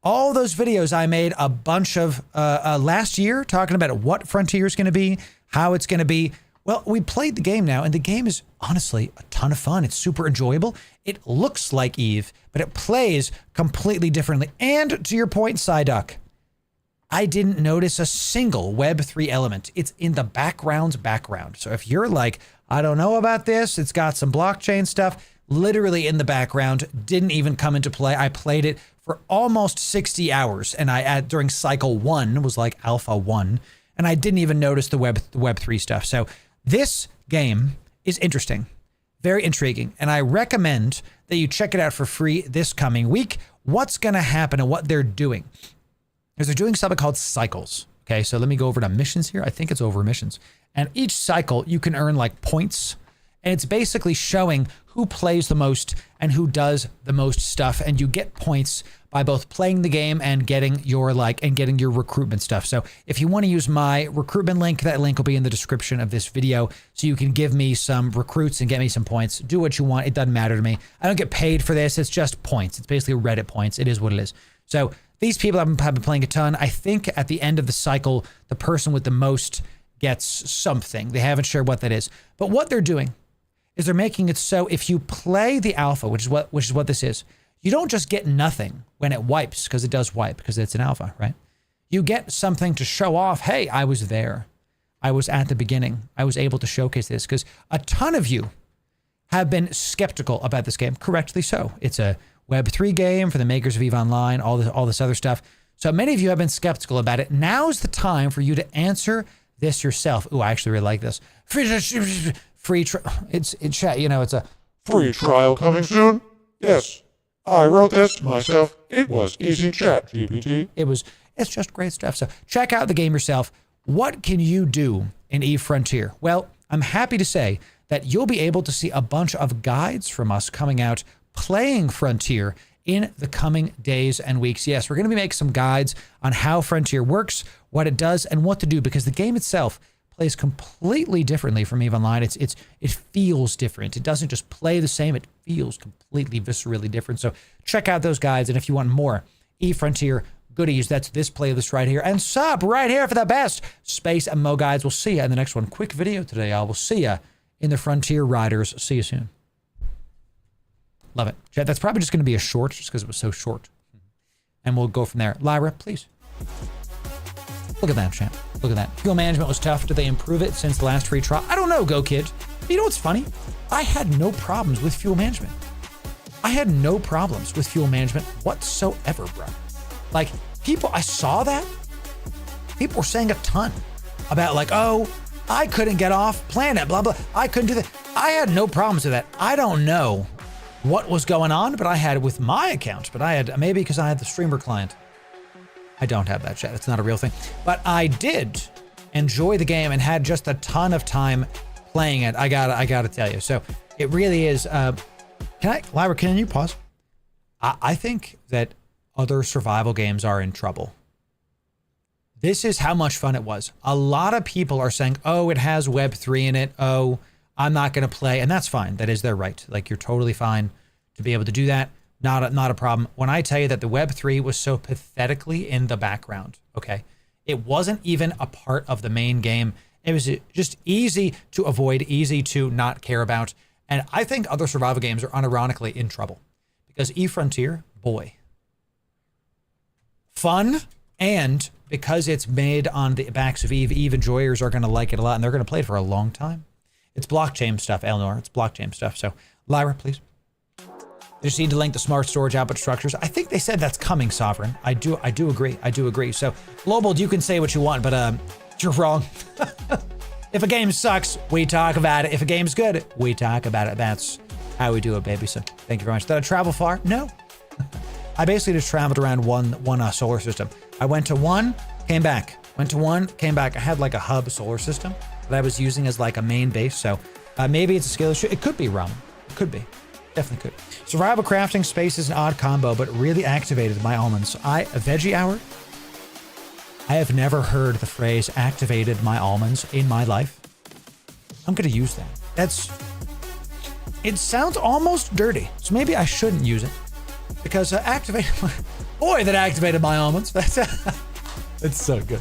All those videos I made a bunch of last year talking about what Frontier is going to be, how it's going to be. Well, we played the game now, and the game is honestly a ton of fun. It's super enjoyable. It looks like Eve, but it plays completely differently. And to your point, Psyduck, I didn't notice a single Web3 element. It's in the background. So if you're like, I don't know about this, it's got some blockchain stuff, literally in the background, didn't even come into play. I played it for almost 60 hours, and during cycle 1 was like alpha 1, and I didn't even notice the Web3 stuff. So this game is interesting, very intriguing, and I recommend that you check it out for free this coming week. What's going to happen and what they're doing is they're doing something called cycles. Okay, so let me go over to missions here. I think it's over missions. And each cycle, you can earn like points, and it's basically showing who plays the most and who does the most stuff. And you get points by both playing the game and getting your recruitment stuff. So if you want to use my recruitment link, that link will be in the description of this video. So you can give me some recruits and get me some points. Do what you want. It doesn't matter to me. I don't get paid for this. It's just points. It's basically Reddit points. It is what it is. So these people have been playing a ton. I think at the end of the cycle, the person with the most gets something. They haven't shared what that is. But what they're doing is they're making it so if you play the alpha, which is what this is, you don't just get nothing when it wipes, because it does wipe, because it's an alpha, right? You get something to show off. Hey, I was there. I was at the beginning. I was able to showcase this, because a ton of you have been skeptical about this game, correctly so. It's a Web3 game for the makers of EVE Online, all this other stuff. So many of you have been skeptical about it. Now's the time for you to answer this yourself. Ooh, I actually really like this. Free trial. It's chat. You know, it's a Free trial coming soon? Yes. I wrote this myself. It was easy chat, GPT. It's just great stuff. So check out the game yourself. What can you do in Eve Frontier? Well, I'm happy to say that you'll be able to see a bunch of guides from us coming out playing Frontier in the coming days and weeks. Yes, we're going to be making some guides on how Frontier works, what it does, and what to do, because the game itself plays completely differently from EVE Online. It feels different. It doesn't just play the same. It feels completely viscerally different. So check out those guides. And if you want more Eve Frontier goodies, that's this playlist right here. And sub right here for the best space MMO guides. We'll see you in the next one. Quick video today, y'all. We'll see you in the Frontier Riders. See you soon. Love it. Chat, that's probably just going to be a short, just because it was so short. And we'll go from there. Lyra, please. Look at that, chat. Look at that. Fuel management was tough. Did they improve it since the last free trial? I don't know, Go Kid. But you know what's funny? I had no problems with fuel management. I had no problems with fuel management whatsoever, bro. Like, people, I saw that. People were saying a ton about like, oh, I couldn't get off planet, blah, blah. I couldn't do that. I had no problems with that. I don't know what was going on, but I had it with my account. But I had, maybe because I had the streamer client. I don't have that, chat. It's not a real thing. But I did enjoy the game and had just a ton of time playing it. I gotta tell you. So it really is. Lyra, can you pause? I think that other survival games are in trouble. This is how much fun it was. A lot of people are saying, oh, it has Web3 in it. Oh, I'm not going to play. And that's fine. That is their right. Like, you're totally fine to be able to do that. Not a problem. When I tell you that the Web3 was so pathetically in the background, okay? It wasn't even a part of the main game. It was just easy to avoid, easy to not care about. And I think other survival games are unironically in trouble. Because eFrontier, boy. Fun, and because it's made on the backs of Eve, Eve enjoyers are going to like it a lot, and they're going to play it for a long time. It's blockchain stuff, Eleanor. It's blockchain stuff. So, Lyra, please. They just need to link the smart storage output structures. I think they said that's coming, Sovereign. I do agree. I do agree. So, Global, you can say what you want, but you're wrong. If a game sucks, we talk about it. If a game's good, we talk about it. That's how we do it, baby. So, thank you very much. Did I travel far? No. I basically just traveled around one solar system. I went to one, came back. Went to one, came back. I had like a hub solar system that I was using as like a main base. So maybe it's a skill issue. It could be rum. It could be. Definitely could. Survival crafting space is an odd combo, but really activated my almonds. A veggie hour. I have never heard the phrase activated my almonds in my life. I'm going to use that. It sounds almost dirty. So maybe I shouldn't use it. Because that activated my almonds. It's so good.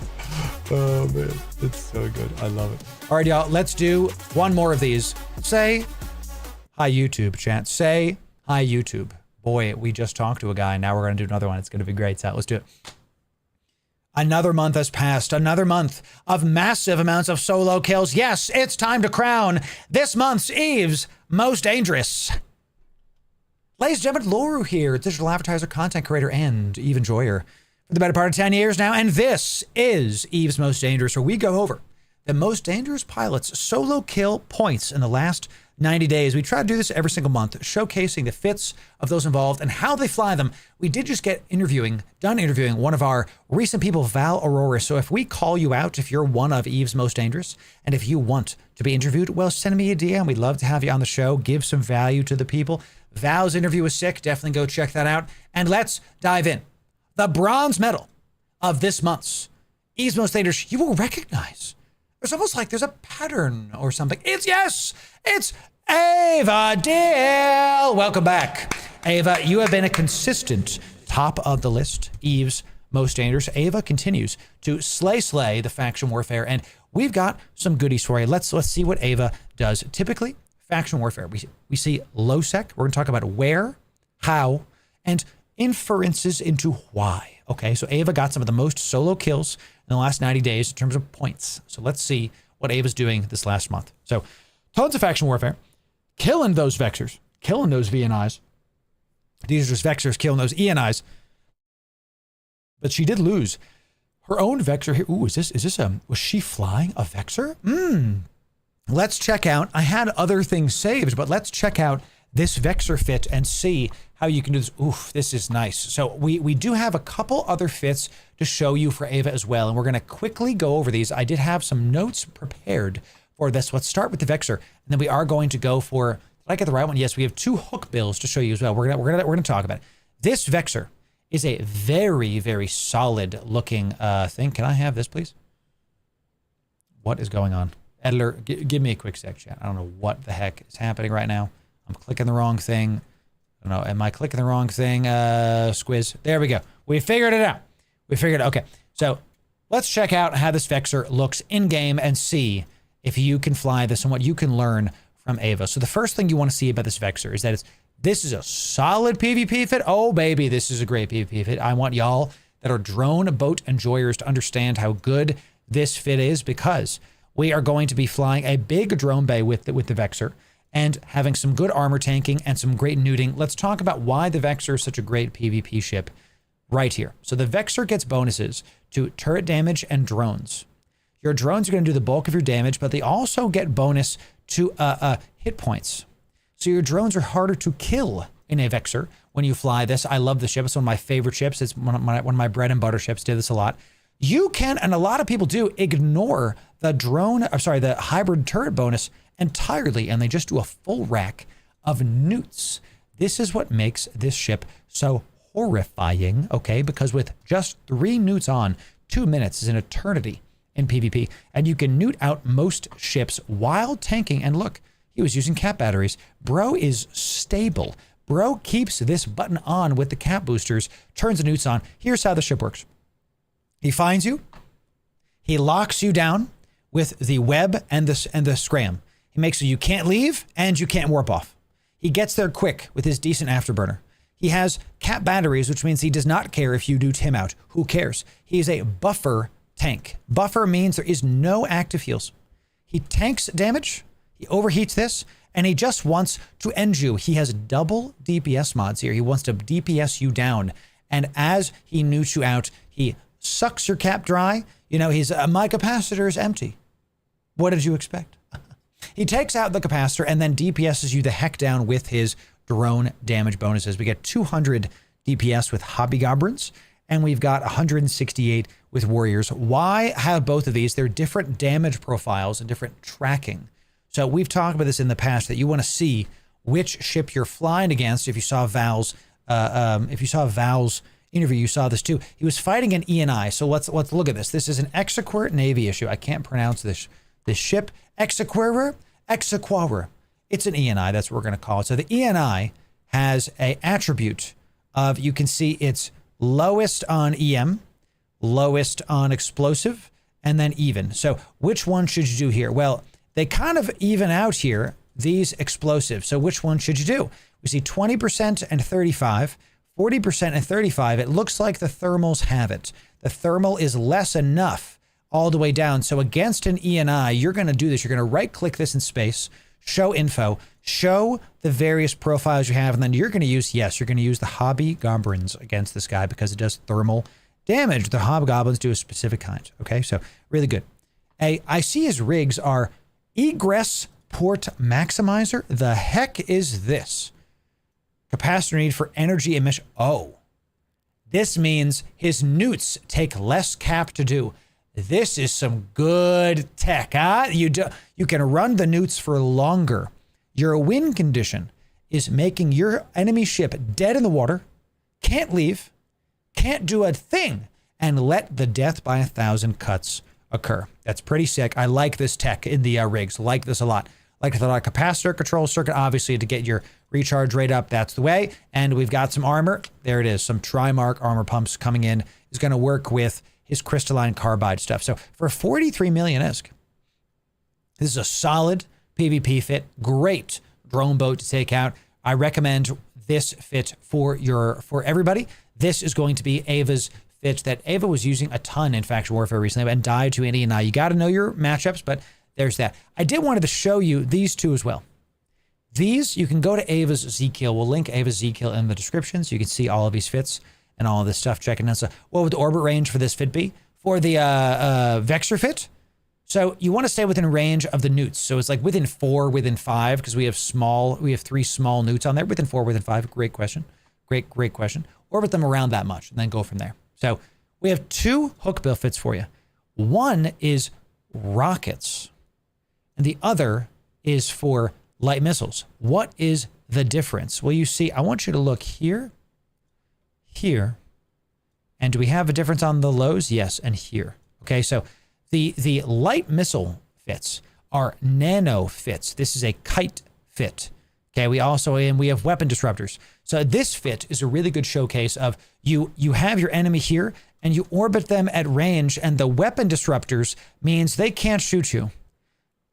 Oh man, it's so good. I love it. All right, y'all, let's do one more of these. Say hi, YouTube chat. Say hi, YouTube. Boy, we just talked to a guy. Now we're going to do another one. It's going to be great. So let's do it. Another month has passed. Another month of massive amounts of solo kills. Yes, it's time to crown this month's Eve's Most Dangerous. Ladies and gentlemen, Loru here, digital advertiser, content creator, and Eve enjoyer for the better part of 10 years now. And this is Eve's Most Dangerous, where we go over the most dangerous pilots' solo kill points in the last 90 days. We try to do this every single month, showcasing the fits of those involved and how they fly them. We did just get done interviewing one of our recent people, Val Aurora. So if we call you out, if you're one of Eve's Most Dangerous, and if you want to be interviewed, well, send me a DM. We'd love to have you on the show. Give some value to the people. Val's interview was sick. Definitely go check that out. And let's dive in. The bronze medal of this month's Eve's Most Dangerous, you will recognize. It's almost like there's a pattern or something. It's Ava Deal. Welcome back. Ava, you have been a consistent top of the list. Eve's Most Dangerous. Ava continues to slay the faction warfare, and we've got some goodies for you. Let's see what Ava does. Typically, faction warfare, we see low sec. We're going to talk about where, how, and inferences into why. Okay, so Ava got some of the most solo kills in the last 90 days in terms of points. So let's see what Ava's doing this last month. So tons of faction warfare, killing those Vexers, killing those VNIs. These are just Vexers killing those ENIs. But she did lose her own Vexer here. Ooh, was she flying a Vexer? Let's check out, I had other things saved, but let's check out this Vexer fit and see how you can do this. Oof, this is nice. So we do have a couple other fits to show you for Ava as well, and we're going to quickly go over these. I did have some notes prepared for this. Let's start with the Vexer, and then we are going to go for, did I get the right one? Yes, we have 2 hook bills to show you as well. We're gonna talk about it. This Vexer is a very, very solid looking thing. Can I have this, please? What is going on? Editor, give me a quick sec, chat. I don't know what the heck is happening right now. I'm clicking the wrong thing. I don't know. Am I clicking the wrong thing? Squiz. There we go. We figured it out. Okay. So let's check out how this Vexer looks in game and see if you can fly this and what you can learn from Ava. So the first thing you want to see about this Vexer is that this is a solid PvP fit. Oh, baby, this is a great PvP fit. I want y'all that are drone boat enjoyers to understand how good this fit is, because we are going to be flying a big drone bay with the Vexer and having some good armor tanking and some great neuting. Let's talk about why the Vexer is such a great PvP ship right here. So the Vexer gets bonuses to turret damage and drones. Your drones are going to do the bulk of your damage, but they also get bonus to hit points. So your drones are harder to kill in a Vexer when you fly this. I love the ship. It's one of my favorite ships. It's one of my bread and butter ships. Did this a lot. You can, and a lot of people do, ignore the hybrid turret bonus entirely, and they just do a full rack of newts. This is what makes this ship so horrifying, okay? Because with just 3 newts on, 2 minutes is an eternity in PvP, and you can newt out most ships while tanking. And look, he was using cap batteries. Bro is stable. Bro keeps this button on with the cap boosters, turns the newts on. Here's how the ship works. He finds you. He locks you down with the web and the scram. He makes so you can't leave and you can't warp off. He gets there quick with his decent afterburner. He has cap batteries, which means he does not care if you newt him out. Who cares? He is a buffer tank. Buffer means there is no active heals. He tanks damage. He overheats this, and he just wants to end you. He has double DPS mods here. He wants to DPS you down. And as he nukes you out, he sucks your cap dry. You know, my capacitor is empty. What did you expect? He takes out the capacitor and then DPSs you the heck down with his drone damage bonuses. We get 200 DPS with hobgoblins, and we've got 168 with warriors. Why have both of these? They're different damage profiles and different tracking. So we've talked about this in the past, that you want to see which ship you're flying against. If you saw Val's interview, you saw this too. He was fighting an ENI. So let's look at this. This is an Exequer Navy issue. I can't pronounce this ship. Exequer. It's an ENI. That's what we're going to call it. So the ENI has a attribute of, you can see it's lowest on EM, lowest on explosive, and then even. So which one should you do here? Well, they kind of even out here, these explosives. So which one should you do? We see 20% and 35, 40% and 35. It looks like the thermals have it. The thermal is less enough all the way down. So against an ENI, you're going to do this. You're going to right click this in space, show info, show the various profiles you have, and then you're going to use the hobgoblins against this guy because it does thermal damage. The hobgoblins do a specific kind. Okay, so really good. I see his rigs are egress port maximizer. The heck is this? Capacitor need for energy emission. Oh, this means his newts take less cap to do. This is some good tech, huh? You can run the newts for longer. Your win condition is making your enemy ship dead in the water, can't leave, can't do a thing, and let the death by 1,000 cuts occur. That's pretty sick. I like this tech in the rigs. Like this a lot. Like the capacitor control circuit, obviously, to get your recharge rate up. That's the way. And we've got some armor. There it is. Some Trimark armor pumps coming in. Is going to work with his crystalline carbide stuff. So for 43 million ISK, this is a solid PvP fit. Great drone boat to take out. I recommend this fit for everybody. This is going to be Ava's fit that Ava was using a ton in Faction Warfare recently and died to an ENI. You got to know your matchups, but there's that. I did wanted to show you these two as well. These, you can go to Ava's Z-Kill. We'll link Ava's Z-Kill in the description so you can see all of these fits and all of this stuff. Checking out. So what would the orbit range for this fit be? For the Vexor fit, so you want to stay within range of the newts. So it's like within 4, within 5, because we have 3 small newts on there. Within 4, within 5. Great question. Great question. Orbit them around that much and then go from there. So we have 2 hookbill fits for you. One is rockets, and the other is for light missiles. What is the difference? Well, you see, I want you to look here, and do we have a difference on the lows? Yes, and here. Okay, so the light missile fits are nano fits. This is a kite fit. Okay, we have weapon disruptors. So this fit is a really good showcase of you have your enemy here and you orbit them at range, and the weapon disruptors means they can't shoot you.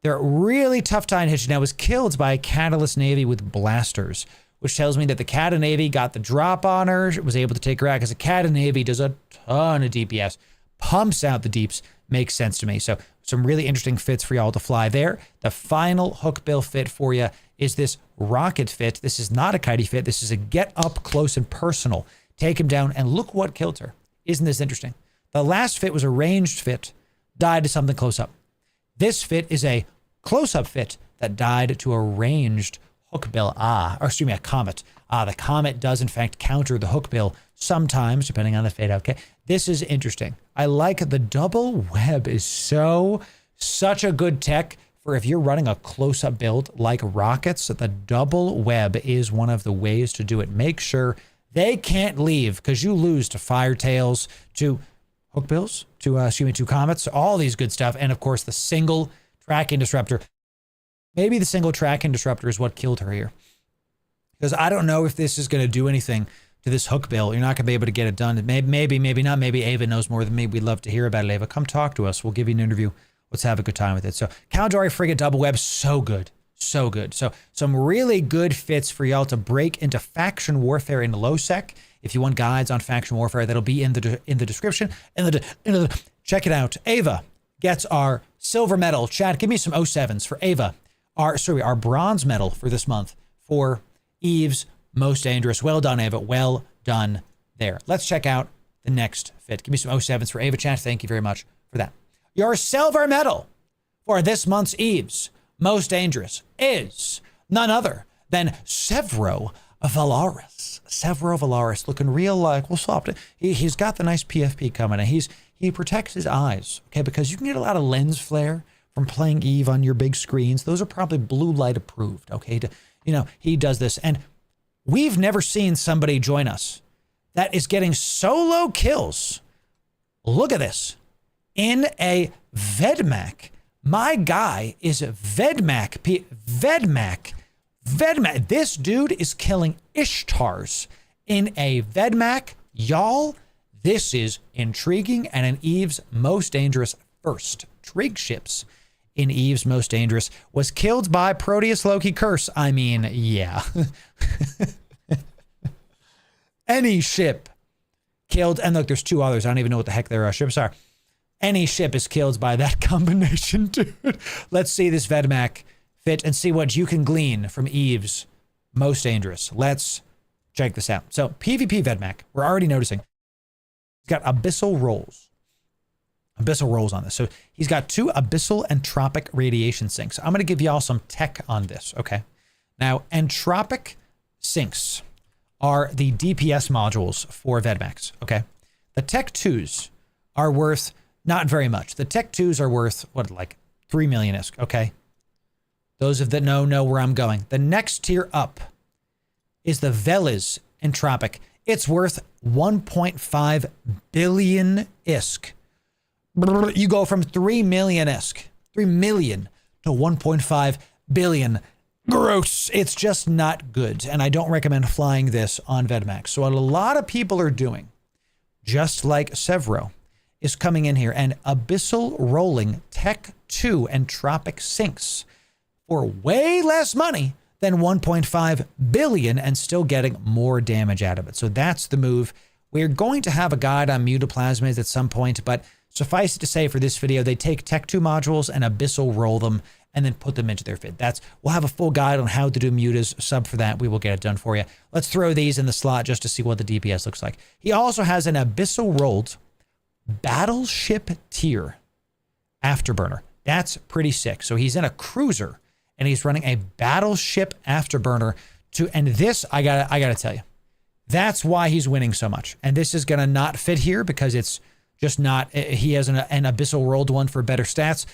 They're really tough time to hit you. Now, was killed by a Catalyst Navy with blasters, which tells me that the Cata Navy got the drop on her, was able to take her out, because the Cata Navy does a ton of DPS, pumps out the deeps. Makes sense to me. So some really interesting fits for y'all to fly there. The final hookbill fit for you is this rocket fit. This is not a kitey fit. This is a get up close and personal. Take him down, and look what killed her. Isn't this interesting? The last fit was a ranged fit, died to something close up. This fit is a close-up fit that died to a ranged hookbill. A comet. The comet does in fact counter the hookbill sometimes, depending on the fade out. Okay, this is interesting. I like the double web. Is such a good tech for if you're running a close-up build like rockets. The double web is one of the ways to do it. Make sure they can't leave, because you lose to firetails, to hookbills, to comets, all these good stuff, and of course the single tracking disruptor. Maybe the single tracking disruptor is what killed her here, because I don't know if this is going to do anything to this hookbill. You're not going to be able to get it done. Maybe not. Maybe Ava knows more than me. We'd love to hear about it. Ava, come talk to us. We'll give you an interview. Let's have a good time with it. So Caldari Frigate double web, so good. So good. So some really good fits for y'all to break into faction warfare in low sec. If you want guides on faction warfare, that'll be in the description. Check it out. Ava gets our silver medal. Chat, give me some 07s for Ava. our bronze medal for this month for Eve's Most Dangerous. Well done, Ava. Well done there. Let's check out the next fit. Give me some 07s for Ava chat. Thank you very much for that. Your silver medal for this month's Eve's Most Dangerous is none other than Severo Valaris. Severo Valaris looking real like, we'll swap it. He's got the nice PFP coming in. He protects his eyes, okay, because you can get a lot of lens flare from playing Eve on your big screens. Those are probably blue light approved, okay? He does this. And we've never seen somebody join us that is getting solo kills. Look at this. In a Vedmak. My guy is a Vedmak. Vedmak. This dude is killing Ishtars in a Vedmak. Y'all, this is intriguing and in Eve's Most Dangerous first. Trig ships in Eve's Most Dangerous was killed by Proteus Loki Curse. I mean, yeah. Any ship killed, and look, there's 2 others. I don't even know what the heck their ships are. Any ship is killed by that combination, dude. Let's see this Vedmak fit and see what you can glean from Eve's Most Dangerous. Let's check this out. So PvP Vedmak, we're already noticing. He's got abyssal rolls. Abyssal rolls on this. So he's got 2 abyssal entropic radiation sinks. I'm going to give y'all some tech on this, okay? Now, entropic sinks are the DPS modules for Vedmaks, okay? The Tech 2s are worth not very much. The Tech 2s are worth, what, like 3 million-isk, okay? Those of that know where I'm going. The next tier up is the Veliz entropic. It's worth 1.5 billion-isk. You go from 3 million-isk, 3 million to 1.5 billion. Gross. It's just not good. And I don't recommend flying this on Vedmax. So what a lot of people are doing, just like Severo, is coming in here and abyssal rolling Tech 2 entropic sinks for way less money than 1.5 billion and still getting more damage out of it. So that's the move. We're going to have a guide on mutaplasmids at some point, but suffice it to say for this video, they take Tech 2 modules and abyssal roll them and then put them into their fit. We'll have a full guide on how to do mutas. Sub for that. We will get it done for you. Let's throw these in the slot just to see what the DPS looks like. He also has an abyssal rolled battleship tier afterburner. That's pretty sick. So he's in a cruiser and he's running a battleship afterburner and this, I gotta tell you, that's why he's winning so much. And this is gonna not fit here because it's just not, he has an abyssal rolled one for better stats.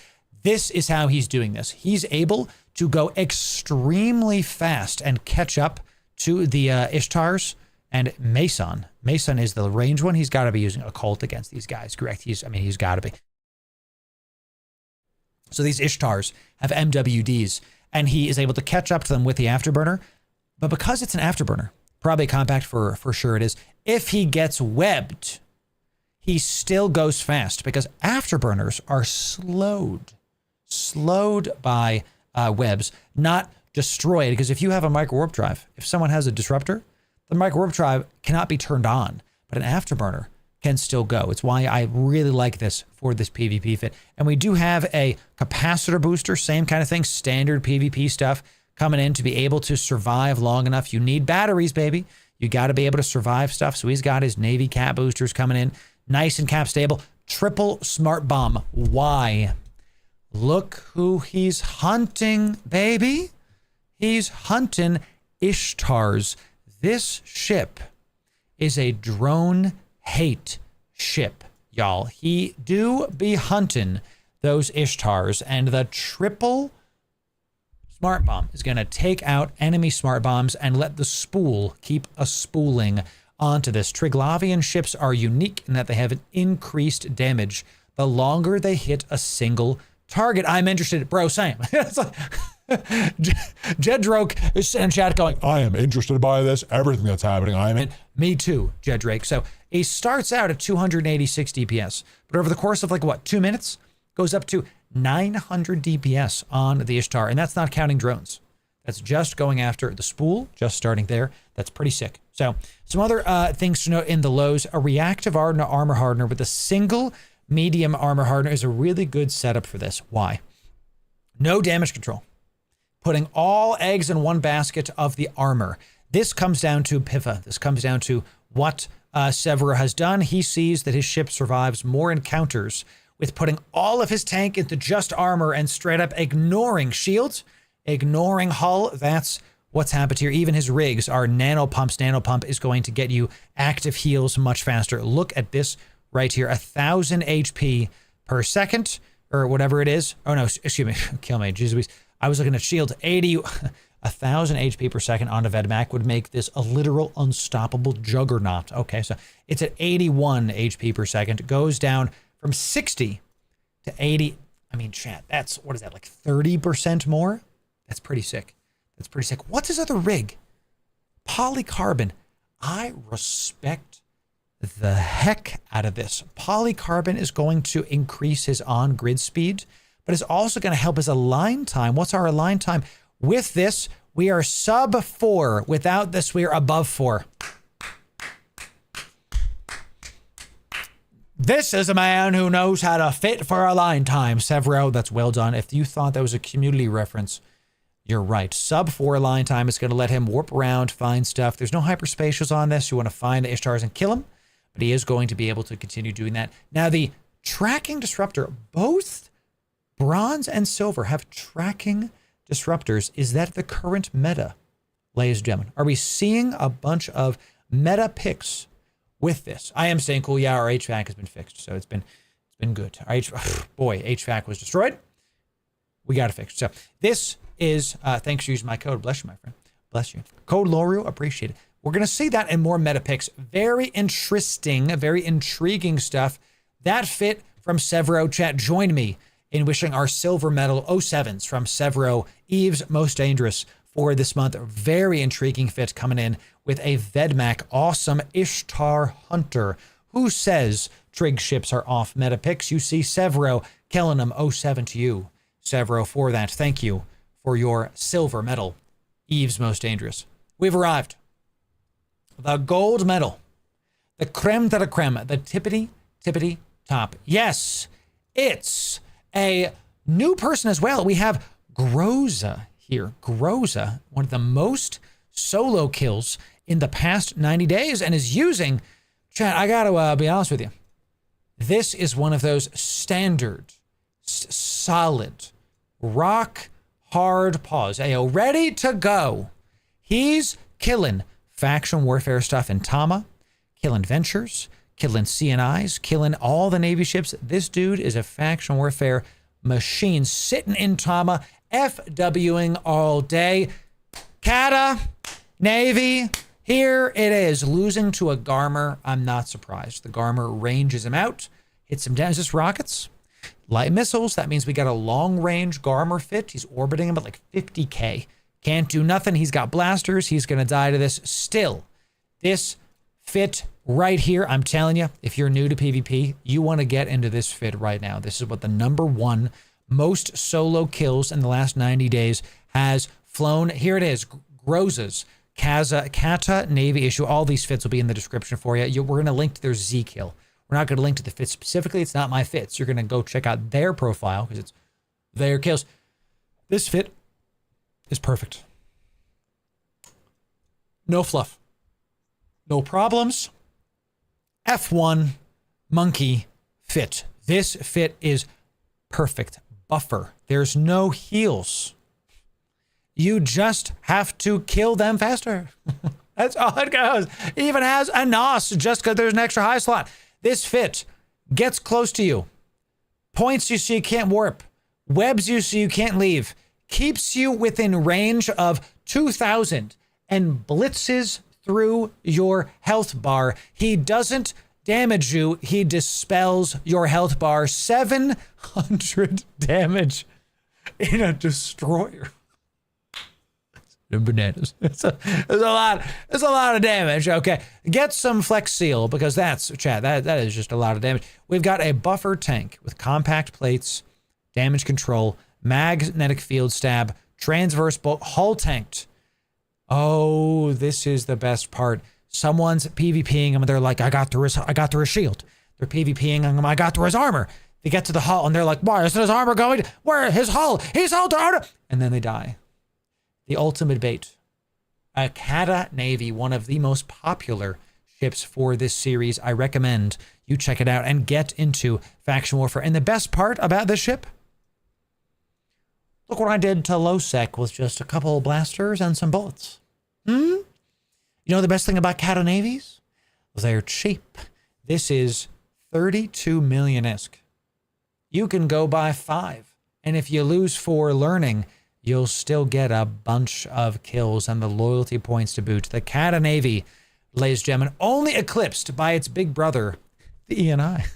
This is how he's doing this. He's able to go extremely fast and catch up to the Ishtars and Mason. Mason is the range one. He's got to be using occult against these guys, correct? He's got to be. So these Ishtars have MWDs, and he is able to catch up to them with the afterburner. But because it's an afterburner, probably compact for sure it is, if he gets webbed, he still goes fast because afterburners are slowed by webs, not destroyed. Because if you have a micro warp drive, if someone has a disruptor, the micro warp drive cannot be turned on, but an afterburner can still go. It's why I really like this for this PvP fit. And we do have a capacitor booster, same kind of thing, standard PvP stuff coming in to be able to survive long enough. You need batteries, baby. You got to be able to survive stuff. So he's got his Navy cap boosters coming in, nice and cap stable. Triple smart bomb. Why? Look who he's hunting, baby. He's hunting Ishtars. This ship is a drone hate ship, y'all. He do be hunting those Ishtars, and the triple smart bomb is going to take out enemy smart bombs and let the spool keep a spooling onto this. Triglavian ships are unique in that they have an increased damage the longer they hit a single target. I'm interested, bro, same. Jedroke is in chat going, I am interested by this, everything that's happening. Me too, Jedrake. So he starts out at 286 DPS, but over the course of 2 minutes, goes up to 900 DPS on the Ishtar. And that's not counting drones. That's just going after the spool, just starting there. That's pretty sick. So some other things to note in the lows, a reactive armor hardener with a single medium armor hardener is a really good setup for this. Why? No damage control. putting all eggs in one basket of the armor. This comes down to Piva. This comes down to what Severo has done. He sees that his ship survives more encounters with putting all of his tank into just armor and straight up ignoring shields, ignoring hull. That's what's happened here. Even his rigs are nanopumps. Nanopump is going to get you active heals much faster. Look at this right here. 1,000 HP per second, or whatever it is. Oh no, excuse me. Kill me. Jesus. I was looking at shield. 1,000 HP per second on a Vedmak would make this a literal unstoppable juggernaut. Okay, so it's at 81 HP per second. It goes down from 60 to 80. I mean, chat, that's, what is that, like 30% more? That's pretty sick. That's pretty sick. What's his other rig? Polycarbon. I respect the heck out of this. Polycarbon is going to increase his on-grid speed, but it's also going to help his align time. What's our align time? With this, we are sub 4. Without this, we are above 4. This is a man who knows how to fit for align time. Severo, that's well done. If you thought that was a community reference, you're right. Sub 4 align time is going to let him warp around, find stuff. There's no hyperspatials on this. You want to find the Ishtars and kill him, but he is going to be able to continue doing that. Now, the tracking disruptor, both bronze and silver have tracking disruptors. Is that the current meta, ladies and gentlemen? Are we seeing a bunch of meta picks with this? I am saying, cool, yeah, our HVAC has been fixed, so it's been good. Our HVAC was destroyed. We got it fixed. So this is, thanks for using my code. Bless you, my friend. Bless you. Code Loru, appreciate it. We're going to see that in more meta picks. Very interesting, very intriguing stuff. That fit from Severo. Chat, join me in wishing our silver medal 07s from Severo, Eve's Most Dangerous, for this month. Very intriguing fit coming in with a Vedmak awesome Ishtar Hunter. Who says Trig ships are off meta picks? You see Severo killing them. 07 to you, Severo, for that. Thank you for your silver medal, Eve's Most Dangerous. We've arrived. The gold medal, the creme de la creme, the tippity top. Yes, it's a new person as well. We have Groza here. Groza, one of the most solo kills in the past 90 days, and is using, chat, I gotta be honest with you, this is one of those standard, solid, rock hard pause. Ayo, ready to go. He's killing faction warfare stuff in Tama, killing Ventures, killing CNIs, killing all the Navy ships. This dude is a faction warfare machine sitting in Tama, FWing all day. Kata, Navy, here it is. Losing to a Garmer, I'm not surprised. The Garmer ranges him out, hits him down. Is this rockets? Light missiles, that means we got a long-range Garmer fit. He's orbiting him at like 50K. Can't do nothing. He's got blasters. He's going to die to this. Still, this fit right here, I'm telling you, if you're new to PvP, you want to get into this fit right now. This is what the #1 most solo kills in the last 90 days has flown. Here it is. Groza's Kata Navy issue. All these fits will be in the description for you. We're going to link to their Z kill. We're not going to link to the fit specifically. It's not my fits. You're going to go check out their profile because it's their kills. This fit is perfect. No fluff. No problems. F1 monkey fit. This fit is perfect. Buffer. There's no heals. You just have to kill them faster. That's all it goes. It even has a NOS just because there's an extra high slot. This fit gets close to you. Points you so you can't warp. Webs you so you can't leave. Keeps you within range of 2,000 and blitzes through your health bar. He doesn't damage you. He dispels your health bar. 700 damage in a destroyer. Bananas. It's a lot of damage. Okay, get some Flex Seal because that's, chat, that is just a lot of damage. We've got a buffer tank with compact plates, damage control, magnetic field stab, transverse bolt, hull tanked. Oh, this is the best part. Someone's PvPing him and they're like, I got through his shield. They're PvPing him, I got through his armor. They get to the hull and they're like, why isn't his armor going? Where his hull? He's hull down. And then they die. the ultimate bait. A Kata Navy, one of the most popular ships for this series. I recommend you check it out and get into faction warfare. And the best part about this ship, look what I did to low-sec with just a couple of blasters and some bullets. You know the best thing about Kata Navies? They're cheap. This is 32 million ISK. You can go buy 5. And if you lose 4 learning, you'll still get a bunch of kills and the loyalty points to boot. The Kata Navy, ladies and gentlemen, only eclipsed by its big brother, the ENI.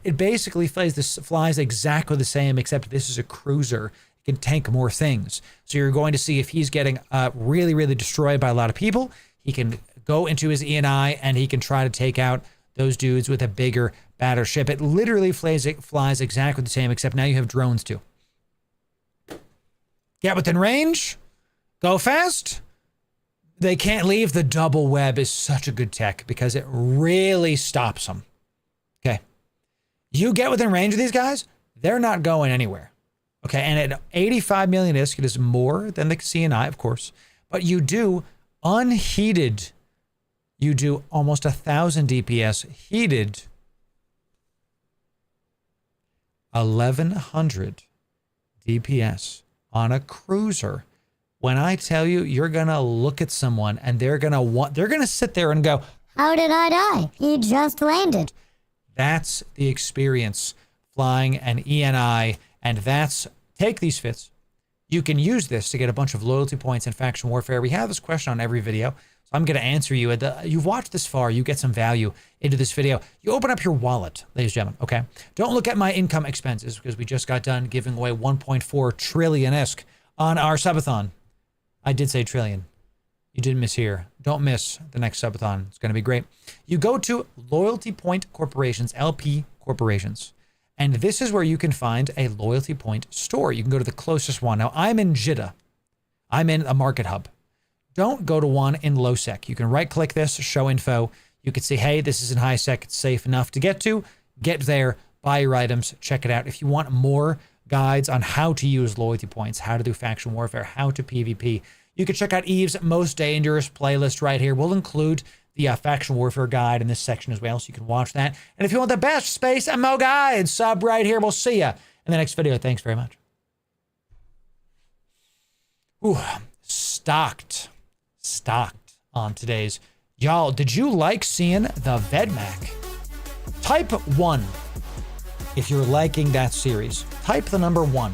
It basically flies exactly the same, except this is a cruiser. It can tank more things. So you're going to see if he's getting really, really destroyed by a lot of people, he can go into his ENI and he can try to take out those dudes with a bigger, badder ship. It literally flies exactly the same, except now you have drones too. Get within range, go fast. They can't leave. The double web is such a good tech because it really stops them. Okay. You get within range of these guys, they're not going anywhere. Okay. And at 85 million ISK, it is more than the CNI, of course. But you do unheated, you do almost 1,000 DPS. Heated, 1,100 DPS on a cruiser. When I tell you, you're going to look at someone and they're going to sit there and go, how did I die? He just landed. That's the experience flying an ENI. And take these fits. You can use this to get a bunch of loyalty points in faction warfare. We have this question on every video. So I'm going to answer you. You've watched this far. You get some value into this video. You open up your wallet, ladies and gentlemen, okay? Don't look at my income expenses because we just got done giving away 1.4 trillion ISK on our subathon. I did say trillion. You didn't miss here. Don't miss the next subathon. It's going to be great. You go to Loyalty Point Corporations, LP Corporations. And this is where you can find a loyalty point store. You can go to the closest one. Now, I'm in Jeddah. I'm in a market hub. Don't go to one in low sec. You can right click this, show info. You can say, hey, this is in high sec. It's safe enough to get to. Get there, buy your items, check it out. If you want more guides on how to use loyalty points, how to do faction warfare, how to PvP, you can check out Eve's Most Dangerous playlist right here. We'll include the faction warfare guide in this section as well, so you can watch that. And if you want the best space MO guide, sub right here. We'll see you in the next video. Thanks very much. Ooh, stocked on today's. Y'all, did you like seeing the Vedmak? Type 1 if you're liking that series. Type the number 1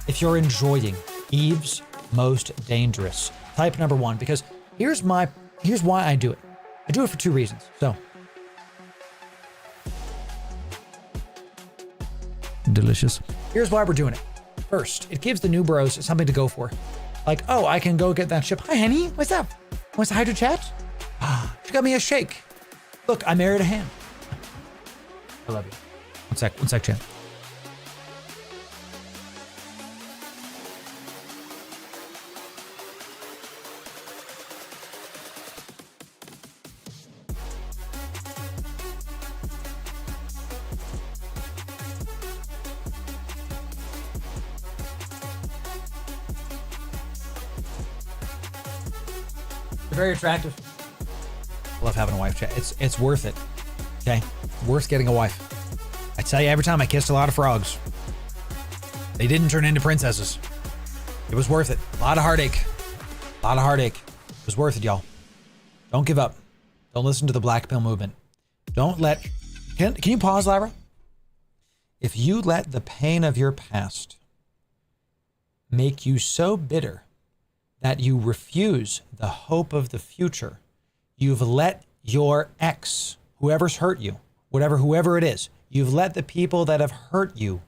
if you're enjoying Eve's Most Dangerous. Type number 1, because here's why I do it. I do it for 2 reasons. So, delicious. Here's why we're doing it. First, it gives the new bros something to go for. Like, oh, I can go get that ship. Hi, honey. What's up? Wants to hydro chat? She got me a shake. Look, I married a ham. I love you. One sec, chat. They're very attractive. I love having a wife, chat. It's worth it. Okay? Worth getting a wife. I tell you, every time I kissed a lot of frogs, they didn't turn into princesses. It was worth it. A lot of heartache. It was worth it, y'all. Don't give up. Don't listen to the black pill movement. Don't let... Can you pause, Lyra? If you let the pain of your past make you so bitter that you refuse the hope of the future, you've let your ex, whoever's hurt you, whoever it is, you've let the people that have hurt you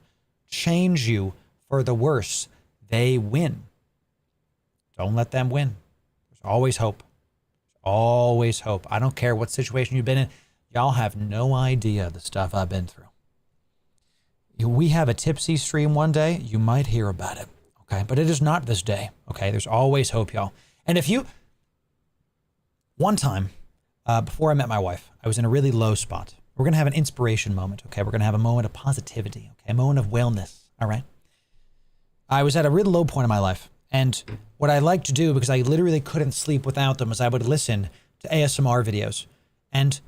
change you for the worse. They win. Don't let them win. There's always hope. Always hope. I don't care what situation you've been in. Y'all have no idea the stuff I've been through. We have a tipsy stream one day. You might hear about it. Okay, but it is not this day. Okay, there's always hope, y'all. And if you, one time, before I met my wife, I was in a really low spot. We're gonna have an inspiration moment. Okay, we're gonna have a moment of positivity. Okay, a moment of wellness. All right. I was at a really low point in my life, and what what I like to do, because I literally couldn't sleep without them, is I would listen to ASMR videos. And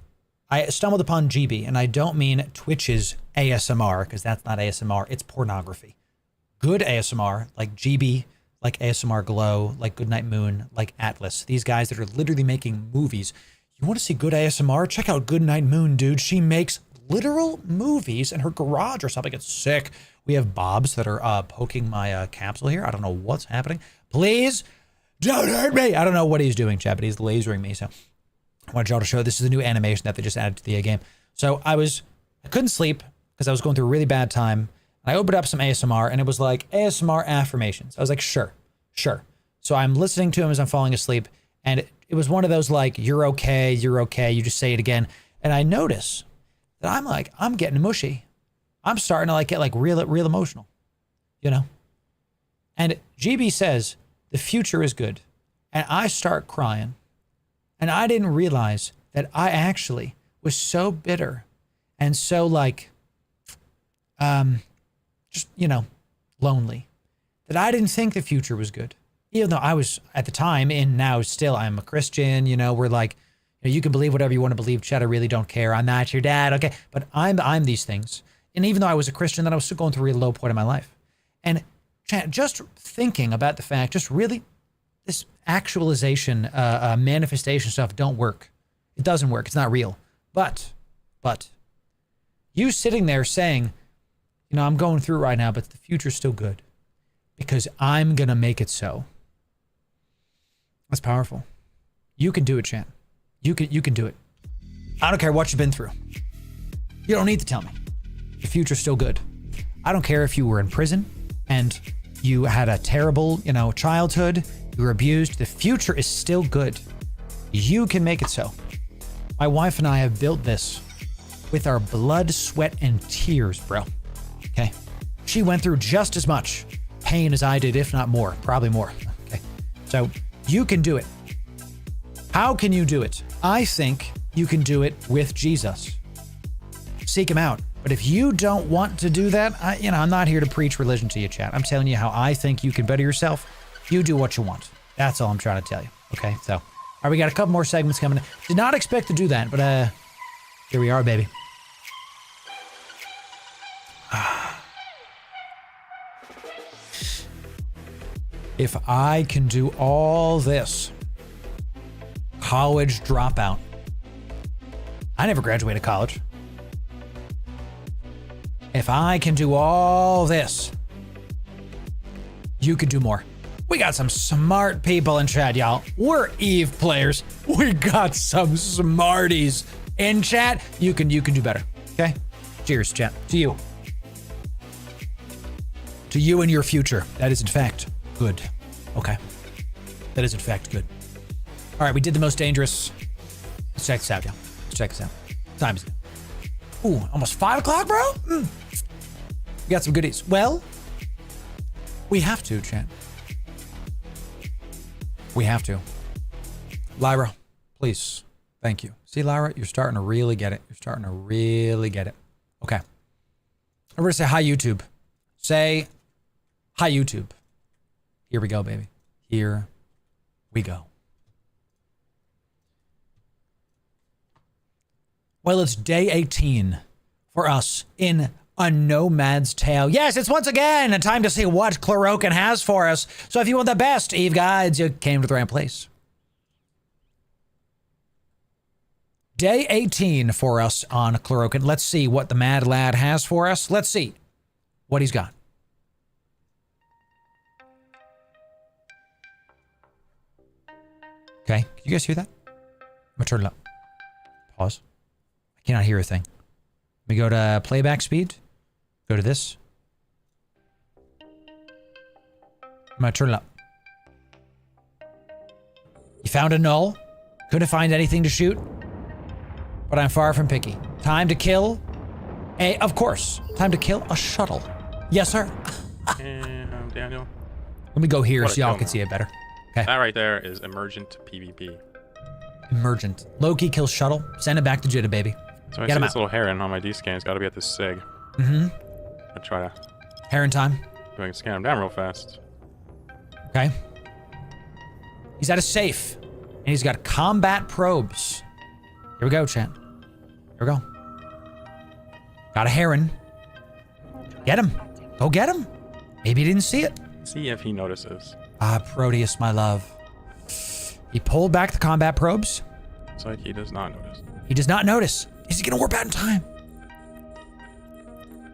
I stumbled upon GB, and I don't mean Twitch's ASMR, because that's not ASMR, it's pornography. Good ASMR, like GB, like ASMR Glow, like Goodnight Moon, like Atlas. These guys that are literally making movies. You want to see good ASMR? Check out Goodnight Moon, dude. She makes literal movies in her garage or something. It's sick. We have Bobs that are poking my capsule here. I don't know what's happening. Please don't hurt me. I don't know what he's doing, chat, but he's lasering me. So I wanted y'all to show this is a new animation that they just added to the game. So I couldn't sleep because I was going through a really bad time. I opened up some ASMR and it was like ASMR affirmations. I was like, sure. So I'm listening to him as I'm falling asleep. And it was one of those like, you're okay. You just say it again. And I notice that I'm getting mushy. I'm starting to get real emotional, you know? And GB says, the future is good. And I start crying. And I didn't realize that I actually was so bitter and so lonely, that I didn't think the future was good. Even though I was at the time, and now still I'm a Christian, we're like, you can believe whatever you want to believe, Chet, I really don't care. I'm not your dad, okay? But I'm these things. And even though I was a Christian, then I was still going through a really low point in my life. And Chet, just thinking about the fact, just really, this actualization, manifestation stuff don't work. It doesn't work. It's not real. But you sitting there saying, I'm going through it right now, but the future's still good because I'm going to make it so. That's powerful. You can do it, Chan. You can do it. I don't care what you've been through. You don't need to tell me. The future's still good. I don't care if you were in prison and you had a terrible, childhood, you were abused. The future is still good. You can make it so. My wife and I have built this with our blood, sweat, and tears, bro. Okay? She went through just as much pain as I did, if not more. Probably more. Okay? So you can do it. How can you do it? I think you can do it with Jesus. Seek him out. But if you don't want to do that, I'm not here to preach religion to you, chat. I'm telling you how I think you can better yourself. You do what you want. That's all I'm trying to tell you. Okay? So, all right, we got a couple more segments coming. Did not expect to do that, but here we are, baby. If I can do all this, college dropout. I never graduated college. If I can do all this, you can do more. We got some smart people in chat, y'all. We're Eve players. We got some smarties in chat. You can do better. Okay? Cheers, chat. To you. To you and your future. That is in fact good. Okay. That is in fact good. All right, we did the most dangerous. Let's check this out, y'all. Let's check this out. What time is it? Ooh, almost 5 o'clock, bro? We got some goodies. Well, we have to, chat. We have to. Lyra, please. Thank you. See, Lyra, you're starting to really get it. Okay. I'm going to say hi, YouTube. Say hi, YouTube. Here we go, baby. Here we go. Well, it's day 18 for us in A Nomad's Tale. Yes, it's once again a time to see what Chlorokin has for us. So if you want the best Eve guides, you came to the right place. Day 18 for us on Chlorokin. Let's see what the Mad Lad has for us. Let's see what he's got. Okay, can you guys hear that? I'm gonna turn it up. Pause. I cannot hear a thing. Let me go to playback speed. Go to this. I'm gonna turn it up. You found a null. Couldn't find anything to shoot. But I'm far from picky. Time to kill of course, time to kill a shuttle. Yes, sir. And Daniel. Let me go here so y'all can see it better. Okay. That right there is emergent PvP. Emergent. Loki kills shuttle. Send it back to Jitta, baby. So I see this little heron on my D scan. It's got to be at this SIG. Mm-hmm. I'll try to. Heron time. I can scan him down real fast. Okay. He's at a safe. And he's got combat probes. Here we go, chat. Here we go. Got a heron. Get him. Go get him. Maybe he didn't see it. See if he notices. Ah, Proteus, my love. He pulled back the combat probes. It's like he does not notice. He does not notice. Is he gonna warp out in time?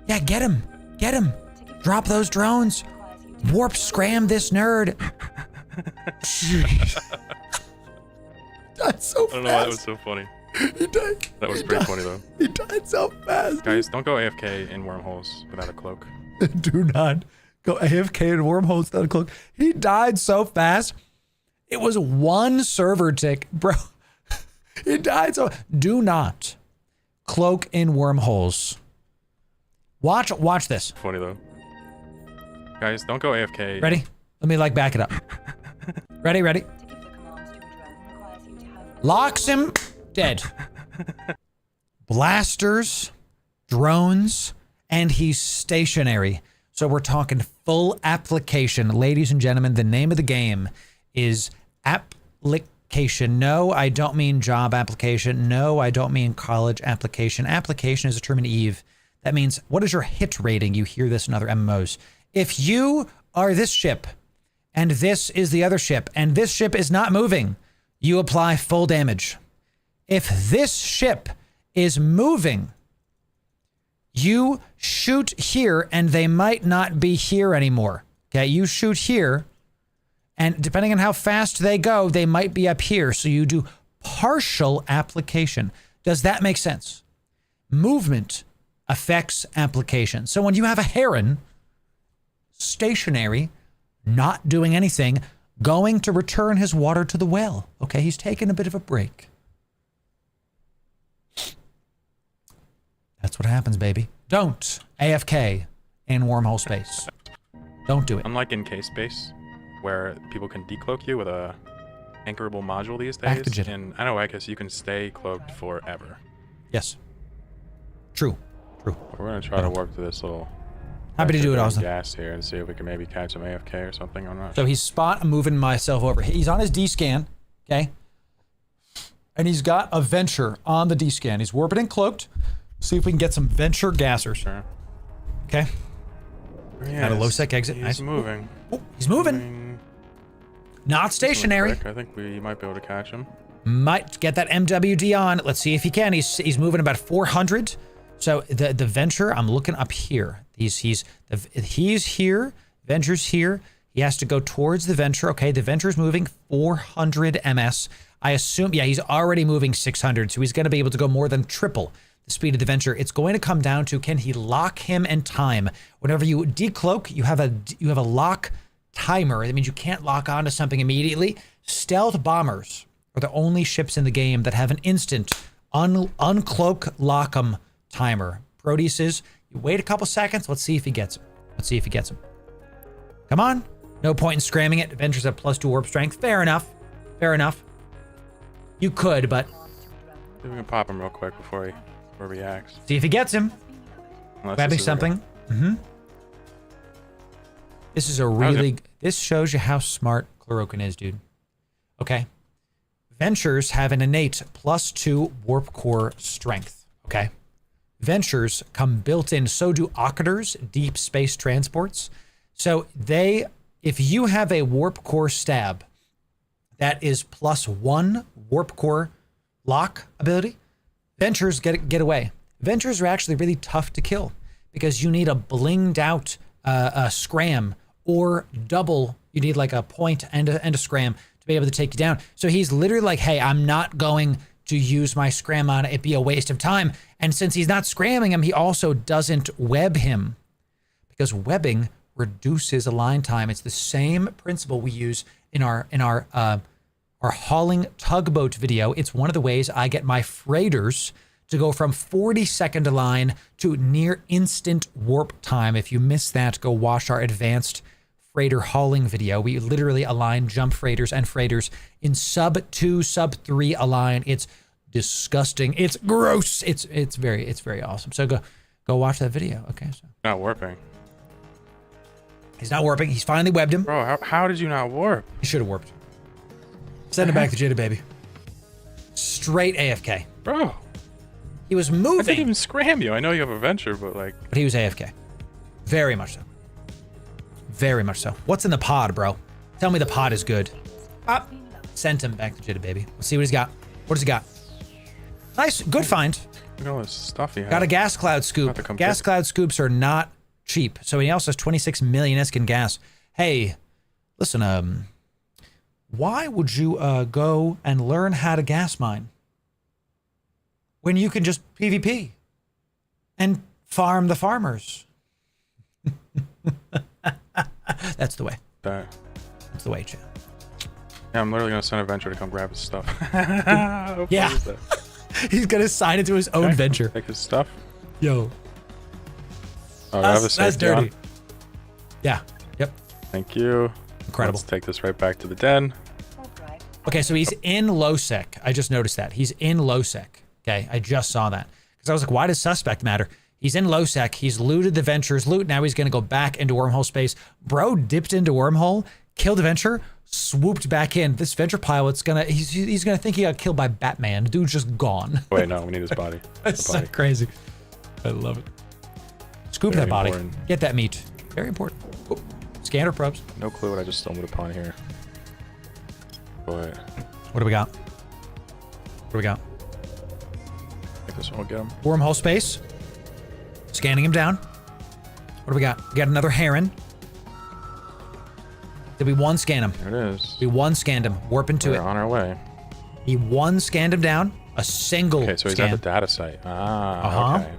Yeah, get him. Get him. Drop those drones. Warp scram this nerd. That's so fast. I don't know why that was so funny. He died. That was pretty funny though. He died so fast. Guys, don't go AFK in wormholes without a cloak. Do not go AFK in wormholes without a cloak. He died so fast. It was one server tick, bro. He died so. Do not cloak in wormholes. Watch this. Funny though. Guys, don't go AFK. Ready? Let me back it up. Ready? Locks him dead. Blasters, drones, and he's stationary. So we're talking full application. Ladies and gentlemen, the name of the game is application. No, I don't mean job application. No, I don't mean college application. Application is a term in Eve. That means, what is your hit rating? You hear this in other MMOs. If you are this ship, and this is the other ship, and this ship is not moving, you apply full damage. If this ship is moving, you shoot here, and they might not be here anymore. Okay, you shoot here, and depending on how fast they go, they might be up here. So you do partial application. Does that make sense? Movement affects application. So when you have a heron, stationary, not doing anything, going to return his water to the well. Okay, he's taking a bit of a break. That's what happens, baby. Don't AFK in wormhole space. Don't do it. Unlike in K-Space, where people can decloak you with a anchorable module these Back to days, Jit. in Anoakis you can stay cloaked forever. Yes. True. We're gonna try to warp to this little Happy to do it, Austin. gas here and see if we can maybe catch some AFK or something. I'm not So he's spot. I'm moving myself over. He's on his D-scan, okay? And he's got a Venture on the D-scan. He's warping and cloaked. See if we can get some Venture gassers. Sure. Okay? Yeah, Got a low-sec exit. He's Nice. moving. Oh, he's moving. Not stationary. Quick. I think we might be able to catch him. Might get that MWD on. Let's see if he can. He's moving about 400. So the Venture, I'm looking up here. He's here. Venture's here. He has to go towards the Venture. Okay, the Venture's moving 400 ms. I assume, yeah, he's already moving 600, so he's going to be able to go more than triple the speed of the Venture. It's going to come down to, can he lock him in time? Whenever you decloak, you have a lock timer. That means you can't lock onto something immediately. Stealth bombers are the only ships in the game that have an instant uncloak lock 'em timer. Proteus, you wait a couple seconds. Let's see if he gets him. Come on. No point in scramming it. Adventures have +2 warp strength. Fair enough. You could, but See if we can pop him real quick before he reacts. see if he gets him. Unless Grabbing this is something. This is a really... This shows you how smart Chlorokin is, dude. Okay. Ventures have an innate +2 warp core strength. Okay. Ventures come built in, so do Ocketers, deep space transports. So if you have a warp core stab that is +1 warp core lock ability, Ventures get away. Ventures are actually really tough to kill because you need a blinged out scram or double. You need like a point and a scram to be able to take you down. So he's literally like, hey, I'm not going to use my scram on it. It'd be a waste of time. And since he's not scramming him, he also doesn't web him because webbing reduces align time. It's the same principle we use in our hauling tugboat video. It's one of the ways I get my freighters to go from 40-second align to near instant warp time. If you missed that, go watch our advanced freighter hauling video. We literally align jump freighters and freighters in sub-2, sub-3 align. It's disgusting. It's gross. It's very awesome. So go watch that video. Okay. So Not warping. he's not warping. He's finally webbed him. Bro, how did you not warp? He should have warped. Send him back to Jeddah, baby. Straight AFK. Bro, He was I didn't moving, even scram you. I know you have a venture, but like, but he was AFK. Very much so. Very much so. What's in the pod, bro? Tell me the pod is good. Sent him back to Jeddah, baby. Let's see what he's got. What does he got? Nice, good find. look at all this stuff you have. Got a gas cloud scoop. Have to come Gas get- cloud scoops are not cheap. So he also has 26 million isk in gas. Hey, listen, why would you go and learn how to gas mine when you can just PvP and farm the farmers? That's the way. That. That's the way, chat. Yeah, I'm literally gonna send a venture to come grab his stuff. How fun Yeah. is that? He's gonna sign it to his own Okay, venture. Take his stuff. Yo, Oh, I have a that's safety on. dirty. Yeah. Yep. Thank you. Incredible. Let's take this right back to the den. Okay, so he's in low sec. I just noticed that. He's in low sec. Okay, I just saw that. Because I was like, why does suspect matter? He's in low sec. He's looted the venture's loot. Now he's going to go back into wormhole space. Bro dipped into wormhole, killed the venture, swooped back in. This venture pilot's going to, he's going to think he got killed by Batman. The dude's just gone. Wait, no, we need his body. That's The so body. crazy. I love it. Scoop Very that body. important. Get that meat. Very important. Oh, scanner probes. No clue what I just stumbled upon here. But What do we got? What do we got? I think this one will get him. Wormhole space. Scanning him down. What do we got? We got another heron. Did we one scan him? There it is. We one scanned him. Warp into We're it. on our way. He one scanned him down. A single Okay, so he's scan. at the data site. Ah, Uh-huh. okay.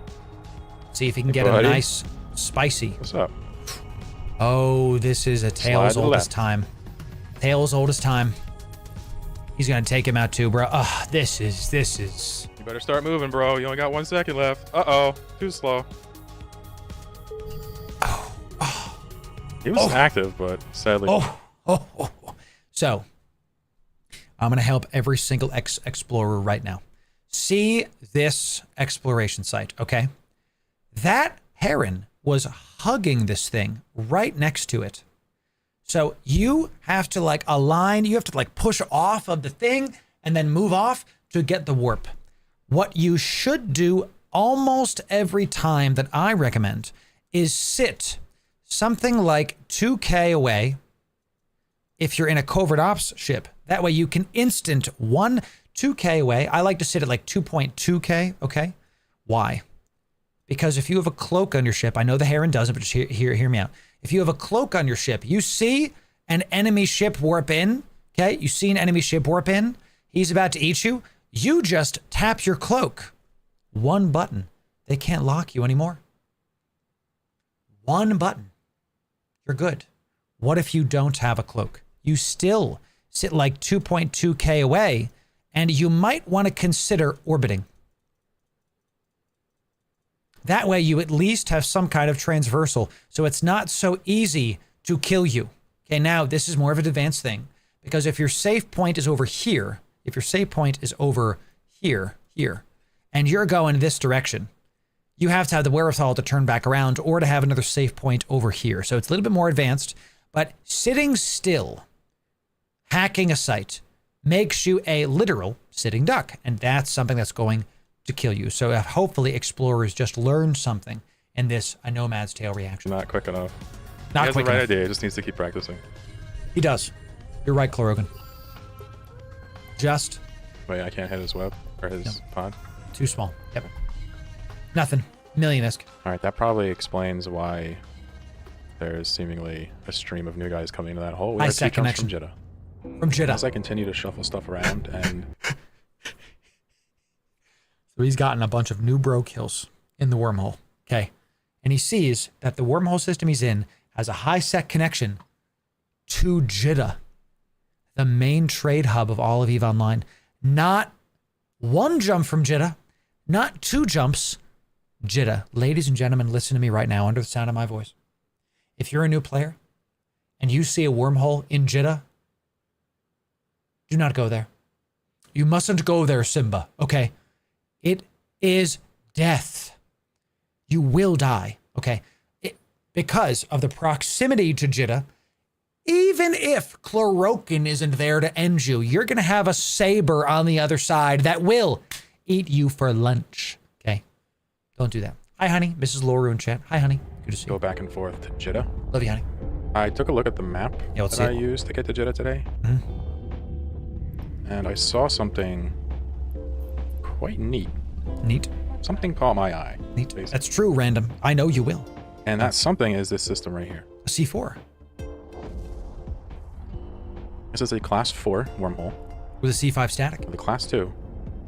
See if he can Hey, get a buddy. nice spicy. What's up? Oh, this is a Tails to the oldest left. time. Tails oldest time. He's gonna take him out too, bro. Ugh, this is. You better start moving, bro. You only got 1 second left. Uh-oh. Too slow. He was active, but sadly. Oh. So, I'm gonna help every single explorer right now. See this exploration site, okay? That heron was hugging this thing right next to it. So you have to like align, you have to like push off of the thing and then move off to get the warp. What you should do almost every time that I recommend is sit something like 2K away if you're in a covert ops ship. That way you can instant 2K away. I like to sit at like 2.2K, okay? Why? Because if you have a cloak on your ship, I know the heron doesn't, but just hear me out. If you have a cloak on your ship, you see an enemy ship warp in, okay? You see an enemy ship warp in, he's about to eat you, you just tap your cloak. One button. They can't lock you anymore. One button. You're good. What if you don't have a cloak? You still sit like 2.2K away, and you might want to consider orbiting. That way you at least have some kind of transversal, so it's not so easy to kill you. Okay, now this is more of an advanced thing, because if your safe point is over here, here, and you're going this direction, you have to have the wherewithal to turn back around or to have another safe point over here. So it's a little bit more advanced, but sitting still, hacking a site, makes you a literal sitting duck, and that's something that's going to kill you. So hopefully explorers just learn something in this A Nomad's Tale reaction. Not quick enough. Not he has quick the right enough. idea. He just needs to keep practicing. He does. You're right, Chlorogan. Just Wait, I can't hit his web or his pod. too small. Yep. Nothing. Million-esque. All right, that probably explains why there's seemingly a stream of new guys coming into that hole. We High got 2 sec jumps connection. from Jeddah. From Jeddah. As I continue to shuffle stuff around, and So he's gotten a bunch of new bro kills in the wormhole. Okay. And he sees that the wormhole system he's in has a high sec connection to Jeddah, the main trade hub of all of EVE Online. Not one jump from Jeddah, not 2 jumps, Jeddah. Ladies and gentlemen, listen to me right now under the sound of my voice. If you're a new player and you see a wormhole in Jeddah, do not go there. You mustn't go there, Simba, okay? It is death. You will die, okay? Because of the proximity to Jeddah, Even if chloroquine isn't there to end you, you're going to have a saber on the other side that will eat you for lunch. Okay? Don't do that. Hi, honey. Mrs. Loru in chat. Hi, honey. Good to see you. Go back and forth to Jeddah. Love you, honey. I took a look at the map let's that see I it. used to get to Jeddah today. And I saw something quite neat. Neat. Something caught my eye. Neat. Basically. That's true, random. I know you will. And that something is this system right here. A C4. This is a class 4 wormhole. With a C5 static. The class 2,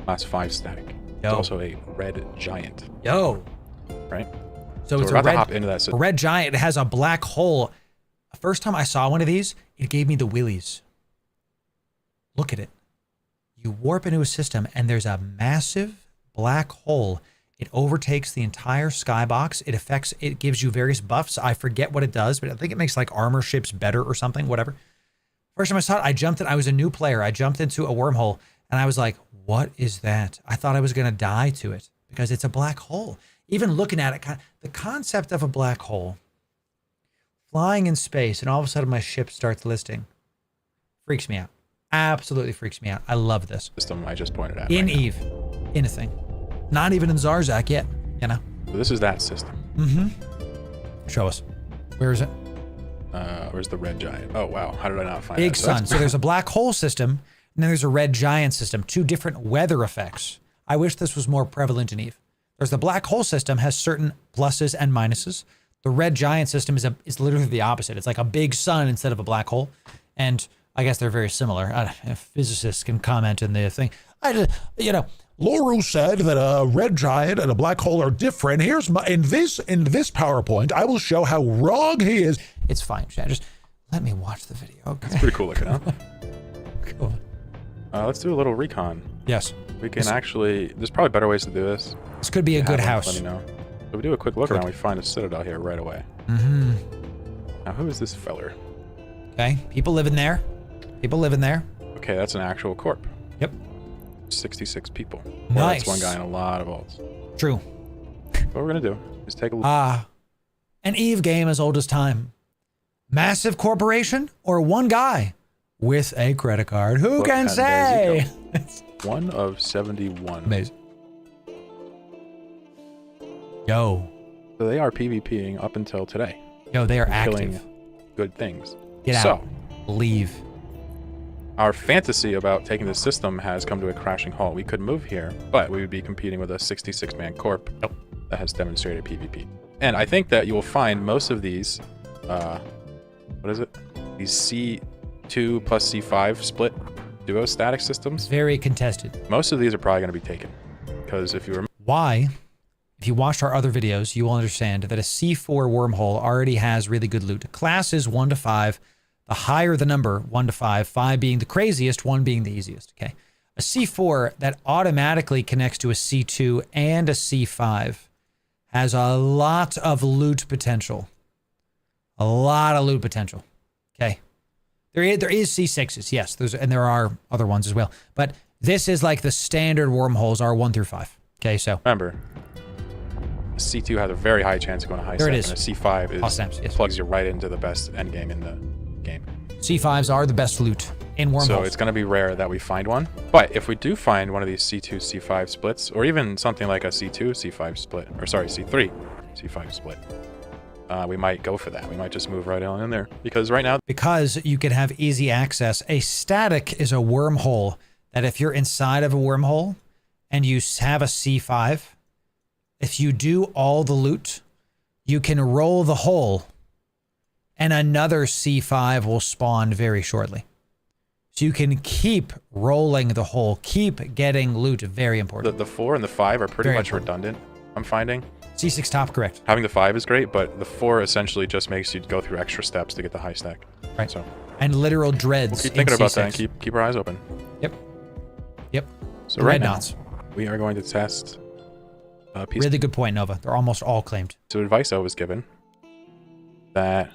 class 5 static. It's also a red giant. Yo. Right? So it's we're a about to red, hop into that system. a red giant. It has a black hole. The first time I saw one of these, it gave me the willies. Look at it. You warp into a system and there's a massive black hole. It overtakes the entire skybox. It gives you various buffs. I forget what it does, but I think it makes like armor ships better or something, whatever. First time I saw it, I jumped in. I was a new player. I jumped into a wormhole and I was like, what is that? I thought I was going to die to it because it's a black hole. Even looking at it, the concept of a black hole flying in space and all of a sudden my ship starts listing freaks me out. Absolutely freaks me out. I love this. System I just pointed at. In right Eve. Anything. Not even in Zarzak yet, you know? So this is that system. Show us. Where is it? Where's the red giant? Oh, wow. How did I not find Big that? sun. So there's a black hole system, and then there's a red giant system. Two different weather effects. I wish this was more prevalent in Eve. There's the black hole system has certain pluses and minuses. The red giant system is literally the opposite. It's like a big sun instead of a black hole. And I guess they're very similar. Physicists can comment in the thing. Loru said that a red giant and a black hole are different. Here's in this PowerPoint, I will show how wrong he is. It's fine, Chad. Just let me watch the video. Okay. It's pretty cool looking, huh? Cool. Let's do a little recon. Yes. We can actually... There's probably better ways to do this. This could be a good house. Let me know. So we do a quick look around, we find a citadel here right away. Now, who is this feller? Okay. People living there. People living there. Okay, that's an actual corp. Yep. 66 people. Nice. Well, that's one guy in a lot of vaults. True. What we're going to do is take a look. An Eve game as old as time. Massive corporation or one guy with a credit card? Who can say? One of 71. Amazing. Yo. So they are PvPing up until today. Yo, they are killing active. Good things. Get so, out. Leave. Our fantasy about taking this system has come to a crashing halt. We could move here, but we would be competing with a 66-man corp that has demonstrated PvP. And I think that you will find most of these, what is it? These C2 plus C5 split duo static systems. Very contested. Most of these are probably going to be taken. Because if you remember... Why? If you watched our other videos, you will understand that a C4 wormhole already has really good loot. Classes 1 to 5. The higher the number, 1 to 5, 5 being the craziest, 1 being the easiest, okay? A C4 that automatically connects to a C2 and a C5 has a lot of loot potential. A lot of loot potential, okay? There is C6s, yes, and there are other ones as well. But this is like the standard wormholes are 1 through 5, okay? So remember, a C2 has a very high chance of going to high there step, it is. and a C5 is, snaps, yes. plugs you right into the best endgame in the game. C5s are the best loot in wormholes. So it's going to be rare that we find one. But if we do find one of these C2, C5 splits, or even something like a C2, C5 split, or sorry, C3, C5 split, we might go for that. We might just move right on in there. Because right now... Because you can have easy access. A static is a wormhole that if you're inside of a wormhole and you have a C5, if you do all the loot, you can roll the hole and another C5 will spawn very shortly. So you can keep rolling the hole, keep getting loot. Very important. The 4 and the 5 are pretty Very much important. redundant, I'm finding. C6 top, correct. Having the 5 is great, but the 4 essentially just makes you go through extra steps to get the high stack. Right. So and literal dreads. we'll keep thinking about C6. that and keep our eyes open. Yep. Yep. So The right red now, dots. we are going to test a piece Really good point, Nova. They're almost all claimed. So advice I was given that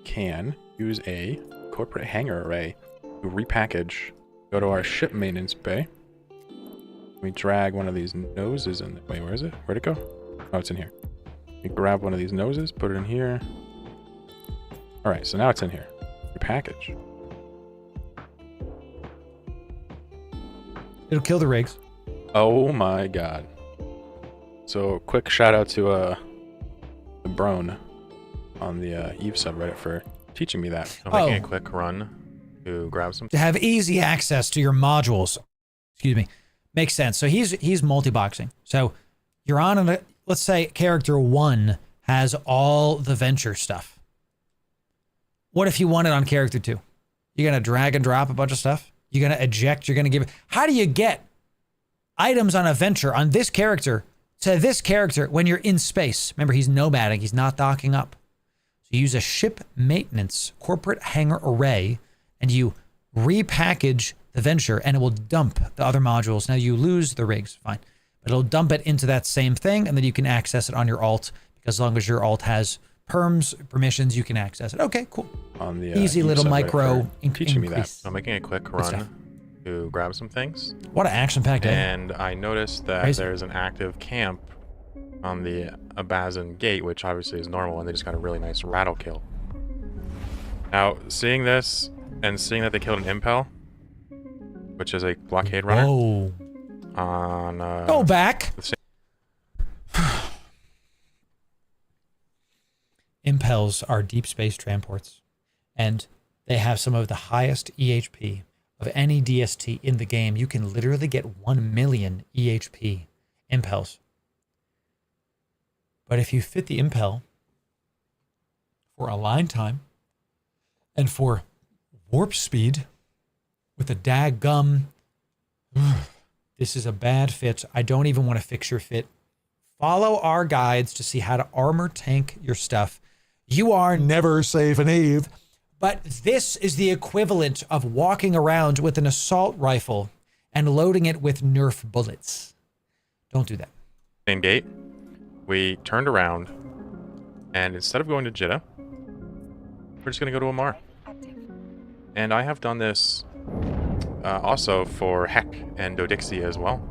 can use a corporate hangar array to repackage, go to our ship maintenance bay. We drag one of these noses in. Wait, where is it? Where'd it go? Oh, it's in here. We grab one of these noses, put it in here. All right, so now it's in here. package. It'll kill the rigs. Oh my god. So quick shout out to the Brone on the Eve subreddit for teaching me that. I'm making a quick run to grab some. To have easy access to your modules. Excuse me. Makes sense. So he's multi-boxing. So you're on a, let's say character 1 has all the venture stuff. What if you want it on character 2? You're going to drag and drop a bunch of stuff? You're going to eject, you're going to give it. How do you get items on a venture on this character to this character when you're in space? Remember, he's nomading, he's not docking up. So you use a ship maintenance corporate hangar array and you repackage the venture and it will dump the other modules. Now you lose the rigs, fine. But it'll dump it into that same thing and then you can access it on your alt, because as long as your alt has permissions, you can access it. Okay, cool. On the easy little micro teaching me that. increase. I'm making a quick run to grab some things. What an action-packed day. And I noticed that Crazy. there's an active camp on the Abazin gate, which obviously is normal, and they just got a really nice rattle kill. Now, seeing this and seeing that they killed an Impel, which is a blockade runner. Whoa. On Go back. Impels are deep space transports, and they have some of the highest EHP of any DST in the game. You can literally get 1 million EHP Impels. But if you fit the Impel for align time and for warp speed with a daggum, this is a bad fit. I don't even want to fix your fit. Follow our guides to see how to armor tank your stuff. You are never safe in Eve. But this is the equivalent of walking around with an assault rifle and loading it with Nerf bullets. Don't do that. same gate. We turned around, and instead of going to Jitta, we're just going to go to Amar. And I have done this also for Heck and Dodixie as well.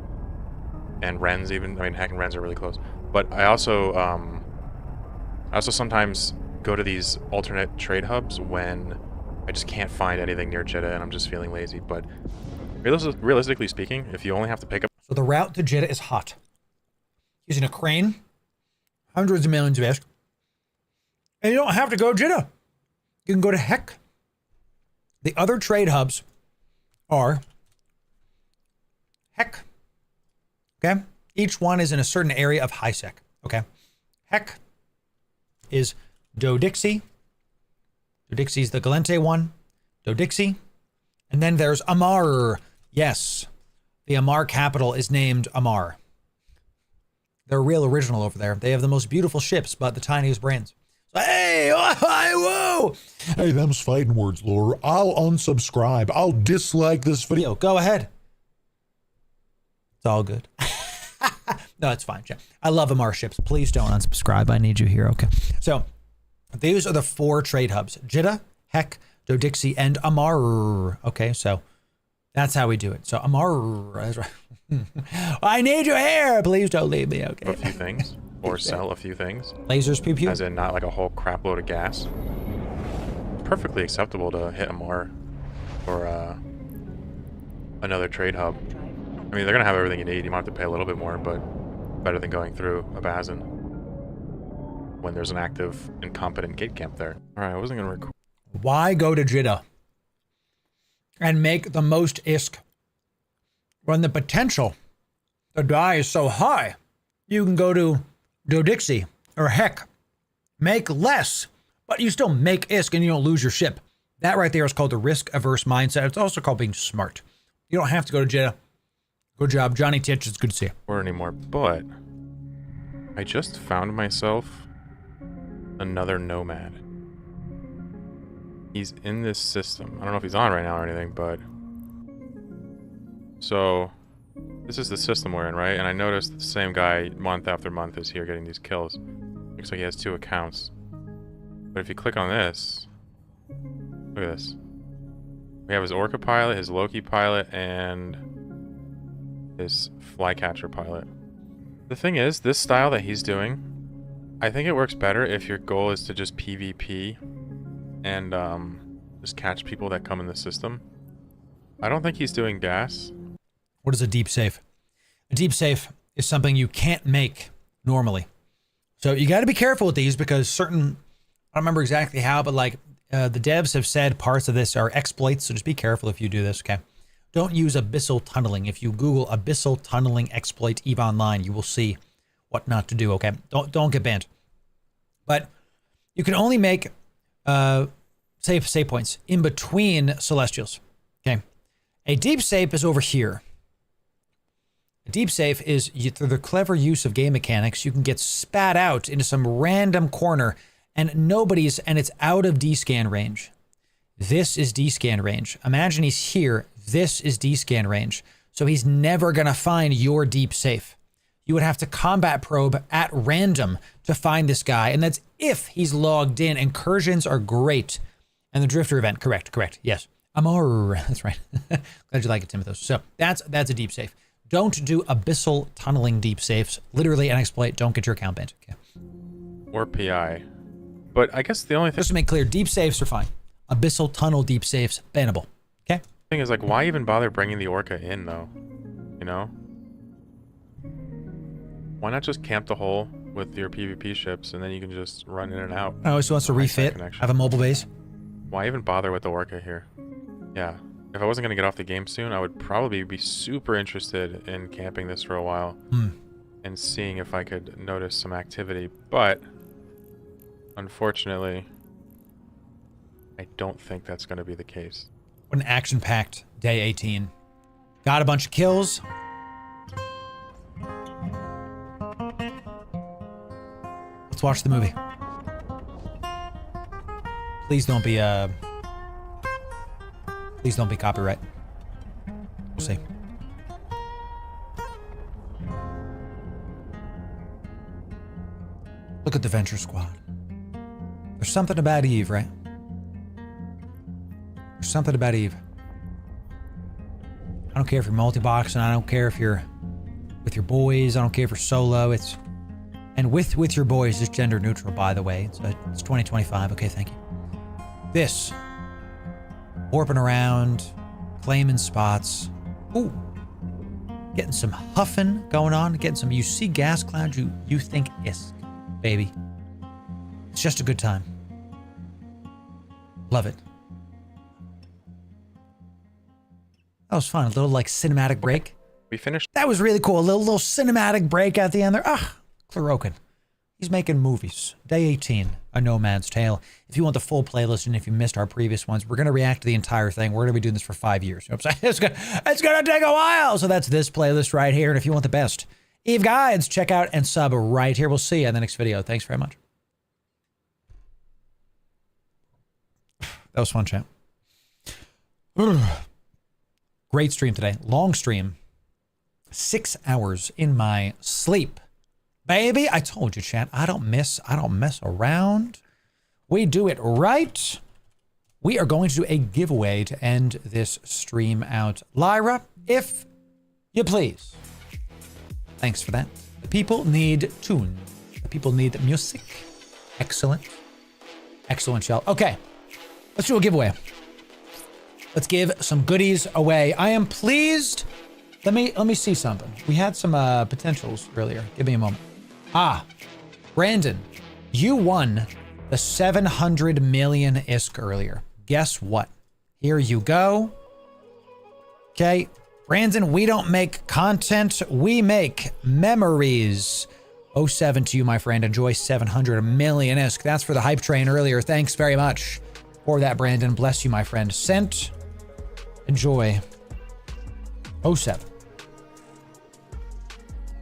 And Ren's even. I mean, Heck and Ren's are really close. But I also sometimes go to these alternate trade hubs when I just can't find anything near Jitta and I'm just feeling lazy. But realistically speaking, if you only have to pick up... So the route to Jitta is hot. Using a crane, hundreds of millions of ISK. And you don't have to go to Jitta. You can go to Heck. The other trade hubs are Heck. Okay? Each one is in a certain area of high sec. Okay? Heck is Dodixie. Dodixie's the Galente one. Dodixie. And then there's Amar. Yes. The Amar capital is named Amar. They're real original over there. They have the most beautiful ships, but the tiniest brains. So, hey, whoa! Hey, them's fighting words, Loru. I'll unsubscribe. I'll dislike this video. Go ahead. It's all good. No, it's fine, Jeff. I love Amar ships. Please don't unsubscribe. I need you here, okay? So, these are the 4 trade hubs. Jitta, Heck, Dodixie, and Amar. Okay, so that's how we do it. So, Amar. That's right. I need you here. Please don't leave me, okay? A few things, or sell a few things. Lasers, pew pew. As in, not like a whole crap load of gas. Perfectly acceptable to hit Amar or another trade hub. I mean, they're gonna have everything you need. You might have to pay a little bit more, but better than going through Abazin when there's an active, incompetent gate camp there. All right, I wasn't gonna record. Why go to Jitta and make the most ISK when the potential to die is so high? You can go to Dodixie or Heck, make less, but you still make ISK and you don't lose your ship. That right there is called the risk-averse mindset. It's also called being smart. You don't have to go to Jitta. Good job, Johnny Titch. It's good to see you. Or anymore, but I just found myself another nomad. He's in this system. I don't know if he's on right now or anything, but so this is the system we're in, right? And I noticed the same guy month after month is here getting these kills. Looks like he has 2 accounts. But if you click on this, look at this. We have his Orca pilot, his Loki pilot, and his Flycatcher pilot. The thing is, this style that he's doing, I think it works better if your goal is to just PvP and just catch people that come in the system. I don't think he's doing gas. What is a deep safe? A deep safe is something you can't make normally. So you got to be careful with these because certain, I don't remember exactly how, but like the devs have said parts of this are exploits. So just be careful if you do this, okay? Don't use abyssal tunneling. If you Google abyssal tunneling exploit EVE Online, you will see what not to do, okay? Don't get banned. But you can only make save points in between celestials, okay? A deep safe is over here. A deep safe is, through the clever use of game mechanics, you can get spat out into some random corner and it's out of D-scan range. This is D-scan range. Imagine he's here. This is D-scan range. So he's never going to find your deep safe. You would have to combat probe at random to find this guy. And that's if he's logged in. Incursions are great. And the Drifter event, correct. Yes. Amor, that's right. Glad you like it, Timothos. So that's a deep safe. Don't do abyssal tunneling deep safes. Literally an exploit. Don't get your account banned. Okay. Or PI. But I guess the only thing... Just to make clear, deep safes are fine. Abyssal tunnel deep safes, bannable. Okay? Thing is, like, why even bother bringing the Orca in, though? You know? Why not just camp the hole with your PvP ships and then you can just run in and out? Oh, so wants to refit, have a mobile base? Why even bother with the Orca here? Yeah. If I wasn't going to get off the game soon, I would probably be super interested in camping this for a while and seeing if I could notice some activity. But, unfortunately, I don't think that's going to be the case. What an action-packed day 18. Got a bunch of kills. Let's watch the movie. Please don't be copyright. We'll see. Look at the Venture Squad. There's something about Eve, right? There's something about Eve. I don't care if you're multi-boxing. I don't care if you're with your boys. I don't care if you're solo. And with your boys is gender neutral, by the way. It's 2025. Okay, thank you. This. Warping around, claiming spots. Ooh. Getting some huffing going on. Getting some, you see gas clouds, you think Isk, baby. It's just a good time. Love it. That was fun. A little like cinematic break. We finished. That was really cool. A little cinematic break at the end there. Ah, Klarokin. He's making movies. Day 18, A Nomad's Tale. If you want the full playlist and if you missed our previous ones, we're going to react to the entire thing. We're going to be doing this for 5 years. You know what I'm saying? It's going to take a while. So that's this playlist right here. And if you want the best Eve guides, check out and sub right here. We'll see you in the next video. Thanks very much. That was fun, chat. Great stream today. Long stream. 6 hours in my sleep. Baby, I told you, chat, I don't mess around. We do it right. We are going to do a giveaway to end this stream out. Lyra, if you please. Thanks for that. The people need tunes. The people need music. Excellent. Excellent, Shell. Okay, let's do a giveaway. Let's give some goodies away. I am pleased. Let me see something. We had some potentials earlier. Give me a moment. Ah, Brandon, you won the 700 million ISK earlier. Guess what? Here you go. Okay, Brandon, we don't make content, we make memories. 07 to you, my friend. Enjoy 700 million ISK. That's for the hype train earlier. Thanks very much for that, Brandon. Bless you, my friend. Sent. Enjoy. 07.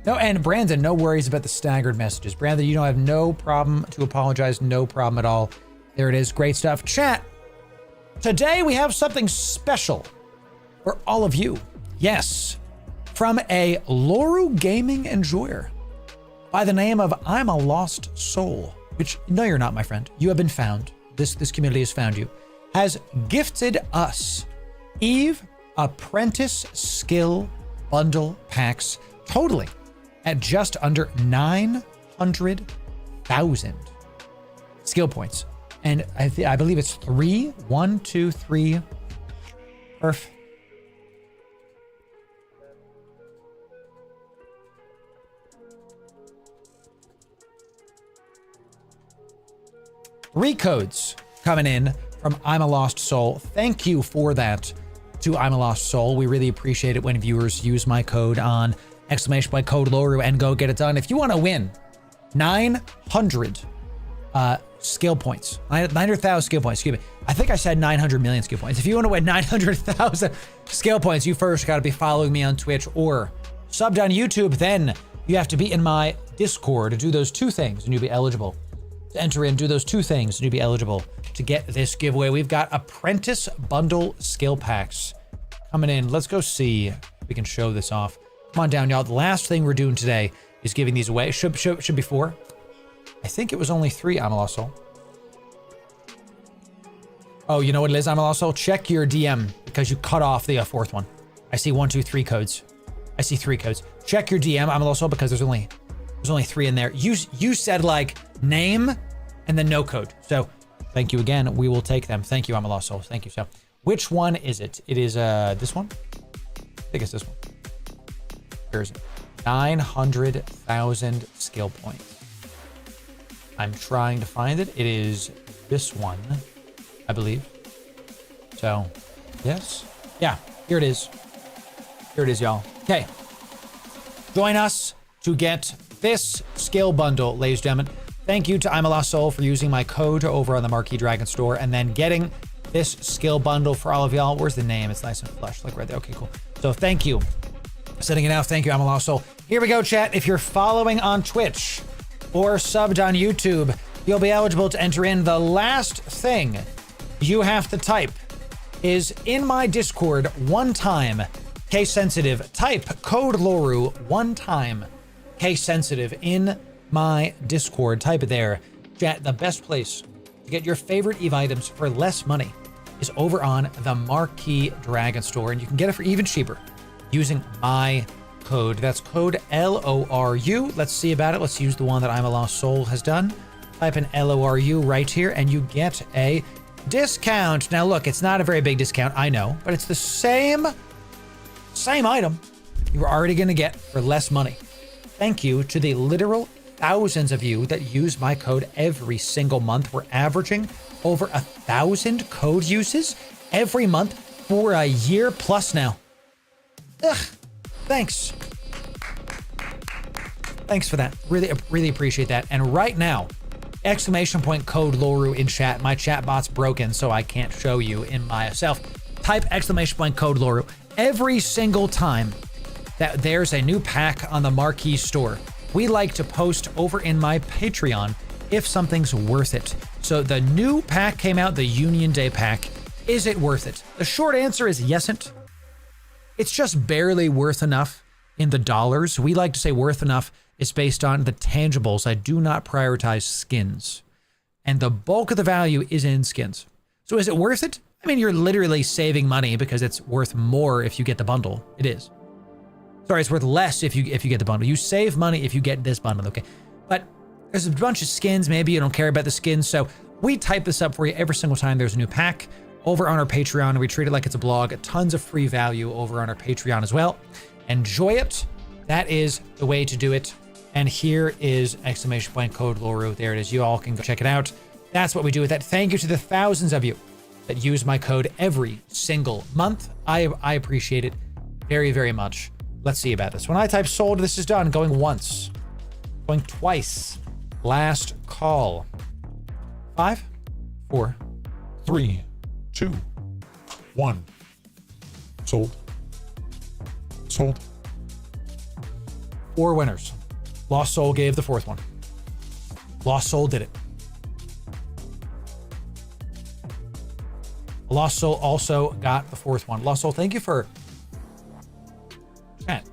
No, and Brandon, no worries about the staggered messages. Brandon, you don't have no problem to apologize. No problem at all. There it is. Great stuff. Chat. Today we have something special for all of you. Yes. From a Loru gaming enjoyer by the name of I'm a Lost Soul, which, no, you're not, my friend. You have been found. This community has found you. Has gifted us Eve Apprentice Skill Bundle Packs totaling at just under 900,000 skill points. And I believe it's 3. 1, 2, 3. Perf. Three codes coming in from I'm a Lost Soul. Thank you for that to I'm a Lost Soul. We really appreciate it when viewers use my code on !code Loru and go get it done. If you want to win 900 skill points, 900,000 skill points, excuse me. I think I said 900 million skill points. If you want to win 900,000 skill points, you first got to be following me on Twitch or subbed on YouTube. Then you have to be in my Discord to do those two things and you'll be eligible to enter in, do those two things and you'll be eligible to get this giveaway. We've got Apprentice Bundle skill packs coming in. Let's go see if we can show this off. Come on down, y'all. The last thing we're doing today is giving these away. Should be 4. I think it was only 3 I'm a Lost Soul. Oh, you know what it is, I'm a Lost Soul? Check your DM because you cut off the 4th one. I see 1, 2, 3 codes. I see 3 codes. Check your DM, I'm a Lost Soul, because there's only 3 in there. You said like name and then no code. So thank you again. We will take them. Thank you, I'm a Lost Soul. Thank you. So which one is it? It is this one? I think it's this one. Where is it? 900,000 skill points. I'm trying to find it. It is this one, I believe. So, yes. Yeah, here it is. Here it is, y'all. Okay. Join us to get this skill bundle, ladies and gentlemen. Thank you to I'm a Lost Soul for using my code over on the Marquee Dragon store and then getting this skill bundle for all of y'all. Where's the name? It's nice and flush, like right there. Okay, cool. So thank you. Setting it out. Thank you, I'm a Lost Soul. Here we go, chat. If you're following on Twitch or subbed on YouTube, you'll be eligible to enter in. The last thing you have to type is in my Discord one time, case sensitive. Type code Loru one time, case sensitive in my Discord. Type it there. Chat, the best place to get your favorite EVE items for less money is over on the Marquee Dragon store, and you can get it for even cheaper using my code. That's code LORU. Let's see about it. Let's use the one that I'm a Lost Soul has done. Type in LORU right here and you get a discount. Now look, it's not a very big discount, I know, but it's the same item you were already gonna get for less money. Thank you to the literal thousands of you that use my code every single month. We're averaging over 1,000 code uses every month for a year plus now. Ugh, thanks. Thanks for that. Really appreciate that. And right now, !code Loru in chat. My chat bot's broken, so I can't show you in myself. Type !code Loru every single time that there's a new pack on the Marquee store. We like to post over in my Patreon if something's worth it. So the new pack came out, the Union Day pack. Is it worth it? The short answer is yesn't. It's just barely worth enough in the dollars. We like to say worth enough is based on the tangibles. I do not prioritize skins. And the bulk of the value is in skins. So is it worth it? I mean, you're literally saving money because it's worth more if you get the bundle. It is. Sorry, it's worth less if you get the bundle. You save money if you get this bundle, okay? But there's a bunch of skins. Maybe you don't care about the skins. So we type this up for you every single time there's a new pack over on our Patreon, and we treat it like it's a blog. Tons of free value over on our Patreon as well. Enjoy it. That is the way to do it. And here is !code Loru. There it is. You all can go check it out. That's what we do with that. Thank you to the thousands of you that use my code every single month. I appreciate it very, very much. Let's see about this. When I type sold, this is done. Going once, going twice. Last call. 5, 4, 3, 2, 1. Sold. Sold. 4 winners. Lost Soul gave the 4th one. Lost Soul did it. Lost Soul also got the 4th one. Lost Soul, thank you for... Chat,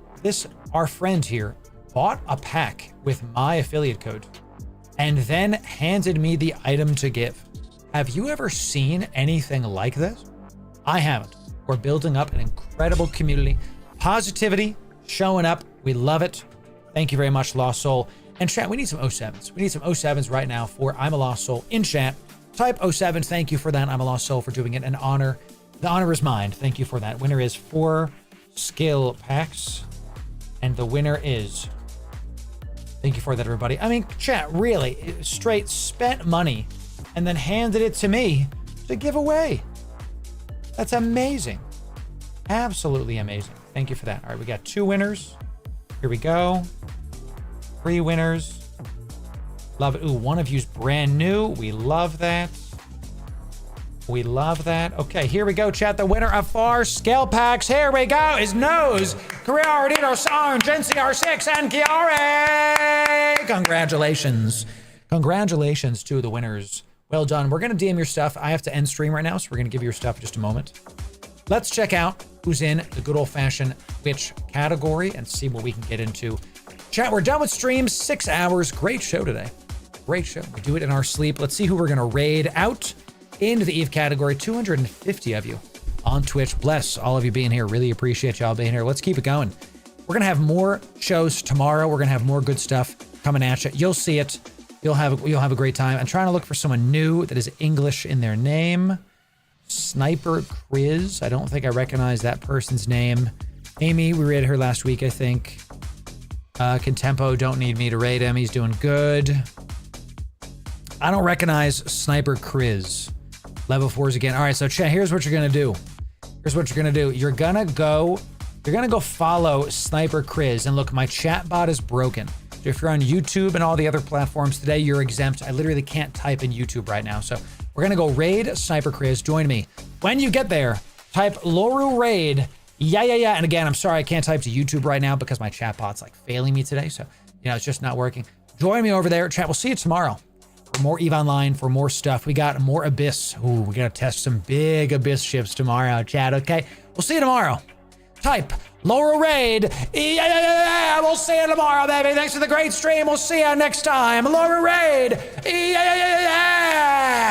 our friend here bought a pack with my affiliate code and then handed me the item to give. Have you ever seen anything like this? I haven't. We're building up an incredible community. Positivity showing up. We love it. Thank you very much, Lost Soul. And chat, we need some 07s. We need some 07s right now for I'm a Lost Soul in chat Type 07, thank you for that. I'm a lost soul for doing it. An honor. The honor is mine. Thank you for that. Winner is 4 skill packs. And the winner is... Thank you for that, everybody. I mean, chat, really, straight spent money and then handed it to me to give away. That's amazing. Absolutely amazing. Thank you for that. All right, we got 2 winners. Here we go. 3 winners. Love it. Ooh, one of you's brand new. We love that. We love that. Okay, here we go, chat. The winner of 4 skill packs. Here we go. Is Nose, Criardito Song, Jency R6, and Chiare. Congratulations. Congratulations to the winners. Well done. We're going to DM your stuff. I have to end stream right now, so we're going to give you your stuff in just a moment. Let's check out who's in the good old-fashioned Twitch category and see what we can get into. Chat, we're done with streams. 6 hours. Great show today. Great show. We do it in our sleep. Let's see who we're going to raid out into the Eve category. 250 of you on Twitch. Bless all of you being here. Really appreciate y'all being here. Let's keep it going. We're going to have more shows tomorrow. We're going to have more good stuff coming at you. You'll see it. You'll have a great time. I'm trying to look for someone new that is English in their name. Sniper Criz. I don't think I recognize that person's name. Amy, we raided her last week, I think. Contempo, don't need me to raid him. He's doing good. I don't recognize Sniper Criz. Level 4s again. All right, so chat, here's what you're gonna do. Here's what you're gonna do. You're gonna go follow Sniper Criz, and look, my chat bot is broken. So if you're on YouTube and all the other platforms today, you're exempt. I literally can't type in YouTube right now. So we're gonna go raid Sniper Criz. Join me. When you get there, type Loru raid. Yeah. And again, I'm sorry I can't type to YouTube right now because my chat bot's like failing me today. So, it's just not working. Join me over there. Chat, we'll see you tomorrow. For more EVE Online, for more stuff. We got more Abyss. Ooh, we gotta test some big Abyss ships tomorrow, chat, okay? We'll see you tomorrow. Type Loru raid. Yeah, we'll see you tomorrow, baby. Thanks for the great stream. We'll see you next time. Loru raid. Yeah.